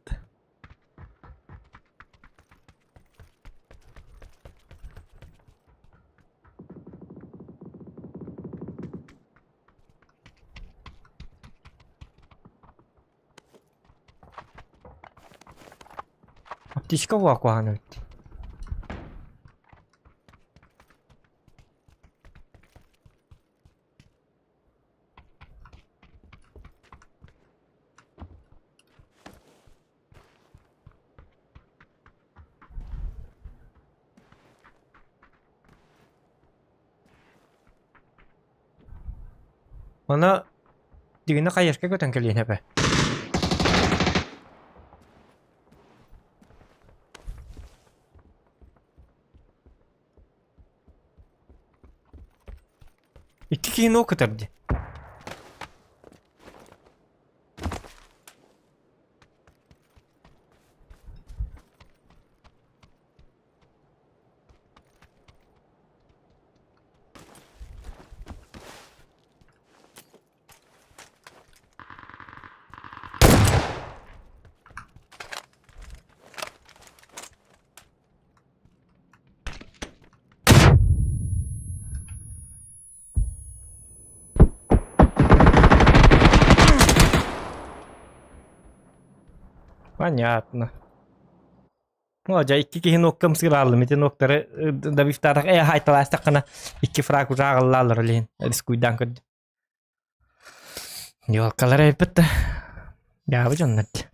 Aптечка ваку гануть. Mana digina kayarka ko tangkalin apa? İki kişi o kadardı. Понятно. Ну, aja iki kişi nokkam sıralım. Ete nokları da biftarak haytalastak kana iki frak uzağılarlar leyin. Diskuydan kod. Yol kalar elbette. Ya bu cennet.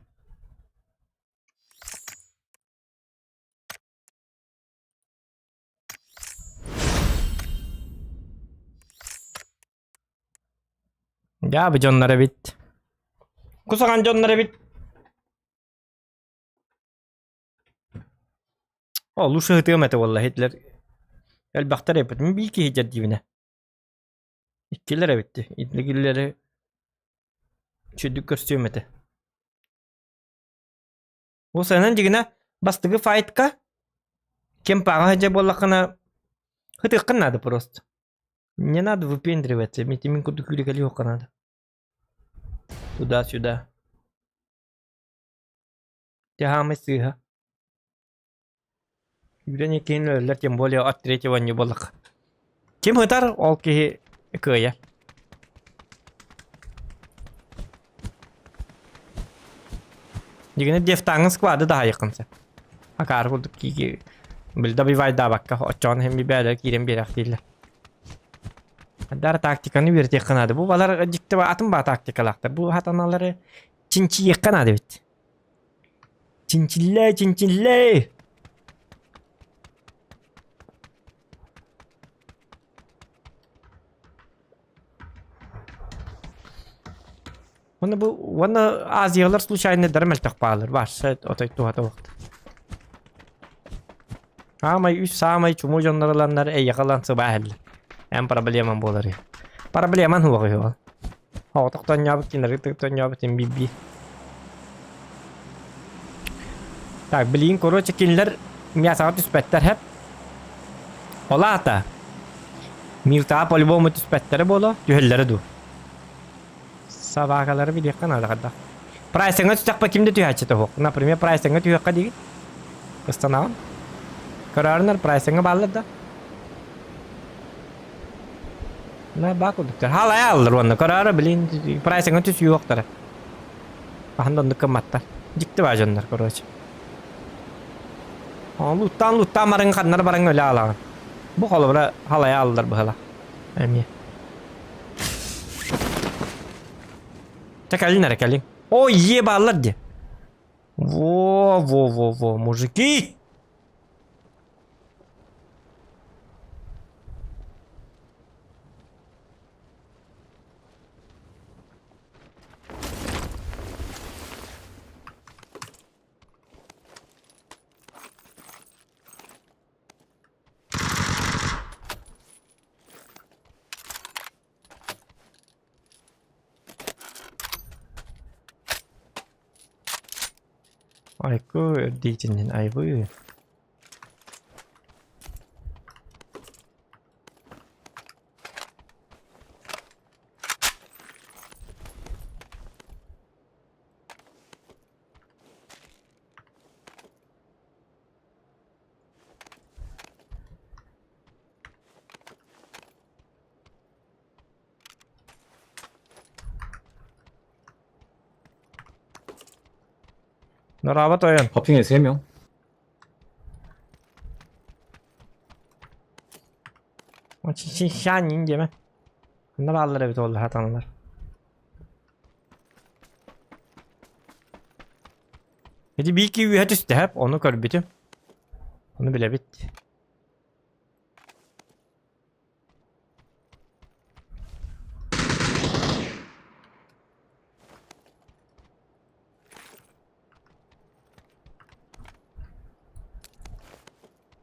Ya bu canlara bit. Kusakan canlara bit. Oğlu şıhıtığım ete vallahi Hitler. El baktır yapıdım. Bir iki hicret dibine. İkkilere bitti. İdligilleri çödük göstereyim ete. Bu senin cigine bastığı faytka. Kim paga hacı bollakına hıtık kınadı prost. Не надо выпендриваться. Митимин куду кюли yok надо. Туда-сюда. Тяга сыга. Yüren yekin öller tем более от третьего не боллак. Kim hıtar ol ki köye. Yine deftangız kvadı daha yakınsa. Hakar bulduk ki bilde bir vay daha bakka. Açan hem bir böyle giren bir akdiller. Dar taktikanı bir yakınadı. Bu balar ciddi atın ba taktikalıktır. Bu hatanaları çinçi yakınadı bit. Çinçille. Bunu Aziyalar случайно darmeltak bağlar. Var. Set otay tuhata vakti. Samay çumu canlarlanlar yakalansa bahel. En probleman bolar ya. Probleman huwa ya. Hawtaktan yabık kinleri tıktan yabık bibi. Tak bilin koro çekinler miyasaat üspetler hep. Ola ata. Mirta polbomu üspetleri bolo. Tühelleri du. Sabahları bir yakın alakada. Price'ını tutacak bakayım da tüyhaçı da hok. Например, price'ını tüyhakka değil. Kıstanağın. Kararınlar price'ını bağlı da. Ne bakıldıktır. Halaya alır onu. Kararı bilin. Price'ını tüs yoktur. Ahandan da kımmatlar. Dikti var canlar kararıcı. Luttan marın kanları barın öyle alan. Bu kolu bura halaya alır bu hala. Emiye. Çekelin nerekelin. O yeballar diye. Во, мужики. Ayku diyeceğinin ayvı. Narabat oyan. 파핑에 3명. Şan ince mi? Bunlar alır evet oldu hatanlar. Hadi bir iki üyet üstte hep onu kör bitim. Onu bile bitti.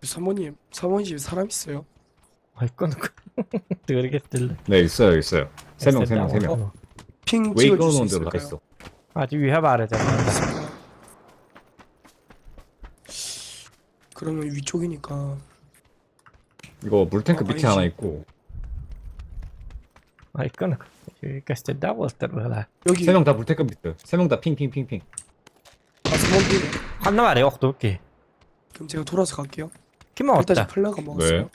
사모님, 사모님 집에 사람 있어요? Ay konu. Tıgırı getirdi. 네, 있어요. 3명. 핑 웨이 찍어줄 수 끊어놓은 데로 다 있을까요? 있어. Hadi üye bari de. 그러면 위쪽이니까 이거 물탱크 밑에 아니지. 하나 있고. Ay konu. Gösterdi avultur böyle. 여기 3명 다 물탱크 밑에. 3명 다 핑. 사모님 Kanlı var yoktu ki. 그럼 제가 돌아서 갈게요. Kim 일단 orta? 저 플라가 먹었어요. 네.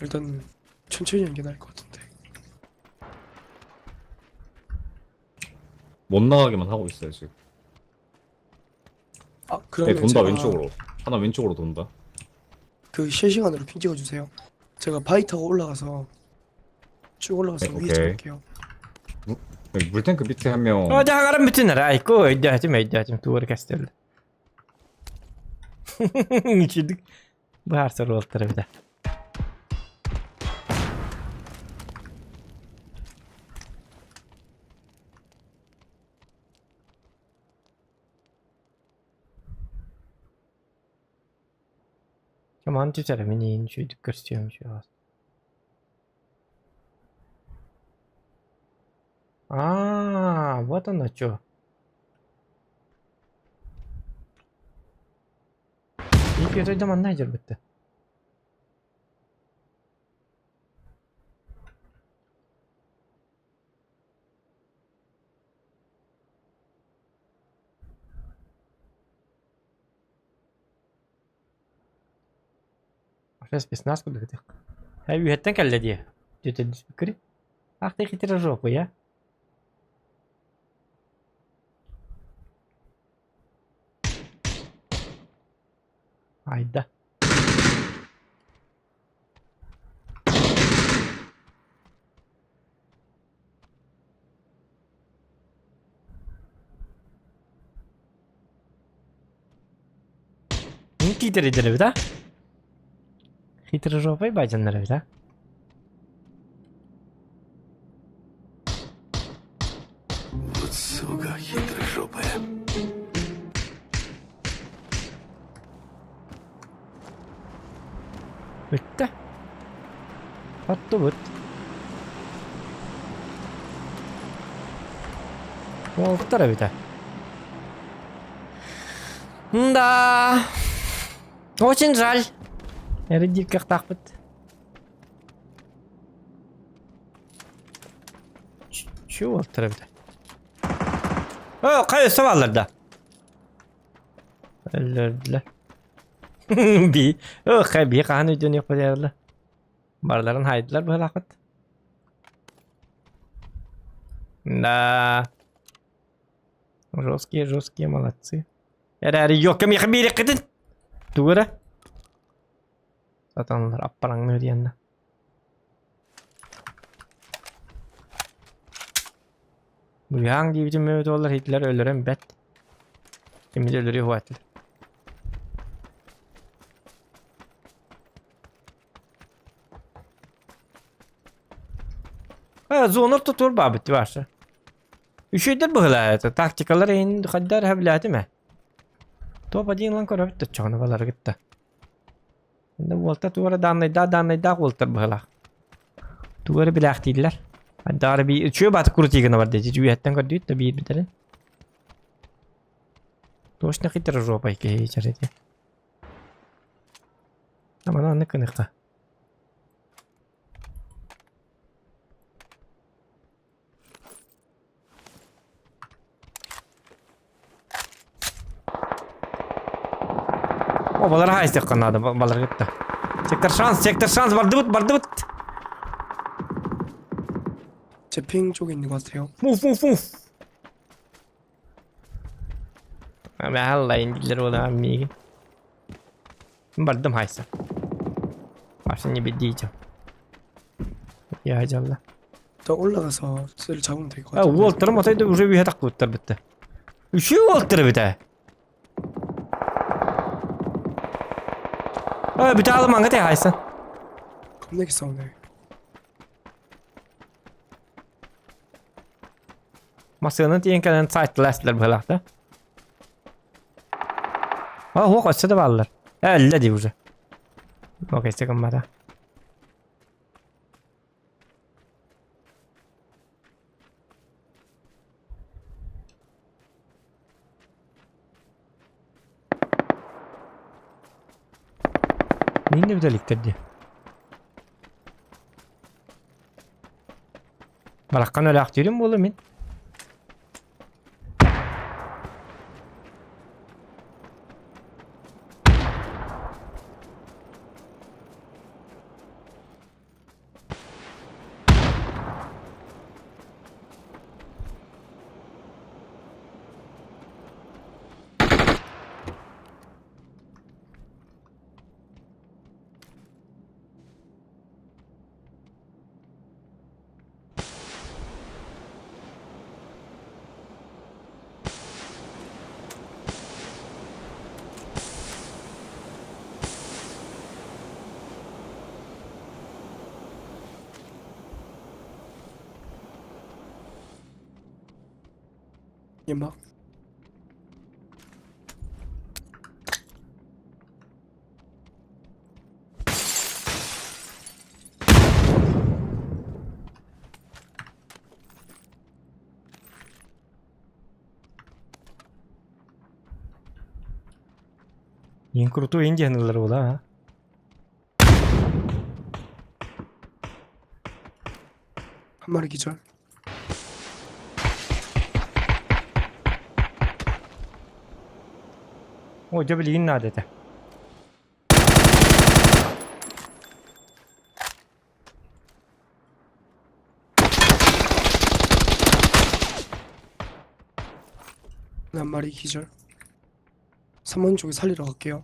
일단 천천히 하는 게 나을 것 같은데. 못 나가게만 하고 있어요, 지금. 아 네, 그러면 돈다 제가 왼쪽으로. 하나 왼쪽으로 돈다. 그 실시간으로 핑 찍어주세요. 제가 바이 타고 올라가서 쭉 올라가서 네, 위에 오케이. 찍을게요. 여기 물탱크 밑에 한 명. O dağların bütünleri. Ay ko ihtiyacım tuğru gösterdi. İçirdik. Bu her soru oldu bir de. Tamam tüter minin şu gösteriyorum şu an. Вот оно что. İlk yatayda manaydır bitti. Сейчас без нас куда-то. А вы это калли дия. Где-то не спикри. Ах ты хитрая жопа, я. Айда. Хитрый дерев, да? Хитрая жопа и баджан дерев, да? Вот сука, хитрожопая. Bitti. Attı bıt. Oldu bir de. Да. Очень жаль. Реди как так вот. Чего требует? О, кайсы балларда. Öldürdüler. Bir. Oh, bir kanı dönüyor koyarlar. Barların haydılar bu helaket. Да. Жесткие, молодцы. Это ёкам яхбири кытын. Тугара. Satanlar apparanlı diyenler. Bu hangi biçim mevcut olur Hitler ölürüm bet. Kimi de ölürüyor bu atlı. Zonur tutur babıttı varsa. Üşüdür bu hılayatı. Taktikalar en kadar heblati mi? Topa deyin lan kora bitti. Çoğunu baları gitti. Şimdi volta tuvara danlayda volta bu hılak. Tuvarı bilak değiller. Hatta bir çöğü batı kuru tigini var dedi. Cüyetten kadar da bir bitirin. Точно хитро жопой кечерди. Ama nıkı. O balar hayste kanadı balar gitti. Sektor şans vardı bıt. 제핑 쪽에 있는 것 같아요. Move. Ama halla indiler ola amigo. Bardım haysa. Başını bir diyeceğim. Ya acaba. 더 올라가서 쇠를 잡으면 될 것 Ha 같아요. Walter'ım otaydı buraya bir yatak kurtar bitti. Üşüyor Walter'ı bir de. Ha bir tane manga te haysa. 겁나게 싸우네. Masanın en kalan site lastlar bu halakta. Ha o kaçta da varlar. Elle diyor уже. Okey sekam bada. Neyini bir deliktirdi? Balakkan öyle aktörüm bu oğlum ben. 연막. Yin kurutu ince hanırlar ola ha. 한 마리 기절. O cebel yin adeta. 한 마리 기절. 3번 쪽에 살리러 갈게요.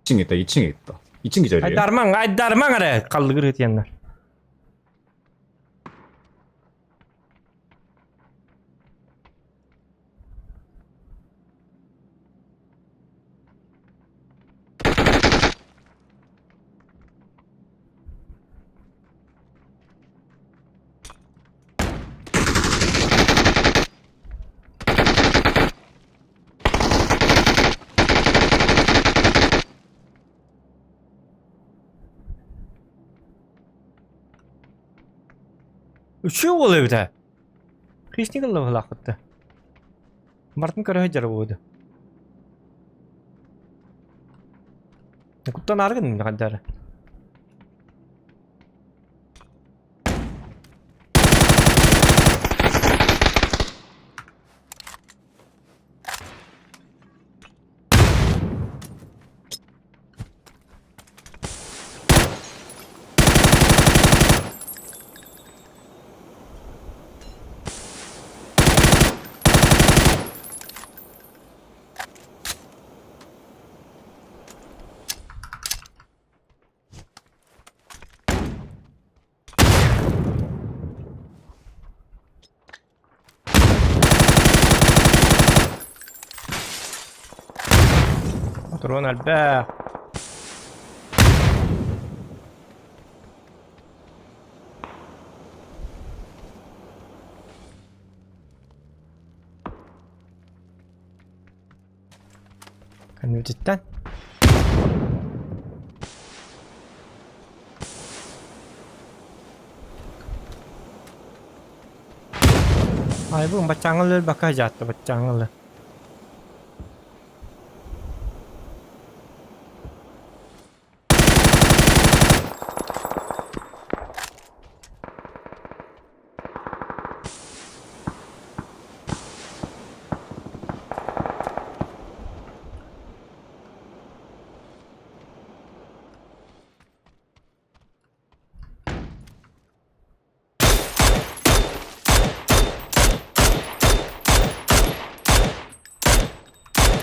2층에 있다. 2층에 있다. 2층 기절이에요. Ay darman ara kaldıgır etiyenler. Üçü oluyor bir de. Hiç ne kadar hılaktı. Martin kara hıcara boğdu. Kuttan argın mı kadar? Drone الباب. كان جدا. Ay bu bacağınlı bakacaktı bacağınlı.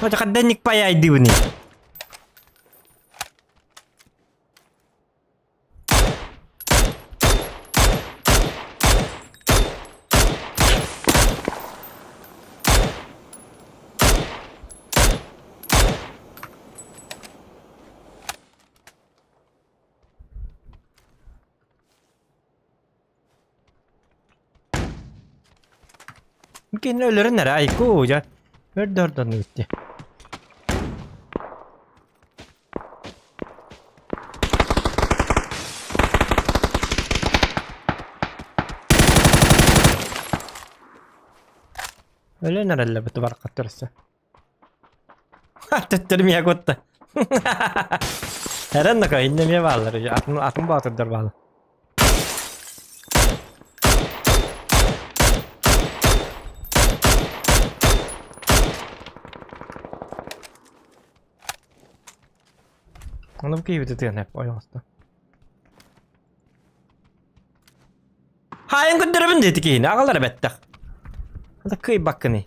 Nakadanik pa yung ID ni. Mungkin ölürün nere ayku ya. Dörden gitti. Öyle nerede bu var katırsa. Tutturmaya kotta. Herhalde ka inlemeye bağlar ya. Atın batırdır bağlı. Onu bu gibi tutuyor hep o yasta. Hayır gündürümün dedi ki yine ağlar bettek. Hadi kıy bakını.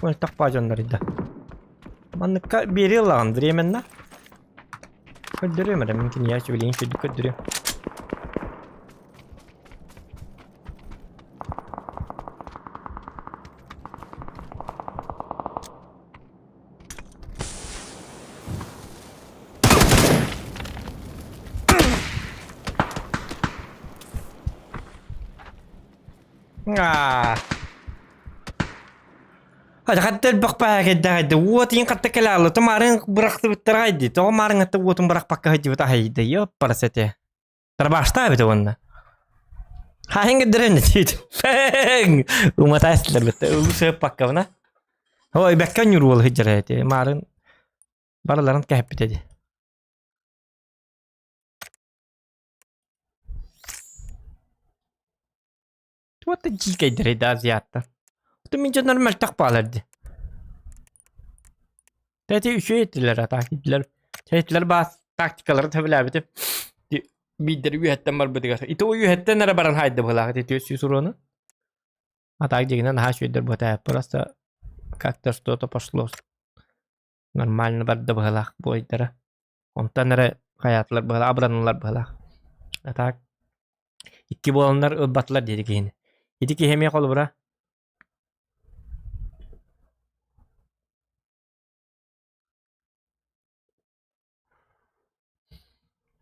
Böyle tak bacanları da. Manlıkka bir yıl andırıyor hemen. Köldürüyor mu da mümkün ya şu bileyim şu köldürüyor. Hadi hatta bakpa hadi wutin katta kelalo tamarın bıraktı bitiraydı tamarın hatta wutun bırak bakka hadi bitahaydı ya parasete terbaşta bir de onunla hangi direne dedi feng umat aslar bitti ulu sebab bakka bana hoy bekkan yurul hicrete marın Baraların kahpe dedi. Вот это дикая дреда азиатта. Это mince normal takpalardı. Tete üşüye ettiler atak ettiler. Ettiler bazı taktikaları tabiler bitip. Bir üyetten var bu diyor. İte o üyetten nere baran haydi bu lakat etiyor susuru Atak дегенен ha şöyler bu da просто как-то что-то пошло. Нормально барды быһылах бойдара. Онтан эре хаятылар быһылах, абранылар быһылах. Атак. Икки боланlar ылбатлар dedi кийин. Ити кихемия кол бура.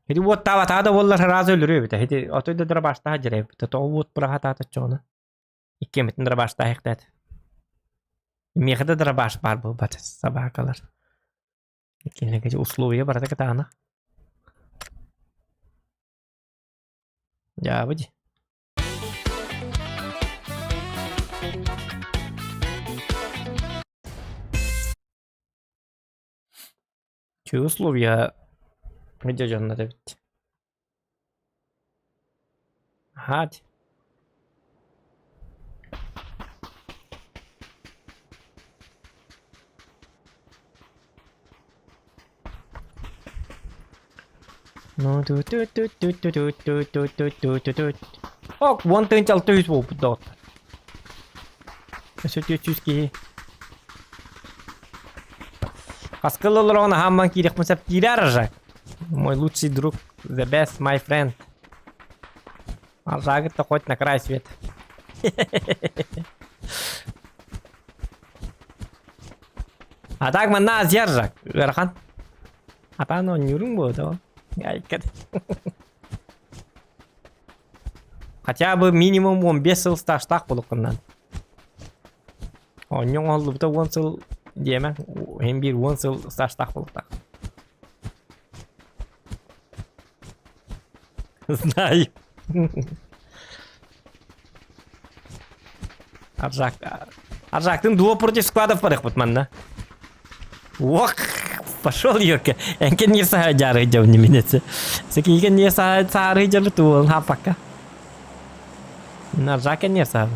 Ити вот тава тада боллар разы өлүрү бите. Ити отойда дара башта жиреп. То вот бура хатата чону. Икки метин дара башта хектет. Мехде дара баш бар бу бат сабакалар. Кинлегece условия barada katana. Ya budi. Şu условия где же надо бить? Hadi. No tu. Oh, one thing I'll do is walk dot. Эсэтүчүски. Хаскаллар она хамман кирих мусап кираржак. Мой лучший друг, the best, my friend. Аржагы-то хоть на край света. А так манна азьяржак, Гархан. А та но нюрун было. Хотя бы минимум 15 yıl staştak bulukından. Onun oldu da 10 yıl diyemem. Hem bir 10 yıl staştak buluktak. Знаю. Аржактың дуо против складов парых бутманна. Ох, пошел ёрка. Энкен не саджары идём не минется. Секиген не саджары идём тул хапака. Аржака не саджары.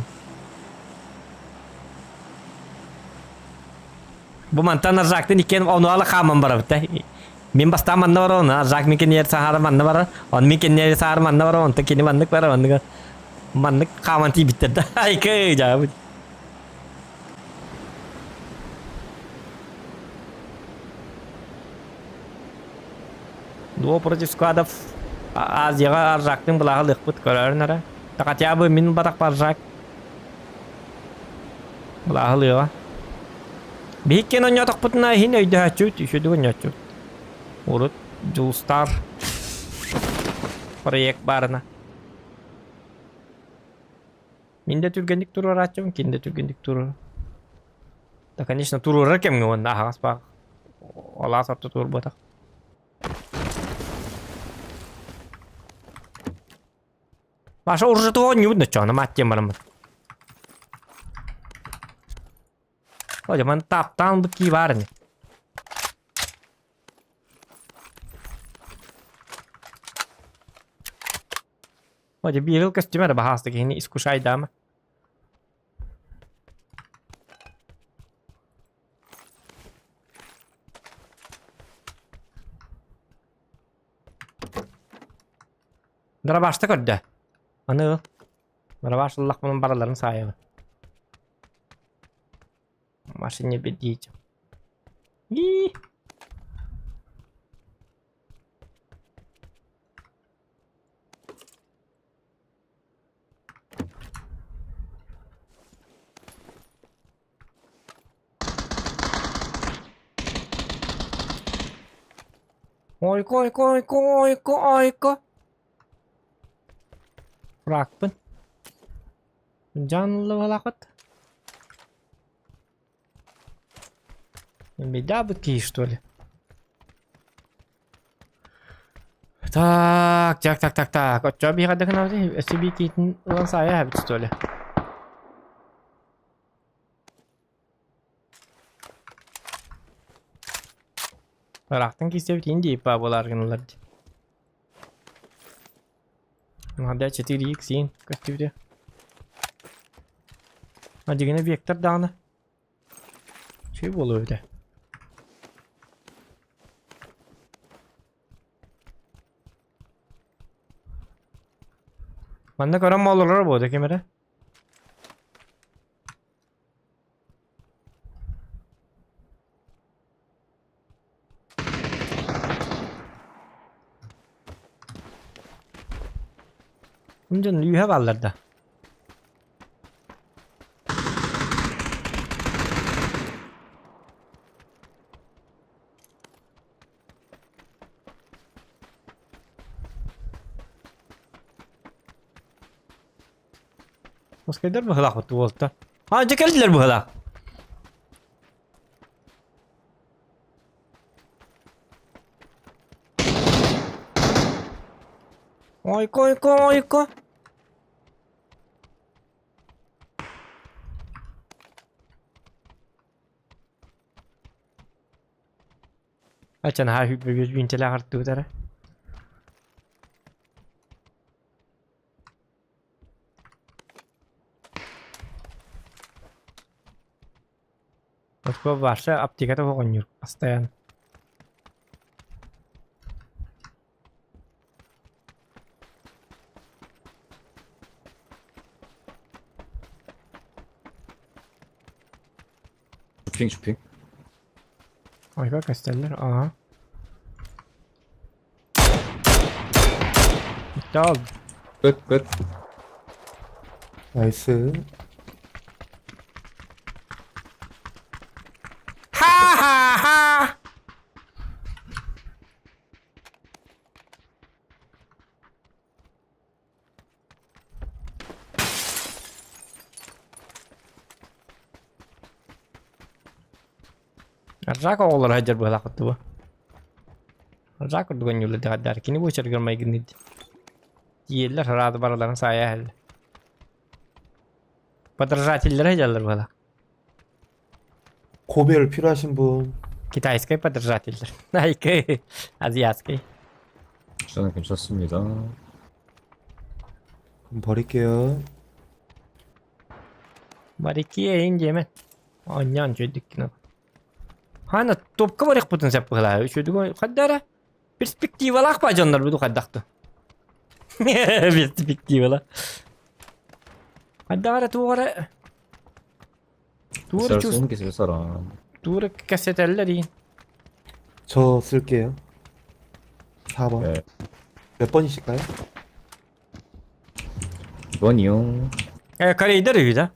Bu mantan arjaktın iken onu ala kamam bara bitte. Min basta manna var ona arjak miken yer sahara manna var. On miken yer sahara manna var on tekini manlık var on. Manlık kamanti bitti da. Ay ke jawab. Duo против складов Азияга аржактын булагы лыкпыт көрөрүнөр. Так хотя бы мин батак баржак. Булагы лыга. Бихкен оньоток путна хин өйдө хачут, үшөдү оньотчут. Урут Жулстар проект барына. Минде түргендик турар ачым, кинде түргендик турар. Да, конечно, турар кемге онда хагаспак. Ола сатты тур батак. Баша уже того не видно, что на матте марам. Ой, man таптан bu kivarni. Ой, bir yıl kostüme de bahastı ki искушай ama. Dara başta kördü. Anı. Dara başlılıq bunun baraların sahibi. Машине бедить. И Ойко. Фракпын. Жанлы балақыт. Беда быки, что ли? Так. Вот что бега догнал, себе китн лансая, что ли? Irak'tan kese bir indi ipa bolargınlar. Hadi 4x in kötüydü. Hadi yine vektör dağını. Şey bolu öyle. Bende karan mallar bu da kamera. Bundan lühe vallarda. Moskeder bu halak bu oldu. Ha önce geldiler bu halak. Oyko. Açan her hübbe göz binçele arttı udarı. Moskva varsa aptikada hoğun постоянно. 주핑. Oyka gösterdiler. Aha. Bitti oldu. 끝. 나이스. Ha. Rác oğulları hajar bu halakatı bu. Rác ordugan yolu da hadar kini bu çargır may gindi. Yerler harada baraların saya hel. Padržatiller hajarlar bu halak. 고배열 필요하신 분. Kitayskay padržatiller. Ayke. Aziyatskay. 저는 괜찮습니다. 그럼 버릴게요. Barikiye ince hemen. Anyan çözdük yine. Hana topka barik putun sep kala. Çözdük kaddara. Perspektivalak bacanlar bu kaddaktı. Perspektivala. Kaddara tuğara. Tuğra 쌀 çöz. 쏘는 게 제일 사람. Tuğra kasetelleri. 저 쓸게요. 4번. 네. 몇 번이실까요? 2번이요. Kareyi de rüyda.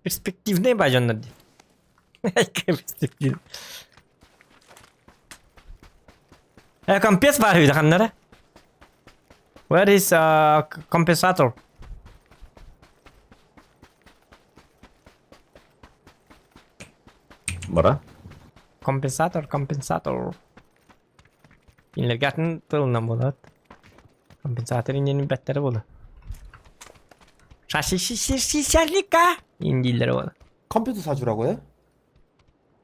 Perspektif ne bacanlar diye. Perspektif. Компенс var hüyda kanlara. Where is compensator? 뭐라? Kompensator. İnlergatın tılından bulat. Kompensatorun yeni betleri bulu. Şaşırlika. İngilleri bulu. 컴퓨터 사주라고요?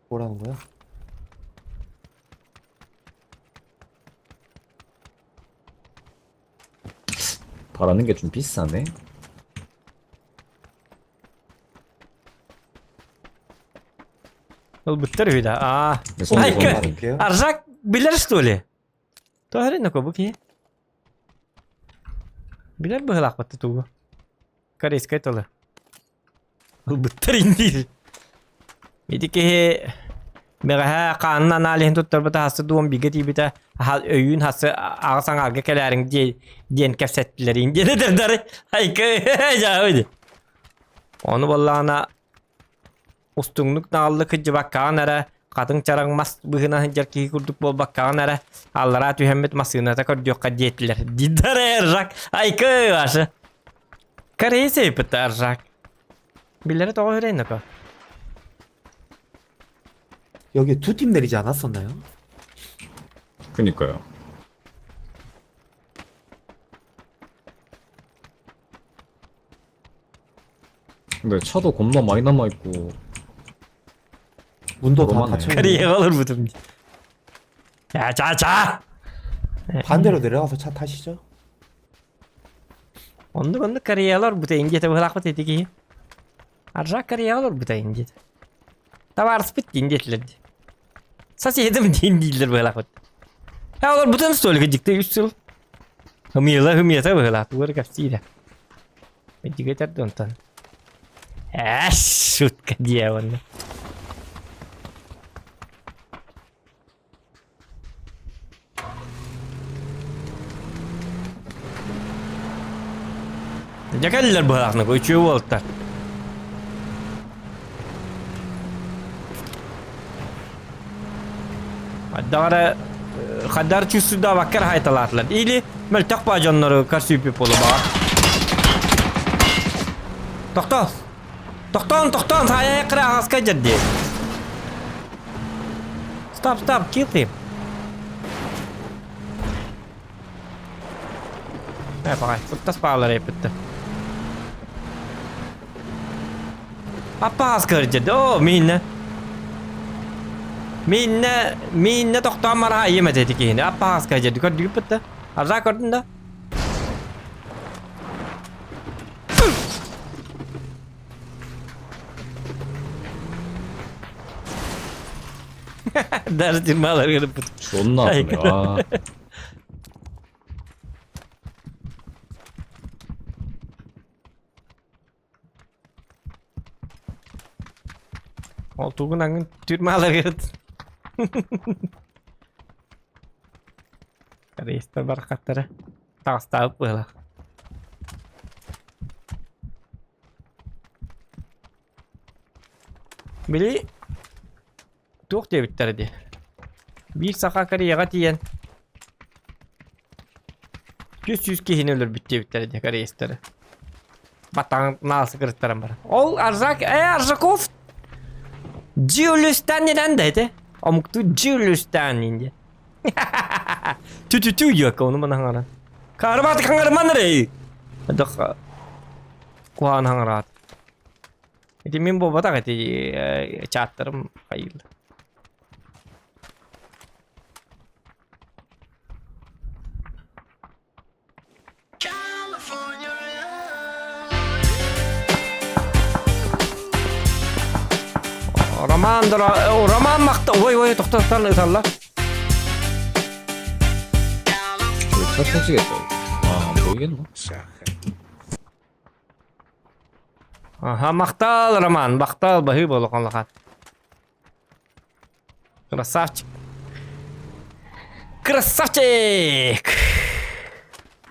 뭐라는 거야? 바라는 게 좀 비싸네. Ol bitter hüyda. Aa. 네, 손으로 Ay, 보면 받을게요. Arzak bilir stoli. Tohri nako bu ki. Bilir bu halak battı tuğu. Kare iskay tola. Ol bitter indi. Medi ki Meğer kanun alihin tuttur bata hası doğum bigeti bita hal öyün hası ağsan ağga kelerin diyen kefsettileri indi nedir dari. Ay ki ya öyle. Onu vallahına ustunluk nağlı kıcı bakkan ara kadın çarang mas bıhına hıncar ki kurduk bol bakkan ara Allah'a tühemmet masına takar diyor kadiyettiler. Didar erzak. Ay ki varsa. Karayı sepet erzak. Billeri doğru öğrenin o. 여기 두 팀 내리지 않았었나요? 그니까요. 근데 차도 겁나 많이 남아있고. 문도 다 로마네. 닫혀 있는. 그래 olur bu dım. Ya 자. 반대로 내려가서 차 타시죠. Onu kariyalar bu da ingete bırakma dedi. Arja kariyalar bu da ingete. Tavar spit ingetler. Sas yedim dindiler bırakma. Ya olur bu da nasıl olacak da 3 yıl. Hımıyata bırakma. Bu kapsıyla. Medike terdi ondan. Şut kadiya onu. Jakaller bırakma koyuyor volta. Hatta kadar çüsü da bakar haytalarlar. İli meltek bacanları karşı bir polu bak. Doktor, saya kira aska jadi. Stop, kill him. Ne pakai, putas pahalı repette. Apa asker jadi? Oh, minne doktor marah iya mati dikini. Apa asker jadi? Kau dipet? Arza kau tunda? Ders dirmalar gelip. 존나 아프네. 와. Oltuğun angin dirmalar gelip. Reisler barakatları. Tas tağıp böyle. Bili Tuğ diye bittirdi. Bir saka kariyaga tiyen. 100 kihin ölür bitti bittirdi kariyestleri. Batağın nasıl kırıtlarım var. Ol Arzakov. Julius'tan neden dedi? Amuktu Julius'tan indi. Tü yok onu bana hangaran. Karbat kangarman re. Adak kuan hangarat. Itu mimbo batak itu chatterım kayıldı. Roman makta. Oy doktor tarla. 차 터지겠다. 아, 보이겠나? Aha maktal Roman, maktal bahi bolokan lakat. Krasavчик.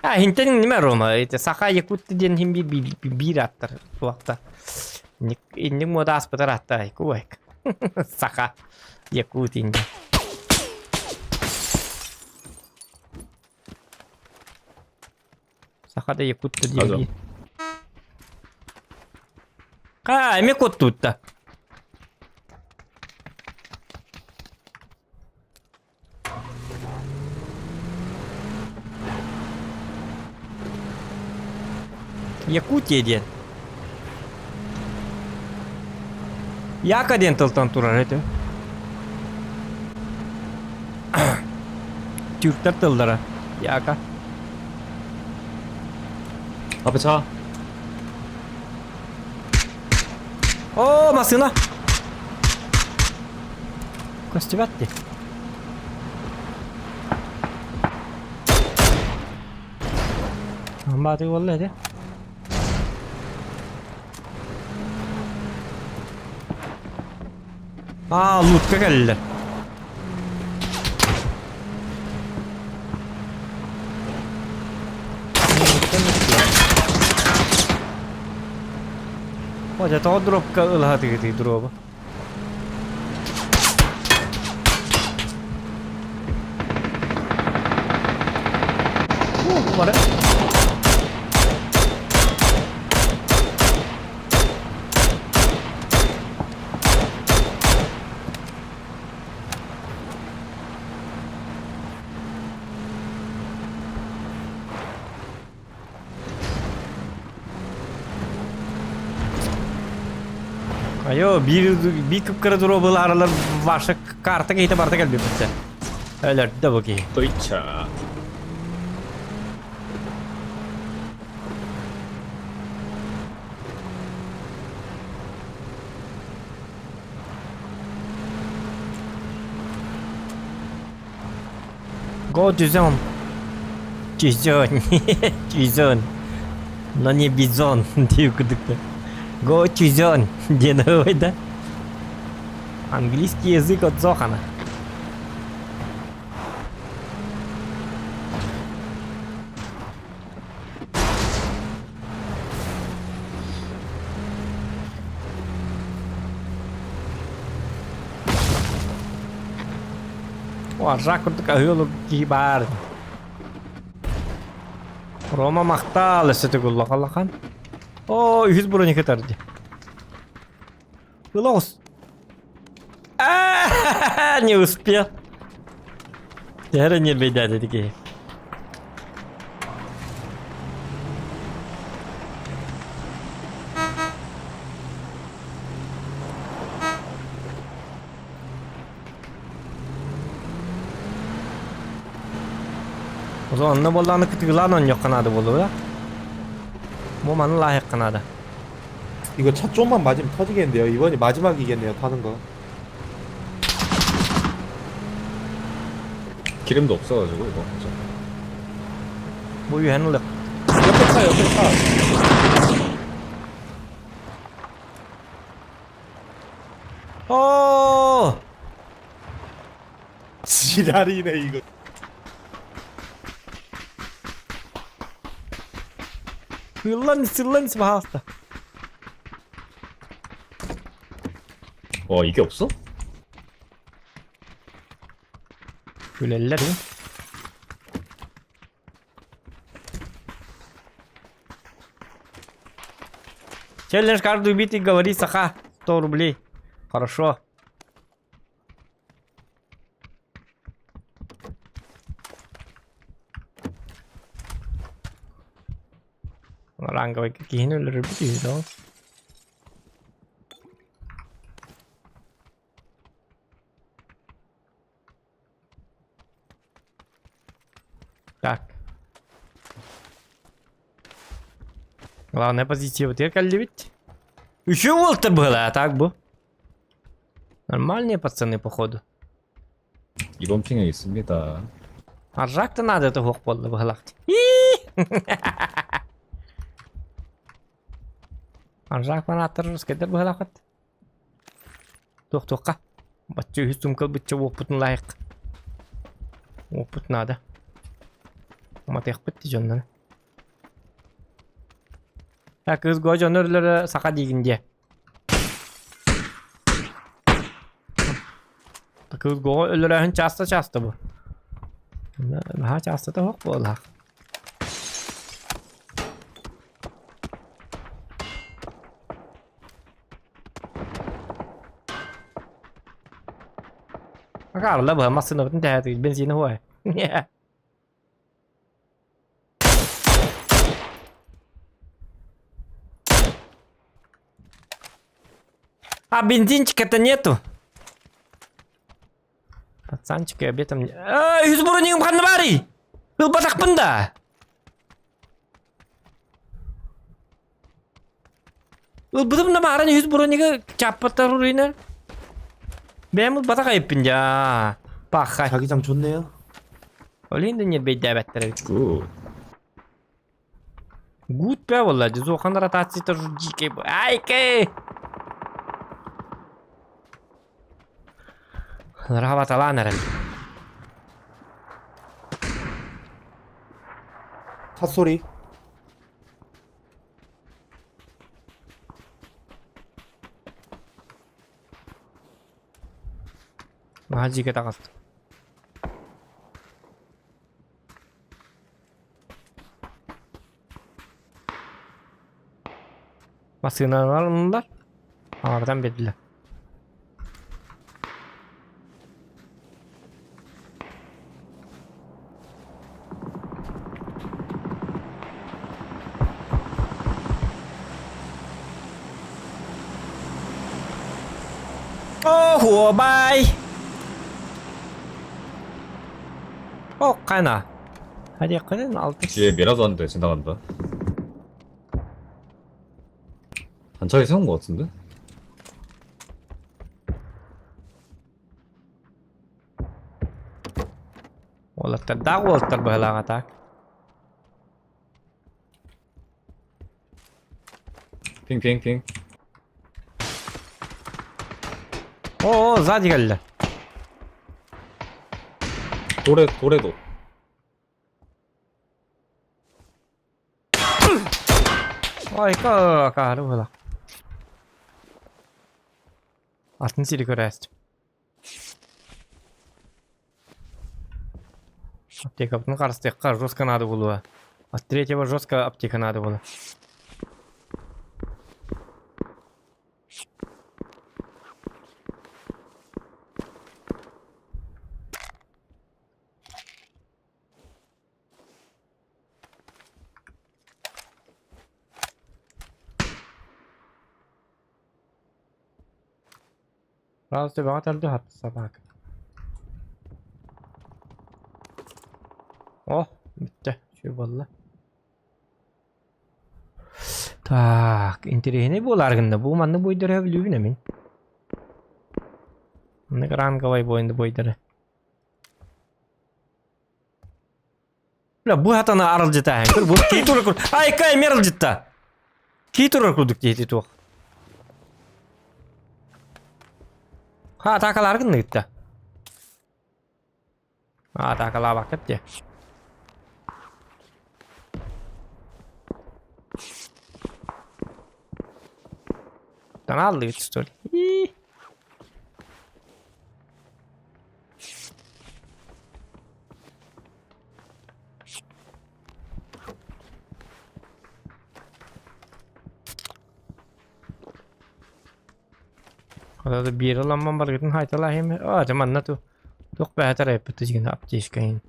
Hintenin nime Roma? Saka Yakut diyen him bir attır bu vakta. İndik moda aspetar attı. Kuvek. Saka Yakut indi. Saka da Yakut diyen bir. Emek ottu da. Якутия ден. Яка ден тылтан турар это. Türkler tıllara. Яка. 앞에 차. О, машина. Костюватти. Амбати والله ده. Loot'ka geldiler. Hoca to drop ka ılhat gidi drop. Var. Ayo bir kıpkırı duru bu aralar başı kartı giyte barda gelmiyor bize. Öyle de bu ki. 도이차. Go düzon. Düzon. Düzon. No nie bizon diye okuduk da. Go düzon diye ne oydu? Английский язык от Зохана. Wah, rakırdık ahıyolu kibar. Roma maktal eseti kullak Allah'an. Oo, 100 bro ne kadardı? Los. Не успел. Теперь не беда, такие. O zaman ne bollarını kıtıkılan on yok kanadı bolu ya. Bu manı layık kanadı. 이거 차 좀만 맞으면 터지겠는데요. 이번이 마지막이겠네요. 타는 거. 기름도 없어가지고 이거. 진짜. Bu 유행력. 옆에 차, 옆에 차. 오! 지랄이네 이거. Sırlan hasta. 이게 없어? Güleller ya. Челлендж каждый убитый говорит саха 100 рублей. Хорошо. Ранговый какие нули битый, да? Так. Главная позиция вот я ведь. Еще Уолтер была, а так бы. Нормальные пацаны, походу. 이번 핑에 있습니다. А жак-то надо это гохпола выглахти. А жак фанаттар скедер выглахат. Тух-тухка. Бачча үстүмкал бачча опытын лайык. Опыт надо. Матех бітті жоннан. Так, кызго жонөрлөрү сака дегенде. Кызго өлөрөһүн часто бу. Daha часто да хок болак. Agora leva massa no tente benzina hoy. А бензинчика-то нету. Пацанчик, я об этом не... Юзбуронигим ханвари! Был батак панда! Был бутым на маран юзбуронига чаппата руина. Бэмл батак айппинja. Пахай. 자기장 좋네요. Олинда не бейдя бәттері. 굿. Гуд бә валлади. Зохан ротацияты жудикей бу. Айкей! Рахават алан әрәл. 차 소리. 마지게 나갔어. Masığını alındılar. Ağırdan beddiler. Кобай! 가나. 하디약은 알트. 뒤에 미라도 한대 지나간다. 단차에 세운 거 같은데? Wala tadak, wala bahala ka tak. 핑. сзади geldi. 도래도. 이거 가루라. Алтын көрәст. Аптеканың қарыстыққа жестко надо было. От третьего жестко аптека надо было. Просто багато льду собака. Bitti. Şu valla. Так, интересный был аргында. Бұл манны бойдыры білуін әмін. Мұны ранговай бойынды бойдыры. Бұл хатаны арыл жыта. Бұл кейтуры күр. Кай меріл жыта. Кейтуры күрдік дейті тоқ. Атакал аргында гітті. Атакала бақыт де. Алды ведь, что ли? Когда бир ламман бар гитин хайтала хем. Жаманна ту. Тук бәтер әпті жігін аптешкайын.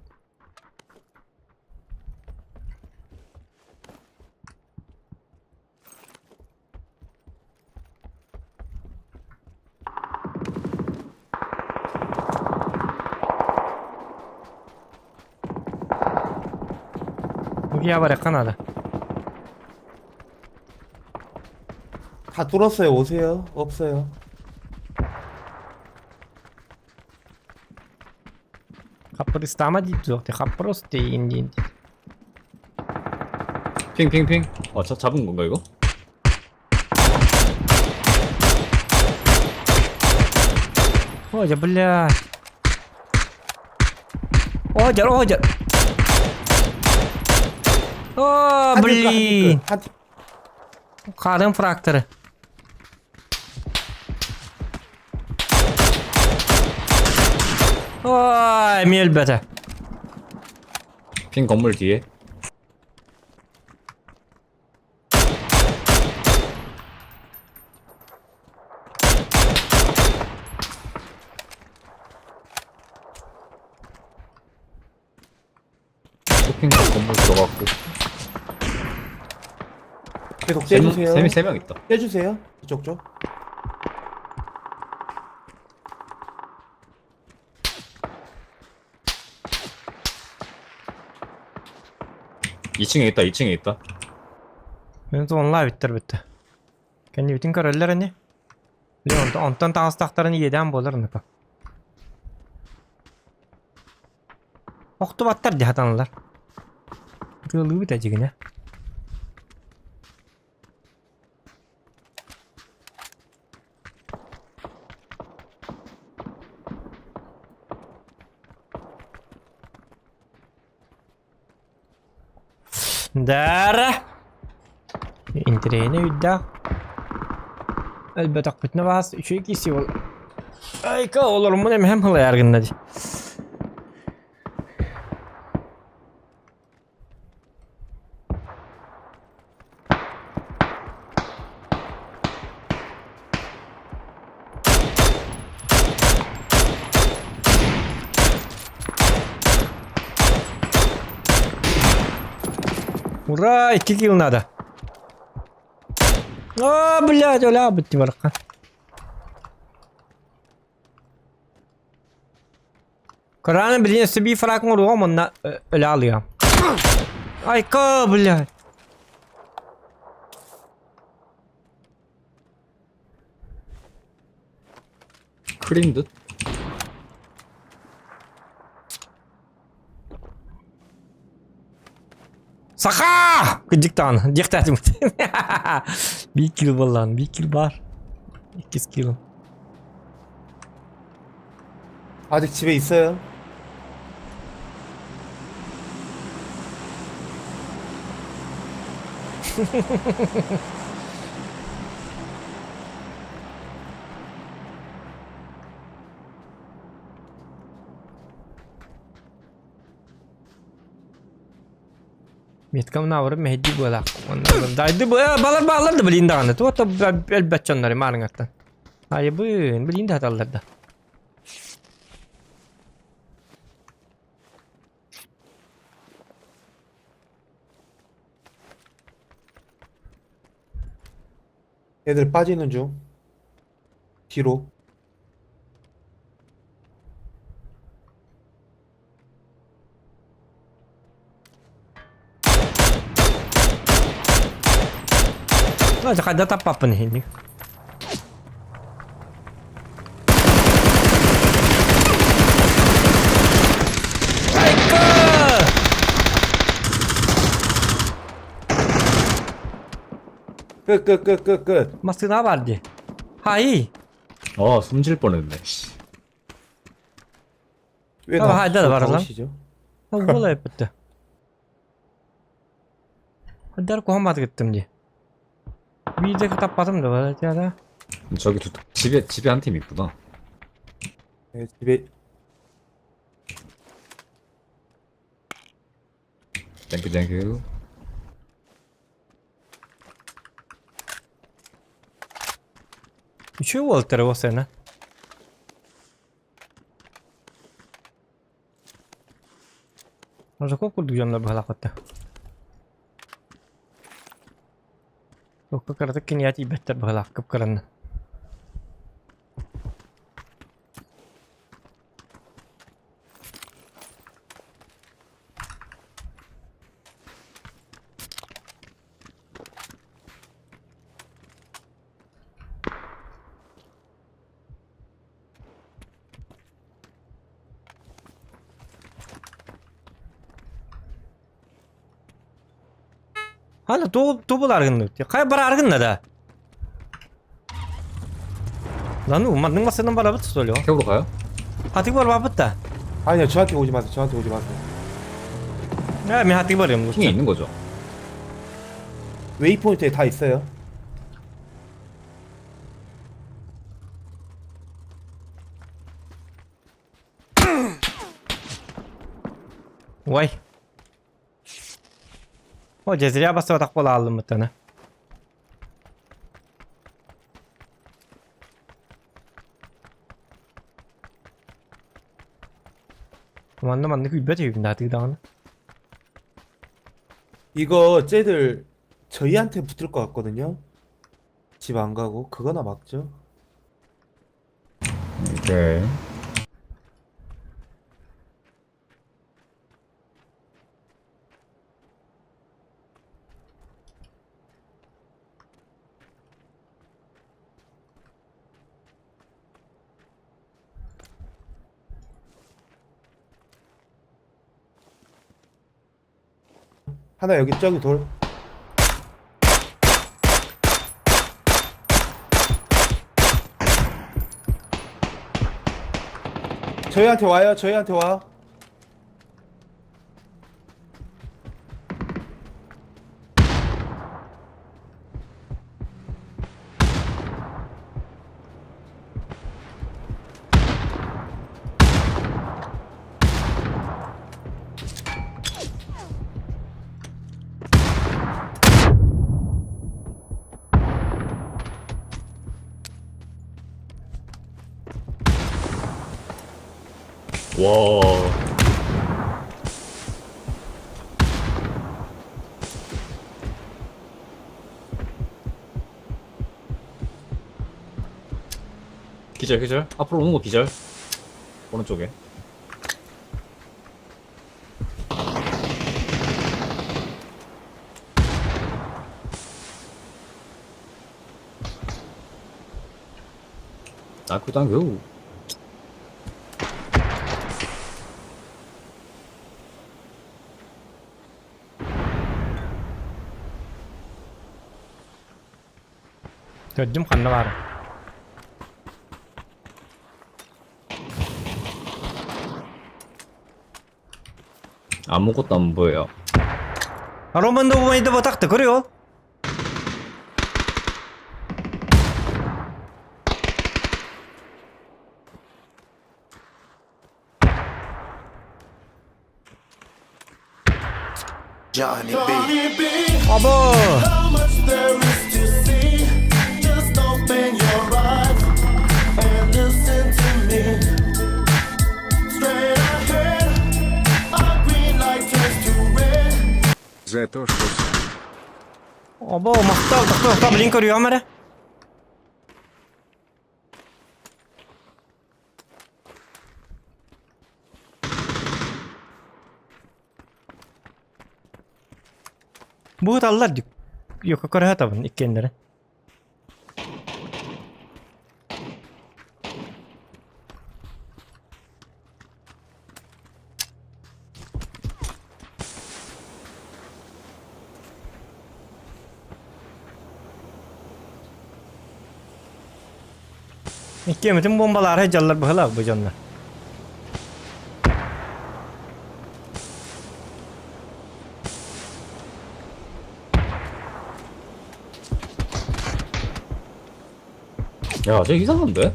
여기야 버려 하나다. 다 뚫었어요. 오세요. 없어요. 갑자기 스타마디 뚜었대. 갑프로스테 인디. 핑. 잡은 건가 이거? Ой, бля. Ожер. Блин. Қарым фракторы. 멜베다. 핑 건물 뒤에. 쇼핑 건물 들어갔고. 계속 떼주세요. 세 명 있다. 떼주세요. 이쪽 쪽. 이층에 있다. Мен онлай bitti. Kendi bütün kararlarını. Ondan taslaklarını yeden bolarını bak. Oktu battar dihatanlar. Kılığı bitecek. Dara. İndireyine yüdda. Elbette akbetine bas. 3-2'si ol. Ayka olur mu ne hem hıla yargınladı. Ура, 2 килл надо. Блядь, битти баракка. Кораның блин себе фрагмент урган монда ölе алыйам. Айка, блядь. 크린 듯? Саха! Гыдыктан, дихтатым. Bir kill var lan, bir kill var. 2 kill. 아직 집에 있어요. Metkam navırıp mehdi bolaq. Ondan daydı balar da bilindi anı. To elbette onları marıngattan. Hayır bilindi hatalarda. 애들 빠지는 중. 뒤로. Aja kada tap apa nih ini. 끝. Masih navardı. Hayır. 숨질 뻔했네. 씨. 왜 아, 하이드 var lan. 나오시죠? Vallahi yaptı. Hadi kuhamadı gittim diye. Bir de tapmadım da var ya. 저기 집에 한 팀 있구나. 네, 집에 땡큐. Şu Walter o sene. Może kok kurduyanlar bu halakatta. Çok karata kiniyat better bu halak kıpkıranın. Hala topu argınlık diyor. Kaya bara argınla da. Lan ummadın masadan bara bıt söylüyor. 태우러 가요? Hati var babıt da. 아니요, 저한테 오지 마세요. 저한테 오지 마세요. Ya mi hati var ya bu. 핑이 있는 거죠? 웨이포인트에 다 있어요. Vay. O cezireye bastı tak bola aldım bir tane. 만나 그 몇이 나한테 당하나? 이거 쟤들 저희한테 붙을 것 같거든요. 집 안 가고 그거나 막죠. 오케이. 하나 여기 저기 돌. 저희한테 와요. 저희한테 와. 와. 기절. 앞으로 오는 거 기절. 오른쪽에. Thank you. Gördüm kanlı var. 아무것도 안 보여요. 로만도 보이도 못했다 그래요. 아버. За то, что Abo maktal blink arıyor ama. Bu dallar yok yukarı taban ikkenleri. İkkemetin bombalar hecalar bahala bu canlar. 야, 쟤 이상한데? 야.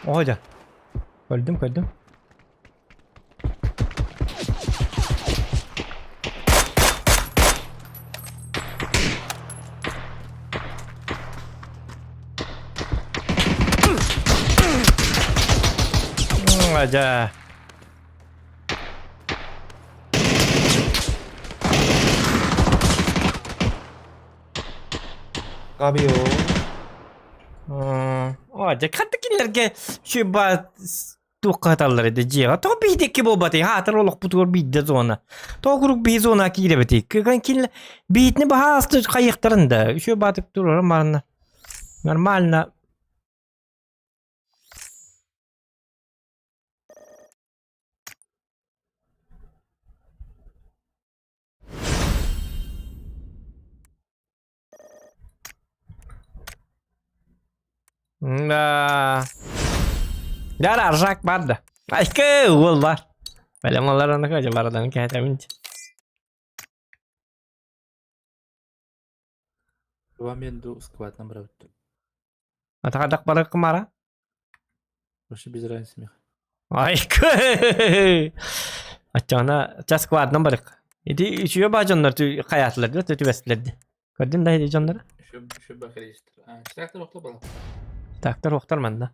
Hoca. Öldüm. Hoca. 까비요. Hoca kattakillerge şu tuğ hatalar edeceği. To bihdeki bu batı. Hatır olup bu tur bidde zona. To kuruk bir zona kire beti. Kan kil bidni bahastı kayıklarında. Şu batıp durur marna. Normalna. Dar arjak vardı. Aykı ol var. Böyle mallar onu kaca baradan kehtemince. Вам енду сквад набрал. Atakadak para kemara. Вообще без разницы, Миха. Aykı. Açana ças kuad number. İdi şu bacanlar tu hayatlarda tu vestledi. Gördün de canları. Şu bakırıcıdır. Traktör okla bala. Так, доктор Манда.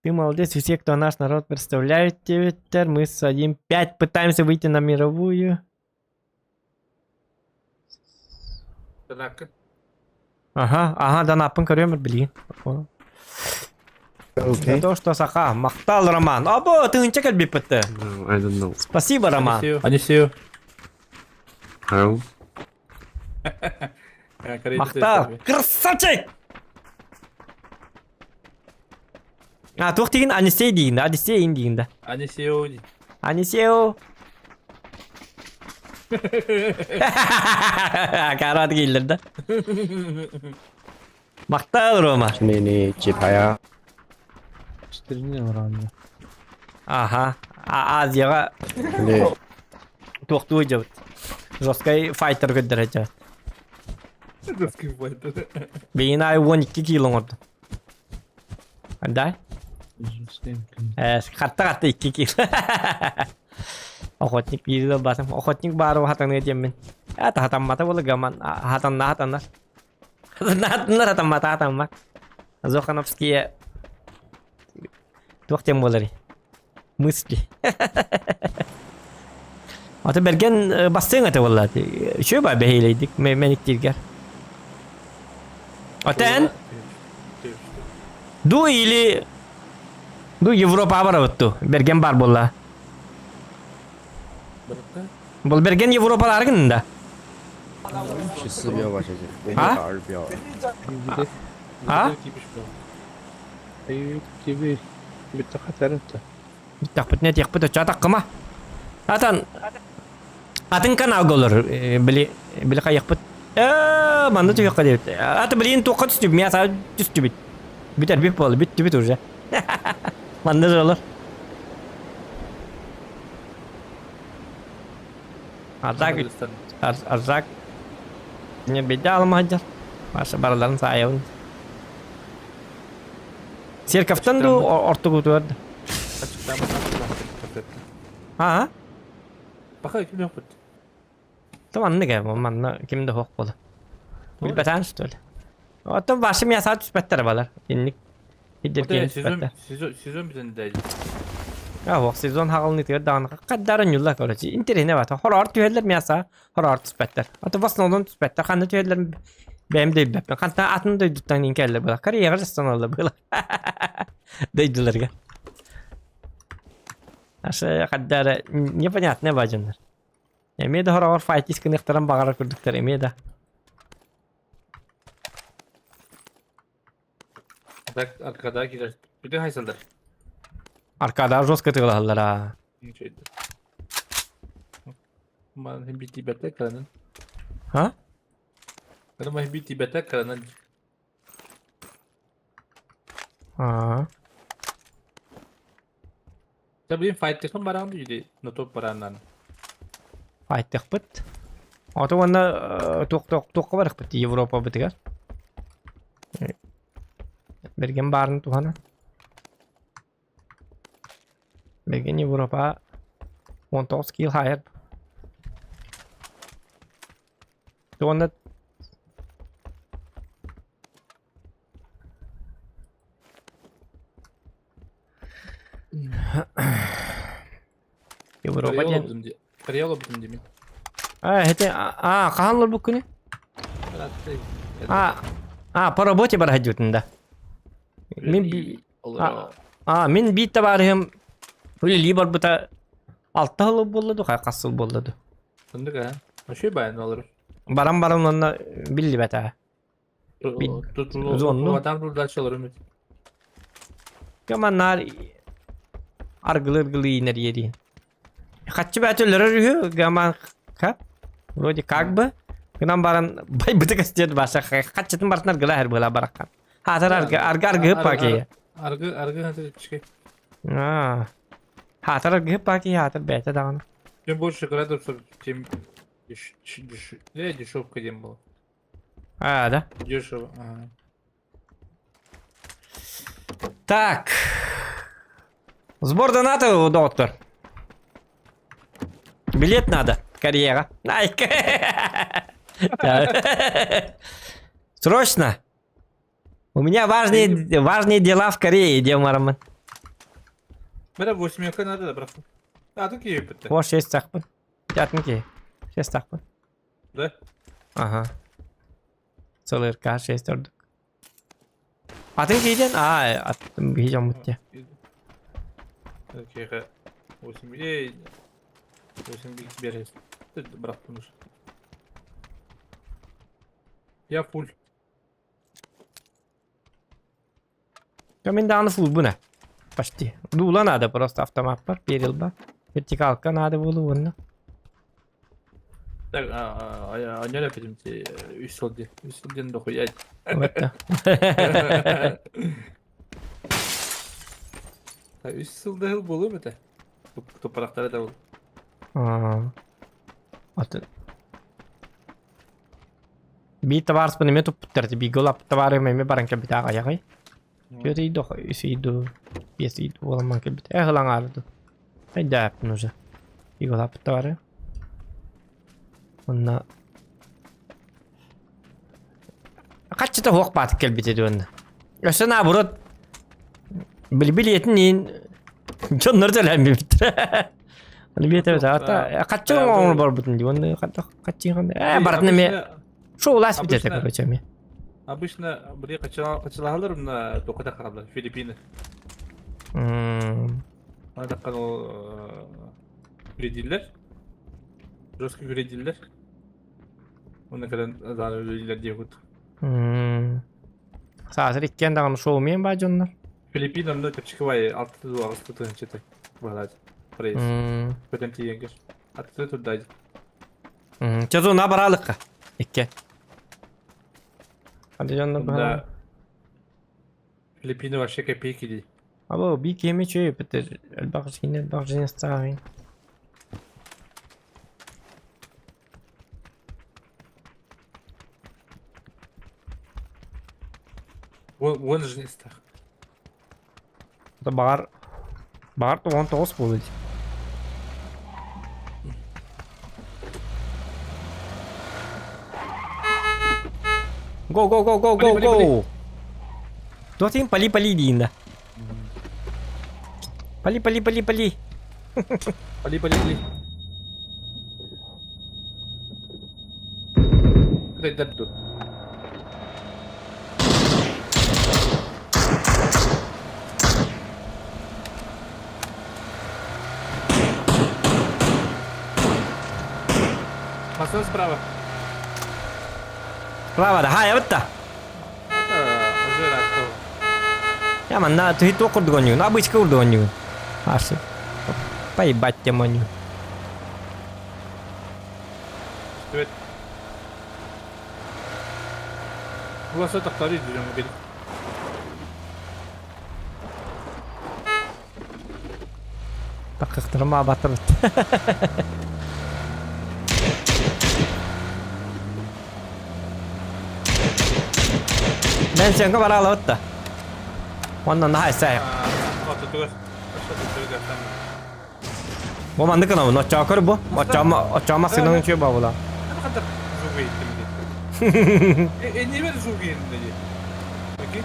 Ты молодец, все, кто наш народ представляет Твиттер. Мы с 1.5 пытаемся выйти на мировую. Traktör. Ага, да напын көрөмөр, блин. Окей. То, что саха, мактал, Роман. Або, ты нчекал бипыты. I don't know. Спасибо, Роман. Анисею. How? Мактал. Красавчик! Тух деген Анисей дейін, Анисейін дейін да. Анисею. Анисеу. Карат келдір да. Мақтал, Рома. Nini Chipaya. İşte ne var abi? Аха. Азияға Ne? тоқты ой жабыт. Жоскай файтер көддір жабыт. Бейін ай 12 килоң орды. Қандай? Қатта 2 кило. Охотник бейді басым. Охотник бары хатаңы жеммен. Хатаммата болы гаман. Хатанна. Хатанна. Хатаммата. Зохановские Tuak tembolari. Мысли. Ata bergen bastığın ata vallahi. Şu ba beheyledik. Menik dirger. Atan du ili du Европа бар отtu. Bergen bar bolla. Bol bergen Европалар гында. 14秒başlayacak. Ha? 12秒。 Ha? Ayıp gibi. Bitti katar etti. Takpet net yakpet çatak kama. Atan atın kan algolur beli kayakpet. Manda tuh yakadit. Atı beliin tokat üstü mi asa üstü bit. Biter bit bol bit urca. Manda olur. Arzak. Ne beda alma hajar. Masa baraların sayavun. Sirkaftan du orta kutu vardı. Ha? Bakın kim yok bu. Tamam ne gel manna kimde hok bolu. Bir batan üstü öyle. O tam başım ya saat üspetler balar. İnlik. Hidderken üspetler. Sizon bizden değil. Ya hok sezon haqalını tiyar dağın kaddarın yulla köreci. İnterine var. Horor tüyeller mi yasa? Horor üspetler. Ata basın olan üspetler. Kandı tüyeller benim de ben. Kanta atını da tuttan inkeller bula. Kariye gırstan oldu bula. Deydiler gel. Aşağı kadar непонятно бажанlar. Emede horor fight iskin iktiran bağıra kurduklar emede. Bak arkada girer. Bir de haysallar. Arkada jostka tıgılalar ha. Şeydi. Man hem bir Tibet'te kalanın. Ha? Ama hem bir Tibet'te kalanın. Ha. Tabii fight tekrar barang tu jadi nutup peranan. Fight tıkpıt. Ata vana tok var tıkpıt Avrupa bitigar. Bergen barın tuhana. Bergen Avrupa 19 skill higher. Tuhana Avrupa jen. Karyalı bizim demin. Hete kahanlar bu kuni? По работе бар хажутында. Мен бит табарым. Öyle libar buta altta hılı bolladı, kasıl bolladı. Sandık ha. O şey bayan olur. Baran onunla billi beta. Zonlu. Vatan burada çalarım. Yamanlar argılı iner yedi. Kaççı betüller arıyor, gaman kap. Вроде как бы. Kenam baran bay bıtık istiyordu başa. Kaççıtın barınar gıla her bıla barakan. Hatar argı hıp paki. Argı hadi çıkay. Hatar argı hıp paki hatar bete dağına. Ben bu şekilde dursun. Kim ne düşüp kıyım bu. Да. Düşüp. Так. Сбор доната, доктор. Билет надо. Карьера. Срочно. У меня важные дела в Корее, Демарман. Бля, 8 yakın надо да братан. А тут iyi bitti. О, 6 takpın. Yatın ki. 6 takpın. Да. Aha. Sol ırka 6 ördük. Atın giydin? Attım giyeceğim mutlu. Okey. 8 bir 8 bir bıraktım. Ya full. Мен да full bu ne? Почти. Дула надо просто автомат бар, перилба. Вертикалка надо было вон. Так, ne yapayım ki? Üst soldan da koyayım. Вот. Üst solda hıl bolu mu da? Topraklara da olur. Atın. Bir tavar spani metu putter bir gol ap tavar me barang ke bita kaya kay. Kyo ti do isi do piesi do wala man ke bita halang ardo. Ay da no ja. Bir gol ap tavar. Onna kaçta hok pat kel bita do onna. Ösena burut Bilyetin canları söylenmiyor bitir. Hani bir evet hatta kaç yıl onu var bütün diyor. Onu kaç yıl baratını mı? Şu ulas bir tek короче mi? Обычно buraya kaçılarlar mı dokada karablar Filipinler. Bana dakika o üreticiler. Josky üreticiler. Ona kadar daha üreticiler diye kut. Sağır ikken dağını şov muyum bacı onlar? Filipinler'da küçük var ya altı duvar altı tutun çete. Buralar. Burayı. Patenti yenger. Altı tuttaydı. Çazo ne baralık ka? İkke. Hadi canım bana. Bunda Filipinler var şaka peki değil. Abi bir kemi çöy bitir. Elbağızını istağın. Вон же не стах. Da bağır da on toz bulur. Go go go go go go. Dua ting pali di indah. Pali. Пали. Куда тут? Масло справа. Sправа да, хай betul. Уже раскол. Ya mana tu itu kur dengan you, nak beri kur dengan you. Asyik. Pai baca mana you. Evet. Burası takları diyeceğim benim. Tak terima bater. Ben sen ke bara laut ta. Wannan na sai. Atı tuğar. Aşağı tuğar sen. Bu mandı kana no chakar bu. Achama sinang che bawla. Ne kadar zoom ettim diye. Niye böyle zoom ettim diye. Peki.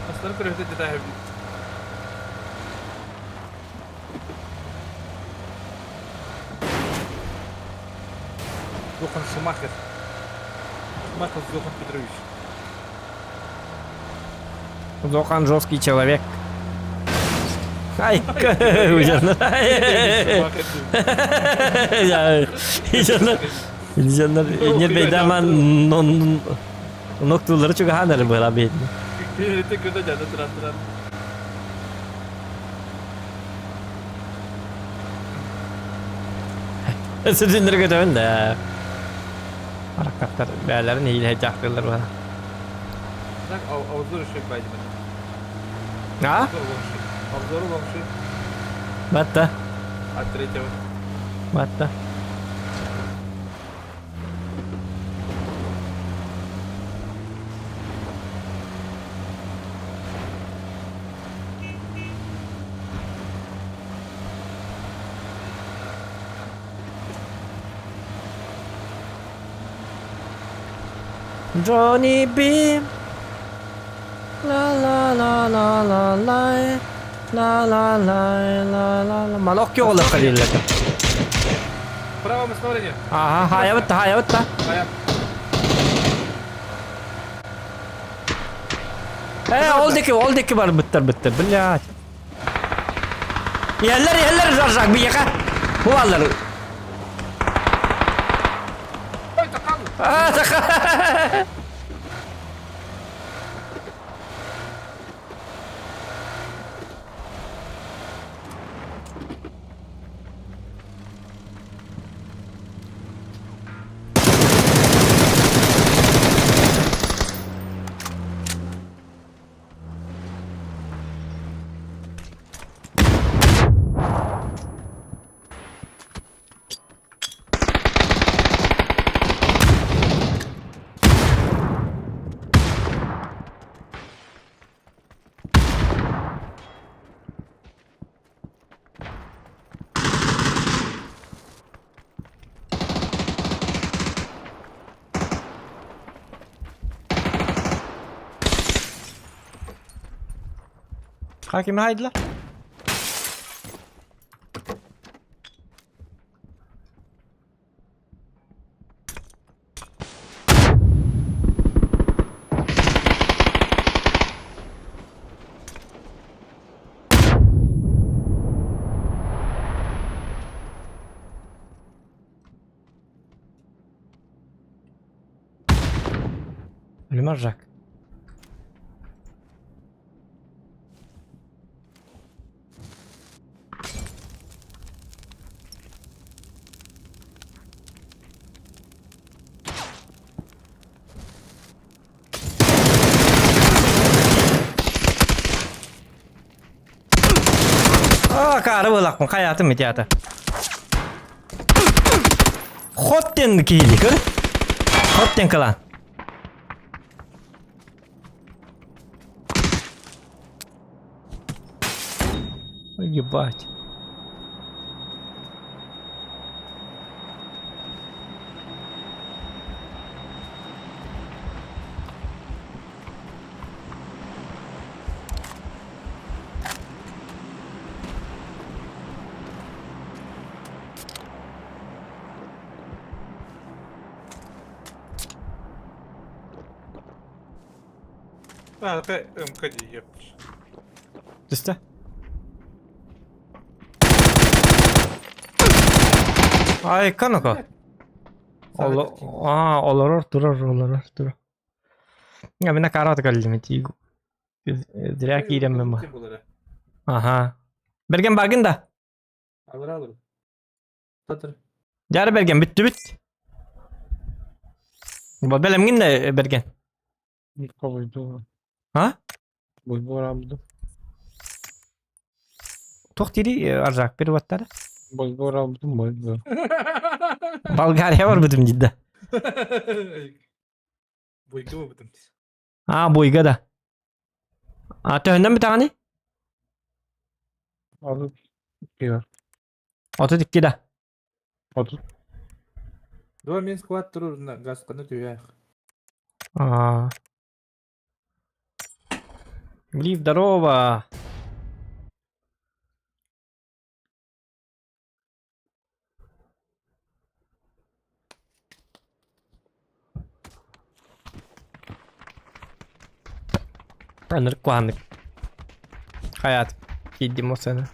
Aslanı kırıkta detay yapayım. Johan Schumacher. Johan Петрович. Зохан жесткий человек. Ай, ужасно. İnsanlar İnyer Bey'de ama noktaları çok hanır böyle bir. Tek kötü canı tıran. Sütünleri götürün de. Harekatlar, beylerin iyi hecaklılar var. Bak avuzları şey baydı ben. Ha? Avuzları olmuş. Batta. Atreçe var. Batta. Johnny Beam. La la la la la la. La la la la la. Malok yok olur kalırlar. Право смотрение. Aha, haya bitti. Аян. Oldaki var bitti. Блядь. Yerler zarsak bir yaka. Bu varlar. Ой, такан. Hakimler haydiler. Ölüm arayacak. Karı bılak mı? Hayatım mı tiyatı? Hotten kiyli kır. Hotten kılan. Ебать. Arka МК yapmış. Düştü. Ay kanaka. Allah, olur durur. Ya bana karat kaldım tigo. Direkt yiyeceğim ben bu. Kim bunları? Aha. Bergen bagın da. Alır. Tatır. Yarı Bergen bitti. Bu benim yine Bergen. Buydu. Ha? Buydu oramdı. Tohtiri arjak bir vattar. Buydu oramdı. Buydu. Bulgarya var bizim cidden. Buydu mu bıdım? Ha boyga da. Önden bir tane. Alıp gidiyor. 32 de. Otur. Doğru men squat durur gaz kanı diyor ya. Aa. Leave здорово. Anır kuandık. Hayat. Giydim o sene.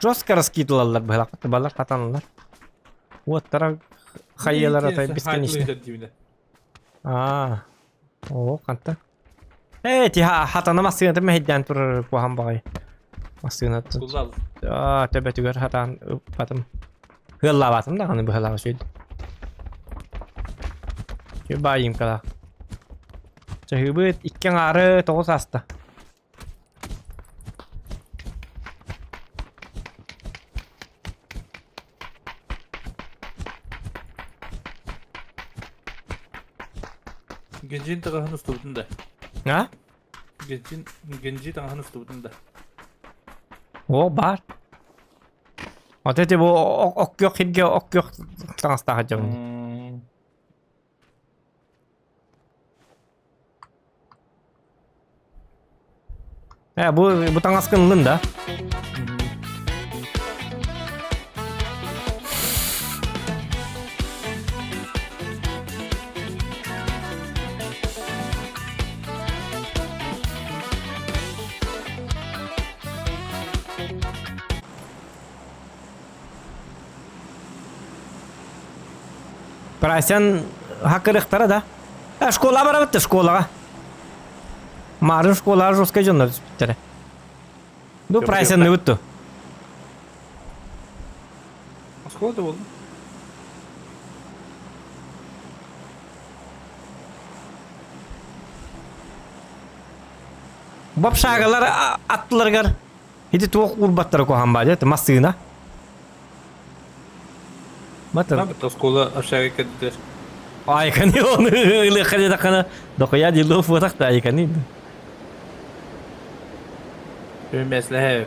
Жестко раскидывалар балар катаналар. Вот тарап хайялар атай бесконечно. О, канта. Ти хатана масыгы тем хедден тур кухан багай. Масыгына. Kullan. Төбө түгөр хатан батым. Хыллабатым да аны быхлаба сөйд. Ке байым кала. Чыгыбыт иккен ары 9 аста. Gencin tağın üstündü. Ha? Genci tağın üstündü. O bar. Atete bu ok yok hidge ok yok transta hacım. Bu tangaskınlığın da. Прайсен хакырыктара да. Школа барабытты школага. Марын школага жесткой жондар түспүттер. Ду прайсенни бүттү. Школа да болду. Бапшагалар аттыларгар. Хити туок урбаттар кохан баде, масыгына. Батыр. Набытта школа aşağı кетти. Айканы оны ылы хадеда кана. Докоя дило фотакта айканы. Mesleğe.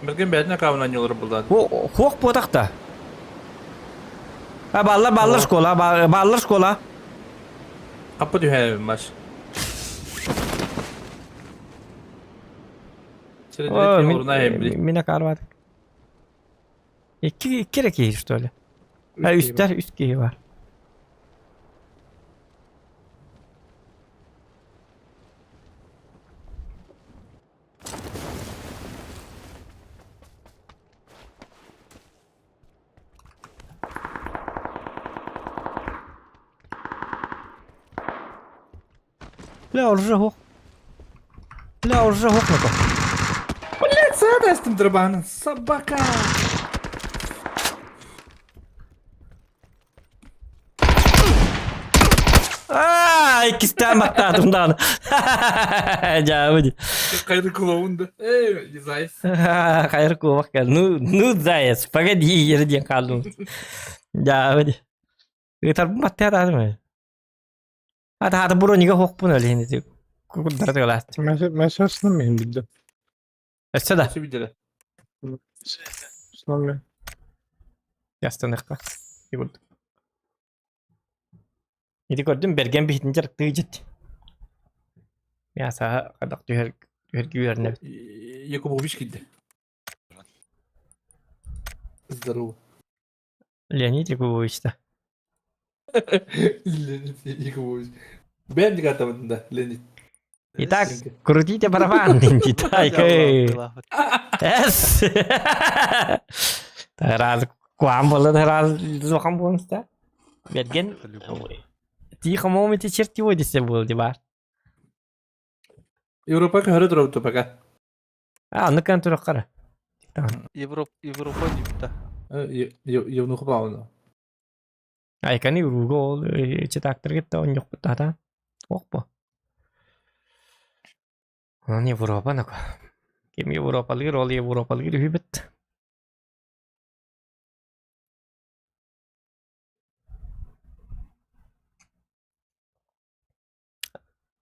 Bilgin bedene kavlanıyorlar burada. O hok potakta. Ballar şkola, ballar şkola. Kapı düğümüm var. Senin Oo, de oruna emri. mine karvadık. İki reki işte öyle. Ha üstler üst giyi var. لا الرهو لا الرهو نقطة Sana destim drabanın. Sabaka. ikisi de mattadım da. Jauh. Kaydı kulağında. Zayıf. Kayak ku bakal nu zaya sebagai di jadi yang kalung. Jauh aja. Kita mati ada mı? Ada burun juga hok pun öyle hindi. Kudrat kelas. Mesela sınırmayın bir de. Sudah. Nasıl bir dile? Sınırmayın. Yastanıkla. Yugurdu. Jadi gördüm bergen bitince rıktığı ciddi. Biasa kadak tüher güverne. Yakubovic gitti. Здорово. Leonid Yakubovic işte. Leonid Yakubovic. Beğendik adamın da Leonid. Итак, крутите барабан, Тай. Yes. Раз куам болот раз зохам болмаста. Берген. Тихо моменте черти ойды се болды бар. Европа körü durdu baka. Аны кан турак кара. Европа дипта. Yevnu kupaunu. Айканы руго читактыр кетти он жок бутата. Окпо. Он Европа нако. Кем Европалыгыр ол Европалыгыр хүбет.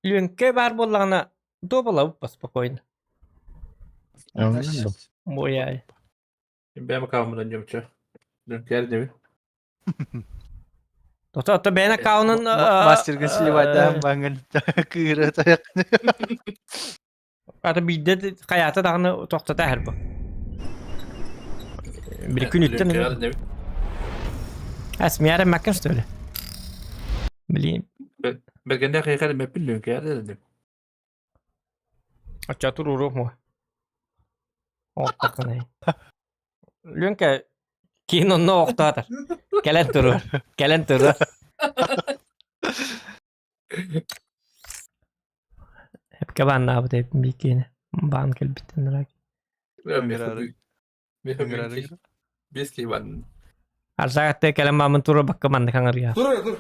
Лүнкө бар боллагына добалап спокойно. Anladım. Моя. Ben bakalım yumça. Dönker değil mi? То бен аккаунын Мастерге сливайдан банген кыры таяк. ата бидде каята дагыны токтота ар бу. Бир күн үттен. Асмияр маккан что ли? Блин. Belki de hakikaten map biliyorum ki dedim. Чатур урок му. Вот так не. Лүнкө киноны октатыр. Келен туру. Hep kaban abi de bikini. Ban kel bitin rak. Beski ben. Arsaate kelem mamın turu bakka man kangar ya. dur.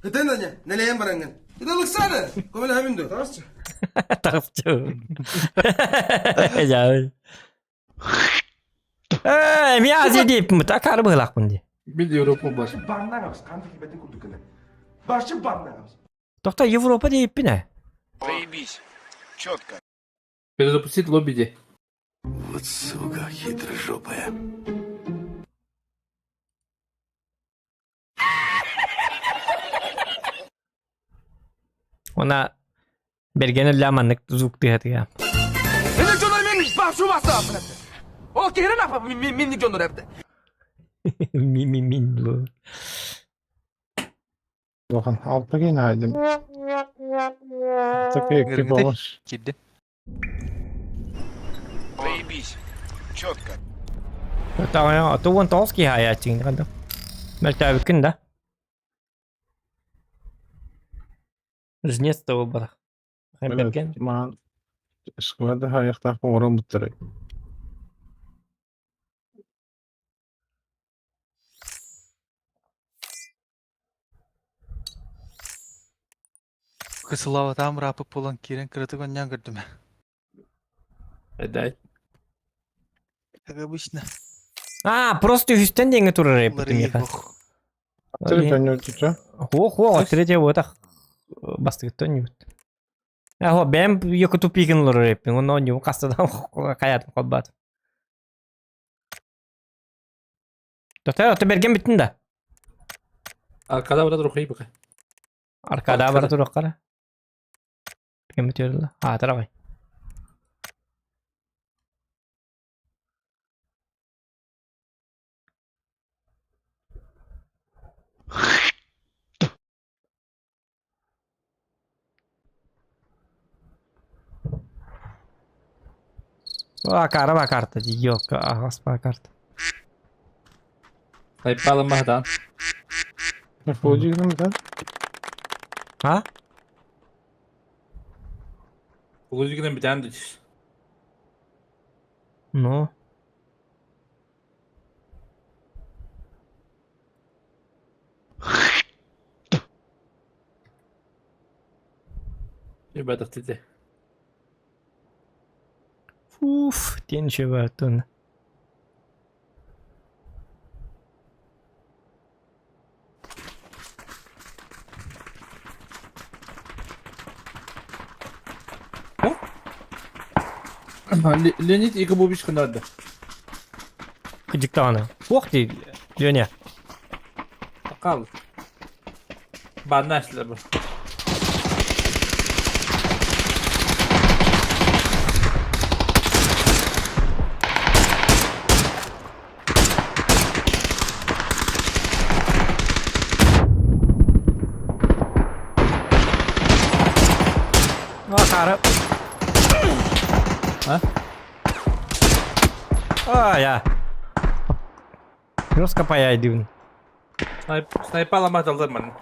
Hıtın ne leyen barangın. Bir de baksana. Komel hemen dur. Tamam. Tarafçı. Jauh. Mi azi deyip mi? Takar bıhlak bundi. Bir Europa var. Bandan kandı ki betin kurduk ne. Başı bandan. Doktor Avrupa deyip mi ne? Заебись. Четко. Перезапустить лобби. Вот сука хитрожопая. Ona bergeni lamanlık zuk diyeti ya. Minnik jonlar min başı bastı. O kere ne yapar minnik jonlar hep de. Min bu. Bakın altta yine haydim. Takı ekip olmuş. Kiddi. Заебись. Четко. Tao ya, tu won toski haya ching kan tu. Mereka bikin dah. Жнец того бар. Берген. Ман сквада hayakta koran butları. Кысылава там рапы полон кирен кырыты гоннян көрдүм. Eday. Как обычно. Просто üstten denge turur hep Bunları bütün iyi yakar. bok. Tabii ben ötücü. Третье вот так. Басты кто-нибудь. Ben yok tupikин lor hep. Onu yok kastadan hayatım kalbat. Doktor bergen bitin de. Arkada burada ruhayı bakay. Arkada bara durak kara. Kim bitiyorlar? Ha tarafı. Vah karta. Yok, aspa karta. Sniper alınmadan. Fuji gidelim mi lan? Ha? Bu gözükten bir tane düş. No. İbadet dedi. Uf, den şey var dön. Leonid Yakubovich kınardı. Gıcık tane. Fuck değil. Dönüyor. Kal. Bana açtılar bu. Vah karı. Ha? Aa ya. Terus kapayaydı bunu. Sniper alamadı aldım ben.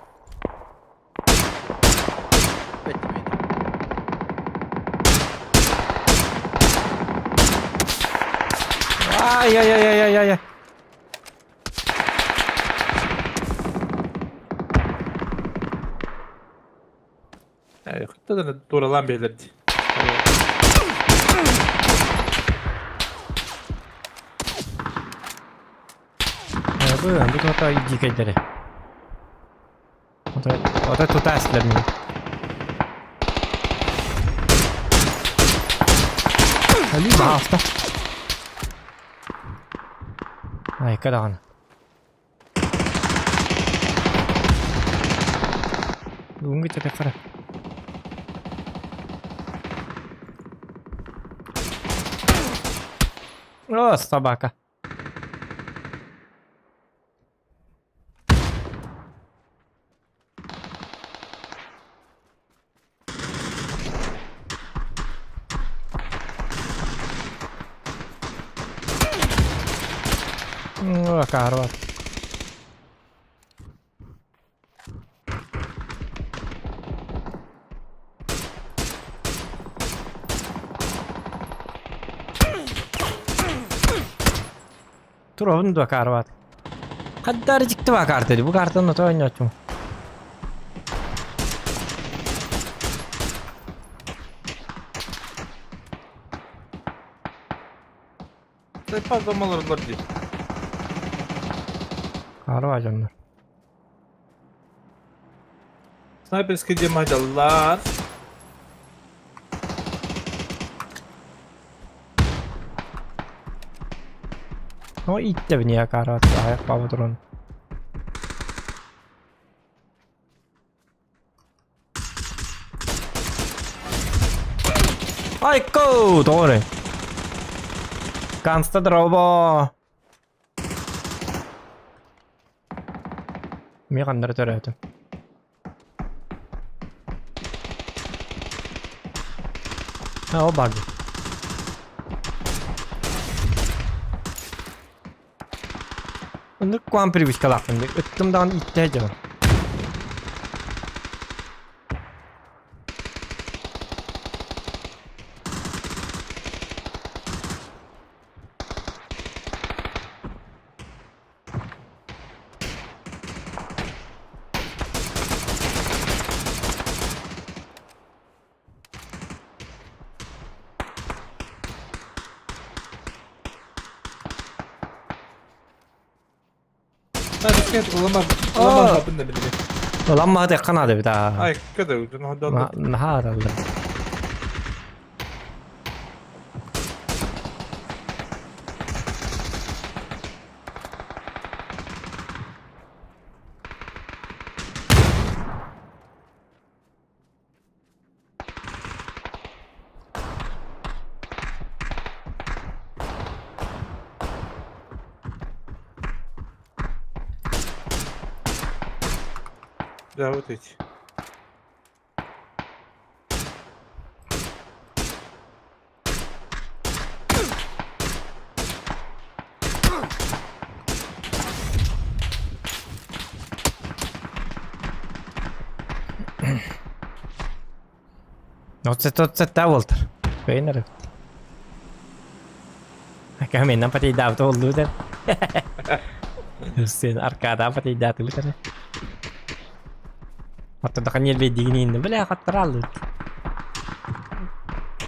Ay ay ay ay ay ay. Hatta da doğrulan belirdi. Ya bu yandı kota yıkaydı. O da tutaslar mı? Ali hafta. Ay kadan. Bungi te fara. Oh, sabaka. Oh, karvat. Turun dua karvat. Kadar çıktı bak kartı. Bu kartın notu oynuyorum. Sniper alamalar diye. Karvat canlar. Sniper skill'e macalılar. O it de beni ya karvat. Ayak baba durun. Ay go! Doğru. Ganska drobo. Mi kandır törüyordum. Ha o bug. Bunu kuampiri bir kalakın. Öttümden ihtiyacım. Sniper skill'e olamaz babın da bildi. Ulan mı hadi kanadı bir daha. Ay kadar uzun hadi oldu. Nahar aldı. Работайте. Оце та Волтер. Пейнер. Käminen pati dää tullut sen. Sen arkadan pati dää tullut sen. Hatta da kanyer ve diginin böyle hatırladı.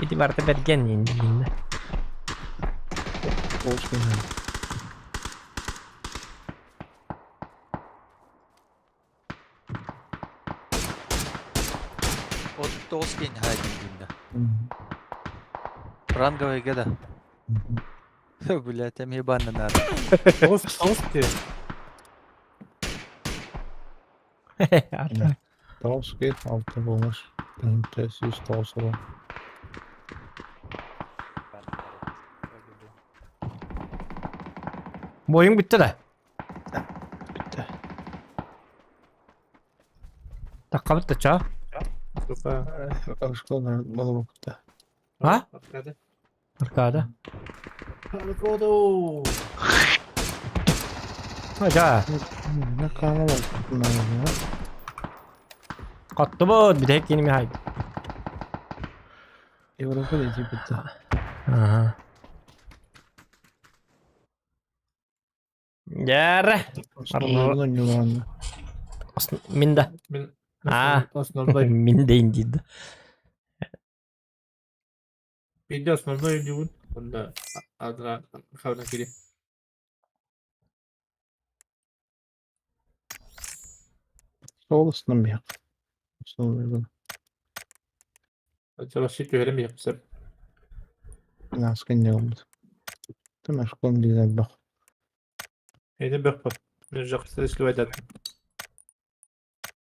Idi vardı bergen yine. Olsun. Вот тоскин ходил. Ранговый года. Блять, там ебаный надо. Toski. Tavski altta bulmuş. Presiz tavsiye. Boyun bitti de. Bitti. Dakika bitti çağ. Aşklar bana bakıttı. Ha? Arkada. Arkada. Arkada. Hoca. Ne kanı var bunlar ya. Kattı bu. Bir de yeni mi haydi. Avrupa da bitti. Aha. Yere. Arılardan yuvarlandı. Minda. Ha. Osmanlı'dayım. Minda indiydi. Bir de Osmanlı'dayım diyorum. Bunda adına kavga gireyim. Soğulasından bir yak. Soğulasından. Acaba şey görelim mi yapsam? Nasıl ne oldu? Tamam aşkım güzel bak. Neyden bakma. Ben jakısı islu ederdim.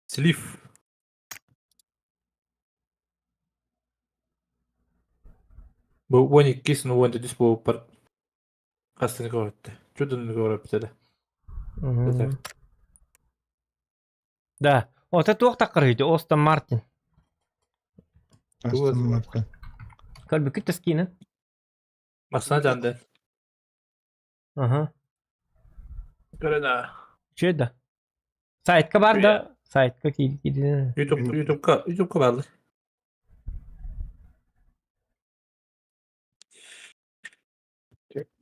Slif. Bu 12'sini 17 bu par. Kastını kavrattı. Çudunu kavrattı. Da. O ta tuğ takırıydı. Aston Martin. Aslan Martin. Kalbi küt teskinin. Masana candı. Aha. Görene. Şeyde. Site var da. Site ki YouTube kanalı.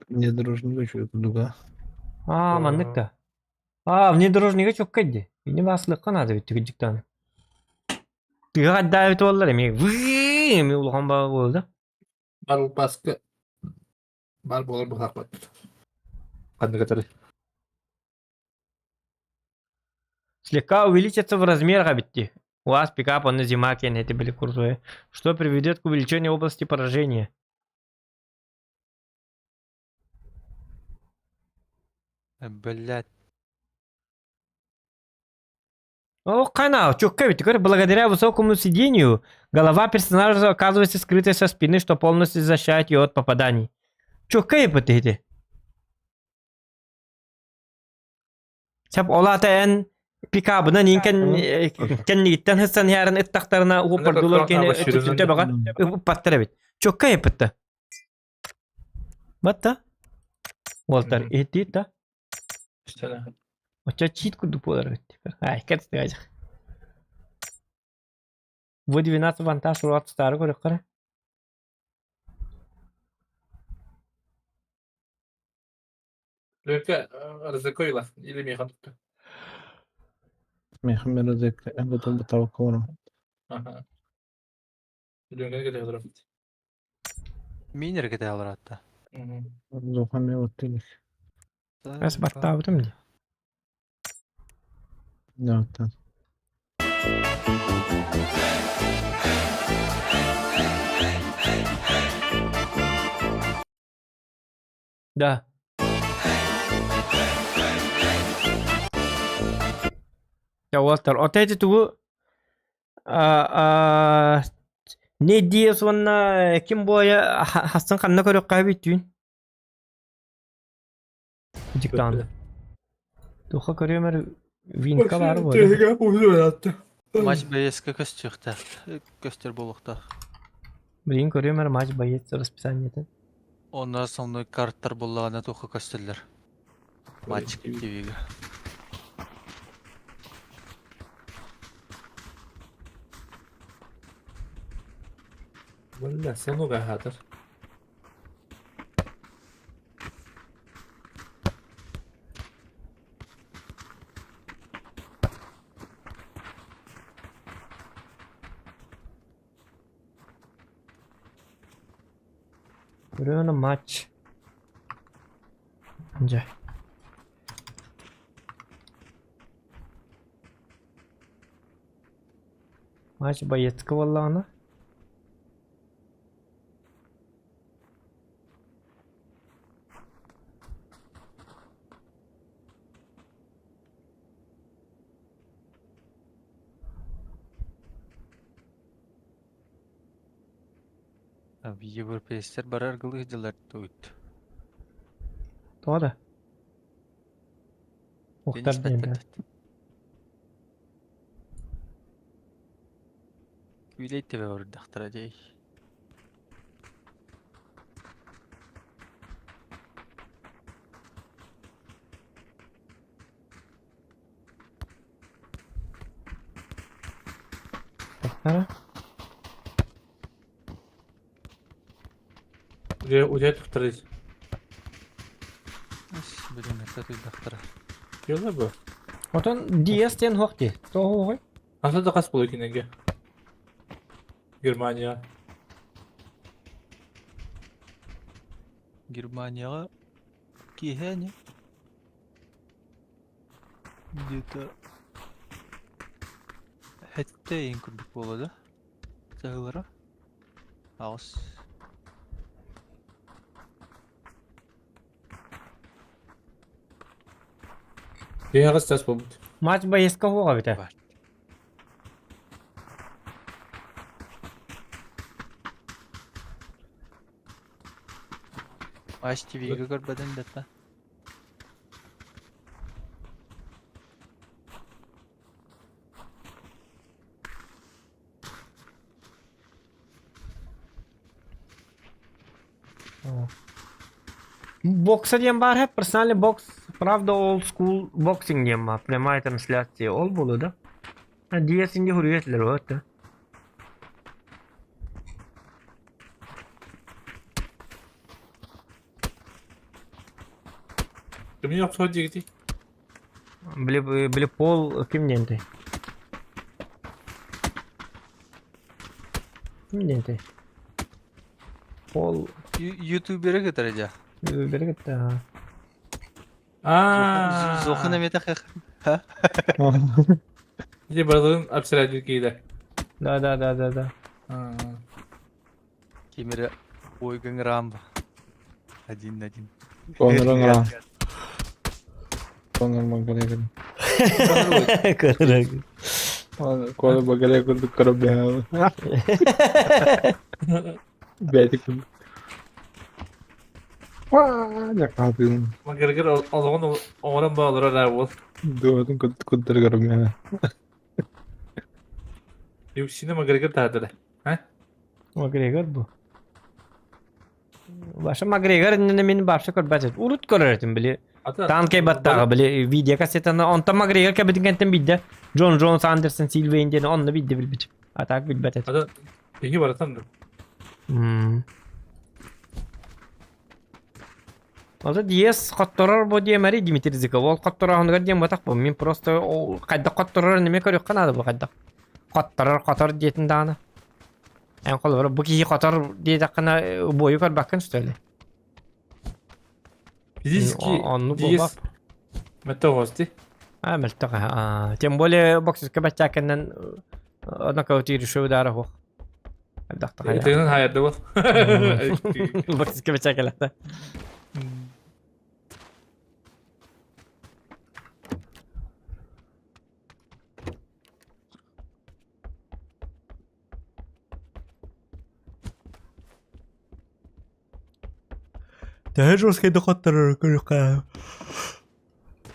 Внедорожник еще туда. А, маннык да. А, внедорожнига çok kaydı. Beni basılı kanadı bitti gıcıktan. Tüya davet oldular emi. Vıııı emi ulağan bağı oldu. Bal baskı. Bal bolar bu hakmat. Kandı katarı. Слегка увеличится в размерах битти. У вас пикап он на зимаке на этой были курсовые, что приведет к увеличению области поражения. Блять. О, канал, чё битти, благодаря высокому сидению голова персонажа оказывается скрытой со спины, что полностью защищает ее от попаданий. Чё битти эти? Сеп олата en pikabına ninken kendiliğinden hıssan yarın ettaklarına uğurdular kene tütüte bağa patlara bit. Çok kayıp etti. Batta? Walter etti ta. İşte. Oça cheat kudu polar bitti. Ay kaç tayacak. Bu 12 вантаж урод старый горы кара. Lönke rızıkıyla ilim yıkanıktı. Mehmet Özek. En kötü bu tavuk var. Aha. Lönke gidiyor tarafı. Минер где алрата. Zohan ne ottelik. Bas batta abdım diye. Ne ottan. Да. Ya Walter, otaydı tuğu ne diye sonra kim boya Hasan kanına göre kaybettin? Gıcıktan. Tuğha görüyorum Vinka var bu. Maç BSK köstüktü. Köstür bulukta. Bilin görüyorum maç bayit расписаниятын. Ondan sonra kartlar bullağına toku köstürler. Maç TV'ge. Valla sonu gahadır. Görüyorum maç. Önce. Maç bayıtkı vallahi ana. Abi Европейстер бар аргылы жылар туйт. Doğru. Muhtar değil de. Güyleyte ve oradaktır diyey. Muhtara. Ucaya tutarız. Bilin ete tuydaktır. Yolla bu. Otan DS ten hoq di. Doğru hoy. Asıl da kas buluyor kinenge. Germanya. Германияға кihәне. Где-то хәтта ең күрдік болады. Сағылара. Ағыз. Dünya kas tas bu. Maç bayıska hoqa bite. Бар. Аш TV'ге көрбәден дәтті. Бокса diyen var hep personally box. Правда old school boxing diyen var. Premaya transляция ol bolu da. DS ince hürriyetleri o hatta. Kimin yoksa hadi gitti. Bile Paul kim diyenti? Kim diyenti? Paul YouTuber'e götürəcək. biri gitti ha. Aaa. Zoxun əmədə xəx. Bir de balığı hapsiraydı giydi. Da. Кемері ойгың рамба. Один. Konurun lan. Konur bagale. Kırık. Konur bagale kurduk karab ya. Beti kurduk. Vaa, ne kapıyorsun? Ama gırgır o zaman oğlan bağlar ara ol. Doğdun kudur karab ya. Yok şimdi ama gırgır tadı. McGregor bu. Başa McGregor ne beni başa körbaç. Urut körerdim bile. Tan kay batta bile video kasetana onta McGregor ka bedinken bidde. John Jones Anderson Silva indene onunla bidde bil biçim. Atak bil batet. Ada peki var tam da. Оза DS қатторар бо демари Дмитрий Зыков. Ол қатторар хонга дем батак бу. Мен просто ол кайда қатторар неме көрөк канады бу кайда. Қатторар қатор диетин даны. En kol var. Bu kişi қатор diye кана бою көр бакын сөйле. Физически Анну DS бабап. мета гости. Мертага. Тем более боксерка бачакенен нокаути решил дара хо. Дакта хая. Тенен hayırlı ol. Боксерка бачакелата. Daha жесткий доктор кырка.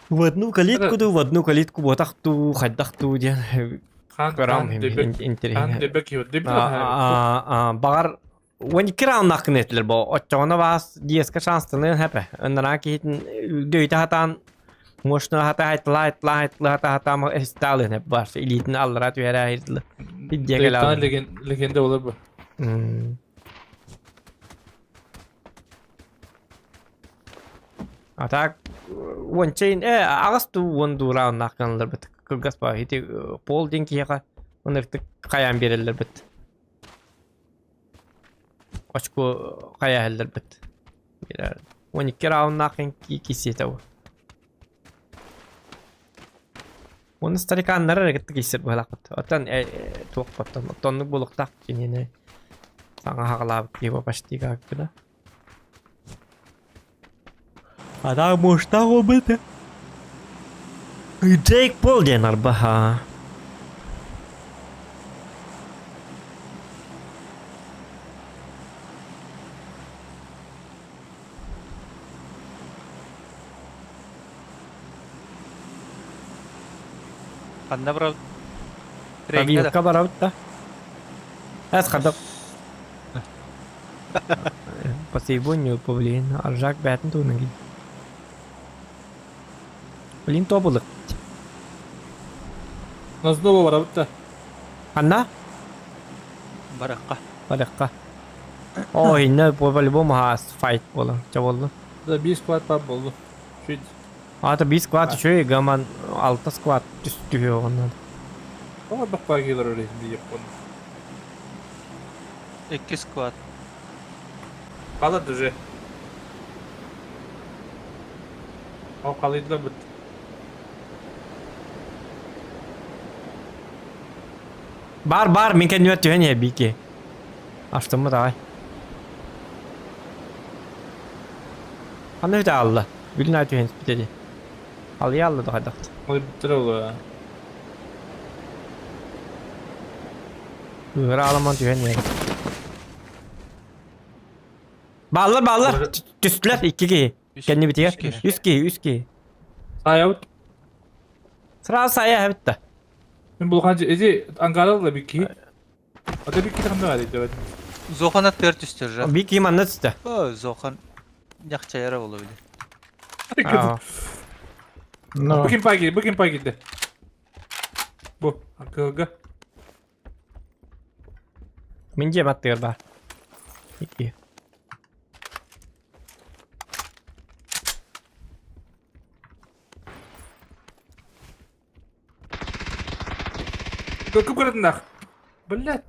В одну калитку ботахту, хаддахту диэн. Көрам интерес. Дебек йод. Дебек Багар when киран накнетлер бо очона вас диеска шанстын хепе. Önнара китин дөйtä hatan Мощно хата хата сталин hep var. Elitini allara tüyere ayırdılar. Bir diye gel Tane aldı. legende olur bu. Atak 원체인 아가스도 원두라 nakkanlar bit. Kırgas ba hiti pol dinki yaka. Onlar tık kayan verirler bit. Açko kaya heller bit. Birer. 12 round nakkan kisi tavu. Onun starikanlara gittik hisset bu halakut. Otan tuğuk battan. Otanlık buluktak kinini. Sana haqlab gibi başlayık hakkında. Adam boşta o bete. Jake Paul diyenler baha. Anda bro. Tabii kabar avutta. Ez kadar. Посейбонью павлин, аржак бәтін туының кейін. Блин тобылық. Nasıl var abi? Анна? Бараққа. Бараққа. Ой, не по-любому хас файт болу. Ча болу? Da bir squad pub oldu. Şu Ата 5 сквад еще и гаман 6 сквад түстүгө ондан. ama bak bak gelir öyle bir yapın. 2 squad. Kalır düze. O kalıydı da bit. Бар, мен kendime tühen ya biki. Açtım mı daha? Anne de Allah. Bilin ay tühen bitedi. Al ya Allah da hadi. O bitir oluyor. Hıra alaman tühen ya. Bağlar. Tüstüler 2 Kendi bitiyor. 100 Sayavut. Sıra saya bitti. Ben bulgancı ezi Ankaralı da bir ki. O da bir ki tam da var idi. Zohanat per tüstür. Biki man nasıl? O Zohan yakça yara olabilir. No. Bugün pay gitti. Bu. Akılga. Mince battı var. 2. Bakıp kırdın da. Billet.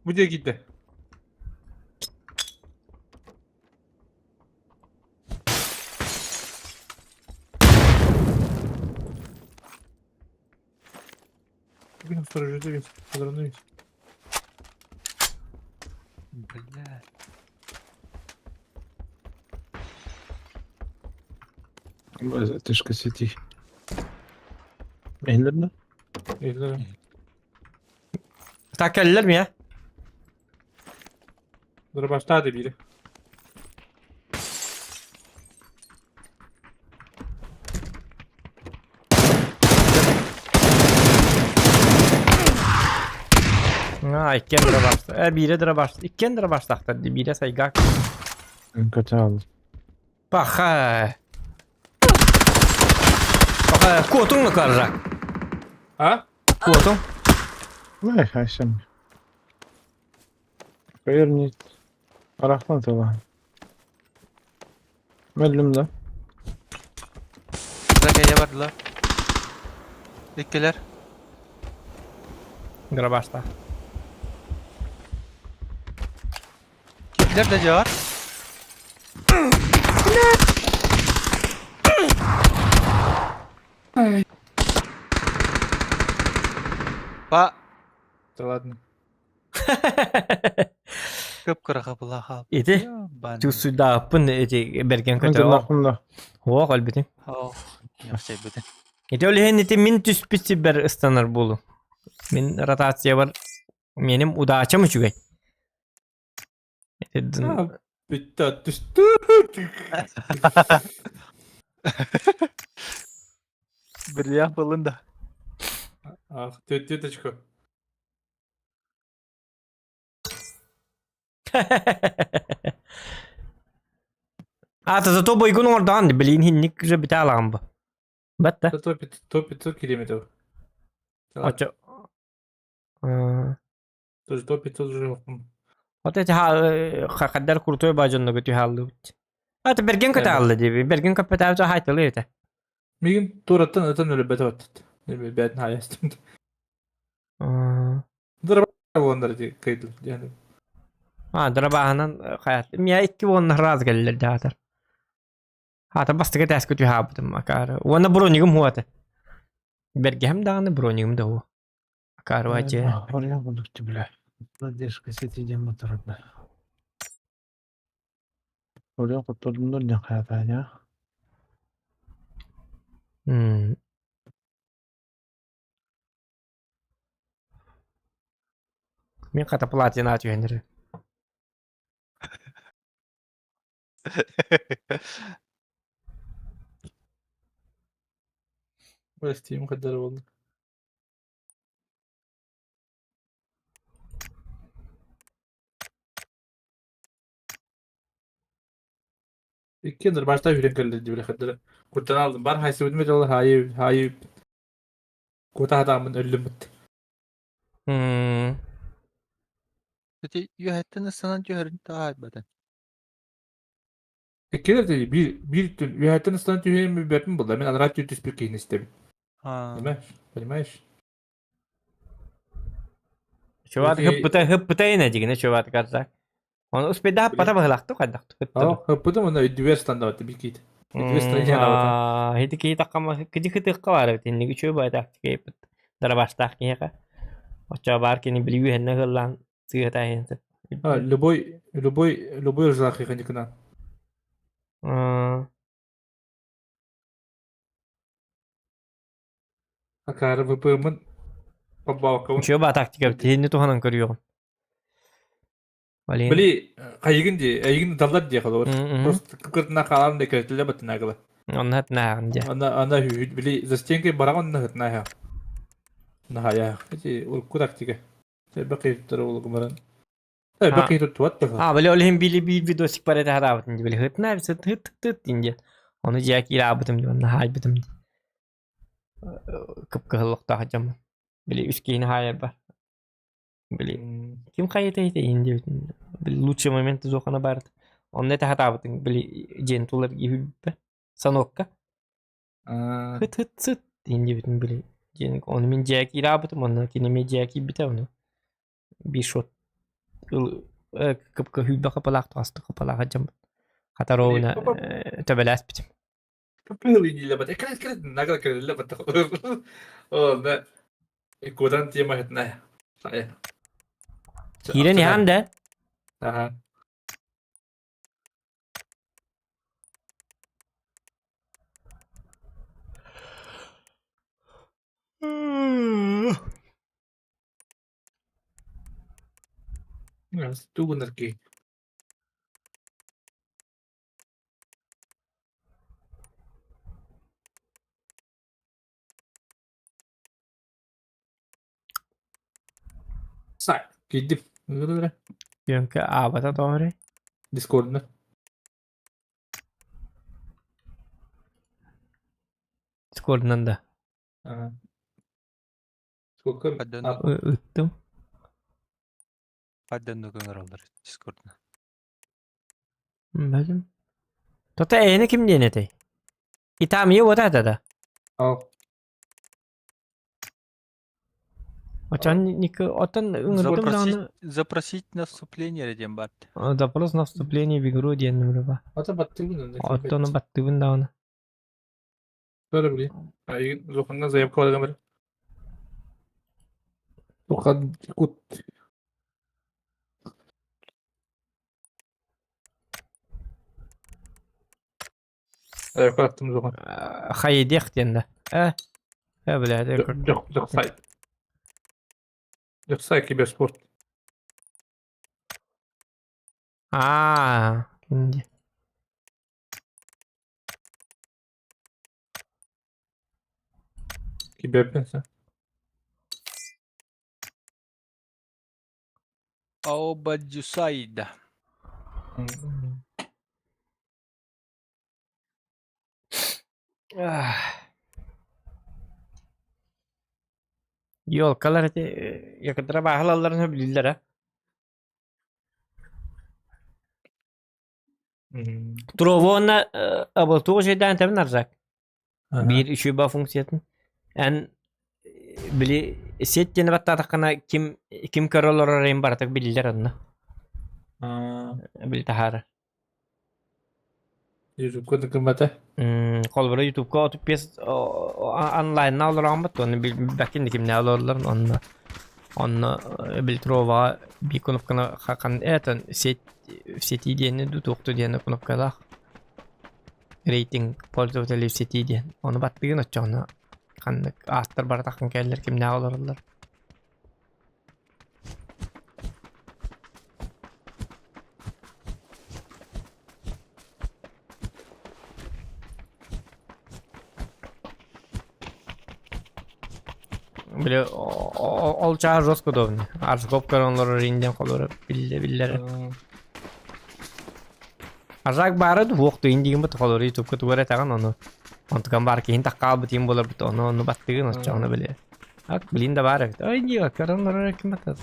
Bu diye gitti. Bugün sorucu değil. Kadrondayız. Bля. Тышка сети. Ender mi? Eyvallah. Takeller mi ya? Dur başta hadi biri. İkken lira başta. 1 lira başta. 2 lira başta. 1'e saygak. Kötü aldım. Bak ha. Bak kuotun mu karacak? Ha? Kuotun. Vay Ayşem. Verni. Arahtan tabi. Mellum da. Rakaya vardılar. İkiler. Lira başta. Kimler de cevap? Ba. Ладно. Kıpkıra kapıla kap. İdi. Tu suda pun bergen Önce kötü. aklımda. O kalbitin. Oh. Yakça bütün. İdi öyle heniti min tüspisi ber ıstanır bulu. Min rotatsiya var. Benim udaça mı çügey? Ha, Bitti düştü. Bir falan da. Ah, tüttü çıkıyor. зато бойгун ордан блин хинник же биталам bu. Бетте. Топ километр. Очо. Тоже топ 500 уже. Ote kadar kurtoy bajonno götü hallı. Ata bergen kata hallı dibi. Bergen kapata za haytalı ete. Migin turattan öten öyle bete attık. Ne bileyim ben hayastım. Dur bak onları diye kayıtlı yani. Ha drabahanan hayat. Miya iki wonna raz geller datar. Hata bastıga tas götü habdım makar. Wonna bronigum huata. Bergem dağını bronigum da hu. Makar vaje. Oraya buldukça bile. Надежка сетиден моторда. Oraya kurtuldum da ne kadar ya? Мен kata platina atıyor. Bu Steam kadar oldu. İki yıldır başta hüren geldi bile kadar. Kurtan aldım. Bar haysi ödümü de olur. Hayır. Kota adamın ölüm bitti. Peki yönetten sana cöherin daha beden. İki yıldır değil. Bir tün. Üyetten ıslan tüyhenim bir bepim buldu. Ben radyo tüspük giyin istedim. Ha. Понимаешь? Şovat hıppıta inecek şovat karsak. Onu uspeda pata bahlaktu kadak. Aa, kapıda mı? Üniversiteden vardı bir kit. Üniversiteden yana Hedi ki takama kidi kiti kavar tinni ki şöyle tak ki dara baştak ki ka. Ocha bar ki ni biliyor henne hırlan sığata hense. Ha, любой ржаки ханикна. Akarı vıpımın babakavun. Şöyle taktik yaptı. Hinni tuhanan görüyor. Valin. Bili ayıgın dallar diye kalır. Просто kıkırtına kalan da kırtıyla batına kalır. Onun hat nağınca. Ana hühüt bili zastенкой бараган на хатна ya. Na ya. Hiç ulku taktika. Bakayım tara ulu kumaran. Bakayım tutuat da. Ha böyle öyle bili bir video sipare de harabatın diye. Böyle hıt ne bir hıt deyince. Onu jack irabatım diye. Onu haybatım diye. Kıpkıhlıkta hacam. Böyle üskeyini hayal var. Böyle kim kayıtı deyince. Böyle лучший момент зохана бард. Он это harabatın. Böyle jentular gibi. Sanokka. Hıt hıt deyince bütün böyle. Onu min jack irabatım. Onu kinemi jack bite onu. Bir shot. Kıpkı hübbe kapalak tastı kapalak hacam. Katarovna tebelas bitim. Kapılı ile bat. Ekran nagal kırıldı bat. O ne? Kodan diye mahetna ya. Saya. Hire ni hande. Aha. Itu bener ki. Say, gidip. Yönke abata doğru. Discord'da. Discord'dan da. Aha. Discord'da. Üttum. Hadi ne kadar alır Discord'da. Bakın. Tota eni kim denetey? İtamiye vada da. Al. Очан ника отан ыңырдым даны. Запросить на вступление редем бат. Запрос на вступление в игру диенным рыба. Ata battı bunun. Оттону баттыбын даны. Böyle bile. Ay, zokandan zayıf kaldı kamera. Zokan kut. Zayıf kalktım zokan. Haydi ihtiyanda. Bile. Yok say. Yok say ki bir spor. Şimdi. Gibi yapıyorsun. Aubacusayda. Yolkalar yakıtıra bağlılarını bilirler ha. Trovona abaltuğu şeyden temin aracak. Bir işi bu funksiyatın. En bili setçeni batta takana kim karolor arayın baratak bilirler adına. Bil tahara. YouTube'da kıymete. Kolbara YouTube'ga otup piyas online alır ama onu bakin kim ne alırlar onu bil trova bir konukana hakan eten seti diyeni tutuktu diyeni konukada rating pozitif seti diyen onu bat bir gün açacağını kanlık ahtar baratakın keller kim ne alırlar. Bile olçağı Roskodovni. Arskop karonları rinden kolları billere. Arzak barı da voktu indiğim bu kolları YouTube'da tuvara takan onu. Ontukan bar ki hinta kabı tim bolar bu onu battığın açacağını bile. Hak bilin de var. Ay diyor karonları kim batar.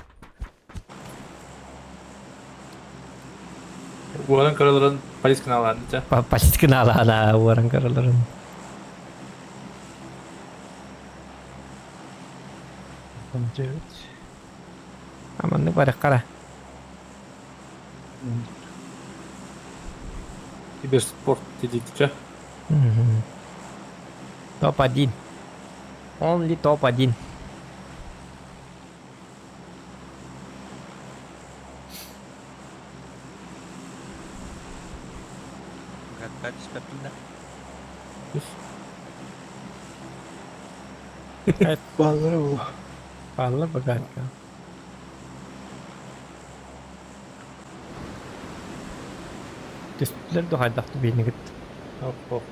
Bu adam karaların Paris kanallarında. Pasit kenal ada orang karaların. Aman ne var kara. Kiber sport dedikçe. Top adin. Only top adin. Gadis pindah. Bağları bu. Vallahi bagat ka. Testler de haydaktı beni git. Hop.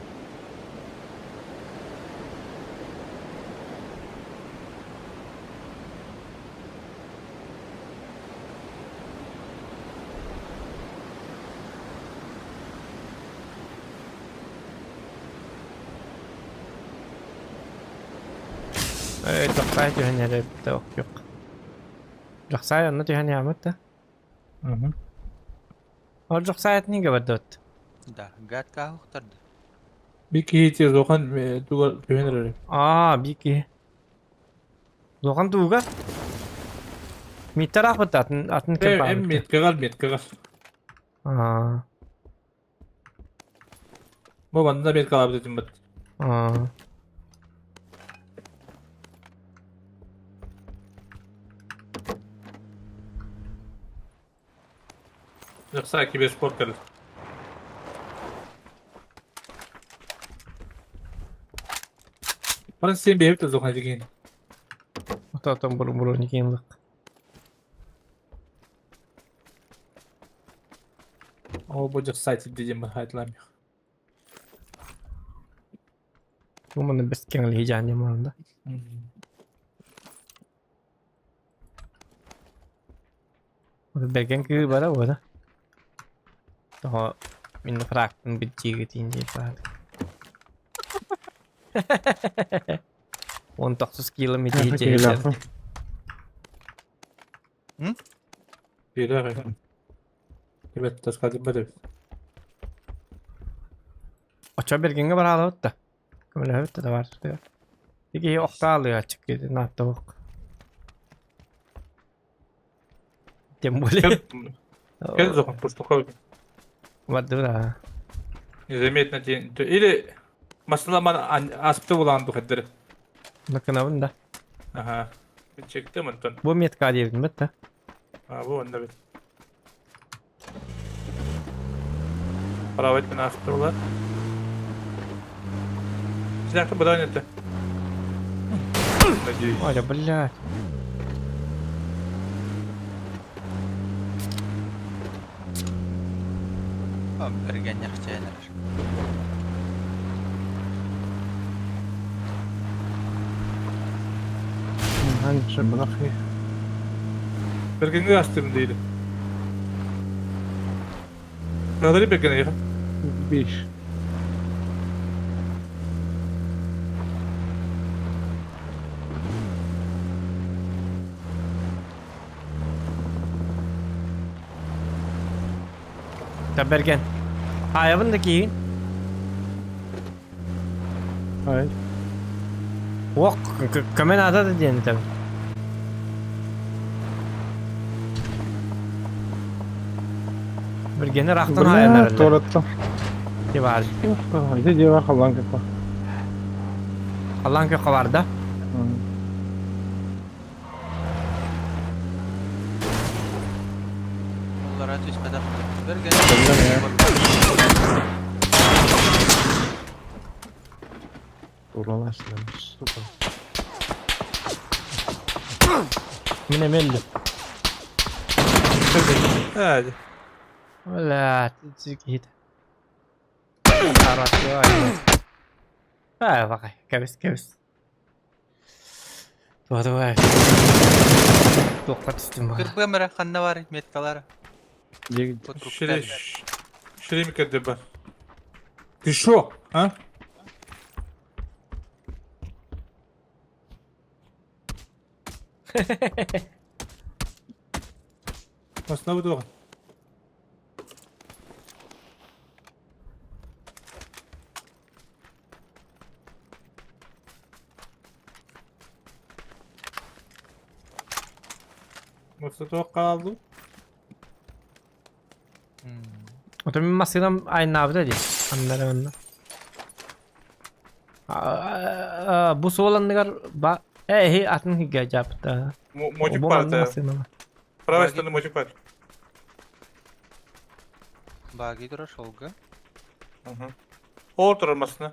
Joksay tuhan yere yok. Joksay onu tuhan yamat da. O Joksay etni gabadot. Dah, gad kah tard. Bir kişi hiç Zokan duvar güvenir. Biki. Zokan tuga. Mitarah bat atın kempa. Mit kagal. Bu banda bir kalabilirim bat. Yoksa kiber sport kalır. Bana sen bir hafta Zokan dikeyim. Ototom buru nikinlik. O bocak site diyeceğim ben hayatlamıyor. Bu mana best keng li hijan yamalında. Bergen kư bara boda. Toho min frakten bitchi gitin di fa. 19 kilometer hijau. Bir daha. Evet, tas kaldım böyle. Ocha bergenga bara da. Kamera hutta da var. Peki okta alıyor açık dedi. Natok. Tем более. Gel Zokan, просто kaldım. Вадура. Заметно день. Или mesela bana aspte bulandı kadar. Nakına da. Aha. Bir çektim ondan. Bu metka diyelim bitti. Ha bu onda bir. Para etmen aspte bulan. Silahlı bu da oynadı. Ой, блядь. Bergen yakçaylar. Hangisi bırak ya. Bergen'e yastım değil. Kadar Bergen'e ya. 5. Ta Bergen. Ayabındaki yiyin. Hayır. Wok kamen ada da diyen tabi. Bergen'e raktan hayanlar. Torattan. Ki var. Haydi diye var kalan kapa. Allah'ın kökü var da. Onlar ateş kadar. Bergen. Oralar silahmış. Süper. Mine melli. Hadi. Valla tizgi hit. Arat ya. Ha bakay. Kebis. Tuh ay. Tokat üstüm var. Kırpıya merak kanna var metkalar. Diye gidiyor. Şuraya mı kadar ben? Düşo, ha? Aslında bu da bakın. Nasıl da kaldı? Otur min masıdan aynı abi dedi. Anlarım. Bu soğulanlar ba hey atın higa japta. Mocuk var. Prava standa mocuk var. Bagi durar şolga. Or durmasına.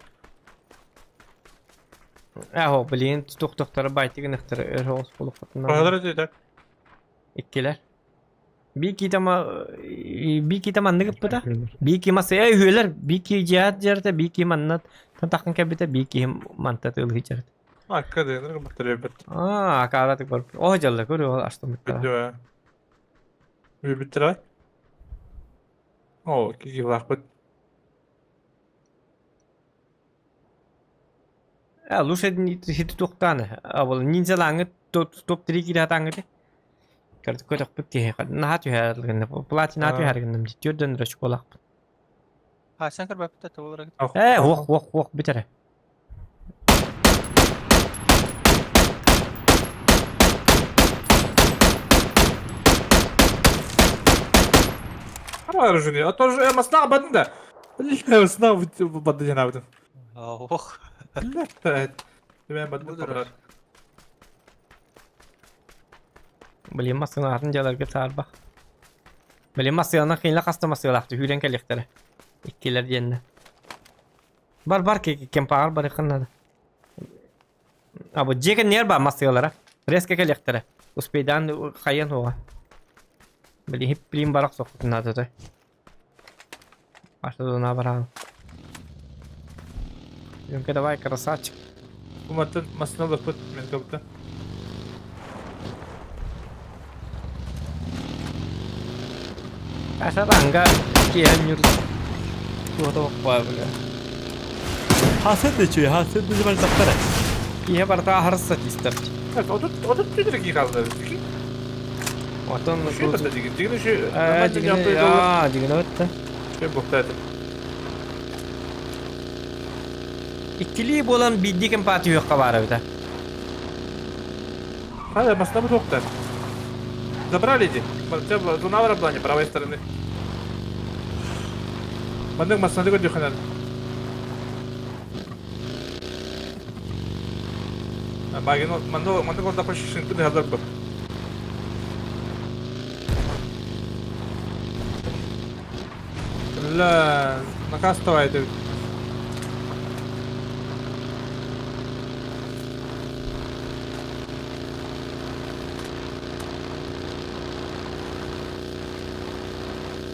Ho bilin doktora baytiga nıhtır erhos bulup atın. Provalar dedi. İkkiler. Bir kita mandık bu da. Bir ki masaya hüyeler. Bir ki cihat jarta bir ki mannat. Tantakın kabite bir ki mantat ıl hiçart. Hakka dayanır baktırıyor bet. Kavratık var. O jalla görüyor açtım. Bitti. Bitti ay. O ki vakit. Lu sedin hit doktanı. Avul ninja langit top 3 kira tangit. Kartu kotak putih kan nahat yuhar kan pelatih nahat yuhar kan diyor dan sekolah. Ha sen kır bakta tavlara git. Wok bitere. Ama arjuni. Ator ama sınav badında. Bilmiyorum sınav badı cenabı. Oh. Evet. Ben badı kadar. Beli masılarını jalarga tarbak. Beli masılarına kıyla kasta masılaktı. Hülen kelektere. İkkiler diyenne. Bar ki kempar bar kınnadı. Abu jeken yer ba masılara. Reske kelektere. Uspeydan kayan hoa. Beli hip bilim barak sokutuna da. Başta da haber al. Yunke de vay karasaç. Bu matın masına bakıp men kapta. Asa tangga kian nyuruh. Tuh apa bela. Haset de cuy, haset de zaman takter. Iya parta harus satistar. Evet, o da tüdürük yıkandı. Oton Şu da digin. Digin şu. digin ötte. Şey buktaydı. İkili bolan biddik empati yok kabara bita. Hadi masına bu doktor. Забрали иди. Туда на плане, правой стороны. Мандык масына дегенде ханан. Багин мандык онда почти шинту не hazır bu. La, накастывает.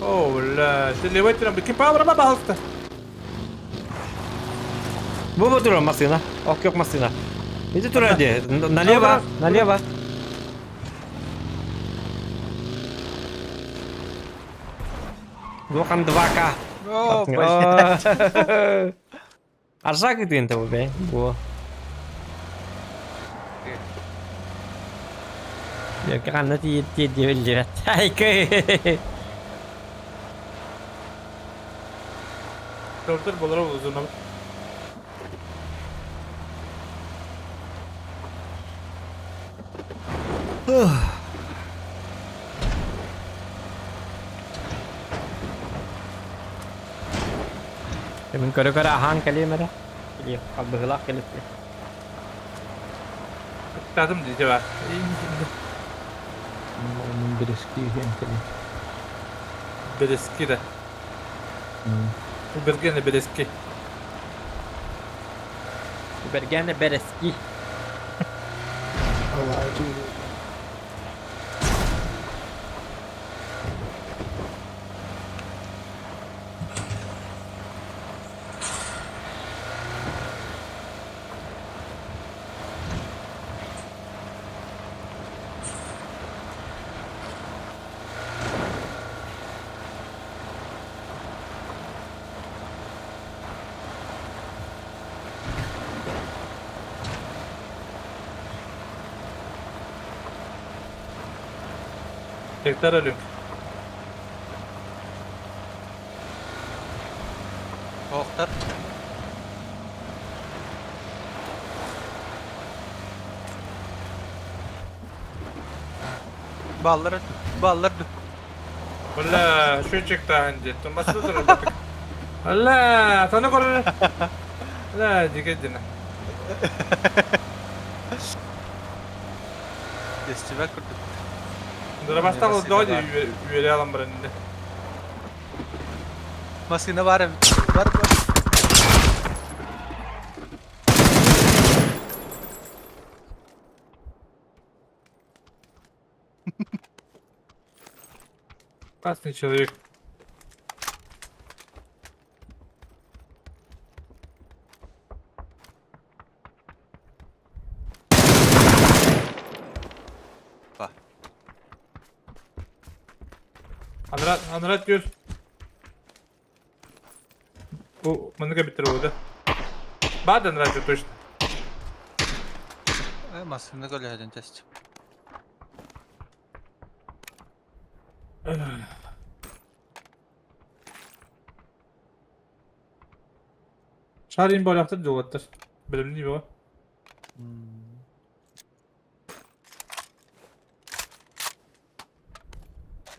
Oh la, işte levettiren bir kipa brama bağlısta. Bu dur masina. Ok yok masina. Bizi dur hadi. Налево, налево. Глухам 2К. О, Аржак ты это убей. Во. Я канна ти девелле. Айкы. Doktor bolara uzun ama. من كره هان كلمة ده. كليه قلب غلاق كلمة. Tadım diye var. Onun bir eski yöntemi. Bereski de. Bu bergene bereski. Bergane bereski. Allah'a Tekrar ölüyorum. Oktar. Balları Valla şu çıktı önce. Toması da durur bakın. Valla tanı korur. Valla dikkat edin. Destiver kurduk. Dura basta o doğdu üyeli alan birinde. Masina var. Красный человек. Bak. Anrat diyor. Bu manıka bitir Baden radyo точно. Masina golledin test. Şahin böyle yaptı diyorlar. Bilimli değil mi o?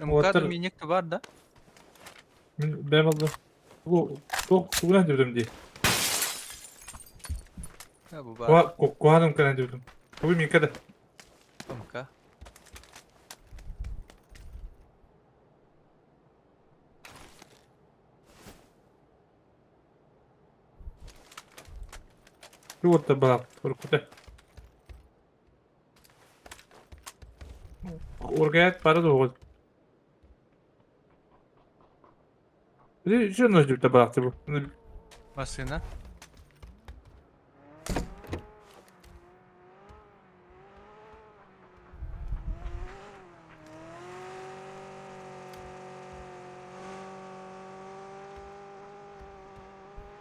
Bu kadar minik var da. Benim aldım. Bu ne dedim diye. Ha bu var. Kuhanım kadar dedim. Bu bir minkada. Tamka. Şu orta bak. Orkuta. Orgayat para da oldu. Bir de şu nasıl bir tabaktı bu? Masina.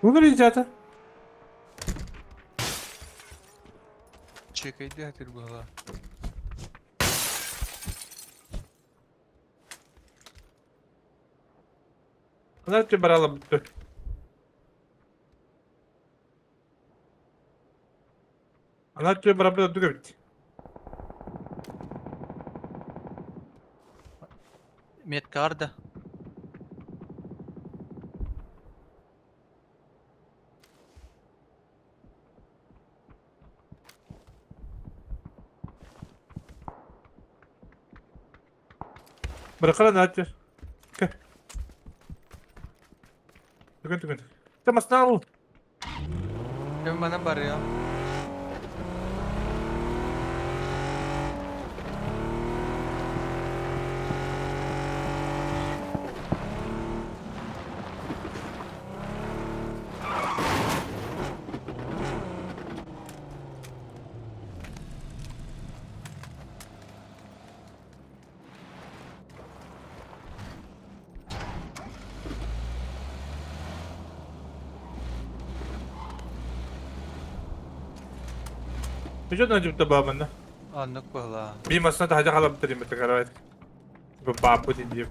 Bu kadar zaten. Çekeydi hatır bu hava. Anlatıyor baralı bitti. Anlatıyor baralı bitti. Metkarda. Bırakalım anlatıyor. Gel. Tükün. Tamam sınavı. Hem bana var ya. Vücut acıp da babanda. Anlık bala. Bir masada da hacı kalıp durayım bir tekrar. Bu babu dinleyip.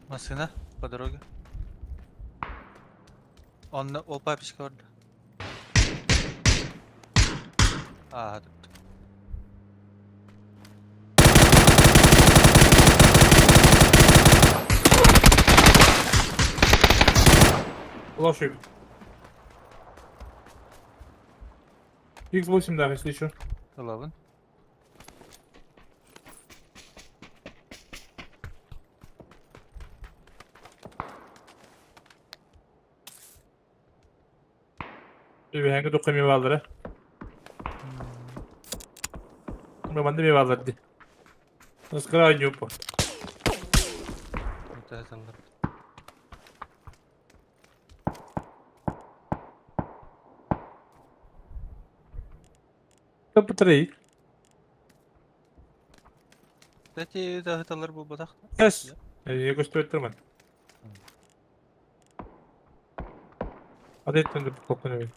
Masına по дороге. Он о папочка orada. Hadi. Лошадь. X8 да, если что. Лавын. Bir hangi dokka mevaları. Bende mevalar di. Наскоро не упал. Вот это лар. Kapatırayı. Kстати, дагыталар бу батак. Yes. Я gösterip durmadım. Hadi etmedi bu kokunu bir.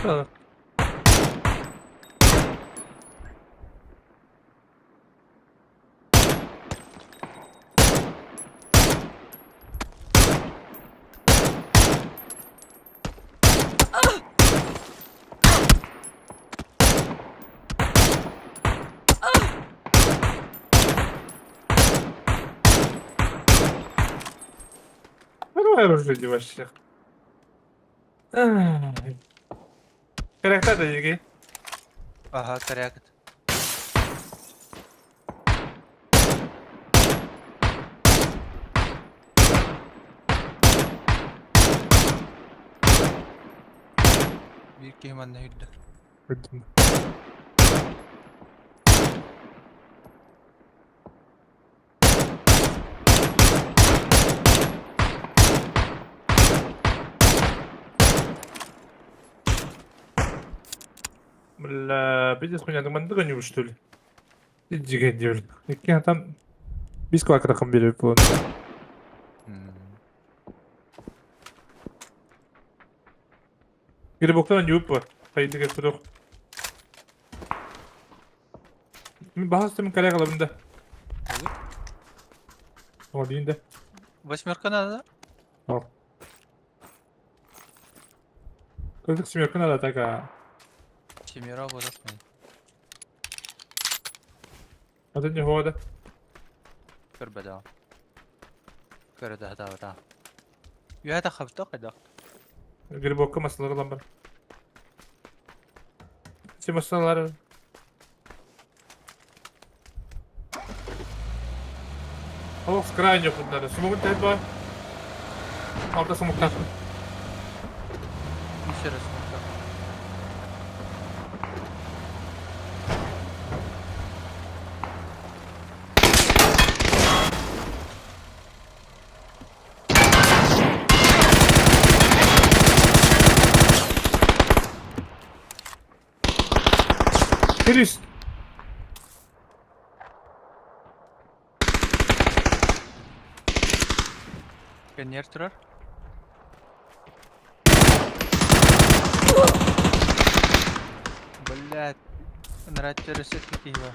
Tamam. Давай оружие девайся. Karakter de ilgi. Aha, karyakat. Bir keman ne hüdde. Видишь, меня там андронил, что ли? Иди, дёрн. Какие там... Без как раком берет план. Грибоктан юп var. Haydi getir. Bahastım kare kalabında. O değil de. Восьмерка надо? Al. Kırdık simyakın ala taka. Семеро батак. Hadi ne hoda. Kırbada. Kırda da. Ya da hafta kadar. Gribokka masaları lan bana. Şey masaları. О, с крайнего надо. Смогут дать два. Алта смогта. Еще раз. Virüs. Коннер турар. Блядь. Нравится ресет какие-то.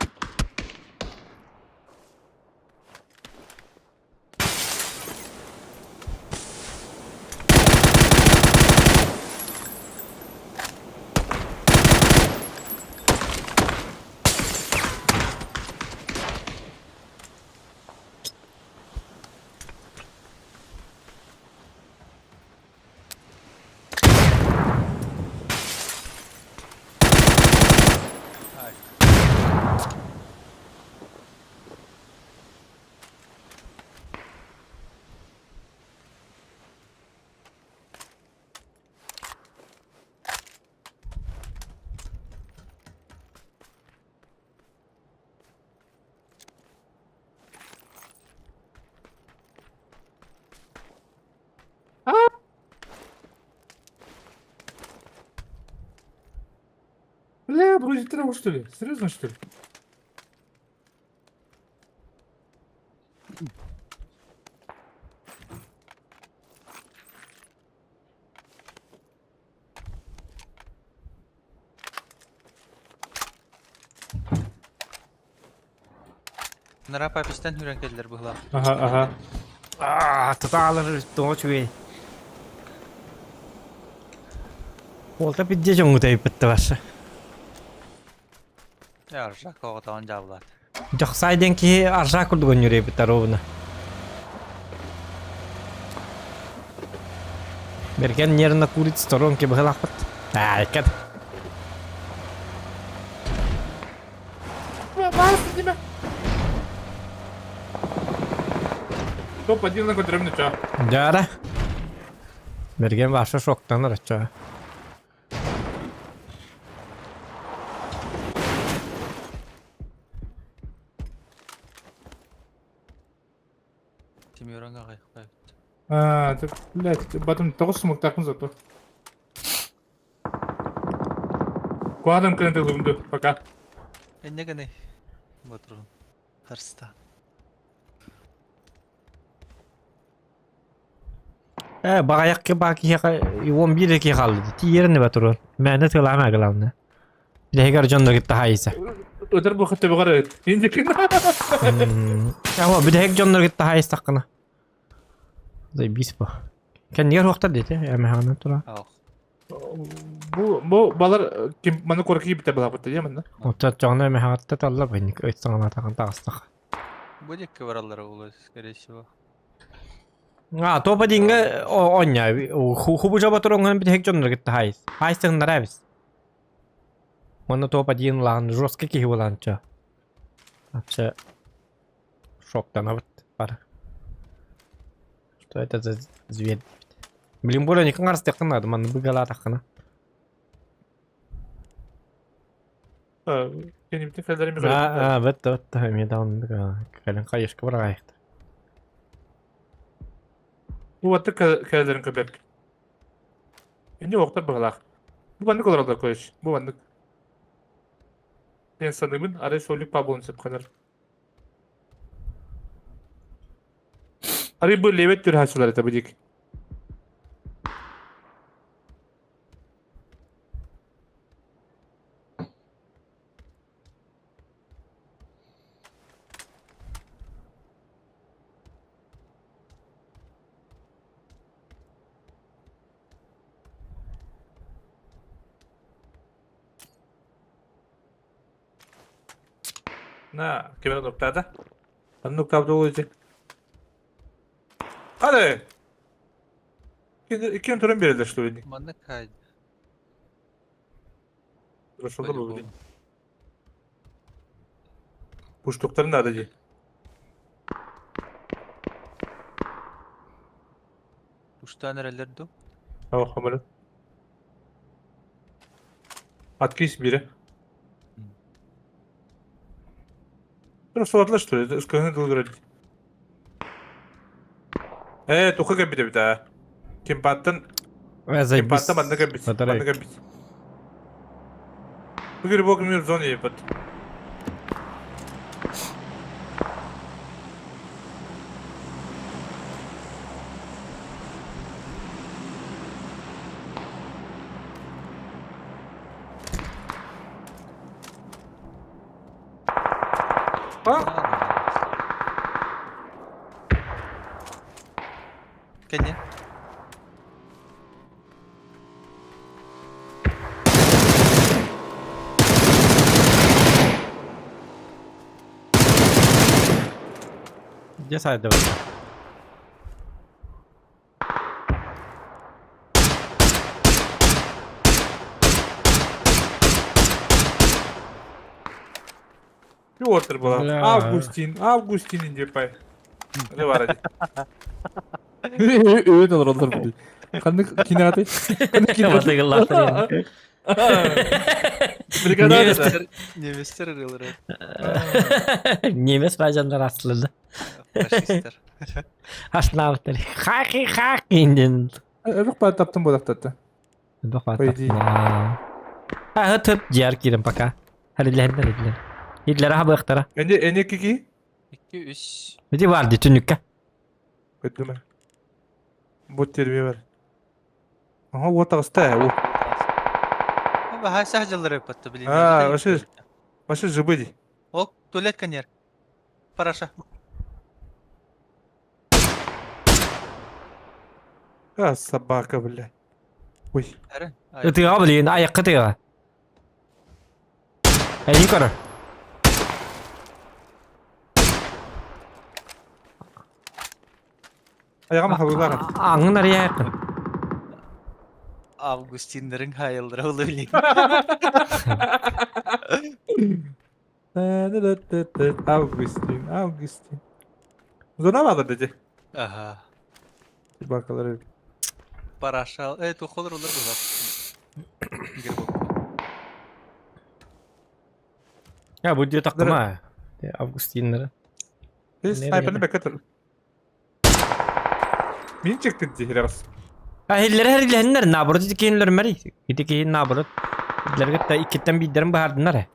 Бля, бросить траву, что ли? Серьезно, что ли? Нара папистан хүрен келдер бугла. Ага. Туталар тоочуй. Олта бидде жоңутай битти башы. Яржа коготон жабылат. Жақсайден ки аржа курдугон юрей биттар овуна. Берген нервно курить сторонки быхылақпыт. Айкад. Топ один на контрольный чё? Жара. Берген башы шоктан ұрыча. Тимюранга кайыкпай. Так, блядь, батон тоғыз сумок тақын зато. Куадым көнті ғылымды, пока. Эннегене. Батырын. Тарста. Бағаяқ ке баки 11 ке қалды. Тиеріне батырын. Мәні тылама қылауына. Білегер жондыр кетті хайысы. Өтір бұл құтты бұғары. Енді кін? Ama bilek жондыр кетті хайысы таққына. Zaybis bu. Ken niye rohta dedi? Ya mehana tura. Bu balar kim bana korku gibi tabi lapıttı değil mi? Otta çoğuna mehatta talla benik ötsana takın tağıstak. Bu dikki varalları olur, скорее всего. Topa dinge onya. Hubu jaba turungan bilek жондыр кетті хайыс. Хайыстың нарабис. Оны topa din lan жестко ки хиваланча. Вообще шоктан абыт бар. Что это за зверь? Блин, более никак раз так надо, man бегала так на. Benim de kadarım yok. Evet, медан kalın kayışkı var ayıktı. Bu atı kadarım köpek. Şimdi oktar bağlak. Bu bandık olarak da koyuş. Bu bandık. Ben sanırım araya soluk pabon sep kadar. Araya bu levet tür hasıları tabii ki. Na, kimin noktada? Hangi noktada olacak? Hadi. İki turun biri de что ли? Манакай. Прошел был. Пуштуктарын да адади. Ушта nerelerde? Ава хамалы. Откись бiri. Просто отла что ли? Скажи долго. Туха кабиде bir daha. Kim battın? Kim battı bana kabit. Bana kabit. Bugün bugün bir zone yapıt. Kenya. Где сайт давай? Пётр была. Августин индепай. Ne var hadi. Evet olur olur. Kandık kinatı. Kandık kinatı. Brigada. Nemesler arıyorlar. Nemes bacanlar aslında. Faşistler. Haşnavtları. Haki indin. Yok ben taptım bu dakikada. Bak Haydi. Ha hıt ciğer kirim paka. Hadi lehenler edilen. Hitler ha bıktara. En iki. 2-3. Hadi vardı tünükka. Kötü mü? Bu terbiye var. Aha o tağısta o. Bahar sahcaları yapıttı bilin. Ha başı zıbıdı. Ok tuvalet kanyer. Paraşa. Ha sabaka billahi. Uy. Eren. Itığa bilin ayak kıtığa. Elin kara. Ayağım havlular. Ağın araya yakın. Augustinlerin hayalları olabilir. Augustin. Zona mı alır dedi? Aha. Bir bakalım. Paraşa. Evet o olur bu bak. Gir bak. Ya bu diyor takım ha. Augustinleri. Biz Nereye sniper'ını geldi? bekletelim. Min çıktı dihiras. Ha hillere her lehenler nabırı dikenler meri. Gidiki nabırı. Hiller gitti ikitten bir bahardınlar ha.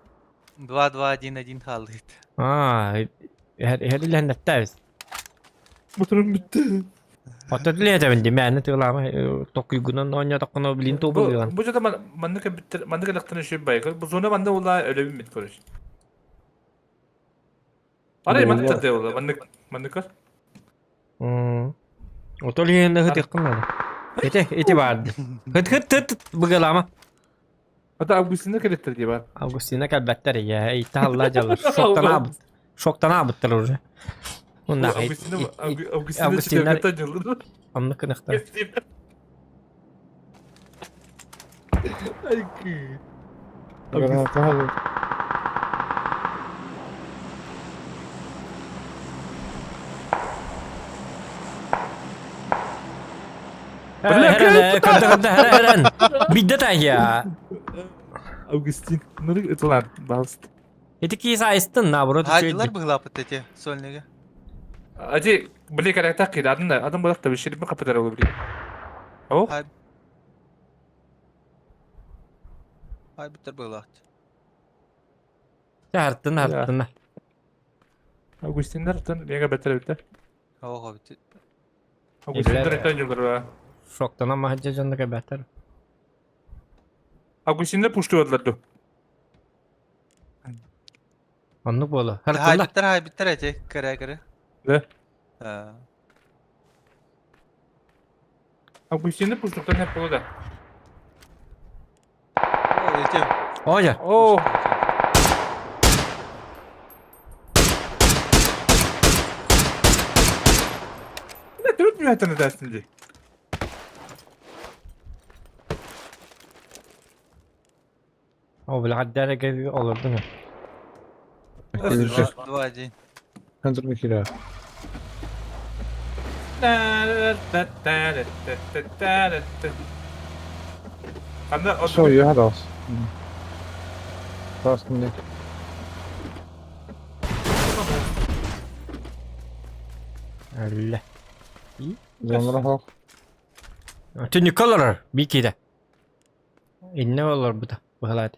2-2-1-1 kaldı. Ha her lehenler tabiz. Motorum bitti. Hatta dile de bende men tığlama tokuygunun onya takını bilin topu diyor. Bu da mandık bitti. Mandık elektriğini şey bayık. Bu zona bende ola öyle bir mit konuş. Arayı mandık da ola. Mandık var. Otoliğinde hıt yakınlar. Eti vardı. Hıt bıgılama. Hatta Augustin'de kelettir diye var. Augustina kalbetter ya. İtti Allah calır. Şoktan abıttır oraya. Bunlar Augustin'de çıkıyor. Tanrılı. anlık nıktar. Granata hazır. Heren. Biddet ya. Augustin. Bunları ıtılan. Balst. Eti ki sayıstın na bro. Haydiler bu lapıt dedi. Solnege. Acı beli kadar takir adın da adam bırak da bir şey mi kapatır olabilir. Oh. Hay bitir bu lapıt. Harttın. Augustin'ler tan mega beter bitter. Oh bitti. Augustin'ler etten yıldır var. Şoktan ama hacca canlı kalbetter. Augustin'ler puştu oldular. Anlık bolu. Hay Harttın. bitir ece. Kare. Ne? Ha. Augustin'ler puştuktan hep bolu da. O ece. Oya. Oh. Ne dört mühetini dersin diye. O bile haddere gibi olur değil mi? Duacı. Hazır mı kira? Soyuyor hadi olsun. Bastım değil. Öyle. Zonlara bak. Tünük kalır. Bir kere. Ne olur bu da. Bu halde.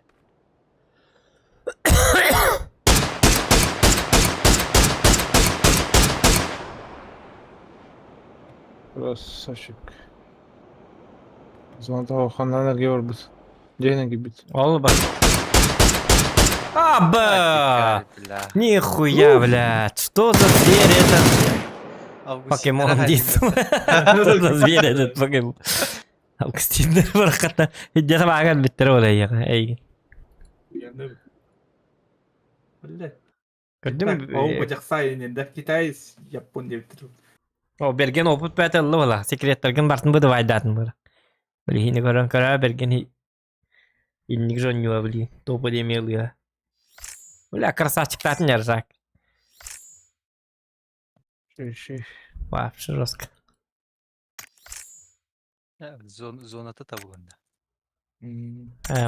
Burası açık. Zonada Hakan'dan da gör biz. Ceyne gibi. Ol bak. Аба! Нихуя, блядь! Что за зверь этот? Покемон дис. Что за зверь этот покемон? Augustin'ler bırakıp hiddet bağır bitir orayı. Ey. Gördün mü? O bacak sayınında Kitay Japon diye bitir. O bergen oput betelli ola. Sekretlergen bartın bu da vaydatın böyle. Böyle hini gören kara bergen innik jonyo bili. Topu demeli ya. Böyle akarsa çıktatın yarısak. Şey. Vay şuroska. Zonata tabuğunda.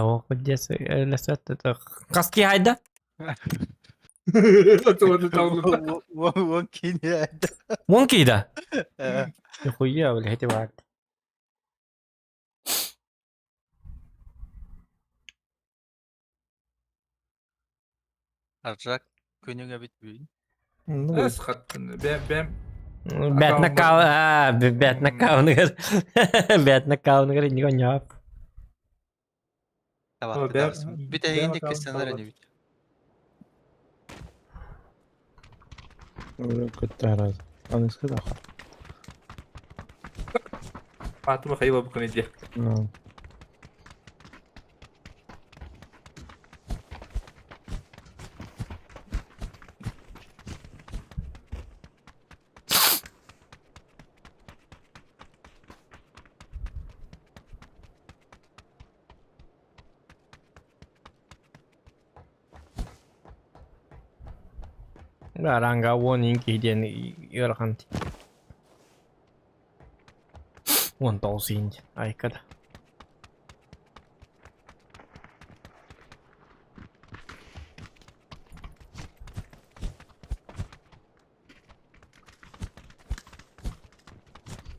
O kudiyası öyle söyledi. Kaski hayda. Wonky ne? Monkey da. Nihuyya böyle heti vardı. Arrak günüge bitmeyin. Es kat. Ben Betne kav betne kavnugar. Betne kavnugar indi onyap. Tabak ben- Bir de ben indik bakalım, kesenler tamam. hani bit. Öyle kötü herhalde. Anıska da. Fatıma kayıba bu konuyu diye. No. Ranga warning ki dian yorkan. Won tausin ay kada.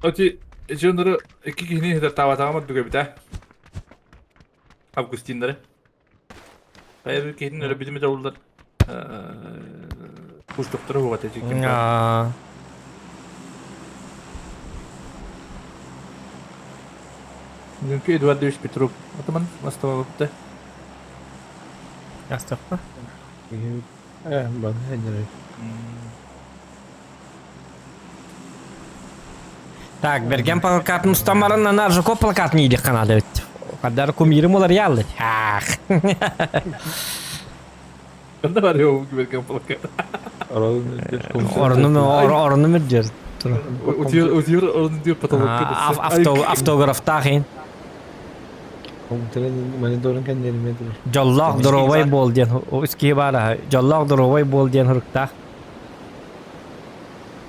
Öti şunları iki kişinin de tava tava duruyor bir de. Avgustinleri. Hayır bir kişinin öyle bilimi de oldular. Kuş doktoru bu kadar çekim. Ya. Çünkü Eduard Deviş Petrov. Ataman Mastava bitti. Yastıkta. Bana hediye. Так, берген плакатын ұстамарынан аржы көп плакатын үйде қанады өтті. Қадары көмейірім олар ялды. Ах. Ben de var ya o gibi plakat. Орны мүрдер. Ötüyor onu diyor patolog. Автографта қиын. Komutanın monitörün kendini medir. Жоллақ дұровай бол ден. Үске бара. Жоллақ дұровай бол ден хұрықта.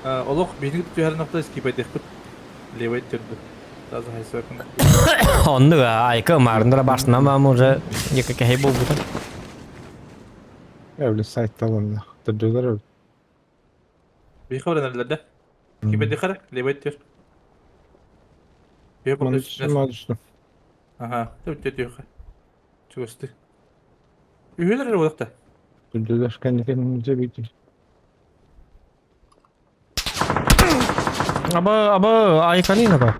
Олық бeni tutuyor her nokta eski bedek kut. Levay türdü. Daha da haysı yakın. Онды айқы марындыра басына ма мұжы екі кәй бол бұдан. Öyle site'da bunlar. Dördüler öyle. Bir haber nerelerde? Ki bedek kara levay tür. Bir Bana haber düştüm, düştüm. Aha, tabii diyor. Çözdü. Üyeler ne oldu da? Dördüler kendi kendimize bitir. Aba айқаны не ба?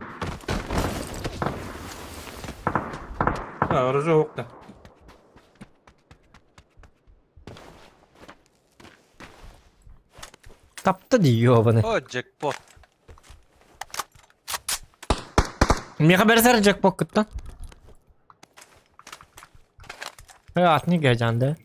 Ha, aracı yok da. Тапты дейі обаны. О, джекпот. Меға берсер джекпот күттін. Атны гәжанды.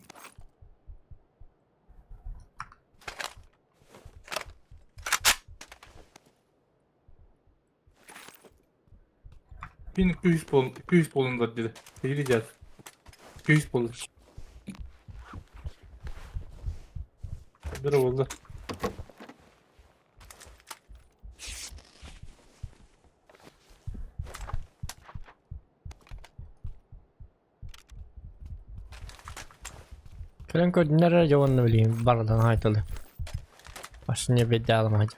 Bin 200 polun var dedi. Gideceğiz. 200 polun. Bir oldu. Kırın kodinlere cevabını bileyim. Bardan haytalı. Başını bedalım hacı.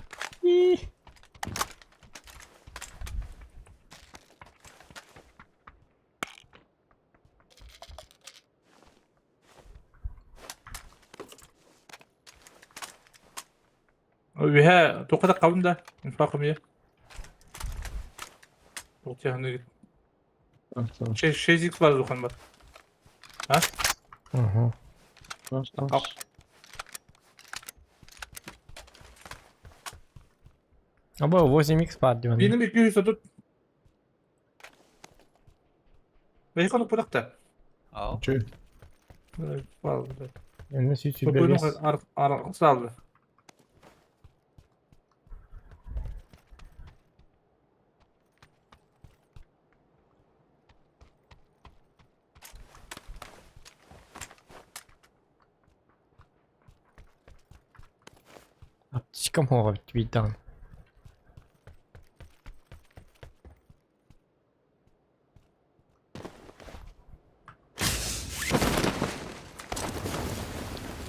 وها توقع قوم ده انفاقهم ايه توقع هنو şey zik var Lukan bak. Ha? Hı. Al. Aba 8x var diyor. Benim 200 tut. Ve konu bıraktı. Al. Çünkü Vallahi. Ne sütü Bu bunun bebes. arkası aldı. Аптечкам хоо видан.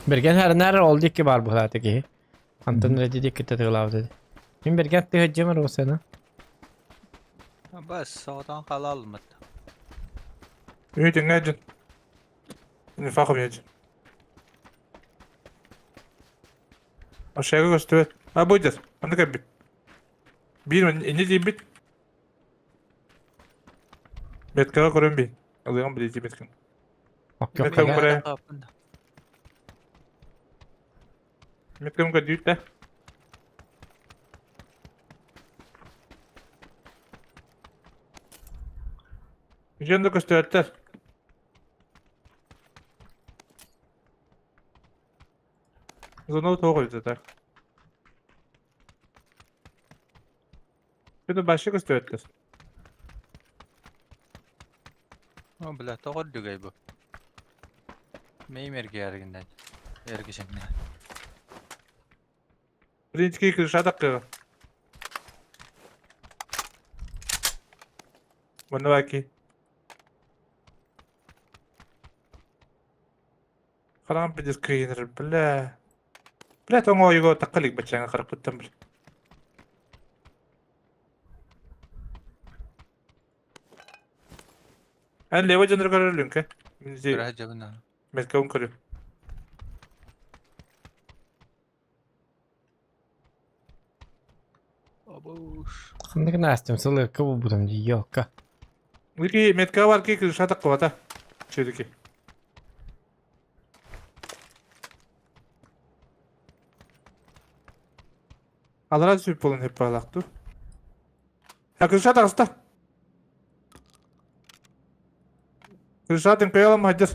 Берген her nere oldu ki var bu hayattaki. Antan redidi kitte tıklav dedi. Kim bergen tıhıcı o sana? Bas, sağdan kalalım mı? Üyüdün necin. Enfakım yecin. Aşağıya göster. Ha buydur. Onu kabul. Bir ne diyeyim bit. Metkaya koyun bir. Alıyorum bir metkin. Bak yok Metkaya ya. buraya. Metkaya koy düğüt de. Jönde gösterler. Zonu toğuydu da. Şunu başka gösterler. Бля, тоғыр дүгей бұл. Меймерге әргінден. Әргішіңнен. Birinci kırış adak kırı. Bana belki. Karan bir diz kıyınır bile. Bile tongo yugo takalik bacana karak putam bile. Ben leva canır kararlıyım ki. Bizi Бірәжі бұна. metkavun karıyor. Абуш. Kandık nastim sılı kıvı budum diye yok ka. Vilki metka var ki kırış adak kıvata. Şeydeki. Alara süp olun hep bağlaktı. Ya kırış adak hasta. Kırış adın kıyalım hacır.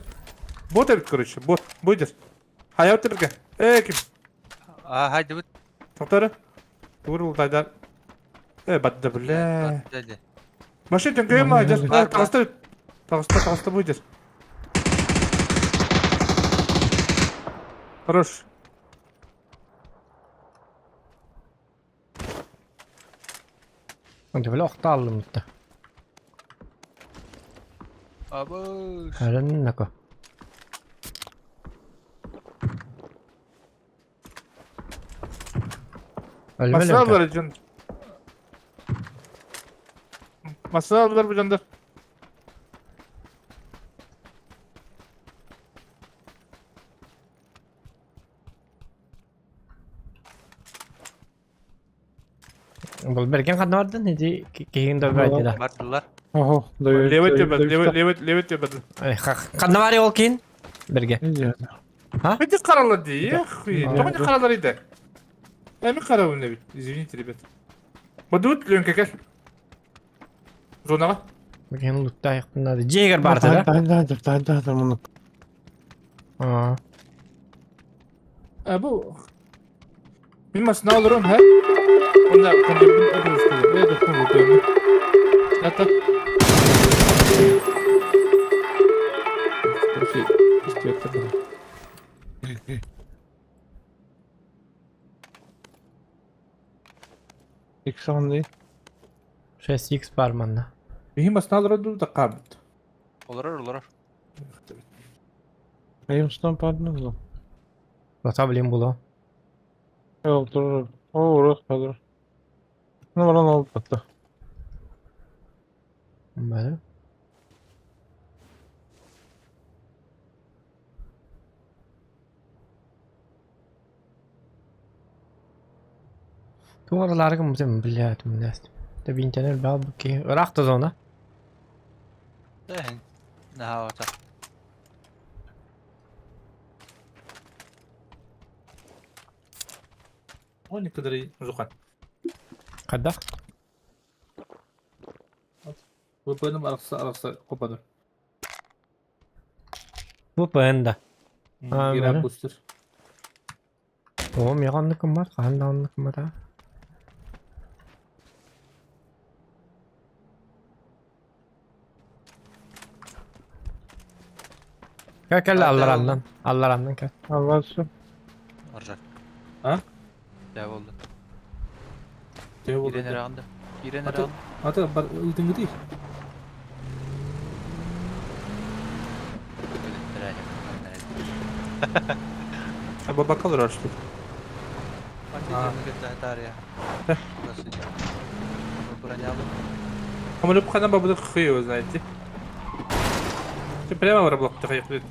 Bot evet kırışı. Bot. Buydur. Hayat birge. Kim? Haydi бұт. Doktoru. Doğru oldu Haydar. Battı bile. Дәді. Maşın tüm kıyalım hacır. Var, Tağıstı. Tağıstı buydur. Хорош. Önce böyle okta aldım da. Абуш. Halen nako. Ölmeli Masal mi? var can. Masal var bu candır. Bu bergen kadın vardı neydi? Keyin de böyle de. Бардылар. Oho, dayı. Levet yapar. Levet yapar. Kadın var ya olkin. Berge. Ne diyor? Bir de karalar değil ya. Tamam karalarıydı. Emin karavun ne bit. Извините, ребят. Badut lönke gel. Zonağa. Bergen lutta yakında da. Jäger vardı da. Hadi bunu. Aa. Bu. Bilmez ne olur on ha? Onda kandırdım adı üstüne. Ne dokun bu dönme. Hatta. Bir şey istiyor tabii. X10 değil. 6x parmağında. Bilmez ne olur on da kabit. Олар. Benim ustam pardon mu? Ratabileyim bulu. Yok dur. Orası kalır. Ne var lan oldu hatta. Böyle. Tuğralar kim bizim biladım nest. Tabi internet bal bu ki. Irak da zona. Дәһін. Нәһауата. O ne kadar iyi. Zukan. Kaddak. Bu benim arası kopadı. Bu bende. Ha, İran böyle. booster. Oğlum yakanlıkım var. Kahandanlıkım var ha. Gel Allaran'dan. Allaran'dan gel. Allah olsun. Аржак. Ha? Дәу болды. Şey oldu. Ирен арағында. Ирен Ata, арағында. ata bar ıldın değil. Baba kalır açtı. Ama bu kadar babada kıyıyor zaten. Şimdi prema var blokta kıyıklıyor.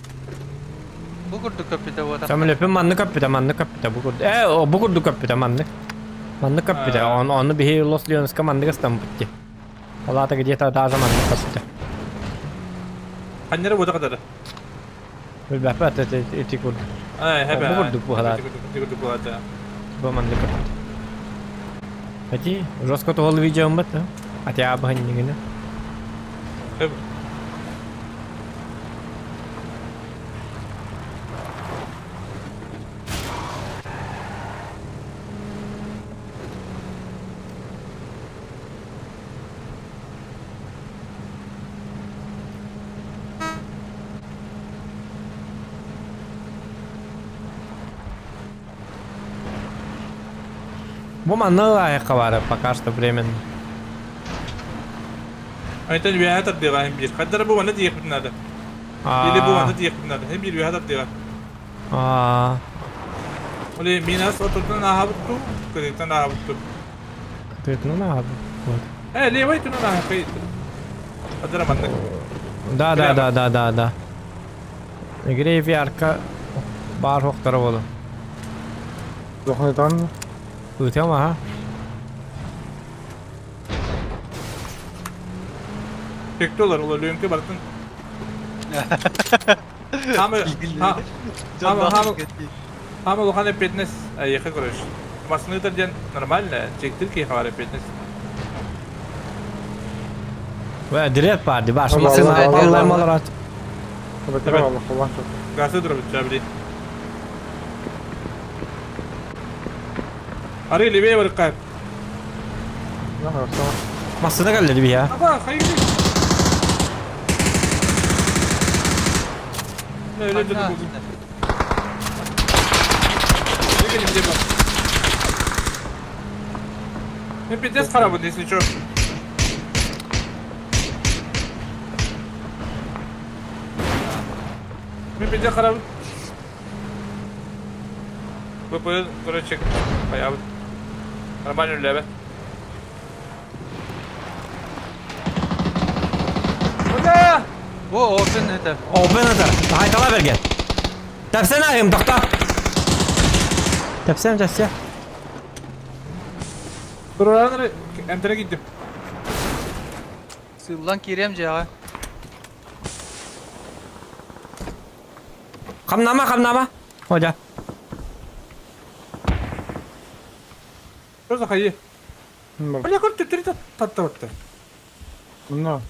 Bu kurdu köprüde bu adam. Samlepin manlı kapita bu kurdu. Bu kurdu kapita manlı. Manlı kapita. Onu bir Los Leones'ka manlı kastam bitti. Vallahi da gidiyor daha zaman kapita. Hannere bu da kadar. Bir bahçe eti kurdu. Ay hebe. Bu kurduk bu kadar. Kurduk bu kadar. Bu manlı kapita. Hadi, Rosco to hol video mbat. Hadi abi hani gene. Hebe. Bu manlı ayakkabı var. Пока что временно. Ayten bir hayat diye var bir. Kadar bu bana diye yapınladı. Biri bu bana diye yapınladı. Hem bir hayat diye var. Oleh minas ototun aha buttu. Keditan aha buttu. Itu ne abi? Lewat itu nah kayak itu. Kadar mandık. Da. Graveyard ka bar hoq taraf oğlum. Zohnedan mı? Öte ama ha. Tektolar oluyor ki baktın. Hama lo hane fitness ayakı kuruş. Masını da diyen normal çektir ki hava fitness. Ve direkt vardı. Başım Allah sen Allah. Allah'ım mal rahat. Tabii Allah Allah. Gazete durup çabri. Arı libe var kayıp. Ne varsa. Masada geldi bir ya. Ama hayır. Ne öyle dedim bugün. Ne gelin bir bak. Ne bir des karabı desin şu. Ne bir des karabı. Bu böyle çek. Bayağı. Arabanın öyle be. Hoca! Bu open header. Open atar. Hay kala vergen. Tepsene ayım doktor. Tepsene tepsene. Buralara entere gittim. Sığılan kiremce ya. Kamnama. Hoca. Şurada hayır. Bak. Öyle kurt tütürü tatlı. Bunlar.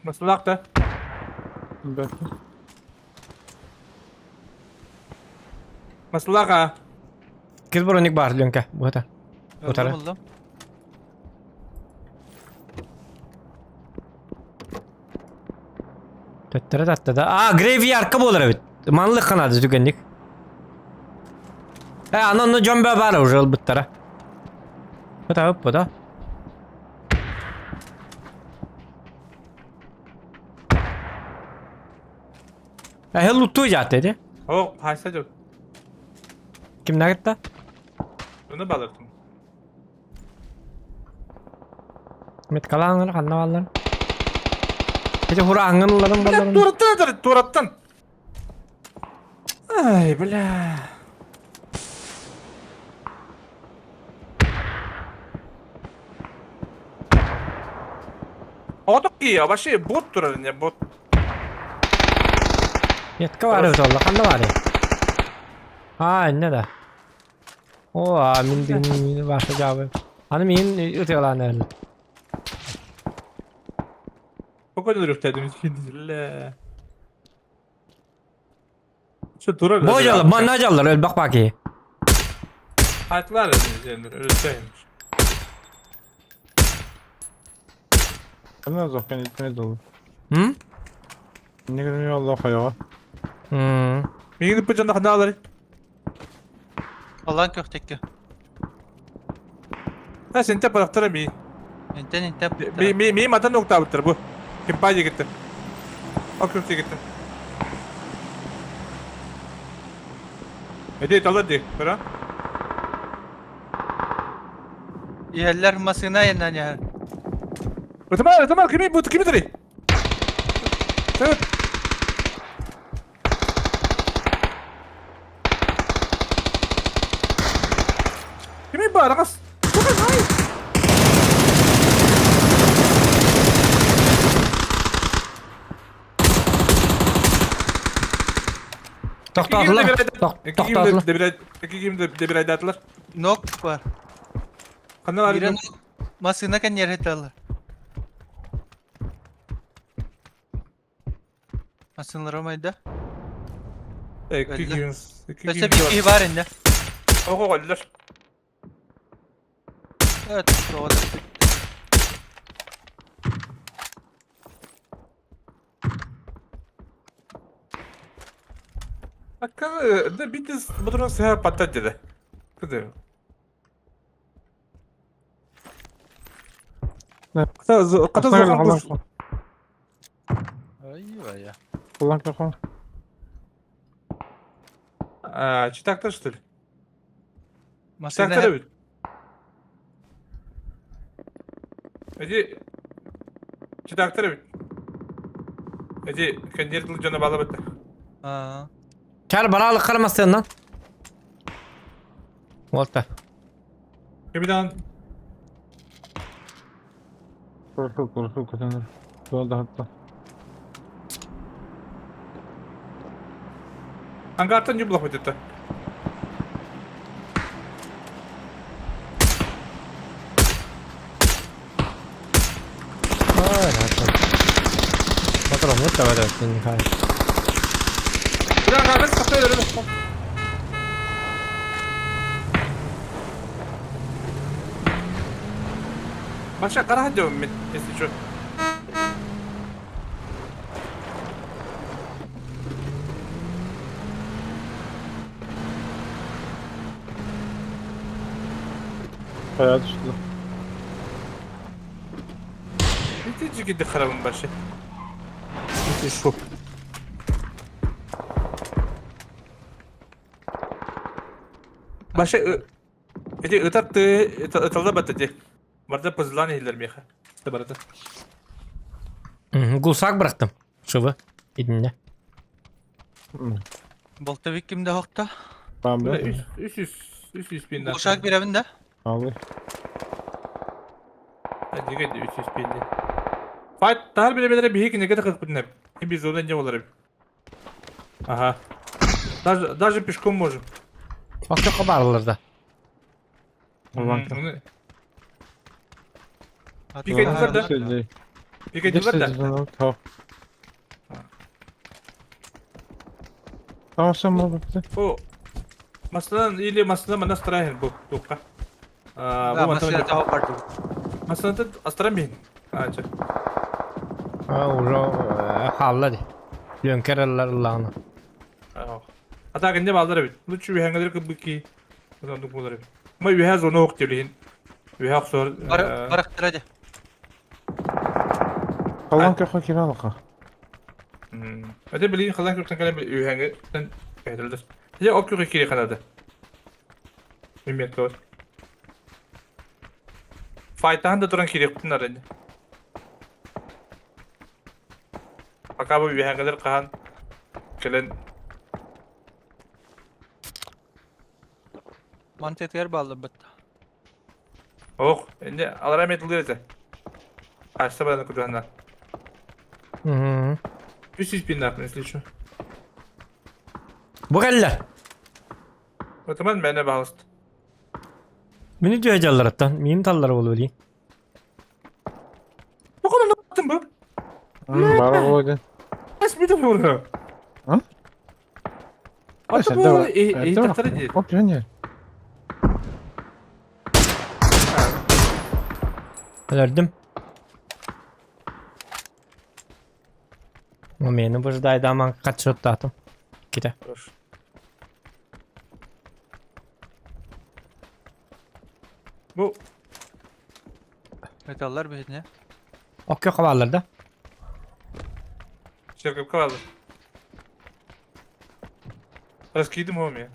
Maslak da. Belki. Maslak ha. Kız bronik bar lönke. Bu hata. Bu taraf. Buldum. Tattara. Graveyard ka olur evet. Manlık kanadı tükendik. Anonnu jombe var уже bittara. Bu da. Luttu jattı. Oh, haysa yok. Kim ne gitti? Bunu balırdım. Met kalanlar kanna vallar. Gece hura angınların balların. Turattın. Ay bla. Otuk ki ya başı bot durarın ya bot. Yetka var evet Allah kanna var ya. Ha ne de. O min başka cevabı. Hani min öteyalan nerede? O kadar ürktediniz şimdi. Şu durar. Bocalı, manacallar öl bak bakayım. Haklar yani öyle şeymiş. Ne zaten itmeye dolu. Hı? Ne kadar Allah ayağa. Bir gidip bıçağında hadi alır. Alan köfteki. Ha sen tep bıraktır mi? İnten. Mi mata nokta bitir bu. Kim payı gitti. O köfte gitti. Hadi alır di. Bırak. Yerler masına yeniden ya. Ötemal kimi bu kimi diri? Evet. Kimi bu arakas? To'xtatdilar. To'xtatdilar. İki kim de bir aydatlar. Nok var. Kanal var. Biren masına kan yer hetalar. Masınlar olmaydı. İki kim. Mesela bir şey var indi. Oku koydular. Evet, doğru. Hakkı da bir diz bu durum seher patlat dedi. Kıdı. Ne? Kata zokan boş. Ayva ya. Kullan kafam. Çıtakta işte. Masına Çıtakta bir. Ece çıtakta bir. Ece kendi yerli cana bağla bitti. Aa. Kar baralık qilmasdan lan. Volta. Kemidan Kurfu kazanır. Yolda hatta. hangartan yublak bitti. Bakalım ne kadar ettin nihayet. Bir an kahve sakta öyle. Başka kara hadi mi? Neyse şu. Kaya düştü. Bitince gitti karabın başı. Bitti şu. Başa Ece ıtattı ıtalda battı. Barda pızılan ehiller miha. Tabarada. Gulsak bıraktım. Şubu. İdinle. Boltavik kimde hokta? Ben Böyle de. 300 binden. Uşak bir evinde. Abi. Hadi geldi 300 bindi. Fight daha bile bir hek ne kadar kırpın hep. Bir zorlanca olur. Aha. Даже пешком можем. Bak çok kabarlardı. Kullan Bir kaydılar da. kafam. Bir kaydılar da. Tamam. Tamam sen bana baktın. O. Masadan ili masadan mana starahin bu. Tukka. Bu Masına daha vardı. Masadan da astaran bin. Aça. Uro halladı. Lönkerler lağına. Hatta gende baldır bit. Lütfü bir hangadır ki bu ki. Uzandık bular bit. Ama bir her zona ok diyelim. Bir hak sor. Baraktır hadi. Kullan kafa kira baka. Hadi bilin kalan kırktan kalem bir hangi sen behdildir. Ya ok yok ikili kanadı. Mimiyet var. Fight'tan da duran kiri yaptılar önce. Baka bu bir hangadır kahan. Kelen Mantet yer bağlı bitti. oh, şimdi alaram ettiler ise. Açsa bana kucağından. 300 bin naklen şu. Bu geller. O zaman bana bağlısın. Beni duyacaklar hatta. Miyim talları olur diye. Bu kadar ne yaptın bu? Bana koydun. Nasıl bir de bunu? Ha? Hatta bu tahtarı değil. Hop yan yer. Öldüm. O meni buradaydı ama kaçırıp dağıttım. Gide. Dur. Bu Metallar bir ne? Ok yok havalarda. şarkı kaldı. Раскидым homie.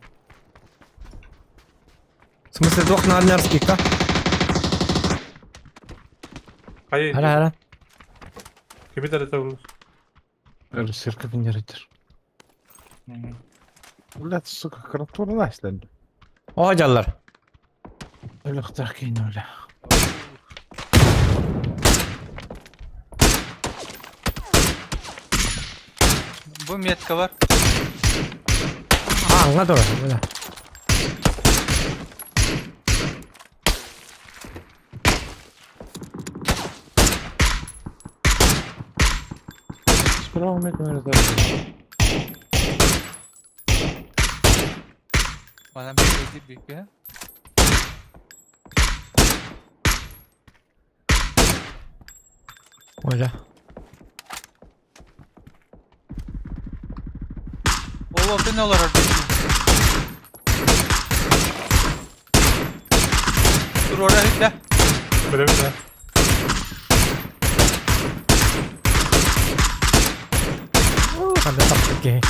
В смысле, двух на армянских, да? Hayır. Hara. Kimi de olur. Öyle sirka bineridir. Ulan sıkı kırıntı da işte. O hocalar. Öyle kıtarken öyle. Bu metka var. Anga dur. Böyle. Spravo med öyle de. Bana bir şey büyük ya. Hoca. O vakti ne olur artık? Dur orada hükle. Böyle mi de? Hadi taktık ki.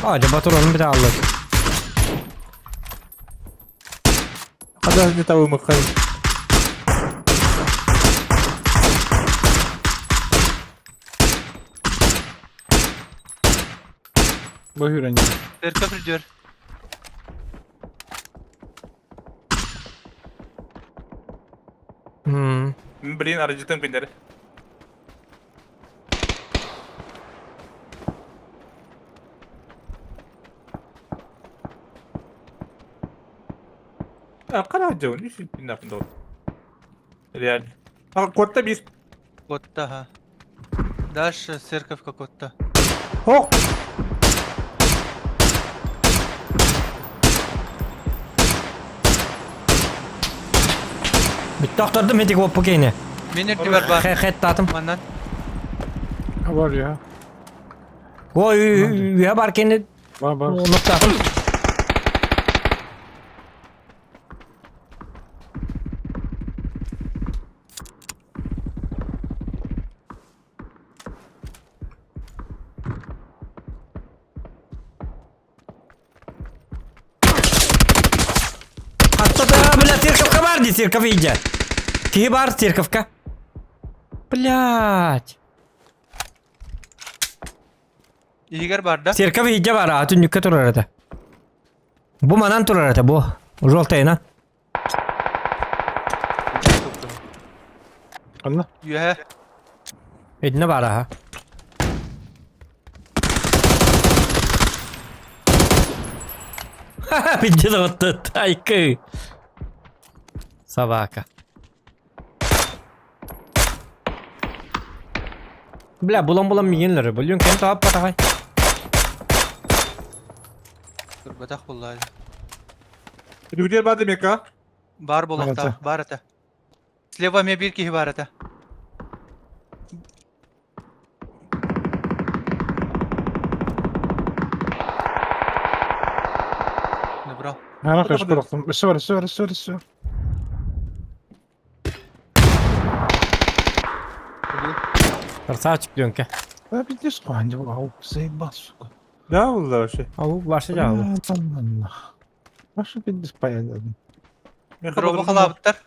Hadi Baturan'ın bir daha alır. Hadi ne tavuğum bakayım. Buyurun. Terka frigider. Bilin aracıdan binderi. Karar jauh ni sih pindah pindah. Реально. Котта бис. Котта, ага. Дальше церковка Котта. Хок. Bitti aktırdım hedik o pokeyni. Minirti ver bak. Xet tatım. Mandan. Var ya. Oy ya barkeni Var. nokta. Hatta бля, церковка бар, где церковь иди. Фиги бар, церковка. Блять. İyiger barda. Церковь иди бар, а тут нюкка турар это. Bu manan турар это, bu. Желтая на. Anla. Yuhe. Edine var ha. Bitti de attı. Taykı. Собака. Бля, булам мигенлери. Бүлүн кем таап батагай. Dur batak vallahi. Люди бады мека. Бар болакта, Barata. бар ата. Слева мне bir kişi var ata. Ne bro? Her kaç bıraktım. Üstü var. Красавчик Ленка. Ya bir disk var. Bu avuk bas. Да, والله вообще. Avuk varsa cevabı. Allah. Başka bir disk paylaşalım. Drop'a kalabıtlar.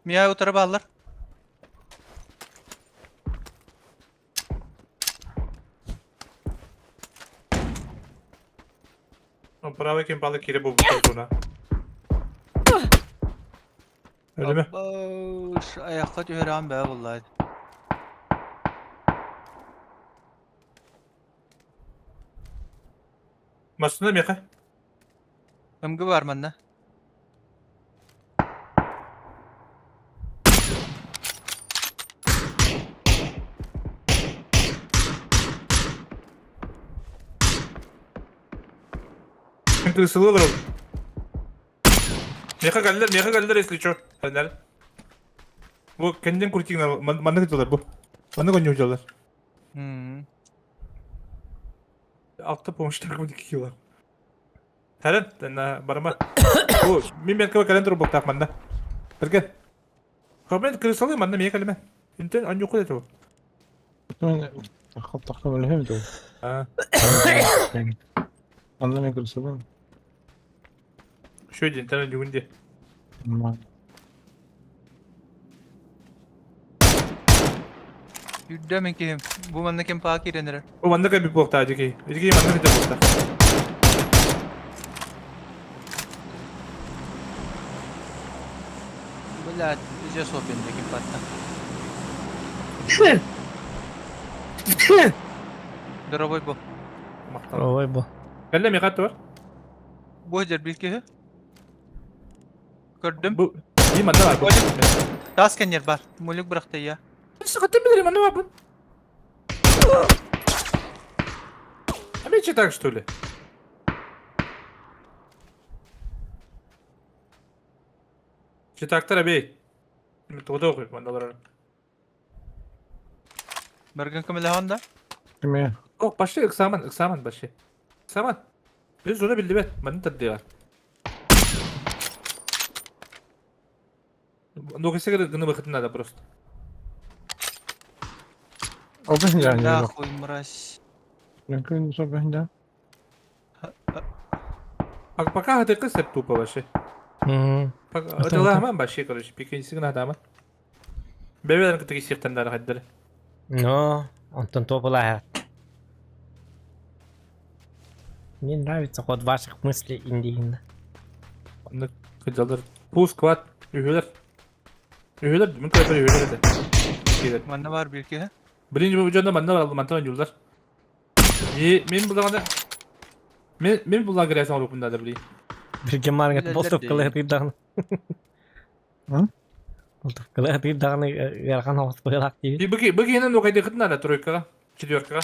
Mia o tarafa alır. Pravi kim balık kiri bu buna. Öyle mi? Şu ayakta tüheram be vallahi. Masunda meka. Ömgü var mı? Ты слышал? Meka geldiler esliço. Geldiler. Bu kendinden kurtiğine bana gidiyorlar bu. Bana oynuyorlar. Altta pomuşlar bu dikiyorlar. Helen, dan barama. Bu min kau kalender bok tak manda. Pergi. Kamen krisalnya mana mi kalime. Inten anjuk da to. Takım öyle hem de. Ha. Anlamaya kırılsa. Şöyle inten anjugun diye. Yüddem ki bu bana kim paki renir. Bu bende bir bokta acıki. Acıki bende bir bokta. Bela iyice sohbetinde kim patta. Daraboy bu. Oy bu. Kelle mi kattı var? Bu hacer bilki. Gördüm. Bu iyi madde var. Bu. Tasken yer var. Muluk bıraktı ya. Sıkıntı bilirim anne var bu. Hemen içe tak что ли? Читактар бей. Мен тода окуйм мандалар. Bergen kamela handa. Kime? О, başla ыксаман başla. Ыксаман. Biz onu bildi bet. Bana tadı var. Ну, если гына выход надо просто. O ben yani. Нахуй мразь. Mümkün o ben de. Пока это кысып тупо вообще. Это ламан вообще, короче. Пикинси гына даман. Бебелерин кытыгы сиктандар хаддары. No, Антон топола. Мне нравится ход ваших мыслей, Индиина. Аны кыжалар. Пуск ват. Ühüler. Ühüler. Мен көпір ühüler еді. Кейдер. Manna var bilki ha. Birinci bu ucunda mandalar aldım. Mandalar yollar. Men bulağında... Men bulağın gireysen olup bundadır bileyim. Bir gemarga Güzel bostok değil. kılığı tıyırdağını. Hı? Bostok kılığı tıyırdağını yargan havası koyalak değil. Bu giyinen o kaydı kıtın hala troykaga. Четверкаga.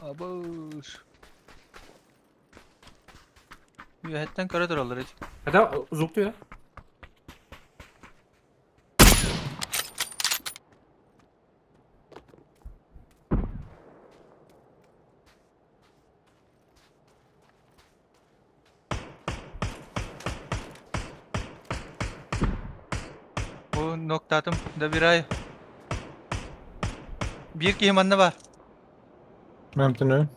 Abuş. Yühetten kara durallar hiç. Hatta zuktu ya. Bu noktatım da bir ay. Bir ki manna var. Mümkün.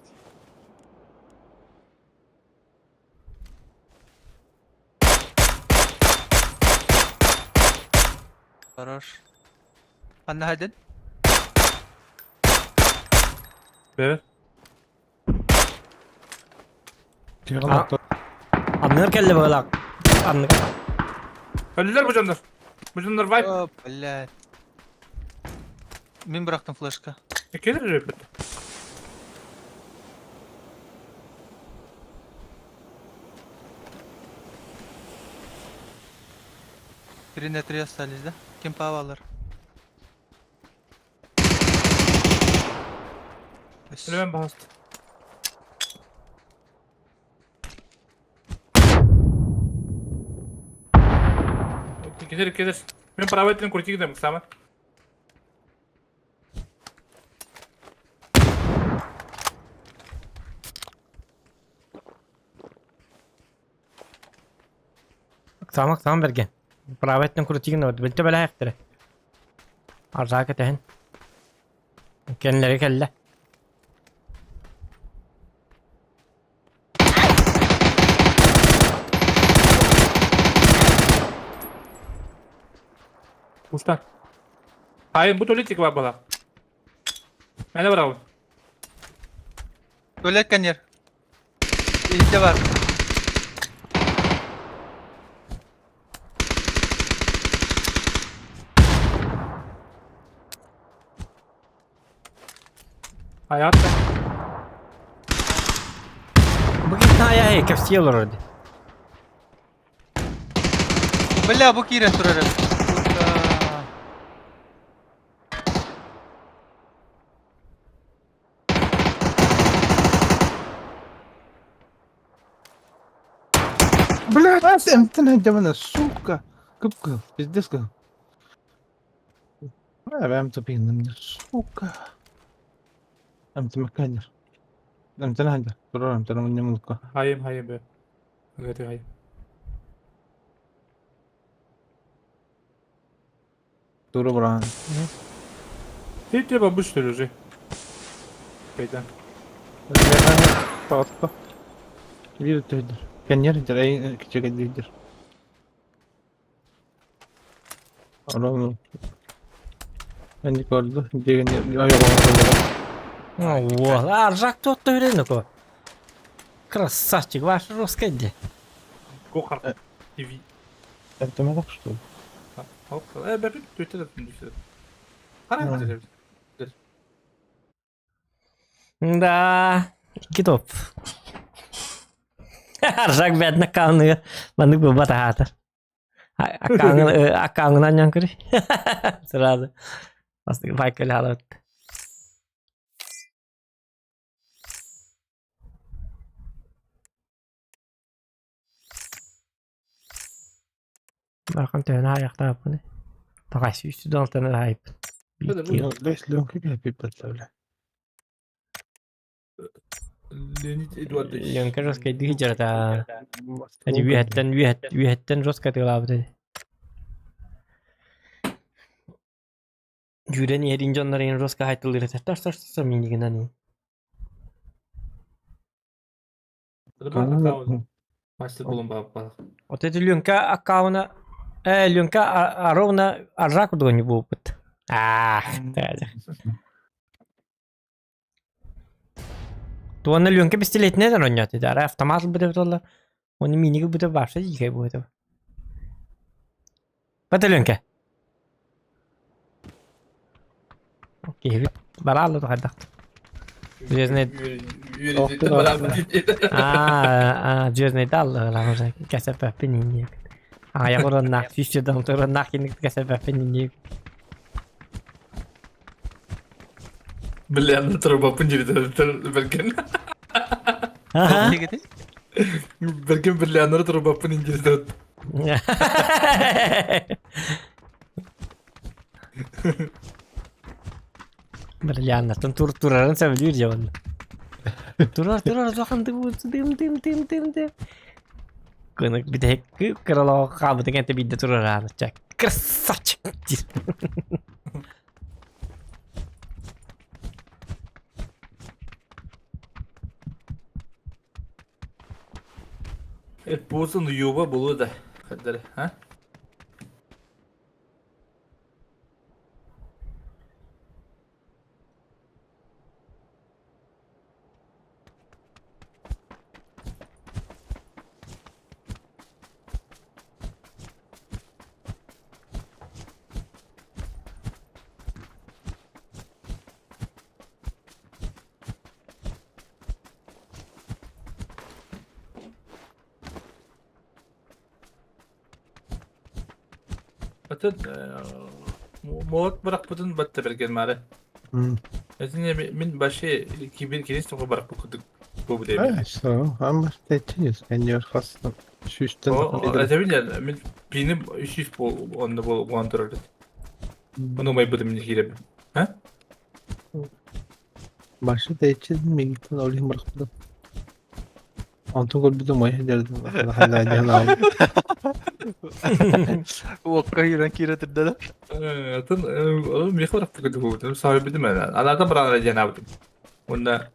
Karar. Anne hadi. Evet. Anlar kelle böyle. Anlar. Öldüler bu canlar. Bu canlar vibe. Hop блядь. Min bıraktım flashka. Gelir repet. Birinde 3 остались, да? Kim pahalar? Hemen bastı. Gelir. Ben para ettim kurti gidelim sama. Tamam bergen. Pravetten kurutigin oldu. Bilte böyle ayaktırı. Arzaka tehin. Kendileri kelle. Uçtan. Hayır bu tuvalet var bana. Ben de bravo. Tuvalet yer. İlde var. Hayatta. Bu gittin ayağı kefsiye olur orada. Bella bu kiren turarım. Блядь, эмтен хадямана, сука. Кыпкыл, пиздец кыл. Ben topayım, сука. Эмтен маканер. Эмтен хадя. Durur эмтен onu mulka. Hayır be. Evet hayır. Duru buran. Ty треба быстро уже. Kaydan. Patla. Bir teydir. Kendileri en küçük edilir. Onu ben de gördüm. Diğerini yok. Вот, а ржак тот то время такой. Красавчик, ваш русский. Gokar. TV. Ben demedim işte. Hop. Ben bir Twitter'da düşürdüm. Karar Hmm. verelim. Да, iki top. Ржак бедно калны. Мандык бы батахатыр. Акаңынан яңкыры. Сразу. Астыгы байкали халат. Баркам тәне аяктап буны. Тагайсы үстүдөн алтаны хайп. Beş lyon gibi bir betle. Leonid Eduardович. Ленка жесткая движер да. Ади виһеттен жестко тылабыды. Жүрен ерин жоннарын жестко хайтылыр тастар минигинани. Мастер болон баба. Вот эти Ленка аккауна Ленка ровно аржак удони бупыт. Туонна Ленка пистолет неден ойнат иде. Ара автомат буде тола. Оны миниги буде баша дикай буде. Бата Ленка. Окей, бараллы тахадак. Жүзне жүзне даллы лавжа касапа пенинник. Я городнак фишчедон тороднак иник касапа пенинник. Бля, труба пунжириде берген. Ага. Берген бля, труба пунжириде. Бля, турарын сәбілер жауын. Турар жоқанды дым. Көнік бітек кырылау қабыдың әнті бейді турар аны. Красавчик. Bosun yuva bulu da. Kadar, ha? Batın mod bırak batın battı bergen mare. Ezine min başı kibir kinis toku bırak bu kuduk bu değil. Evet, so. Ama seçiyoruz. Kendileri hasta. Şu üstten. O edebilir min benim işif bu onda bu kontrolü. Bunu may bıdım girem. Ha? Başı seçiyoruz. Migitten olayım bıraktım. Antın gol bir de mayı derdim. Hala diyen abi. Uakka hiran kira terdala. Atın oğlum bir bırak bu kuduk. Sahibi değil mi? Anada bırak cenabım. Onda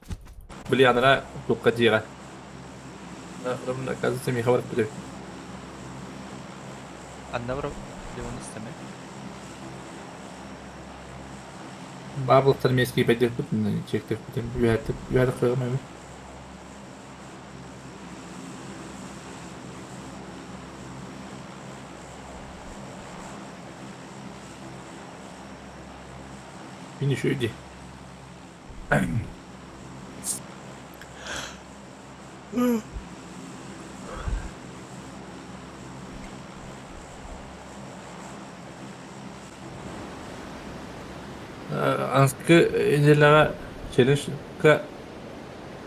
biliyanlara dokkaciga. Bunun kazı semi haber bile. Anna bro. Leon isteme. Bablıklar meskiyi bedir kutun çektir kutun. Yuhatıp koyamam. Beni şöyle. Anskı ilerleme challenge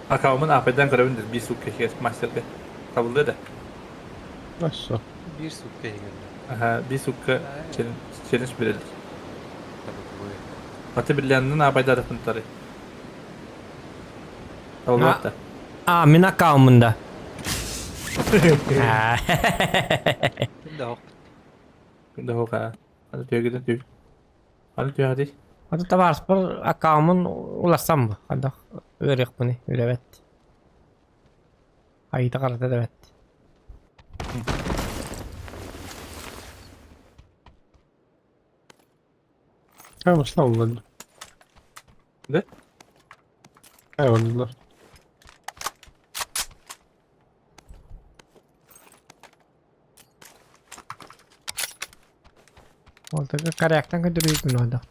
akavımın afetten görevindir. Bir su kekes master'ı kabul eder. Nasıl? Bir sukkaya geldi. Aha, bir su challenge verilir. Fatih Birliği'nin afayda da fıntarı. Kabul eder. Min akkaumunda. Şimdi hok. Şimdi hoka. Hadi diyor gidin diyor. Hadi diyor hadi. Hadi tabarsız bir akkaumun ulaşsam bu. Hadi öğrek bunu. Öyle evet. Haydi karata da evet. Ha nasıl oldu? Ne? Ha oldular. Oltaga karyaktan kadar gün oldu.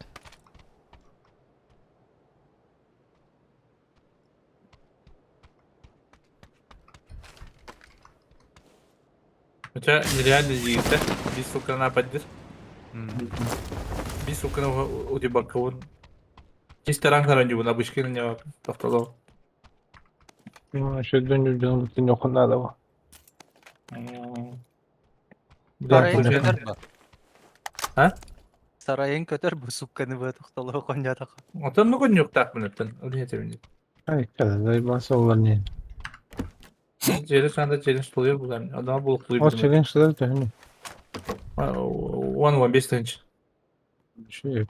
Хотя нереально двигаться. Без сука на поддержку. Без сука на у тебя кого. Чисто ранг ранжу на бышке на него повторил. Şu dönüyor canım bütün yokunlar da var. Sarayın Да, kötür bu. Ha? Sarayın kötür bu sukkani bu tuhtalı konya takı. Atan mı yok tak bunun? Öyle yetebilir. Ay kadar nasıl olur ne? Jeli sen de challenge oluyor bu yani. Adama bulukluyor. O challenge'lar da hani 1-1 tane. şey yok.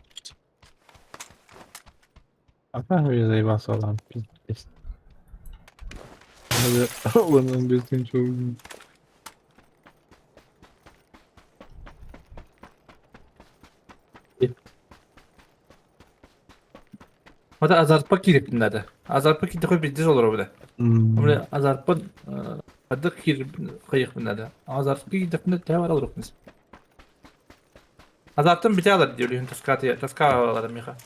Ata bir zey bas olan pis. Hadi onun bir gün çok iyi. Hadi azartma girip nerede? Azartma gitti koy bir diz olur orada. Ama azartma hadi girip kayık nerede? Azartma gitti ne var olur biz. Azartma bir tane diyor lühün taska alalım ya.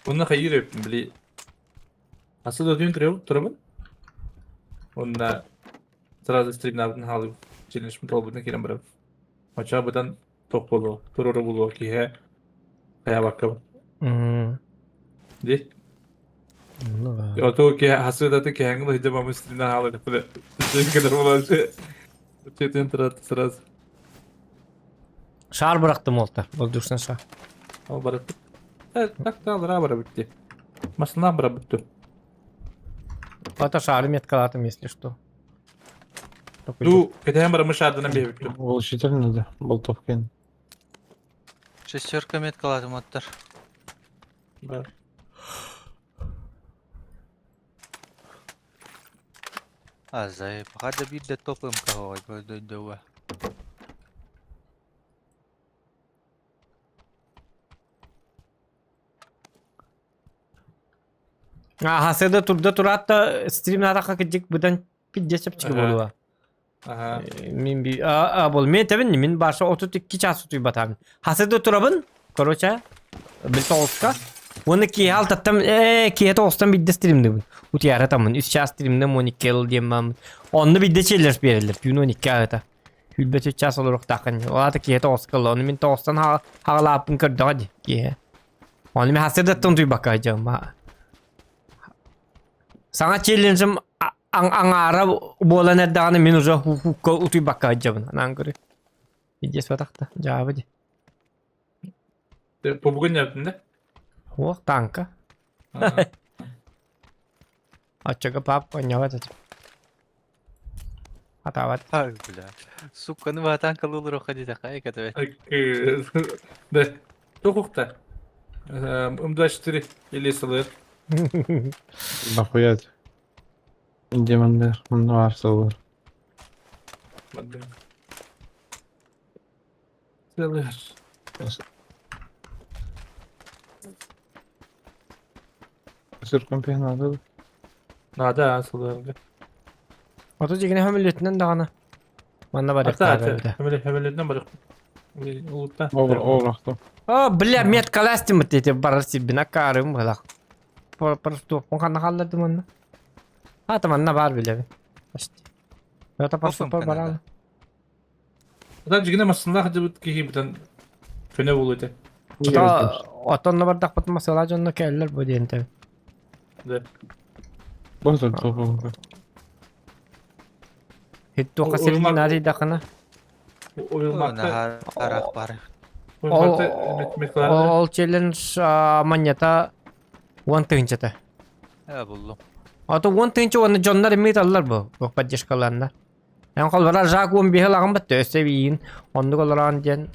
Bununla hayır yaptım bile. Nasıl ödüğün durumun? Onunla sırada streamlerden halı çelişme tolbuna giren bırak. Maça buradan top bulu, tururu bulu ki he. Kaya bakalım. Di. O to ki hasıda ki hangi de hicama streamden halı böyle. Stream kadar olan şey. Çetin sırası. Şar bıraktım olta. Öldürsen şar. Ama bıraktık. Evet, tak da alır abara bitti. Masından abara bitti. Ata şarım yetkalatım если что. Du, кетен бара мышардына бе биtti. O şitir ne de? Bol topken. Şeşerka met kaladım atlar. Бар. Azay, hadi bir de topum kahve böyle döve. Haseda turda turat da streamlarda kakıcık budan pidgesip çıkıp Aha. oluyor. Aha. Min bir bol men tabii min başa 32 ças tutuyor batan. Haseda turabın короче bir tolska. Onu ki halt ettim ki et olsam bir de streamde bu. Utiyara tamam 3 ças streamde Monikkel diyemem. Onu bir de şeyler verilir. Gün 12 ayda. Hülbet 3 ças olarak takın. O da ki et olskalı onu min tolstan hağlapın kırdı hadi ki. Onu mi haseda ettim duy bakacağım ha. Sana challenge'ım angara bolan edağını min uza hukukka utuy bakacağım. Nangırı. Videos batakta. Cevabı di. Bu bugün ne yaptın da? Oh tanka. Açık pap konyavat açık. Hatavat. Harbiden. Sukkani vatan kalı olur o hadi takı ay kadar. Да. Hukukta. Umdaştırı ili salır. Bakuyat. İnce bunda varsa olur. Salır. Sır kampiyon aldı. Nada salır. Oto jigine hamiletinden dağına. Manna var Hatta ekta. hemelerinden bırak. Ulutta. O bıraktım. Bля, мет каластим эти барси бина карым балак. Просто он халлады манна. Ата манна бар биле. Почти. Это просто барал. Adam cigine masında hadi bu ki bitan köne buluyordu. Та отонно бардак потом масала жонно келлер бу денте. Да. Bozdur topu. Хитто касел нари дакана. Oyulmakta. Nahar arak var. Oyulmakta metkalarda. Ол челлендж манята one тынчата. Ya buldum. Ото one тынча оны жоннар эмет аллар бу. Бок паджешкаларна. Эн кол бара жак он бихалаган бат төсебиин. Онду колоран ден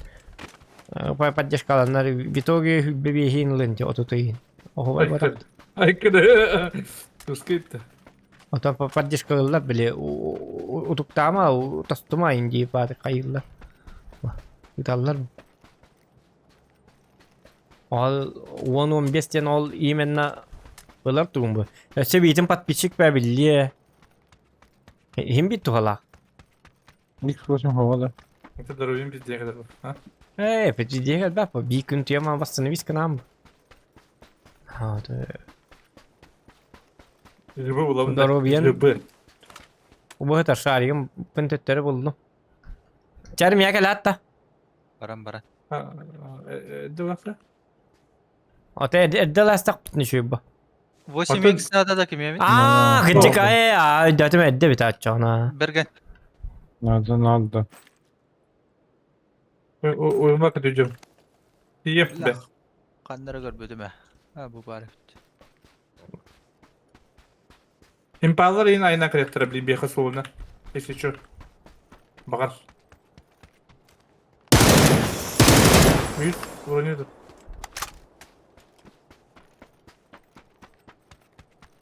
паджешкаларна битоге хүббе бихин ленте ототойин. Ого бар. Aykırı. Tuska gitti. Ota поддержка kıllar bile utuktama utastuma indi bari kayırlar. Yutallar mı? Al 10-15 ten ol именно Былар тугун бу. Себейтин подписчик бе билли. Хим бит тугала. İlk fırçam havada. Ne kadar oyun bizde kadar var. Ha? Пети дегал бапа. Би күн тема восстановись к нам. Ha, да. Rıbı bulalım. Здоровьен. Rıbı. Bu kadar şarigim pıntetleri buldum. Çarım ya gel hatta. Baran baran. Ha, de baksa. Ota edde lastak bitni şu bu. 8x надо da kim yemin? Aa, gıcık ay. Dötüm edde bit açacağına. Bergen. Nerede? Uyumak ediyorum. İyiyim be. Kanlara görmedim ha. Ha bu bari. İmpalar yine aynı karakter bir yakası oluna. Neyse şu. Bakar. Büyük vuruyordu.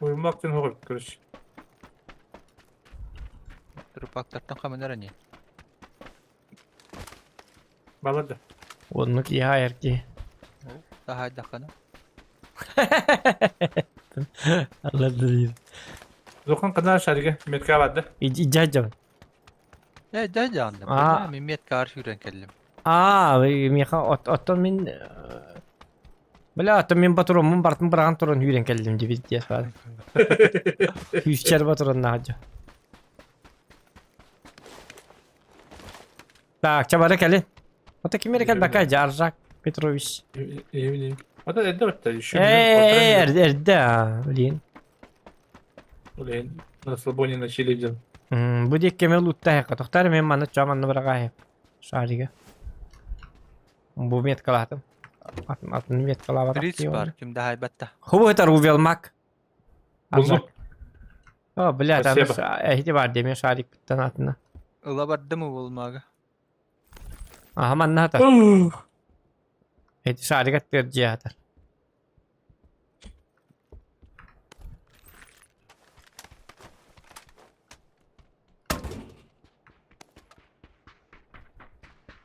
Uyumak için hoş görüş. Durup aktartan kamera niye? Baladı. Onu ki hayır ki. Daha dakikana. Allah değil. Zokan kadar şarkı. Metka vardı. İcacım. Ya da canım. Aa. Mimiyet karşı yüren kellim. Aa, mika otto min Bela otto min baturum bartın bırakın turun hüren keldim gibi diye var. Hüşçer baturun naca. Tak, çabara gelin. Ota kimere gel baka Jarjak Petrovic. İyi bileyim. Hatta edde battı. Şu Erde bilin. Ulan nasıl bonina çileceğim. Bu dik kemel utta heka. Tohtar men manı çamanı bırakayım. Şariga. Bu met kalahtım. Atın met kalavatım. Fritz var. Kim daha haybatta. Hubu tar uvelmak. Buldum. Oh, bля, там Спасибо. ihtibar demiyor şarik bitten atına. Ula barda mı bulmaga? Aha man nata. Hedi şarik at bir cihatar.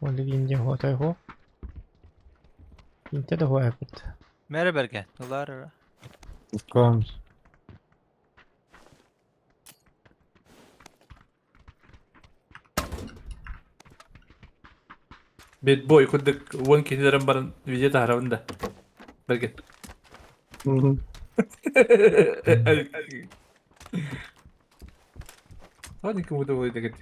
Olha ince hotay ho. Inte de ho yapıt. Merhaba Bergen. Ula ara. Kalmış. Bad boy kuduk 1 kedilerin barın video tarafında. Belki. Hadi ki bu da böyle git.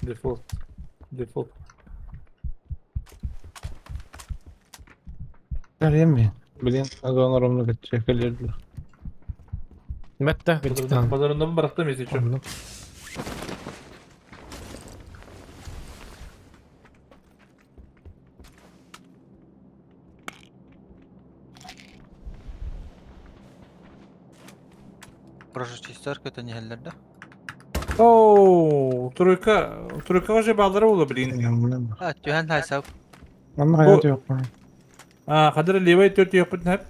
Default. Default. Nereye mi? Bilin azanlarımla kaçacak ellerdi. Mette gıcıktan. Pazarında mı bıraktım mıyız şu? Proje çister kötü nihellerde. Oo, Turka hoca bağları olabilir. Yanımda. Ha tühen hesap. Ama hayatı yok mu? Kadir Levi 4 yapın hep.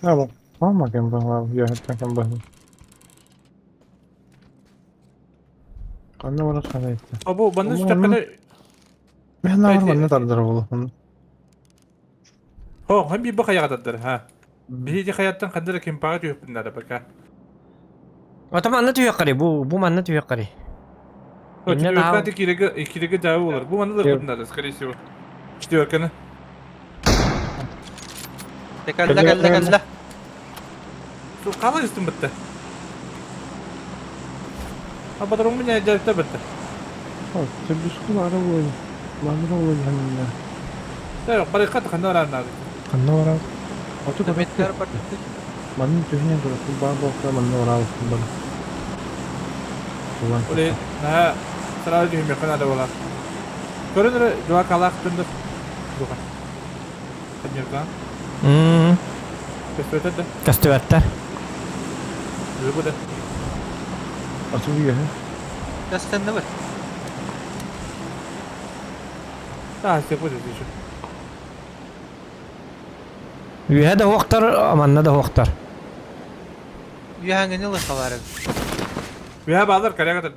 Ne bu? Tamam bakayım ben abi. Ya hep bakayım bakayım. Kanne bana sana etti. Bu bana şu Ama takını Ben ne var Evet, ne tardır oğlum? hem bir bakaya kadardır ha. Bir hayattan Kadir kim bağır yok bunlara bak ha. Ota manna tüyo kari bu manna tüyo kari. O Yine çünkü daha- ökade kirege dağı olur. Bu bana da Yok. bunlar скорее всего. İşte ökanı. Tekalla kalla. Su kala üstüm bitti. Ha badırım mı ne dertte bitti. Bak tabi şu ara bu. Bana da olur yanımda. Ya yok bari kat kanı aran abi. Kanna var abi. Otu da Demetler barda. Bana tühüne durası bağ bakla bana var abi bana. Ulan. Öyle ha sıra düğüm yakın ada ola. Görünür dua kala aktındır. Dukan. Hadi yok Kötü ötede. Kastuverter. Bu da. Atı bir yere. Gasten ne var? Ah, sepet ediyor. Üye de hoktar, amanna da hoktar. Yühangini lıkalarım. Ya bağlar karaya kadar.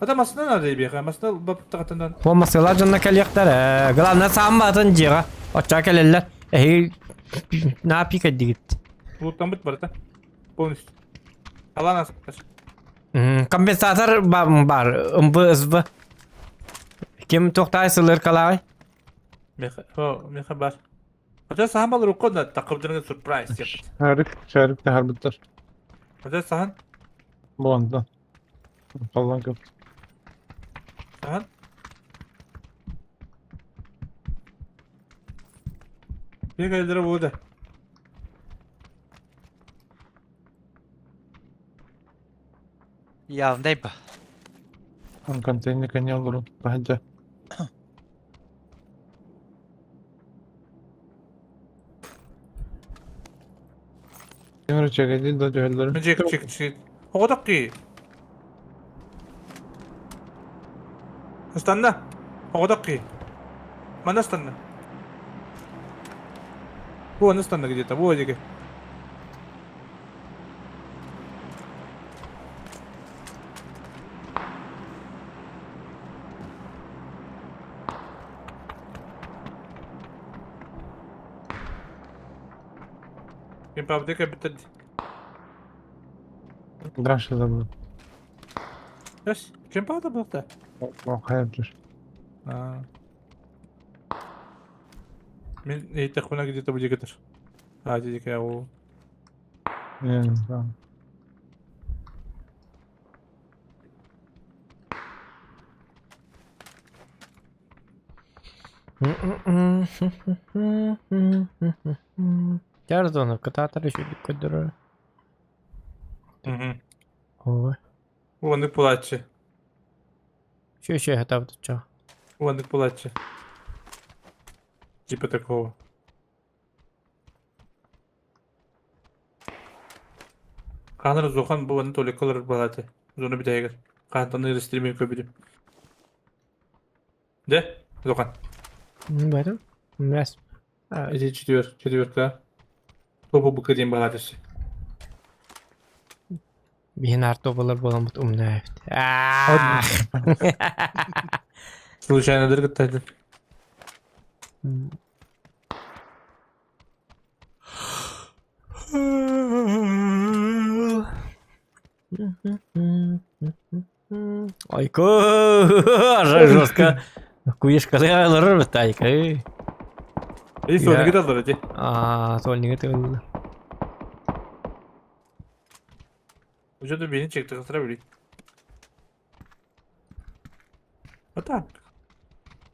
Adam aslında nerede bir yakın? Aslında babıp takatından. Olmasalar canına kelyaklar. Gılanlar sağın batın ciğe. Açağı kelirler. Ne yapayım hadi gitti. Buluttan bit var da. Bonus. Alan asıklar. Kompensatör var. Imbı ızbı. Kim toktay sılır kalay? Meha var. Hatta sahan balır o konuda takımcının surprise yaptı. Şerif de harbitler. Hatta sahan. Bu anda. Falan kapı. Sahan. Bir geldiler bu da. Ya ne bu? Konteyner kanya olurum. Bence. Yürü çekildi de cöhlerim. Çek. O kadar ki. Standa. O kadar ki. Mana standa. Bu ne standa gidiyor? Bu acı ki. Kim fabrika bitirdi. Draşlı da bu. Yes. Kim fabrika bitirdi? O hayırdır. Ha. Men iyi takımına gidiyor tabii getir. Hadi dedik ya o. Yani tamam. Gerzono, кататор еще декодер. Hı. Ой. Ulandık Polatçı. Еще это вот что? Ulandık Polatçı. Типа такого. Kanır Zohan bu anı tole kalır balate. Zonu bir daha gel. Kantanı restream'i köbülüm. De Zohan. В этом? Раз. Четверка. Topu bu kadar balatesi. Bihin arto болар боламыт умнает. Случайно дыргыттайды. Айко, жестко. Куешка алыр бит айка. İyi sonra git alır hadi. Солнеге тыгылды. Hoca da beni çekti kısıra bileyim. Вот так.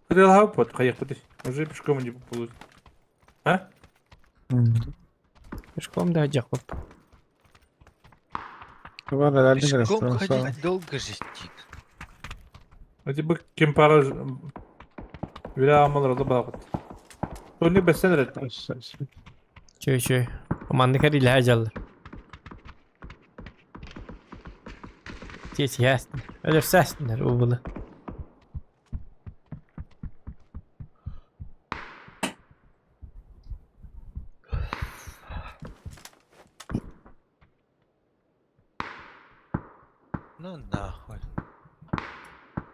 Предлагал под поехать. Уже пешком не получится. А? Пешком да жакып. Var herhalde Пешком restoran sağ. ходить долго же идти. Hadi bak kim para Vira almalar oldu bakıt. Sonra beslenir et. Чөй. Команды кариле хажалар. Тес ясно. Ölür sesler o bunu. Ну нахуй.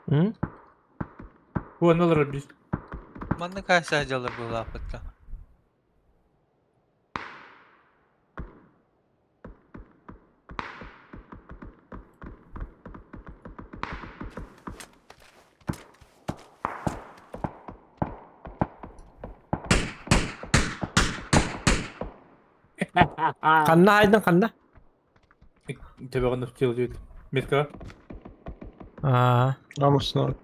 Hı? Bu anıları biz. Bana kaç sadece bu lafıkta. Kanna aydın kanna. Tabi kanı tutuyor diyor. Metka. Namusun orada.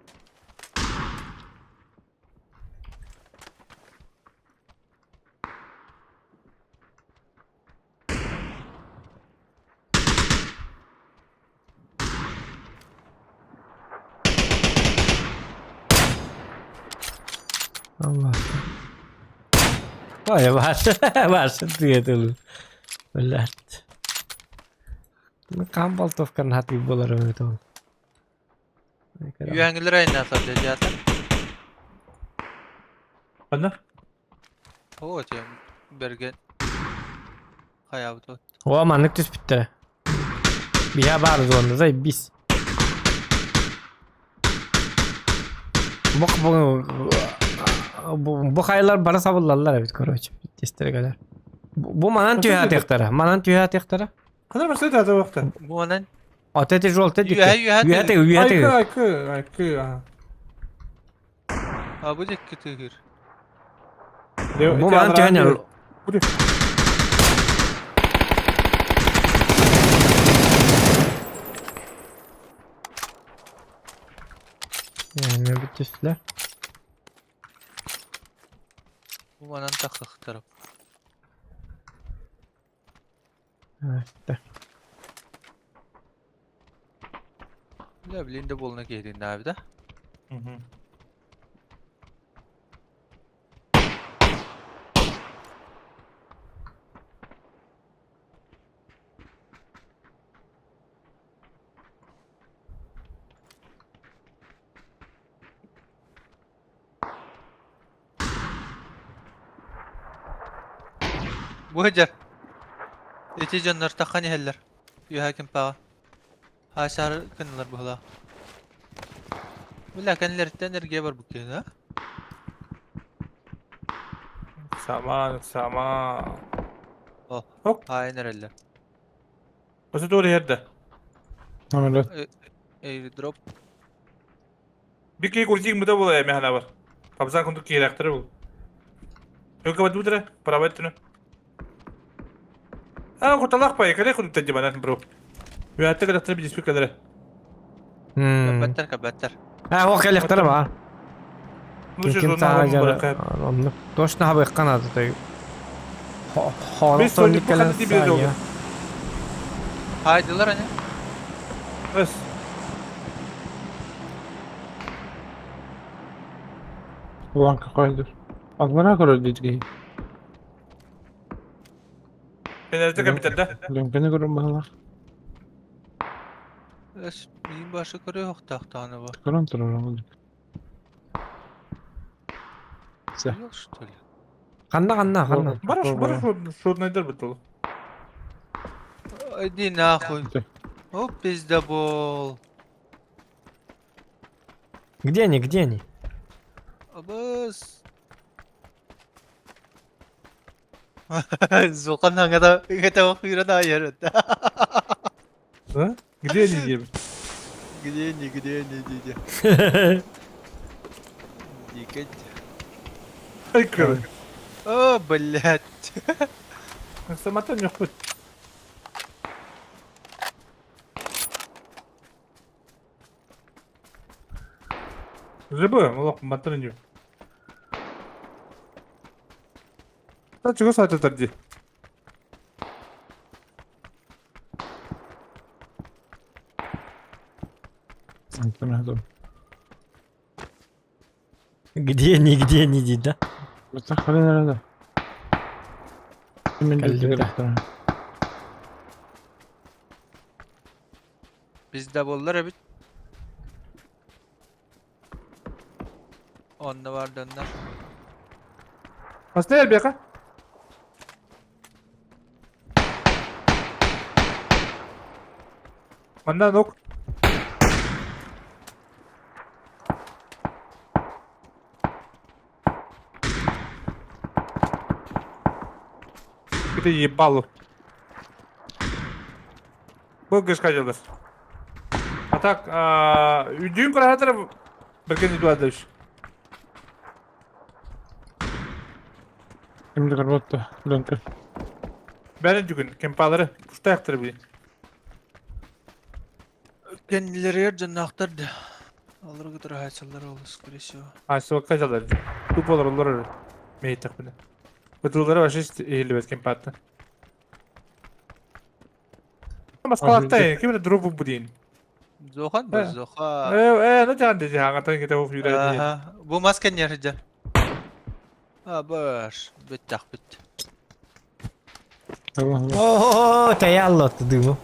Allah. Vay var diye dulu. Belat. Kampal tofkan hati bolar itu. Yühangilere aynı atladı zaten. Bana? O diyorum. Bergen. Hayavut. O amanlık düz bitti. Bir ya bağırız onda da biz. Bu hayırlar bana sabırlarlar evet koruyucu. Testere kadar. Bu manan tüyhat yaktara. Manan tüyhat yaktara. Kadar başladı hadi vakti. Bu anan. Ateti jolte dikti. Yuhate. Aykı. Ha bu dik kütüğür. Bu manan tüyhat yaktara. Bu dik. Yani ne bitişler. Bu anan takık taraf. Evet. Ne bileyim de boluna geldiğin abi de. Bu hacer. Eti canlar takan heller. Yuhakim pağa. Haşar kınlar bu hala. Valla kanlardan erge var bu kez ha. Sama. Oh. Hop. Hain ereller. Nasıl doğru yerde? Hemen Airdrop. Bir kere kurcik mı da bu ya mehana var. Kapsan kunduk ki elektrik bu. Yok kapat bu tere. Para vettinu. Ha kurtalak payı kare kunduk tecrübeden bro. Yuhatte elektrik bir cispi kadar. Kabatter. Ha o elektrik var. Bu şey Kim zorunda sadece var bırakır. anlık. Doşna haber kanadı da. Biz sonuç bu kadar değil bir oldu. Haydiler hani. Bas. Ulan kakaydır. Akbara kadar dizgeyi. Enerji kapitalde. Dönkene görün bahalar. Es benim başka karı yok tahtanı var. Karan turur. Yok что ли? Kanna. Бараш что найдер бутул. Иди нахуй. Окей. Оп, пиздобол. Где они? Абас. Зоқан аңада оқира да ярат. Да? Где они где? Где они диди. Дикать. Ай, круто. О, блядь. Самотон не хоть. Живой, лох, матраню. Да чего сайт это где? Где они, дида? Bıçak hali nerede? Kimin Kalite. dizgeyi elektriği? Pizdabollar abi. Onda var dönler. Aslında yer bir yaka. Bana nok. Bir de ебалу. Bu kışka yıldız. Atak, düğün kurahatları Bergen idüadayız. Şimdi karbotta. Dönker. Ben düğün, kempaları kusta yaktırı bile. Kendileri yer canını aktardı. Alır kadar haysallar oldu skreşo. Aysı vakka çalar. Tup olur öyle. Meyit takbine. Bıtılları başı eğildi bet kempatta. Ama skalakta ya, kimde drop'u bu deyin. Zohan bu He. zoha. Ne can dedi hangatan kita bu yürüye diye. Aha. Bu masken yer can. Ha baş. Bittak bit. Allah Allah. Oh, te anlattı değil mi?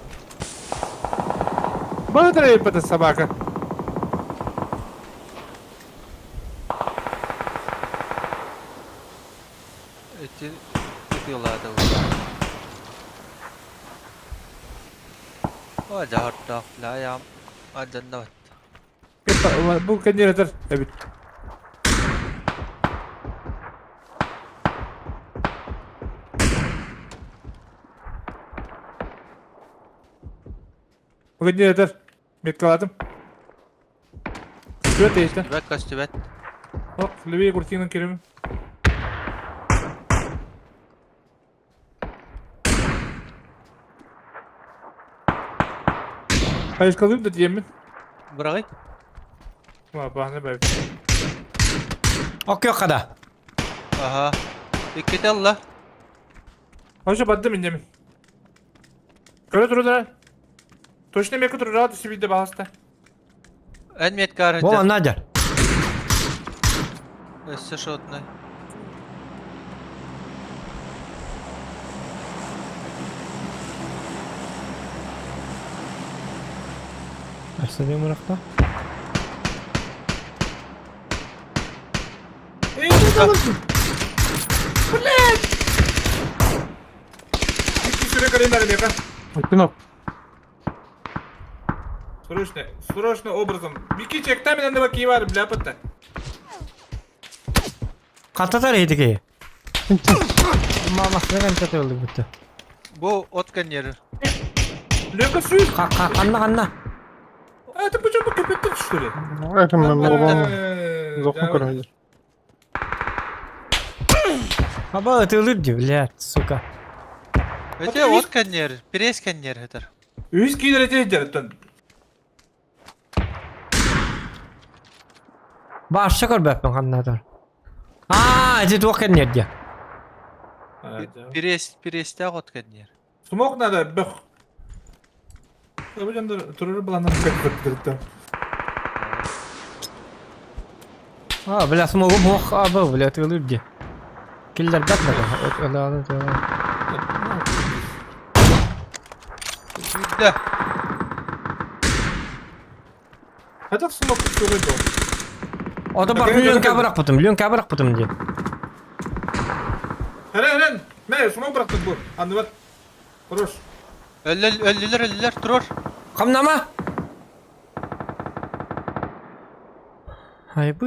Bana da yapmadı sabaka. Oca hortok la ayağım. Acanda bat. Bu kendi yeter. Evet. Bu kendi yeter. Metkaladım. Süret değişti. Tübet kaç tübet. Hop, Levi'ye kurtayım Kerim'i. Hayır kalayım da diyeyim mi? Bırakayım. Bahane be. Ok yok kada. Aha. Dikkat al la. Hoca battım incemin. Köle durur da. Точно мека durur rahat isi bildi bahasta. En metkar Bu hıcı. nadir. Össe şotnay. Başladım bırakma. Ey ne alırsın? Ulan! Bir süre kalender meka. Кино. Срочно образом. Вики чектай мен анда кие бар бляпатта. Katatar yedik iyi. Mama sıra kata oldu bitti. Bu otkan yeri. Лёка сүйүп. Kanna. А ты почему капеттен что ли? Это мы молодым. Зохну короче. Baba ötülür diyor блядь, сука. Öte otkan yeri. Piresken yeri hıdır. Üç kilo etinden. Başka kor ben kannatar. Aa, eti token nerede? Pireste otkan yeri. Смог надо бэх. Tabii canım tururu bulandan kaçırdı. Ha, bela smoke mok abi bela ötülür diyor. Killer batmadı. Öyle. Yüzde. Hadi смог tururu. O da bak milyon kabrak putum diyor. Helen. Ne smog bıraktın bu? Anladın. Хорош. Ölüler durur. Kamnama. Hay bu.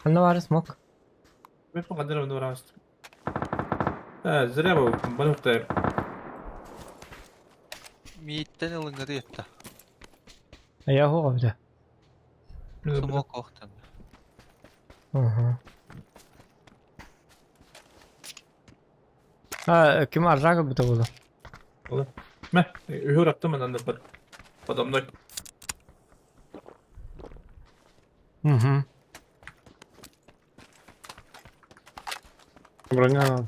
Kanna var smoke. Ben bu kadar onu uğraştım. Zırya bu. Bana tutar. Miitten ılıngadı yattı. Ya o abi de. Smoke oktan. Aha. Ha, kim arraga bu da bu. Olur. Meh. Ühür attım ben anladım. Adamlar. Hı. Броня надо.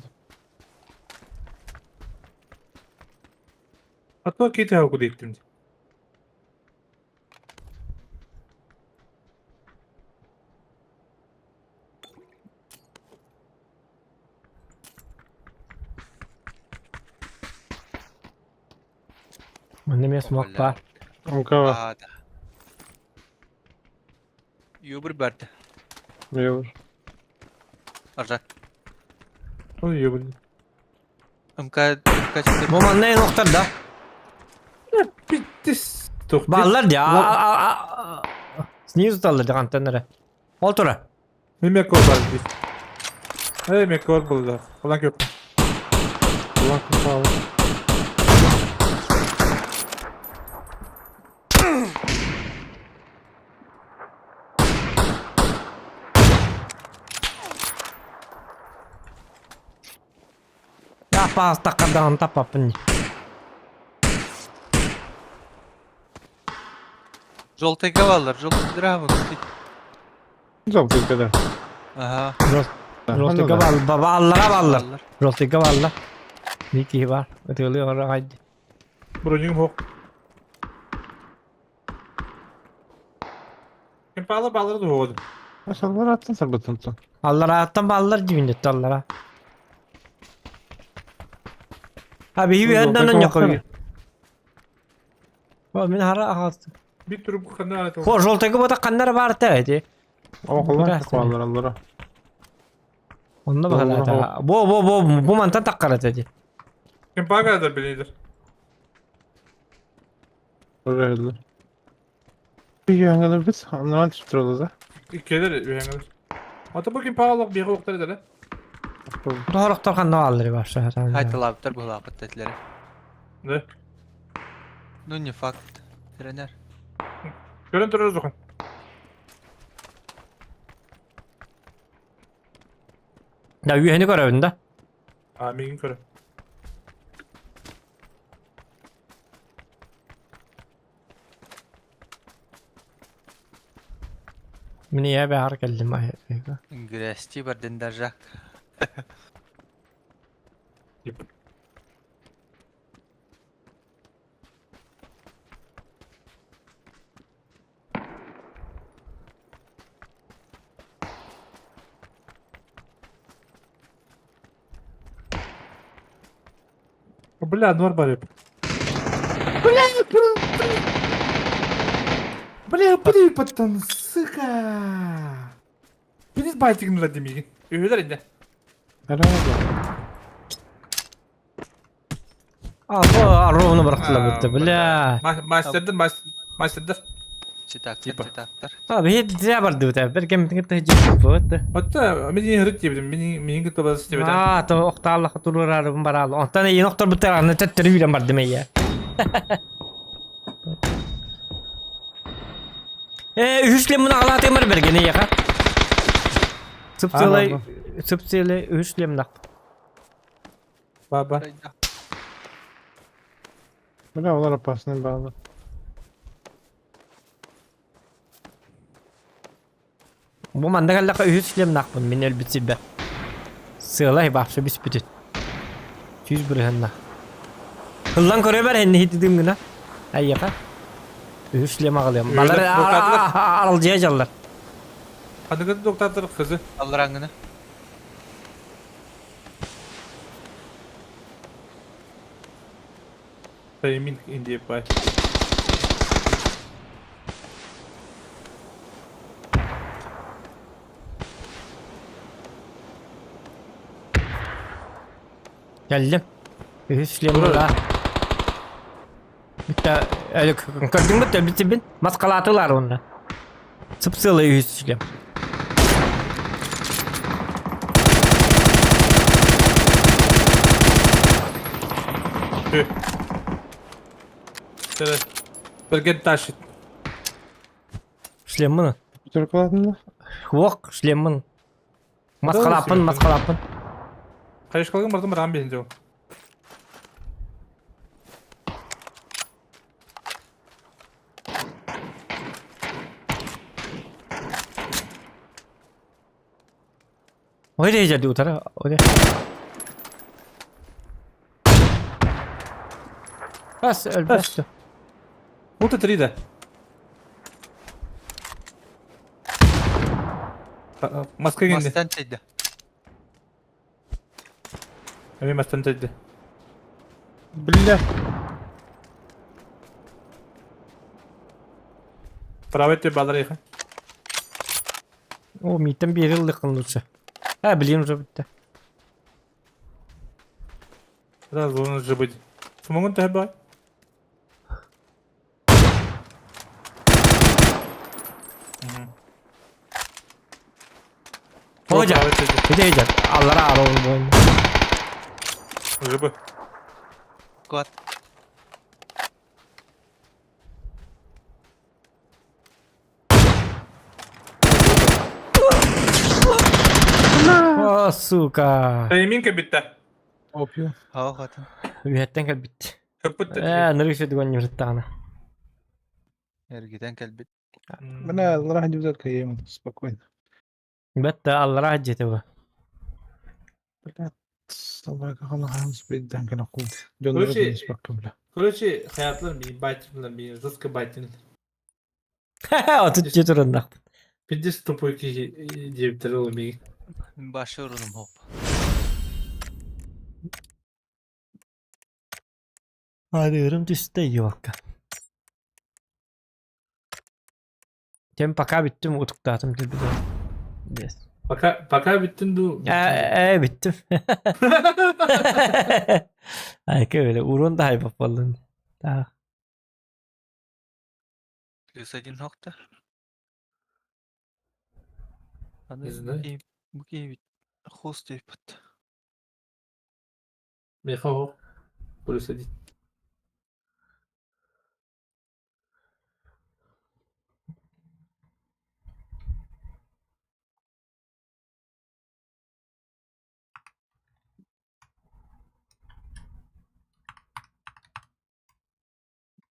Hatta kiti havu diktim. Annem smoke var. У кого? Hadi. Yubur berdi. Юр. Arrak. O iyi bu. Kaçtır. Bu man ne nokta da? Bitti. Tokti. Ballar ya. Sniz dallar da kantanlara. Oltura. Yemek var biz. Hey yemek var burada. Falan köprü. Allah купал. Ya pas takkadan tapapın. Желтый кавалер, желтый драгон. Желтый когда. Aha. Rosti kaval baba Allah'a ballar. Rosti kavalla. Niki var. Ötüyor oraya haydi. Bronjum hok. Kim bağları da hoğdu. Aşağılar attın sabıtın. Allah rahattan ballar dibinde tallara. Abi hivi haddan önce koyuyor. O min hara ahastı. Bir tür bu kanal alet oldu. Ho joltaki bu da kanlar var taydi. Allah kıvallar Allah'a. Onda Doğru, bakalım. Bu mantan takkara dedi. Kim pagadır biridir. Oraya geldiler. Bir yöngelir biz. Onlara tutuyoruz ha. İkiler üyengeler. Ata bu kim pahalı bir oktar eder. Doğru torkan ne alır başta. Haydi labtar bu labtar dediler. Ne? Nunni fakt. Trener. Görün duruyoruz okun. Ya üyeni görevinde. Migin körü. Niye behar geldim ay. Güreşçi bir dindarcak. Бля, двор барып. Бля, припадтан, сука. Бирис байтыгын да демейгин. Өйлер инде. Helal olsun. Bu arruğunu bıraktılar bitti. Bля. Masterdir. Çıtaktır. Abi hiç yapardı bu tabi. Bir kemitin gitti hiç yapıp. Hatta beni hırık diyebilirim. Minin gitti bazı diyebilirim. To okta Allah durur arabın baralı. Ondan iyi nokta bu tarafını tetleri yüren var demeye ya. Üçlem bunu Allah temir bergene ya. Subsile üçlem nak. Baba. Bırak onlar apasını bağlı. Bu manda kallaka üçlem nak bun min elbisi be. Sığlay bahşe bis bitit. Yüz bir henna. Hıllan koruyor ver henni hitidim güne. Ay yaka. Üçlem ağlayam. Balar aralıcıya callar. Hadi gidi doktordur kızı. Allah rangını. Emin indiye bay. Geldim. Üçlem var ha. Bitti. Öyle gördün mü de bitti bin. Maskalatılar onunla. Sıpsılı üçlem. Evet. Bergen taşıt. Шлем мыны. Türk oladın Вок, шлем мыны. Маскалапын. Kayış kalgın bardım ram beğendi o. Oraya jadi utara. Oraya. Bas, bas. Multi 3'de. Maske geldi. Mastan çekti. Emin mastan çekti. Billa. Pravet bağları yakın. O mitten bir yıl yakınlıkça. Ha biliyorum уже bitti. Biraz zorun zıbıdı. Sumongun tabi bay. Hocam. Bir de yiyecek. Allah'a ara oğlum bu oyunu. Zıbı. Kuat. Oh suka. Emin ki bitti. Yapıyor. Hava katın. Üyetten kal bitti. Kapıt. Nereye düşürdük onu yırttağına. Ergiden kalbit. Bana راح اجيب لك ايام спокойно. Bitti Allah rahat jeti bu. Bля, sabah kalkan hayans birden gene kum. Canları Короче, deniz bakım bile. Короче, hayatlar bir baytımlar bir rızkı baytın. Otuz turunda. Bir de stopu ki diye bitir oğlum bir. Başlıyorum hop. Hadi yorum düştü yok. Tem пока bitti mi utuk dağıtım gibi de. Yes. Пока bittin du. Bittim. Ay öyle. Urun da haybap balın. Daha. Плюс один нокта. Не знаю. Букей хост епат. Мехо. Плюс один.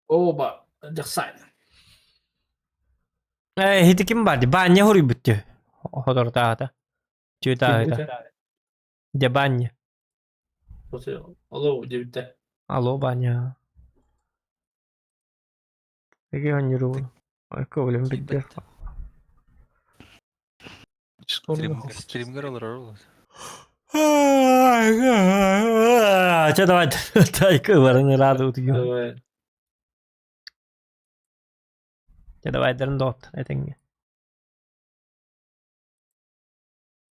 Оба. Жақсай. Hiti kim vardı? Banya huri bitti. Hodor dağda. Tüy dağda. De banya. Alo debite. Alo banya. Peki on yürü. Ay kıvılım bitti. Стримгер olur oğlum. Че давай. Дай кыварını rahat oturuyor. Давай. Че давай derin dot. Etenge.